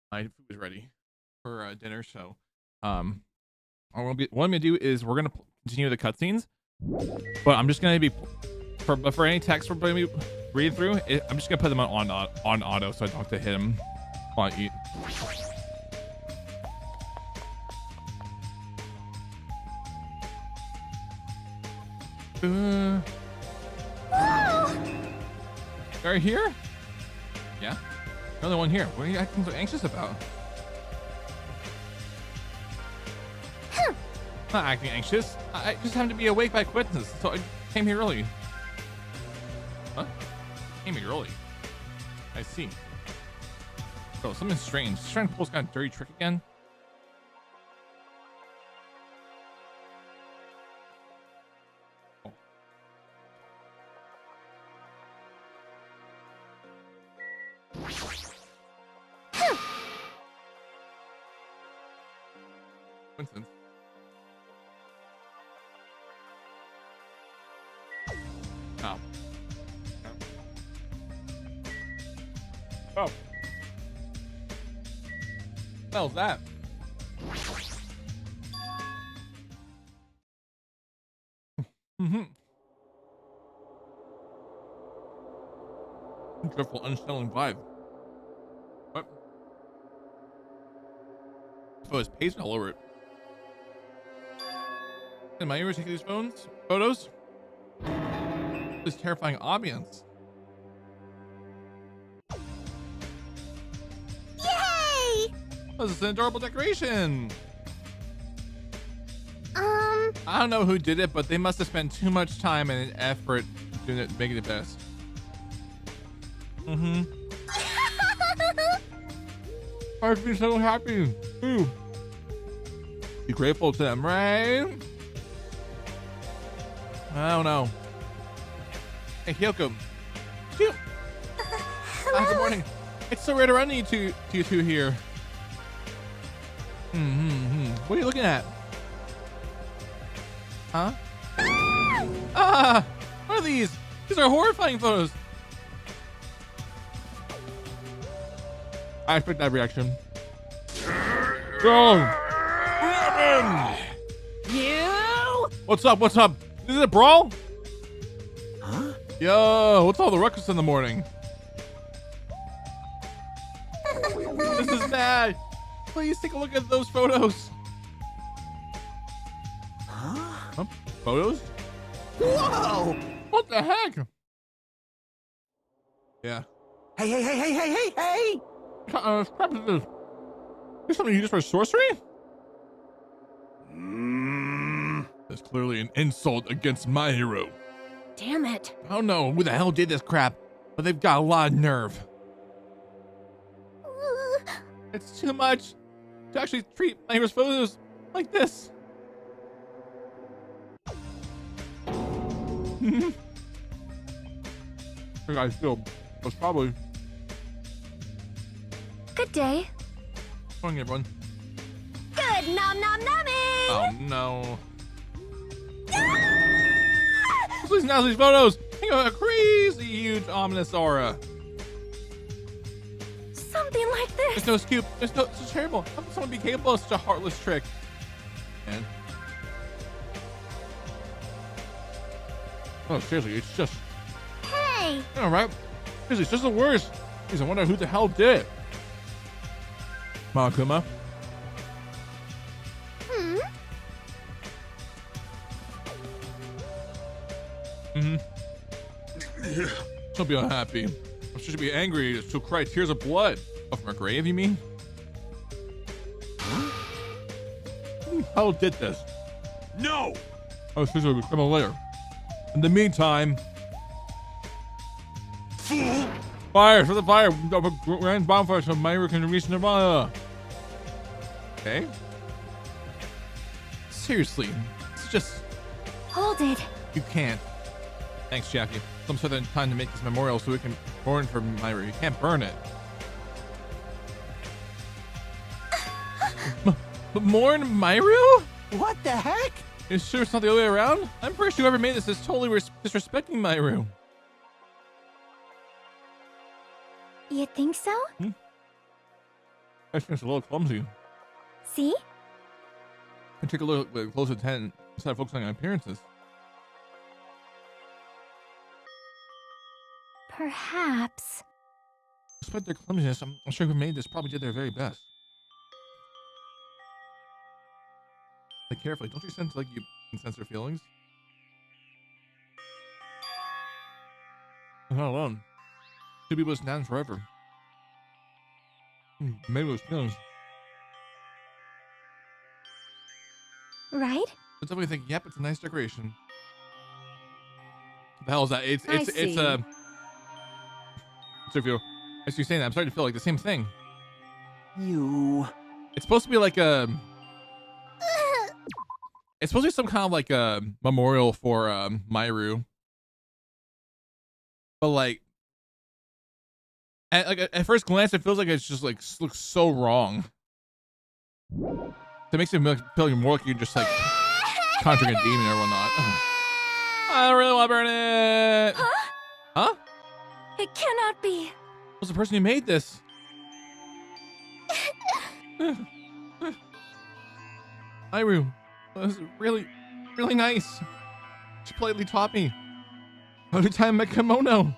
my food is ready for dinner. So, what I'm gonna do is we're gonna continue the cutscenes, but I'm just gonna be for any text we're gonna be reading through. I'm just gonna put them on auto so I don't have to hit them while I eat. Right here? Yeah. Another one here. What are you acting so anxious about? Not acting anxious. I just happened to be awake by coincidence, so I came here early. Huh? Came here early. I see. Oh, something strange. She's trying to pull this kind of dirty trick again. Oh. Coincidence. Oh. Oh. What the hell's that? Dreadful, unsettling vibe. What? Oh, it's paste all over it. Can Mahiru take these photos? This terrifying ambience. Yay! Oh, this is an adorable decoration. I don't know who did it, but they must have spent too much time and effort doing it, making it best. I'd be so happy. Ooh. Be grateful to them, right? I don't know. Hey, Hyoko. Shoot. Good morning. It's so rare to run into you two here. What are you looking at? Huh? What are these? These are horrifying photos. I expect that reaction. Go! You? What's up? What's up? Is it a brawl? Huh? Yo, what's all the ruckus in the morning? This is bad. Please take a look at those photos. Huh? Photos? Whoa! What the heck? Yeah. Hey! What crap is this? Is something used for sorcery? That's clearly an insult against Mahiru. Damn it. I don't know who the hell did this crap, but they've got a lot of nerve. It's too much to actually treat Mahiru's photos like this. The guy still was probably. Good day. Morning, everyone. Good nom nom nummy! Oh no. Please announce these photos. They got a crazy, huge, ominous aura. Something like this. There's no scoop. It's terrible. How can someone be capable of such a heartless trick? Man. Oh, seriously, it's just. Hey! All right. Seriously, it's just the worst. Jeez, I wonder who the hell did it. Makuma. Don't be unhappy. I should be angry. She'll cry tears of blood. Oh, from her grave, you mean? Who the hell did this? No! Oh, this will come later. In the meantime, Fool! fire! For the fire! Grand bonfire so Mahiru can reach Nirvana. Okay. Seriously, it's just. Hold it. You can't. Thanks, Jackie. Some sort of time to make this memorial so we can burn for Mahiru. You can't burn it. But mourn Mahiru? What the heck? You sure it's not the other way around? I'm pretty sure whoever made this is totally disrespecting Mahiru. You think so? I think it's a little clumsy. See? I take a look close at 10 instead of focusing on appearances. Perhaps. Despite their clumsiness, I'm sure who made this probably did their very best. Like carefully, don't you sense like you can sense their feelings? I'm not alone. Two people stand forever. Maybe those feelings. Right? I definitely think, yep, it's a nice decoration. What the hell is that? It's so if you're saying that, I'm starting to feel like the same thing. It's supposed to be like a. It's supposed to be some kind of like a memorial for Mahiru. But like at first glance, it feels like it's just like looks so wrong. It makes it feel more like you're just like conjuring a demon or whatnot. I don't really want to burn it. Huh? It cannot be. Who's the person who made this? Mahiru was really, really nice. She politely taught me how to tie my kimono.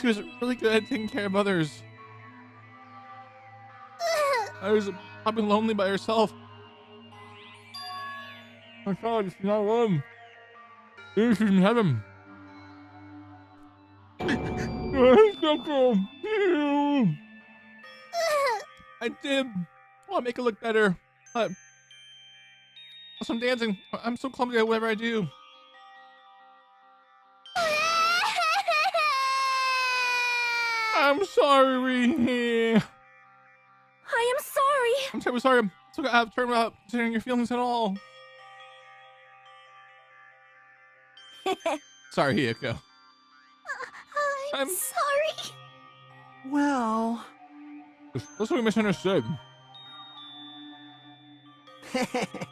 She was really good at taking care of others. I was probably lonely by herself. My God, she's not alone. Maybe she's in heaven. I did. Oh, make it look better. I'm dancing. I'm so clumsy at whatever I do. I'm sorry. I am sorry. I'm terribly sorry. I'm so turned out considering your feelings at all. Sorry, Hiyoko. I'm sorry. Well, that's what we misunderstood.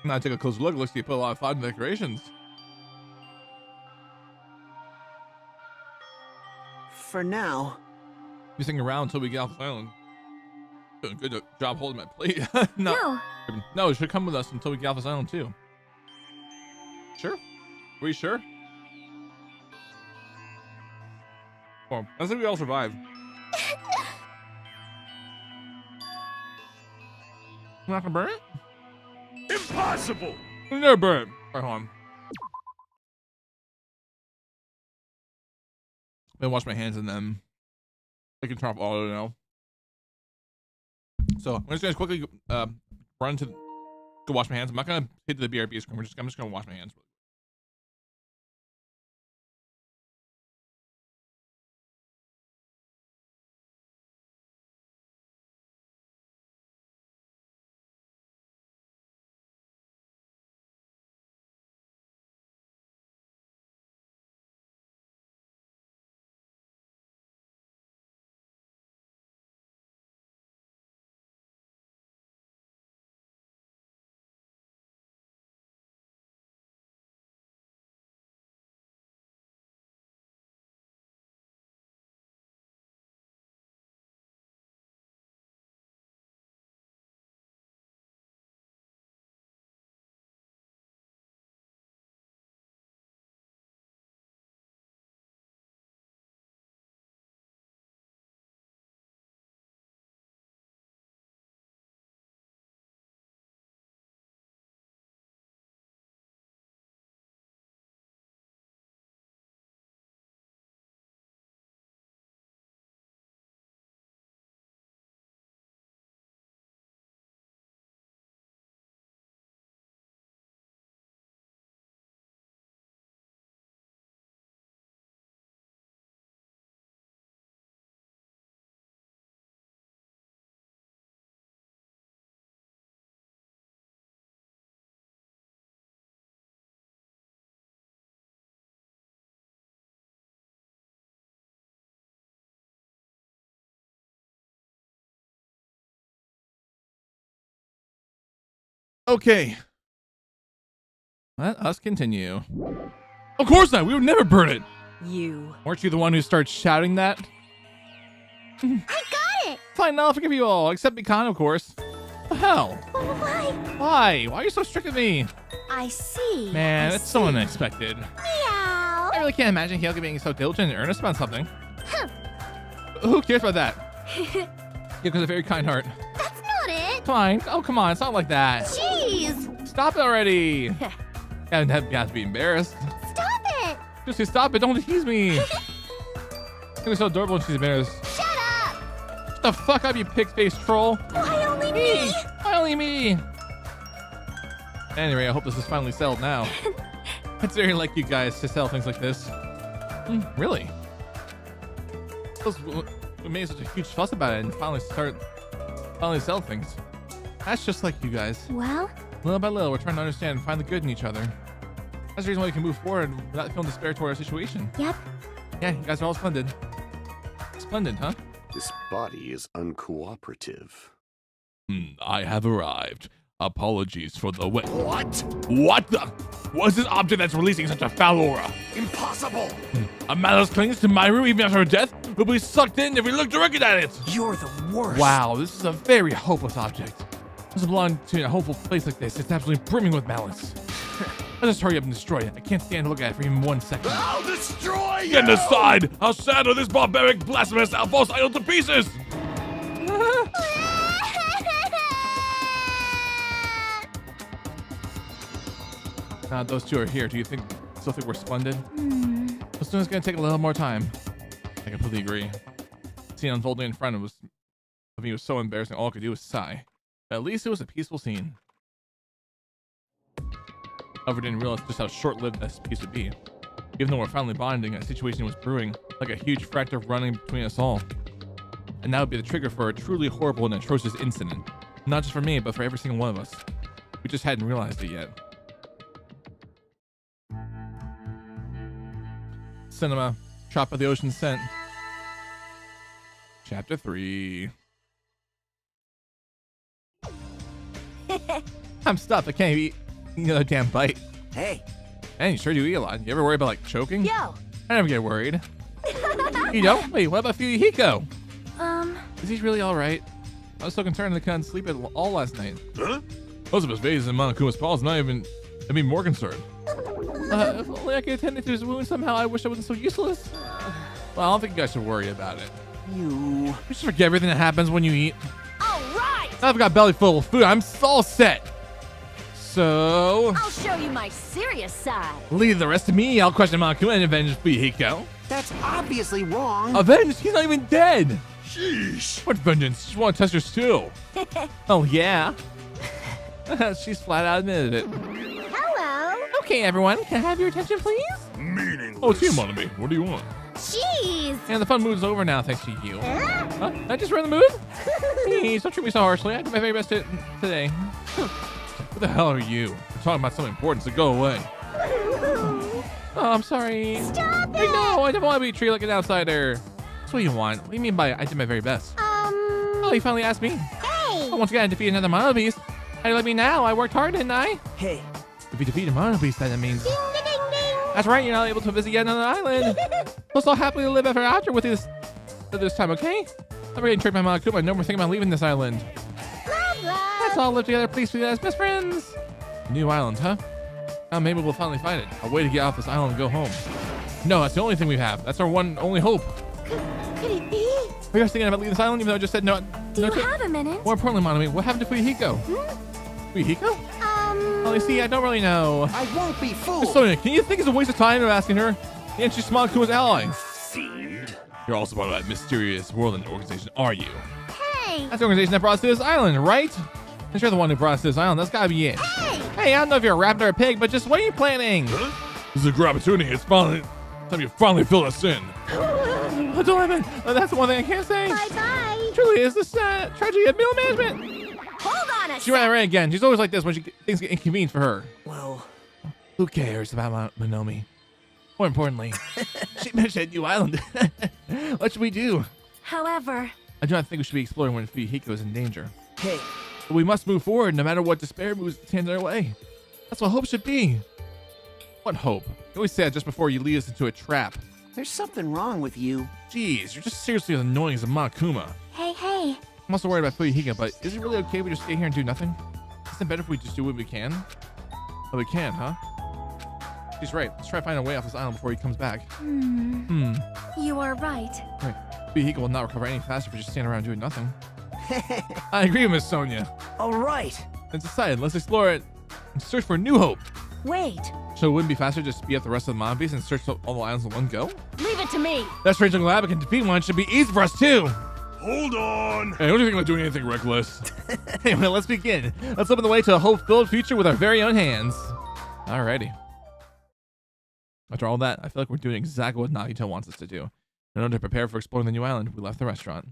Now I take a close look. Looks like you put a lot of thought into decorations. For now. Be sitting around until we get off the island. Doing a good job holding my plate. No, you should come with us until we get off this island too. Sure? Were you sure? Well, I think we all survive. You're not gonna burn it? Impossible! You never burn it. All right, hold on. I'm gonna wash my hands and then I can turn off auto now. So I'm just gonna quickly run to go wash my hands. I'm not gonna hit the BRB screen. I'm just gonna wash my hands. Okay. Let us continue. Of course not. We would never burn it. You. Weren't you the one who started shouting that? I got it! Fine, I'll forgive you all, except Mikan, of course. The hell? Why? Why? Why are you so strict with me? I see. Man, I it's so see. unexpected. Meow. I really can't imagine Hyoka being so diligent and earnest about something. Huh. Who cares about that? Hyoka's a very kind heart. That's not it. Fine. Oh, come on. It's not like that. Jeez. Stop it already. You have to be embarrassed. Stop it. Just stop it. Don't tease me. She's so adorable when she's embarrassed. Shut up. Shut the fuck up, you pig-faced troll. Why only me? Why only me? Anyway, I hope this is finally settled now. It's very like you guys to sell things like this. Really? We made such a huge fuss about it and finally sell things. That's just like you guys. Well? Little by little, we're trying to understand and find the good in each other. That's the reason why we can move forward without feeling despair toward our situation. Yep. Yeah, you guys are all splendid. Splendid, huh? This body is uncooperative. I have arrived. Apologies for the wet. What? What the? What is this object that's releasing such a foul aura? Impossible! A malice clings to Mahiru even after her death? We'll be sucked in if we look directly at it! You're the worst. Wow, this is a very hopeless object. Doesn't belong to a hopeful place like this. It's absolutely brimming with malice. I'll just hurry up and destroy it. I can't stand to look at it for even 1 second. I'll destroy you! Get aside! I'll shatter this barbaric, blasphemous, false idol to pieces! Those two are here. Do you still think we're splendid? This one's gonna take a little more time. I completely agree. Scene unfolding in front of me was so embarrassing. All I could do was sigh. But at least it was a peaceful scene. However, didn't realize just how short-lived this piece would be. Even though we're finally bonding, a situation was brewing, like a huge fracture running between us all. And that would be the trigger for a truly horrible and atrocious incident. Not just for me, but for every single one of us. We just hadn't realized it yet. Cinema, Trop of the Ocean Scent. Chapter 3. I'm stuffed. I can't eat another damn bite. Hey. Man, you sure do eat a lot. You ever worry about like choking? Yo. I never get worried. You don't? Wait, what about Fuyuhiko? Is he really all right? I was so concerned that I couldn't sleep at all last night. Huh? Most of his phases in Monokuma's paws, I'd be more concerned. If only I could attend to his wound somehow. I wish I wasn't so useless. Well, I don't think you guys should worry about it. You just forget everything that happens when you eat. All right. Now I've got belly full of food. I'm all set. So I'll show you my serious side. leave the rest to me. I'll question Monokuma and avenge Fuyuhiko. That's obviously wrong. Avenge? He's not even dead. Sheesh. What vengeance? Just want to test her still. Oh yeah. She's flat out admitted it. Hello. Okay, everyone, can I have your attention, please? Meaningless. Oh, it's you, Monomi. What do you want? Jeez. And the fun mood's over now, thanks to you. Huh? Did I just ruin the mood? Please, don't treat me so harshly. I did my very best today. What the hell are you? We're talking about something important, so go away. Oh, I'm sorry. Stop Hey, it. no, I don't want to be treated like an outsider. That's what you want. What do you mean by I did my very best? Oh, you finally asked me. Hey. Oh, once again, I defeated another Mono Beast. How do you like me now? I worked hard, didn't I? Hey. If you defeat a Mono Beast, then that means... Ding, ding, ding, ding. That's right, you're not able to visit yet another island. Plus, I'll happily live ever after with you this time, okay? I'm getting tricked by Monokuma. No more thinking about leaving this island. Blah, blah. Let's all live together peacefully as best friends. New island, huh? Now maybe we'll finally find it. A way to get off this island and go home. No, that's the only thing we have. That's our only hope. Could it be? Are you guys thinking about leaving this island even though I just said no? Do no you have a minute? More importantly, Monomi, what happened to Fuyuhiko? Fuyuhiko? Well, you see, I don't really know. I won't be fooled. Sonia, can you think it's a waste of time of asking her? And she's Monokuma's ally. Fiend. You're also part of that mysterious world organization, are you? Hey. That's the organization that brought us to this island, right? And you're the one who brought us to this island. That's gotta be it. Hey, I don't know if you're a rabbit or a pig, but just what are you planning? Huh? This is a great opportunity. It's finally time you finally fill us in. Oh, don't let me. That's the one thing I can't say. Bye-bye. Truly is the tragedy of middle management. Hold on a She ran away again. She's always like this when things get inconvenient for her. Well, who cares about Monomi? More importantly, she mentioned new island. What should we do? However, I do not think we should be exploring when Fuyuhiko is in danger. hey. But we must move forward no matter what despair moves stands in our way. That's what hope should be. What hope? You always say that just before you lead us into a trap. There's something wrong with you. Jeez, you're just seriously as annoying as a Monokuma. Hey. I'm also worried about Fuyuhiko, but is it really okay if we just stay here and do nothing? Isn't it better if we just do what we can? Oh, we can, huh? She's right. Let's try to find a way off this island before he comes back. You are right. Right. Fuyuhiko will not recover any faster if we just stand around doing nothing. I agree with Miss Sonia. All right. It's decided. Let's explore it and search for new hope. Wait. So it wouldn't be faster to just speed up the rest of the mob beasts and search all the islands in one go? Leave it to me. That strange looking lab can defeat one should be easy for us too. Hold on. Hey, what do you think about doing anything reckless? Anyway, let's begin. Let's open the way to a hope-filled future with our very own hands. Alrighty. After all that, I feel like we're doing exactly what Nagito wants us to do. In order to prepare for exploring the new island, we left the restaurant.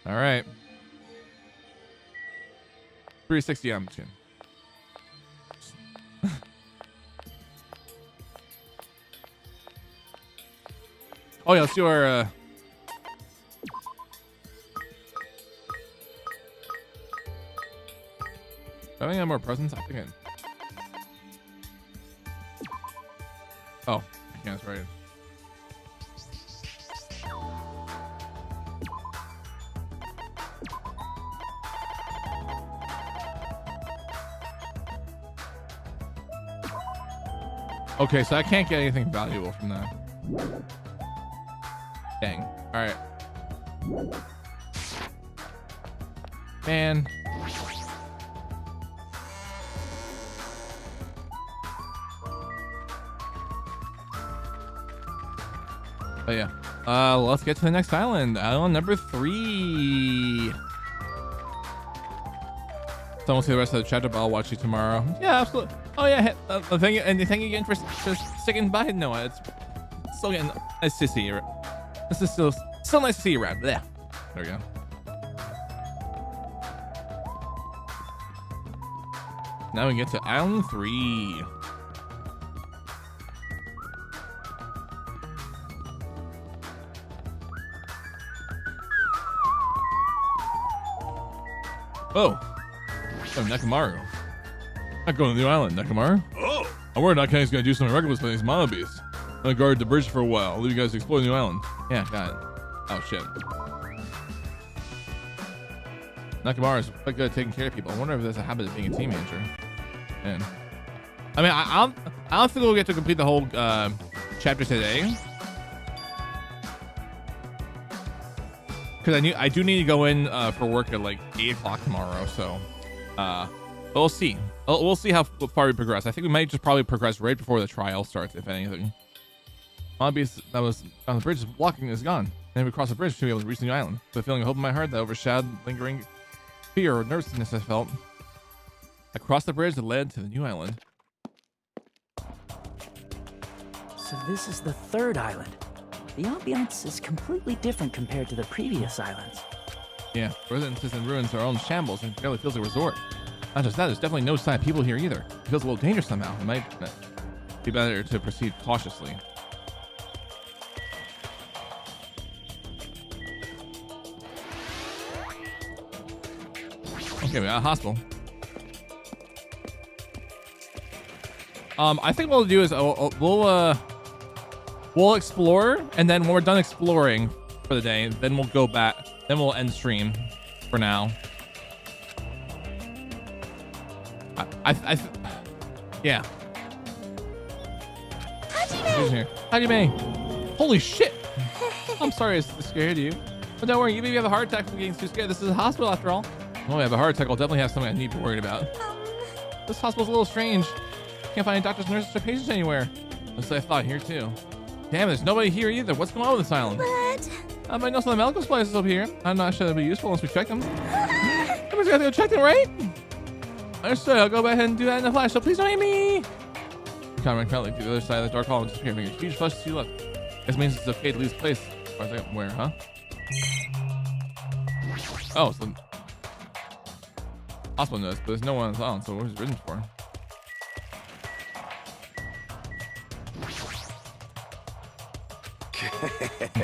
Alright. 360 I'm just kidding. Oh yeah, let's do our do I think I have more presents? I think I... Oh, I can't, that's right. Okay, so I can't get anything valuable from that. Dang. Alright. Man. But yeah. Let's get to the next island. Island number 3. So we'll see the rest of the chapter, but I'll watch you tomorrow. Yeah, absolutely. Oh yeah, thank you again for sticking by. Noah. It's still getting nice to see you. This is still nice to see you around. There we go. Now we get to Island 3. Oh, Nekomaru. Not going to the new island, Nekomaru. Oh. I'm worried Nakane's going to do something reckless with these mono beasts. I'm going to guard the bridge for a while. I'll leave you guys to explore the new island. Yeah, got it. Oh, shit. Nakamura's quite good at taking care of people. I wonder if there's a habit of being a team manager. Man. I mean, I don't think we'll get to complete the whole chapter today. Because I do need to go in for work at like 8 o'clock tomorrow. So, but we'll see. We'll see how far we progress. I think we might just probably progress right before the trial starts, if anything. Obvious that was on the bridge is blocking is gone. And we cross the bridge to be able to reach the new island. The feeling of hope in my heart that overshadowed lingering fear or nervousness I felt. I crossed the bridge that led to the new island. So this is the third island. The ambiance is completely different compared to the previous islands. Yeah, residences and ruins are all in shambles and barely feels like a resort. Not just that, there's definitely no sign of people here either. It feels a little dangerous somehow. It might be better to proceed cautiously. Okay, we got a hospital. I think what we'll do is we'll explore, and then when we're done exploring for the day, then we'll go back. Then we'll end stream for now. Yeah. Hajime! Holy shit! I'm sorry I scared you. But don't worry, you maybe have a heart attack from getting too scared. This is a hospital after all. When I have a heart attack, I'll definitely have something I need to be worried about. This hospital's a little strange. Can't find any doctors, nurses, or patients anywhere. That's what I thought here too. Damn, there's nobody here either. What's going on with this island? What? I might know some of the medical supplies up here. I'm not sure that'd be useful once we check them. Somebody's got to go check them, right? Understood. I'll go ahead and do that in a flash, so please don't hit me. Conrad currently to the other side of the dark hall and disappear, making a huge flush to your left. This means it's okay to leave this place. Where, huh? Oh, so hospital knows, but there's no one on this island, so where's it written for?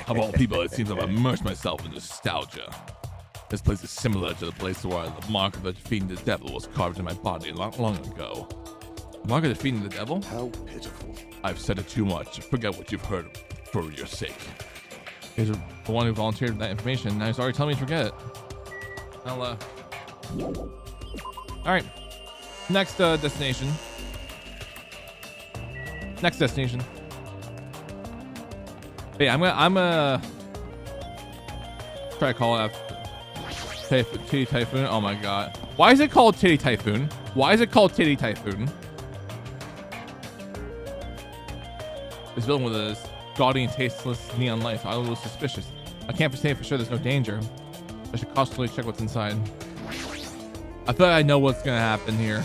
Of all people, it seems I've immersed myself in nostalgia. This place is similar to the place where the mark of the defeating the devil was carved in my body long ago. The mark of defeating the devil? How pitiful. I've said it too much. Forget what you've heard for your sake. He's the one who volunteered that information. Now he's already telling me to forget it. I'll, Alright. Next, destination. Next destination. Hey, I'm gonna try to call it after Titty Typhoon. Oh my god. Why is it called Titty Typhoon? Why is it called Titty Typhoon? This building with a gaudy and tasteless neon light. I was a little suspicious. I can't say for sure there's no danger. I should cautiously check what's inside. I feel like I know what's gonna happen here.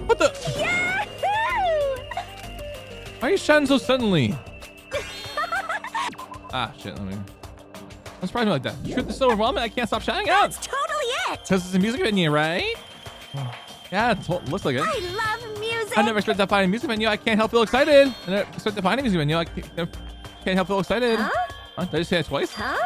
What the? Why are you shouting so suddenly? Ah, shit. Let me. I'm surprised me like that. Truth is so overwhelming. I can't stop shouting out. That's totally it. Because it's a music venue, right? Yeah, it looks like it. I love music. I never expected to find a music venue. I can't help feel excited. I never expected to find a music venue. I can't help feel excited. Huh? Did I just say that twice? Huh?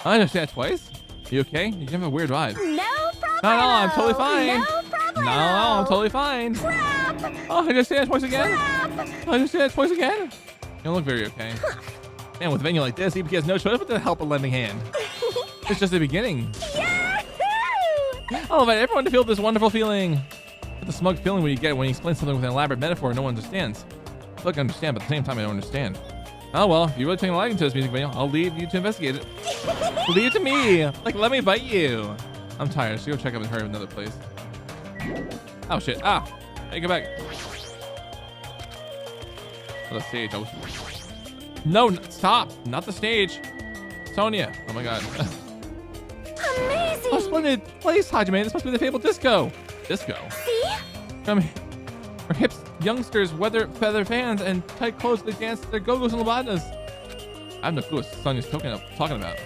I just say that twice. You okay? You have a weird vibe. No problem. No, I'm totally fine. No problem. No, I'm totally fine. Crap. Oh, I just said that twice again. Crap. I just said that twice again. You don't look very okay. Man, with a venue like this, EPK has no choice but to help a lending hand. It's just the beginning. I'll invite everyone to feel this wonderful feeling. It's the smug feeling when you get when you explain something with an elaborate metaphor no one understands. I feel like I understand, but at the same time I don't understand. Oh well, if you really take a liking to this music video, I'll leave you to investigate it. Leave it to me. Like, let me bite you. I'm tired, so go check up and hurry to another place. Oh shit. Ah. Hey, go back. Oh, the stage. No, stop. Not the stage. Sonia. Oh my god. Amazing. Oh, splendid place, Hajime. This must be the fabled disco. Disco? See? Come here. Our hips, youngsters, feather fans, and tight clothes, they dance their go-go's and labadas. I have no clue what Sonia's talking about.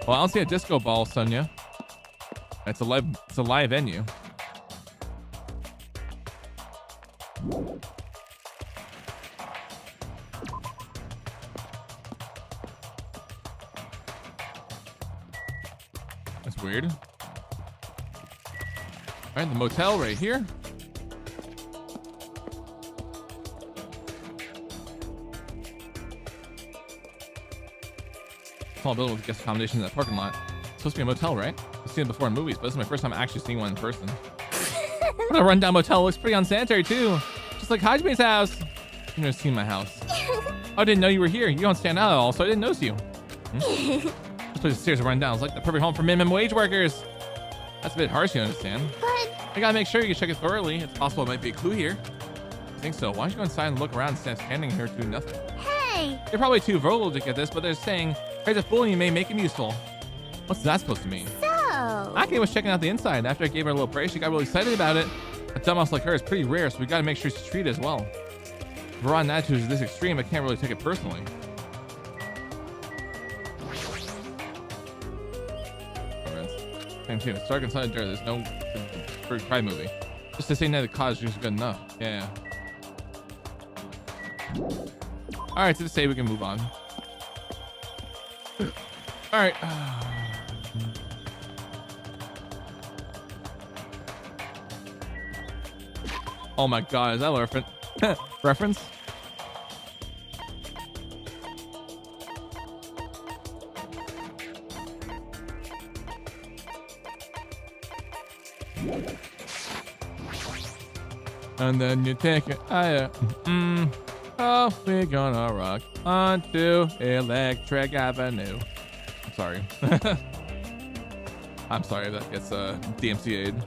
Well, I don't see a disco ball, Sonia. It's a live venue. That's weird. All right, the motel right here. Small building with guest accommodations in that parking lot. It's supposed to be a motel, right? I've seen it before in movies, but this is my first time actually seeing one in person. What a rundown motel. Looks pretty unsanitary too. Just like Hajime's house. You've never seen my house. I didn't know you were here. You don't stand out at all, so I didn't notice you. This place is seriously run down. It's like the perfect home for minimum wage workers. That's a bit harsh, you understand. But I gotta make sure you can check it thoroughly. It's possible it might be a clue here. I think so. Why don't you go inside and look around instead of standing here doing nothing? hey, You're probably too vulnerable to get this, but they're saying, "Raise a fool and you may make him useful." What's that supposed to mean? so Aki was checking out the inside. After I gave her a little praise, she got really excited about it. A dumbass like her is pretty rare, so we gotta make sure she's treated as well. If her rotten attitude is this extreme, I can't really take it personally. Same too. It's dark inside there. There's no cry movie. Just to say that the cause is good enough. Yeah. All right, so to say we can move on. All right. Oh my God, is that a reference? Reference? And then you take it higher. Oh, we're gonna rock onto Electric Avenue. I'm sorry. I'm sorry if that gets DMCA'd.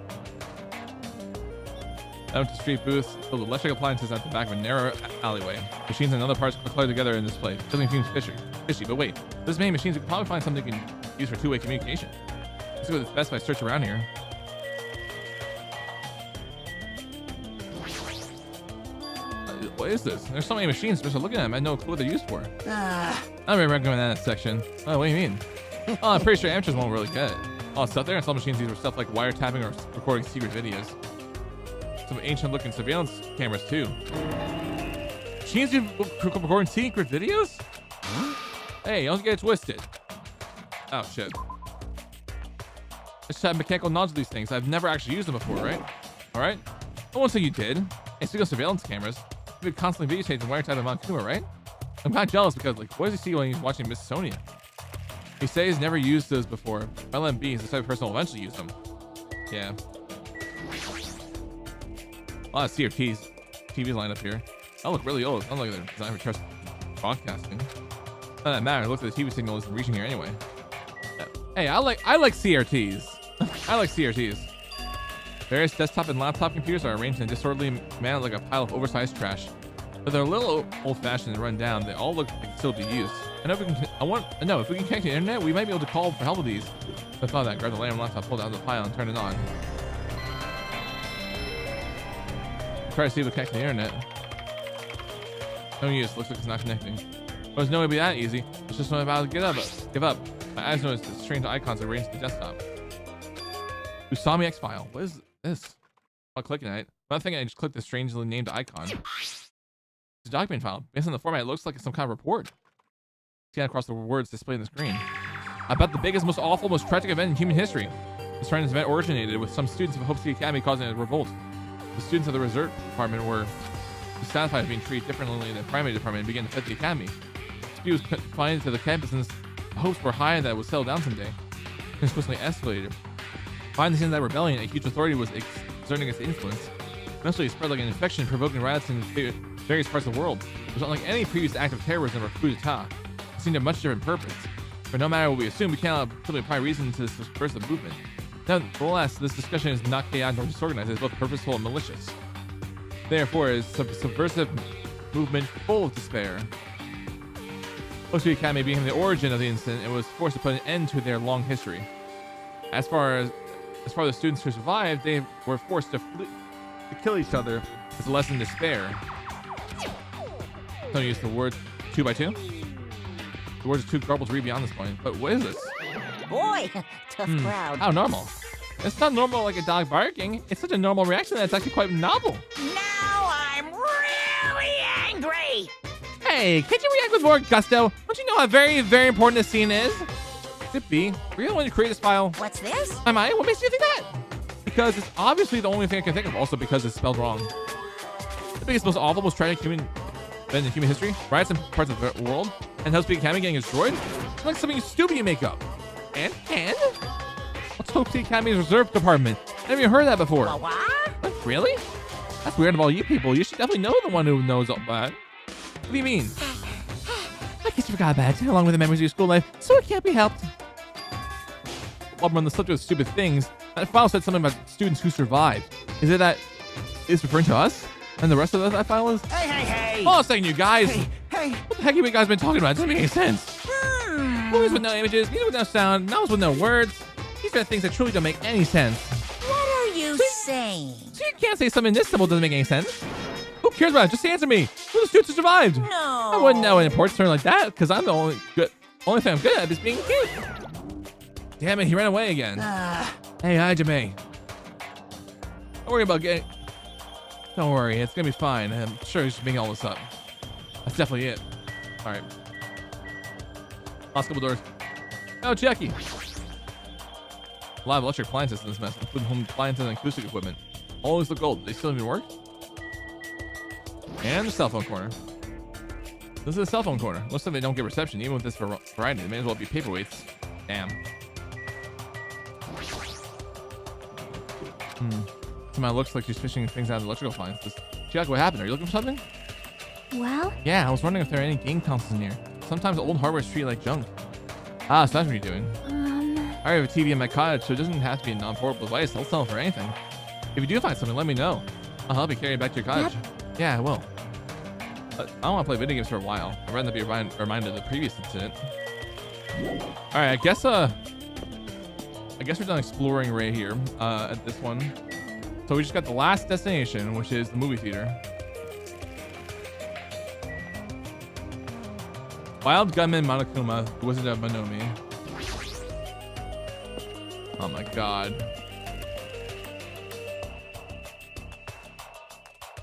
Out to street booths filled with electric appliances at the back of a narrow alleyway. Machines and other parts are cluttered together in this place. Doesn't seem fishy, but wait. This many machines, we could probably find something we can use for two-way communication. Let's go to the Best Buy search around here. What is this? There's so many machines just looking at them. I have no clue what they're used for. I don't really recommend that section. Oh, what do you mean? Oh, I'm pretty sure amateurs won't really get it. Oh, stuff there and some machines use for stuff like wiretapping or recording secret videos. Some ancient looking surveillance cameras too. Machines use recording secret videos? Hey, don't get it twisted. Oh shit. I just have mechanical knowledge of these things. I've never actually used them before, right? All right. I won't say you did. Hey, speaking of surveillance cameras, you've been constantly videotaping and wiretapping Mount Kuma, right? I'm kind of jealous because, like, what does he see when he's watching Miss Sonia? He says he's never used those before. If I let him be, he's the type of person who will eventually use them. Yeah. A lot of CRTs, TVs lined up here. That look really old. Sounds like they're designed for trust broadcasting. Not that matter. Look at the TV signal isn't reaching here anyway. Hey, I like CRTs. I like CRTs. Various desktop and laptop computers are arranged in a disorderly manner like a pile of oversized trash. But they're a little old-fashioned and run down. They all look like they still be used. I know if we can. If we can connect to the internet, we might be able to call for help with these. I thought that. Grab the lamp laptop, pull it out of the pile, and turn it on. Try to see if we connect to the internet. No use. Looks like it's not connecting. But there's no way to be that easy. It's just about to give up. My eyes noticed the strange icons arranged in the desktop. Usami X file. What is this? While clicking at it, I'm thinking I just clicked the strangely named icon. It's a document file. Based on the format, it looks like it's some kind of report. Scan across the words displayed on the screen. About the biggest, most awful, most tragic event in human history. This tremendous event originated with some students of Hope City Academy causing a revolt. The students of the reserve department were dissatisfied with being treated differently than the primary department and began to fight the academy. The dispute was confined to the campus and the hopes were high that it would settle down someday. Things quickly escalated. Behind the scenes of that rebellion, a huge authority was exerting its influence. Eventually, it spread like an infection, provoking riots in various parts of the world. It was unlike any previous act of terrorism or coup d'etat. It seemed to have much different purpose. But no matter what we assume, we cannot simply apply reason to disperse the movement. Nevertheless, this discussion is not chaotic nor disorganized. It is both purposeful and malicious. Therefore, it is a subversive movement full of despair. Hope City Academy being the origin of the incident, it was forced to put an end to their long history. As far as the students who survived, they were forced to kill each other as a lesson in despair. Don't use the word 2x2. The words are too garbled to read beyond this point. But what is this? Boy, tough crowd. How normal. It's not normal like a dog barking. It's such a normal reaction that it's actually quite novel. Now I'm really angry. Hey, can't you react with more gusto? Don't you know how very, very important this scene is? Could it be? Were you the one to create this file? What's this? Am I? What makes you think that? Because it's obviously the only thing I can think of. Also because it's spelled wrong. The biggest, most awful, most tragic event in human history. Riots in parts of the world. And Hope City Academy getting destroyed. It's like something stupid you make up. And? What's Hope City Academy's reserve department? I never even heard that before. What? Really? That's weird about you people. You should definitely know the one who knows all that. What do you mean? I guess you forgot about it, along with the memories of your school life, so it can't be helped. While we're on the subject of stupid things, that file said something about students who survived. Is it that it's referring to us? And the rest of that file is? Hey! Hold on a second, you guys! Hey! What the heck have you guys been talking about? It doesn't make any sense. Movies with no images, music with no sound, novels with no words. These are things that truly don't make any sense. What are you saying? So you can't say something this simple doesn't make any sense. Who cares about it? Just answer me. Who are the students who survived? No. I wouldn't know an important term like that, because I'm the only thing I'm good at is being cute. Damn it, he ran away again. Hey, Hajime. Don't worry about getting... Don't worry, it's gonna be fine. I'm sure he's just making all this up. That's definitely it. Alright. Last couple doors. Oh, Jackie. A lot of electric appliances in this mess, including home appliances and acoustic equipment. Always look gold. They still even work? And the cell phone corner. This is the cell phone corner. Looks like they don't get reception, even with this variety. They may as well be paperweights. Damn. Somehow looks like she's fishing things out of the electrical appliances. Chiaki, what happened? Are you looking for something? Well? Yeah, I was wondering if there are any game consoles in here. Sometimes old hardware is treated like junk. Ah, so that's what you're doing. I have a TV in my cottage, so it doesn't have to be a non-portable device. I'll sell it for anything. If you do find something, let me know. I'll help you carry it back to your cottage. Yep. Yeah, I will. But I don't want to play video games for a while. I'd rather be reminded of the previous incident. Alright, I guess we're done exploring right here at this one. So we just got the last destination, which is the movie theater. Wild Gunman Monokuma, the Wizard of Monomi. Oh my god.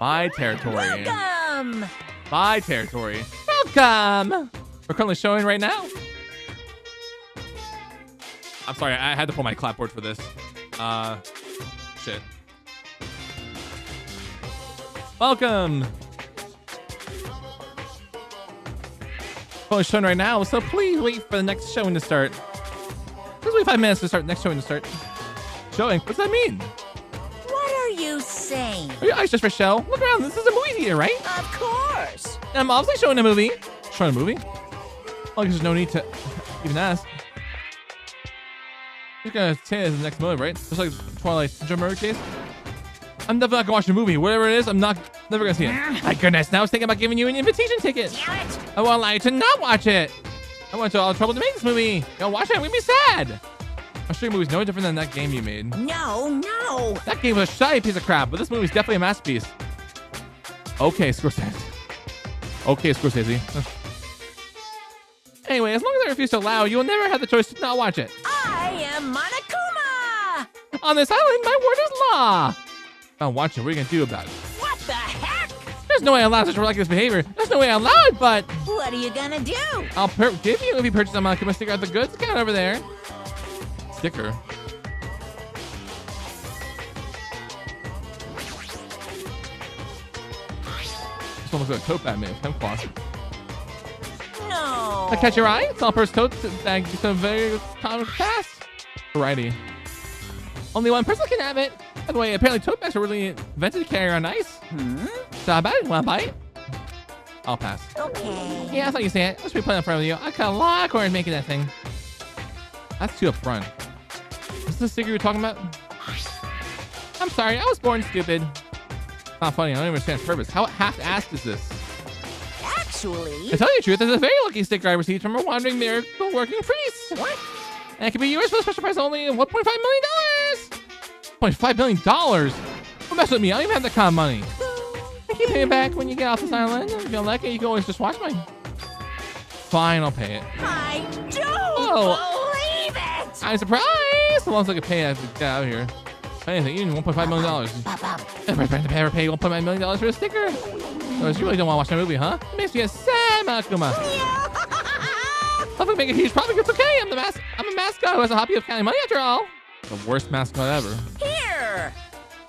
My territory. Welcome! My territory. Welcome! We're currently showing right now. I'm sorry, I had to pull my clapboard for this. Shit. Welcome. Oh, it's showing right now, so please wait for the next showing to start. Please wait 5 minutes to start the next showing to start. Showing? What's that mean? What are you saying? Are your eyes just for show? Look around, this is a movie theater, right? Of course. I'm obviously showing a movie. Showing a movie? Well, there's no need to even ask. You're gonna say this is the next movie, right? Just like Twilight Syndrome murder case. I'm definitely not gonna watch the movie. Whatever it is, I'm never gonna see it. My goodness, now I was thinking about giving you an invitation ticket. Damn it. I won't allow you to not watch it. I went to all the trouble to make this movie. Don't watch it, we'd be sad. I'm sure your movie's no different than that game you made. No. That game was a shoddy piece of crap, but this movie's definitely a masterpiece. Okay, Scorsese. Anyway, as long as I refuse to allow, you will never have the choice to not watch it. I am Monokuma. On this island, my word is law. If I don't watch it, what are you gonna do about it? What the heck? There's no way I allow such reckless behavior. There's no way I allow it, but... What are you gonna do? I'll give you if you purchase a Monokuma sticker at the goods account over there. Sticker? This one looks like a tote bag made of hemp cloth. No. That catch your eye? It's all first tote bag. It's a very common fast variety. Only one person can have it. By the way, apparently tote bags are really invented to carry on ice. So how about it? Want to buy it? I'll pass. Okay. Yeah, I thought you said it. Let's be playing in front of you. I cut a lot of corners making that thing. That's too upfront. Is this the sticker you were talking about? I'm sorry, I was born stupid. Not funny, I don't even understand its purpose. How half-assed is this? Actually... To tell you the truth, this is a very lucky sticker I received from a wandering miracle working priest. What? And it can be yours for the special price only of $1.5 million. $1.5 million? Don't mess with me, I don't even have that kind of money. I can pay it back when you get off this island. If you don't like it, you can always just watch mine. Fine, I'll pay it. I don't believe it! I'm surprised! As long as I can pay it, I have to get out of here. Anything, even $1.5 million. Never pay $1.5 million for a sticker. So you really don't want to watch that movie, huh? It makes me a sad Monokuma. Hopefully make a huge profit. It's okay. I'm a mascot who has a hobby of counting money after all. The worst mascot ever. Here!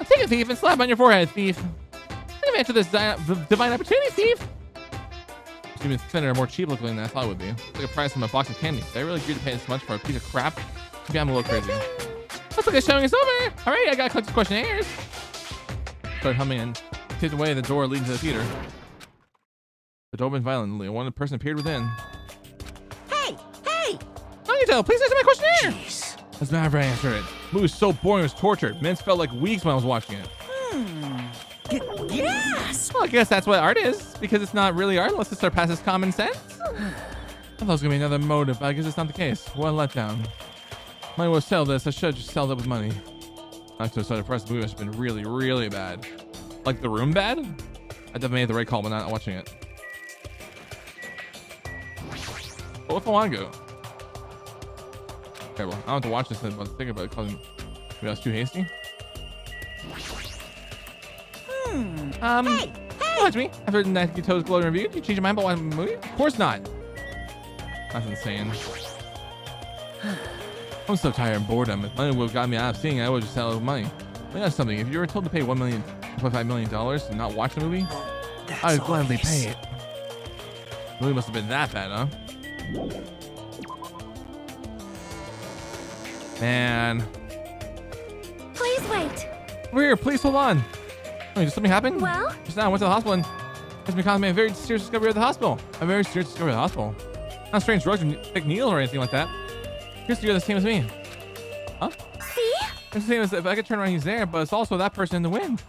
I'll take a thief and slap on your forehead, thief. I've answered this divine opportunity, thief. It's even thinner and more cheap looking than I thought it would be. It's like a price from a box of candy. Did I really agree to pay this much for a piece of crap? Maybe I'm a little crazy. Looks like the showing is over. All right, I gotta collect the questionnaires. Start humming and tipped away the door leading to the theater. The door opened violently. One person appeared within. Hey! Nagito, please answer my questionnaire. Jeez. As a matter of fact, I answered it. The movie was so boring, it was torture. Minutes felt like weeks when I was watching it. Yes! Well, I guess that's what art is, because it's not really art unless it surpasses common sense. I thought it was gonna be another motive, but I guess it's not the case. What a letdown. Money will sell this. I should have just sold it with money. I'm so sorry. The price of the movie must have been really, really bad. Like The Room bad? I definitely made the right call when not watching it. But what if I want to go? Okay, well, I don't have to watch this, but I was thinking about it because maybe I was too hasty. Hey! Watch me. I've heard Nagito's glowing review. Did you change your mind about watching the movie? Of course not. That's insane. I'm so tired and bored. If money would have got me out of seeing it, I would just sell it with money. Let me ask something. If you were told to pay $1.5 million to not watch the movie, I would gladly pay it. The movie must have been that bad, huh? Man. Please wait. Over here, please hold on. Wait, did something happen? Well? Just now I went to the hospital and it's because made a very serious discovery at the hospital. A very serious discovery at the hospital. Not strange drugs or thick needles or anything like that. Here's you're the same as me. Huh? See? It's the same as if I could turn around, he's there, but it's also that person in the wind.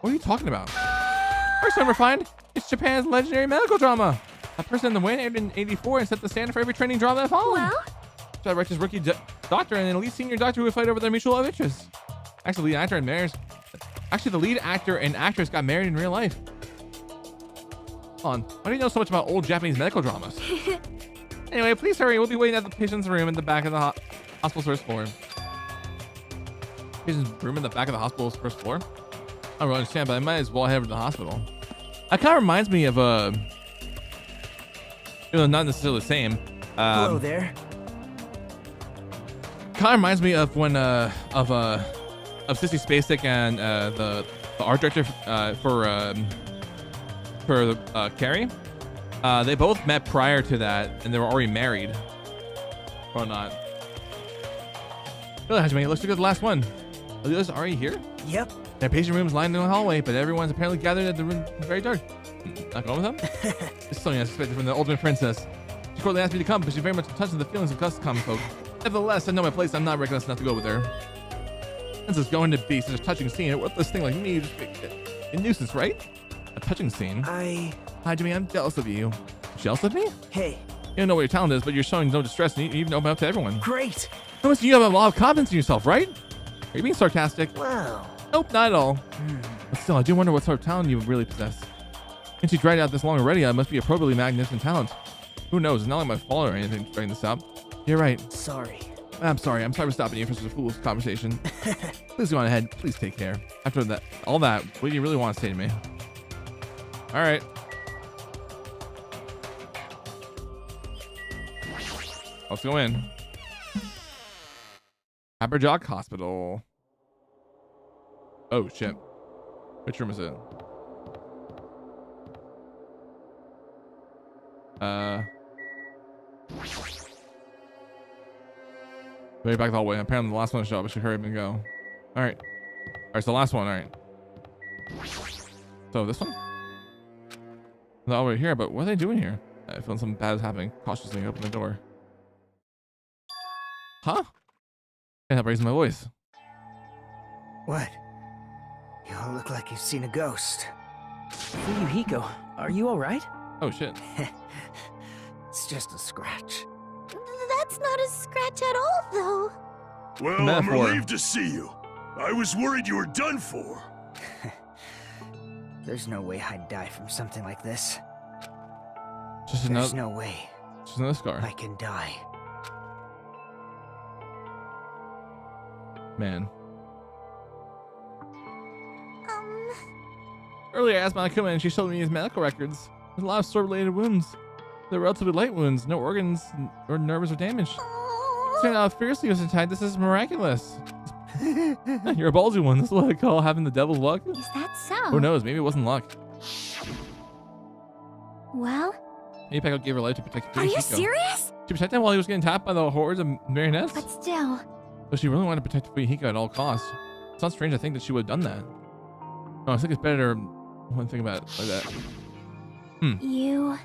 What are you talking about? First time we're find, it's Japan's legendary medical drama. That person in the wind aired in '84 and set the standard for every training drama that followed. Well? So I write this rookie doctor and an elite senior doctor who would fight over their mutual love interests. Actually, the lead actor and actress got married in real life. Hold on. Why do you know so much about old Japanese medical dramas? Anyway, please hurry. We'll be waiting at the patient's room in the back of the hospital's first floor. Patient's room in the back of the hospital's first floor? I don't really understand, but I might as well head over to the hospital. That kind of reminds me of even though not necessarily the same. Hello there. God, kind of reminds me of when of Sissy Spacek and the art director for Carrie. They both met prior to that, and they were already married. Or not. Really, Hajime, it looks like it's the last one. Are the others already here? Yep. There are patient rooms lined in the hallway, but everyone's apparently gathered at the room very dark. Not going with them? This is something I expected from the Ultimate Princess. She shortly asked me to come, but she's very much touched with the feelings of us common folk. Nevertheless, I know my place. I'm not reckless enough to go with her. Since it's going to be such a touching scene, a worthless thing like me, just a nuisance, right? A touching scene. Hajime, I'm jealous of you. Jealous of me? Hey. You don't know what your talent is, but you're showing no distress and you even open up to everyone. Great. Notice you have a lot of confidence in yourself, right? Are you being sarcastic? Wow. Nope, not at all. But still, I do wonder what sort of talent you really possess. Since you dragged it out this long already, I must be appropriately magnificent talent. Who knows? It's not like my fault or anything to dragging this out. You're right. Sorry. I'm sorry for stopping you for such a foolish conversation. Please go on ahead. Please take care. After all that, what do you really want to say to me? All right. Let's go in. Haberjock Hospital. Oh shit. Which room is it? Way back the hallway. Apparently the last one to show up. I should hurry up and go. Alright. Alright, so the last one, alright. So this one? They're already here, but what are they doing here? I feel something bad is happening. Cautiously open the door. Huh? Can't help raising my voice. What? You all look like you've seen a ghost. Fuyuhiko, are you alright? Oh shit. It's just a scratch. That's not a scratch at all, though. Well, Metaphor. I'm relieved to see you. I was worried you were done for. There's no way I'd die from something like this. Just There's no way. Just another scar. I can die. Man. Earlier I asked Monokuma and she showed me his medical records. There's a lot of sword-related wounds. They're relatively light wounds. No organs or nerves are damaged. Turned out fiercely was attacked. This is miraculous. You're a ballsy one. This is what I call having the devil's luck. Is that so? Who knows? Maybe it wasn't luck. Well? Apeko gave her life to protect Are you Fuyuhiko. serious? To protect him while he was getting tapped by the hordes of marionettes? But still. So she really wanted to protect Fuyuhiko at all costs. It's not strange to think that she would have done that. No, I think it's better one thing about it like that. You...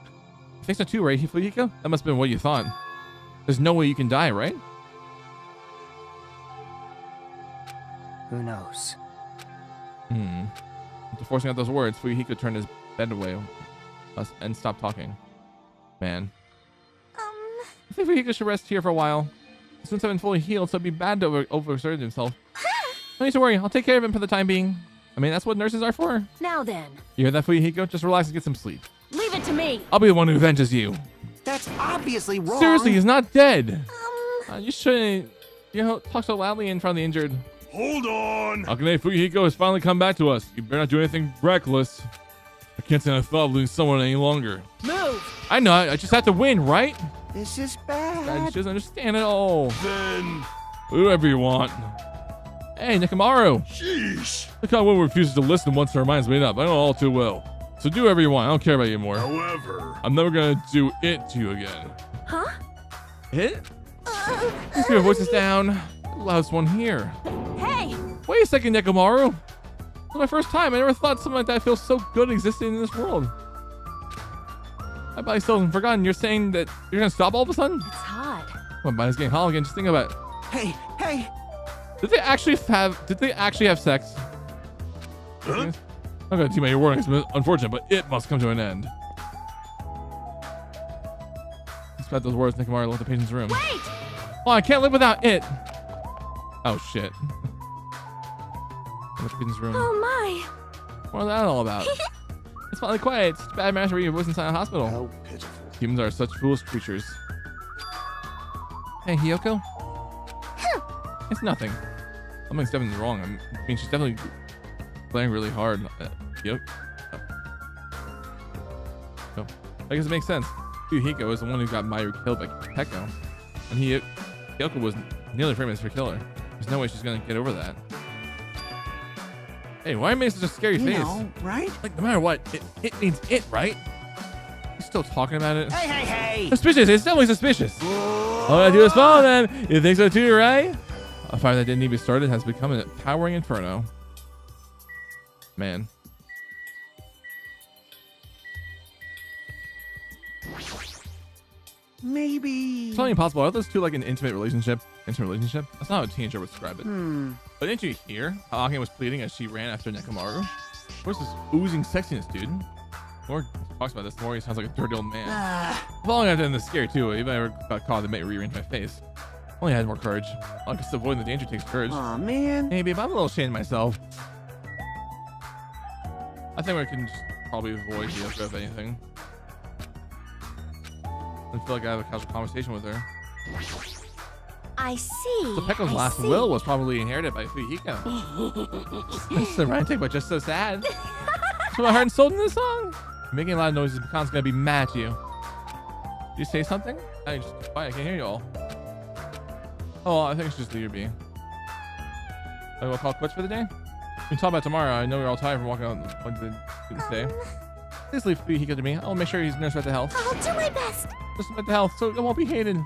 I think so too, right, Fuyuhiko? That must have been what you thought. There's no way you can die, right? Who knows? After forcing out those words, Fuyuhiko turned his bed away and stopped talking. Man. I think Fuyuhiko should rest here for a while. Since I've been fully healed, so it'd be bad to overexert himself. No need to worry, I'll take care of him for the time being. I mean, that's what nurses are for. Now then, You hear that, Fuyuhiko? Just relax and get some sleep. leave it to me. I'll be the one who avenges you. That's obviously wrong. Seriously, he's not dead. You shouldn't, talk so loudly in front of the injured. Hold on. Akane Fuyuhiko has finally come back to us. You better not do anything reckless. I can't stand the thought of losing someone any longer. Move. I know, I just have to win, right? This is bad. I just doesn't understand it all. Then... Do whatever you want. Hey, Nekomaru. Sheesh. The kind of one who refuses to listen once her mind's made up. I know all too well. So do whatever you want. I don't care about you anymore. However... I'm never gonna do it to you again. Huh? It? Please keep your voices down. The loudest one here. Hey! Wait a second, Nekomaru. For my first time, I never thought something like that feels so good existing in this world. I probably still haven't forgotten. You're saying that you're gonna stop all of a sudden? It's hot. My body's getting hot again. Just think about it. Hey! Did they actually have sex? Huh? I'm gonna team out your warnings. Unfortunate, but it must come to an end. Despite those words, Nekomaru left the patient's room. Wait! Oh, I can't live without it. Oh shit. In the patient's room. Oh my. What was that all about? It's finally quiet. It's such bad manners for your voice inside a hospital. How pitiful. Humans are such foolish creatures. Hey, Hiyoko? It's nothing. Something's definitely wrong. I mean, she's definitely playing really hard. Yep. So, I guess it makes sense. Fuyuhiko is the one who got Mahiru killed by Peko. And Kyoko was nearly famous for killer. There's no way she's gonna get over that. Hey, why am I such a scary face? You know, right? Like, no matter what, it means it, right? You still talking about it? Hey, hey, hey! Suspicious. It's definitely suspicious. All I do is follow them. You think so too, right? A fire that didn't even start has become a towering inferno. Man. Maybe. It's not impossible. Are those two like an intimate relationship? That's not how a teenager would describe it. But didn't you hear how Akane was pleading as she ran after Nekomaru? Where's this oozing sexiness, dude? The more he talks about this, the more he sounds like a dirty old man. Following after him is scary too. Even if I ever got caught, they might rearrange my face. Only had more courage. I guess avoiding the danger takes courage. Aw, man. Maybe, but I'm a little ashamed of myself. I think we can just probably avoid Yoko if anything. I feel like I have a casual conversation with her. I see. So Pekko's last will was probably inherited by Fuyuhiko. This is a romantic, but just so sad. That's what I heard and sold in this song. You're making a lot of noises. Pecan's gonna be mad at you. Did you say something? I just quiet. I can't hear you all. Oh, I think it's just Leader B. I will call quits for the day. We can talk about tomorrow. I know we're all tired from walking out this day. Please leave Fuyuhiko to me. I'll make sure he's nursed back to health. I'll do my best. Just back to health, so it won't be hated.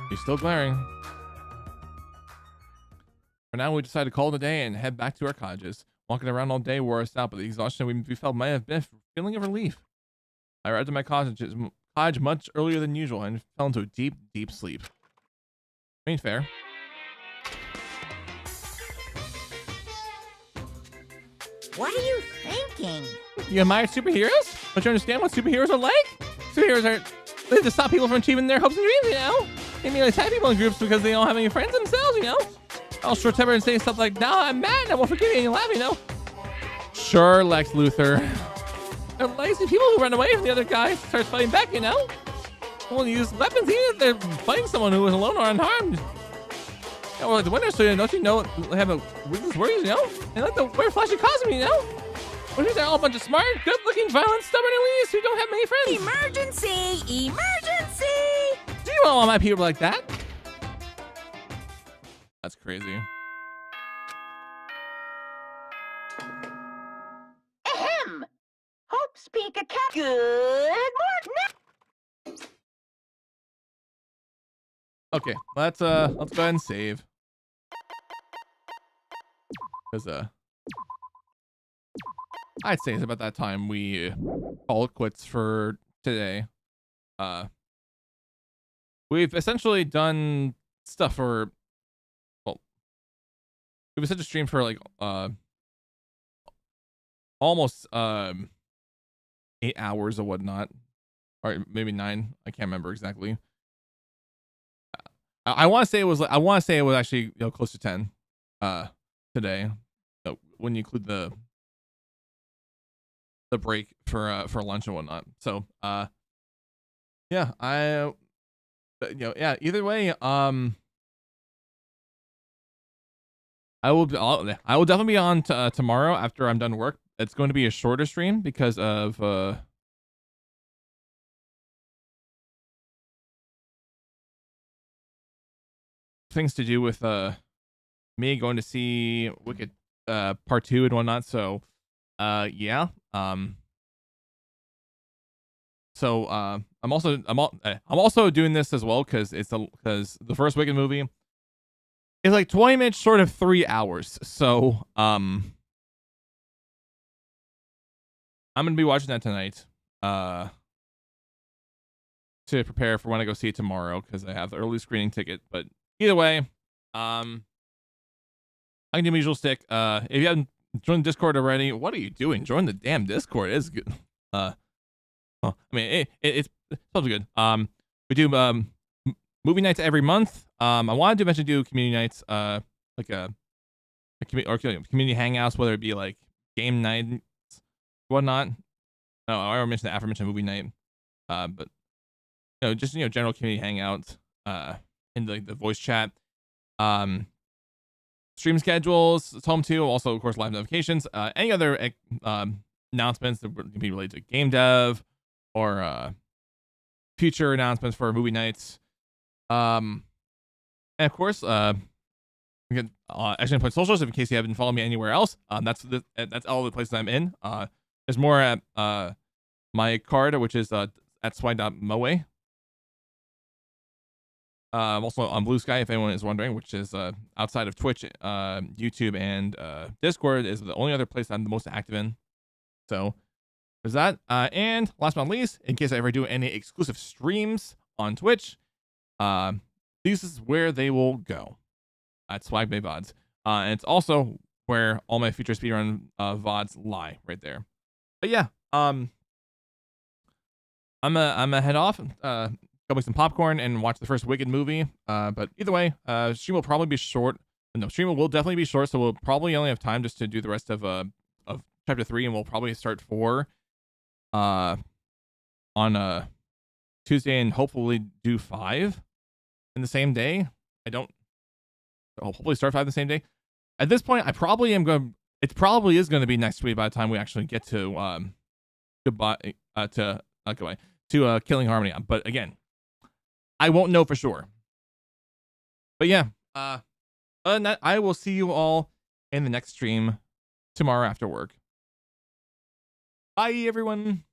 He's still glaring. For now, we decided to call it a day and head back to our cottages. Walking around all day wore us out, but the exhaustion we felt might have been a feeling of relief. I arrived at my cottage much earlier than usual and fell into a deep, deep sleep. Ain't fair. What are you thinking? You admire superheroes? Don't you understand what superheroes are like? Superheroes are they to stop people from achieving their hopes and dreams, you know? They merely attack people in groups because they don't have any friends themselves, you know? I'll short temper and say stuff like, "No, I'm mad, I won't forgive you," and you laugh, you know? Sure, Lex Luthor. They're lazy people who run away from the other guy starts fighting back, you know? Won't use weapons even if they're fighting someone who is alone or unharmed. Yeah, well, like the winter, so don't you know they have a weakness worries, you know? They like to wear flashy costumes, you know? What if they're all a bunch of smart, good-looking, violent, stubborn elites who don't have many friends? Emergency! Emergency! Do you want all my people like that? That's crazy. Ahem! Hope speak a cat. Good morning. Okay, let's go ahead and save. Because I'd say it's about that time we call it quits for today. We've essentially done stuff for, well, we've essentially streamed for like almost 8 hours or whatnot, or maybe 9. I can't remember exactly. I want to say it was actually close to 10 today, when you include the break for lunch and whatnot. So yeah, either way, I will definitely be on tomorrow after I'm done work. It's going to be a shorter stream because of things to do with me going to see Wicked Part 2 and whatnot. So yeah. So I'm also doing this as well because the first Wicked movie is like 20 minutes short of 3 hours. So I'm gonna be watching that tonight to prepare for when I go see it tomorrow because I have the early screening ticket. But either way, I can do my usual stick. If you haven't joined the Discord already, what are you doing? Join the damn Discord. It's good. I mean, it's totally good. We do movie nights every month. I wanted to eventually do community nights, like a community hangouts, whether it be like game nights, whatnot. Oh, I already mentioned the aforementioned movie night. But just general community hangouts. In the voice chat. Stream schedules, it's home too. Also, of course, live notifications. Any other announcements that can be related to game dev or future announcements for movie nights. And of course, you can actually point socials in case you haven't followed me anywhere else. That's all the places I'm in. There's more at my card, which is at swag.moe. Also on Blue Sky, if anyone is wondering, which is outside of Twitch, YouTube, and Discord, is the only other place I'm the most active in. So there's that. And last but not least, in case I ever do any exclusive streams on Twitch, this is where they will go at SwaggBae VODs. And it's also where all my future speedrun VODs lie, right there. But yeah, I'm gonna head off, go make some popcorn and watch the first Wicked movie. But either way, stream will probably be short. No, stream will definitely be short, so we'll probably only have time just to do the rest of chapter 3, and we'll probably start 4 on Tuesday, and hopefully do 5 in the same day. I'll hopefully start 5 the same day. At this point, I probably am going. It probably is going to be next week by the time we actually get to Killing Harmony. But again, I won't know for sure. But yeah, other than that, I will see you all in the next stream tomorrow after work. Bye, everyone.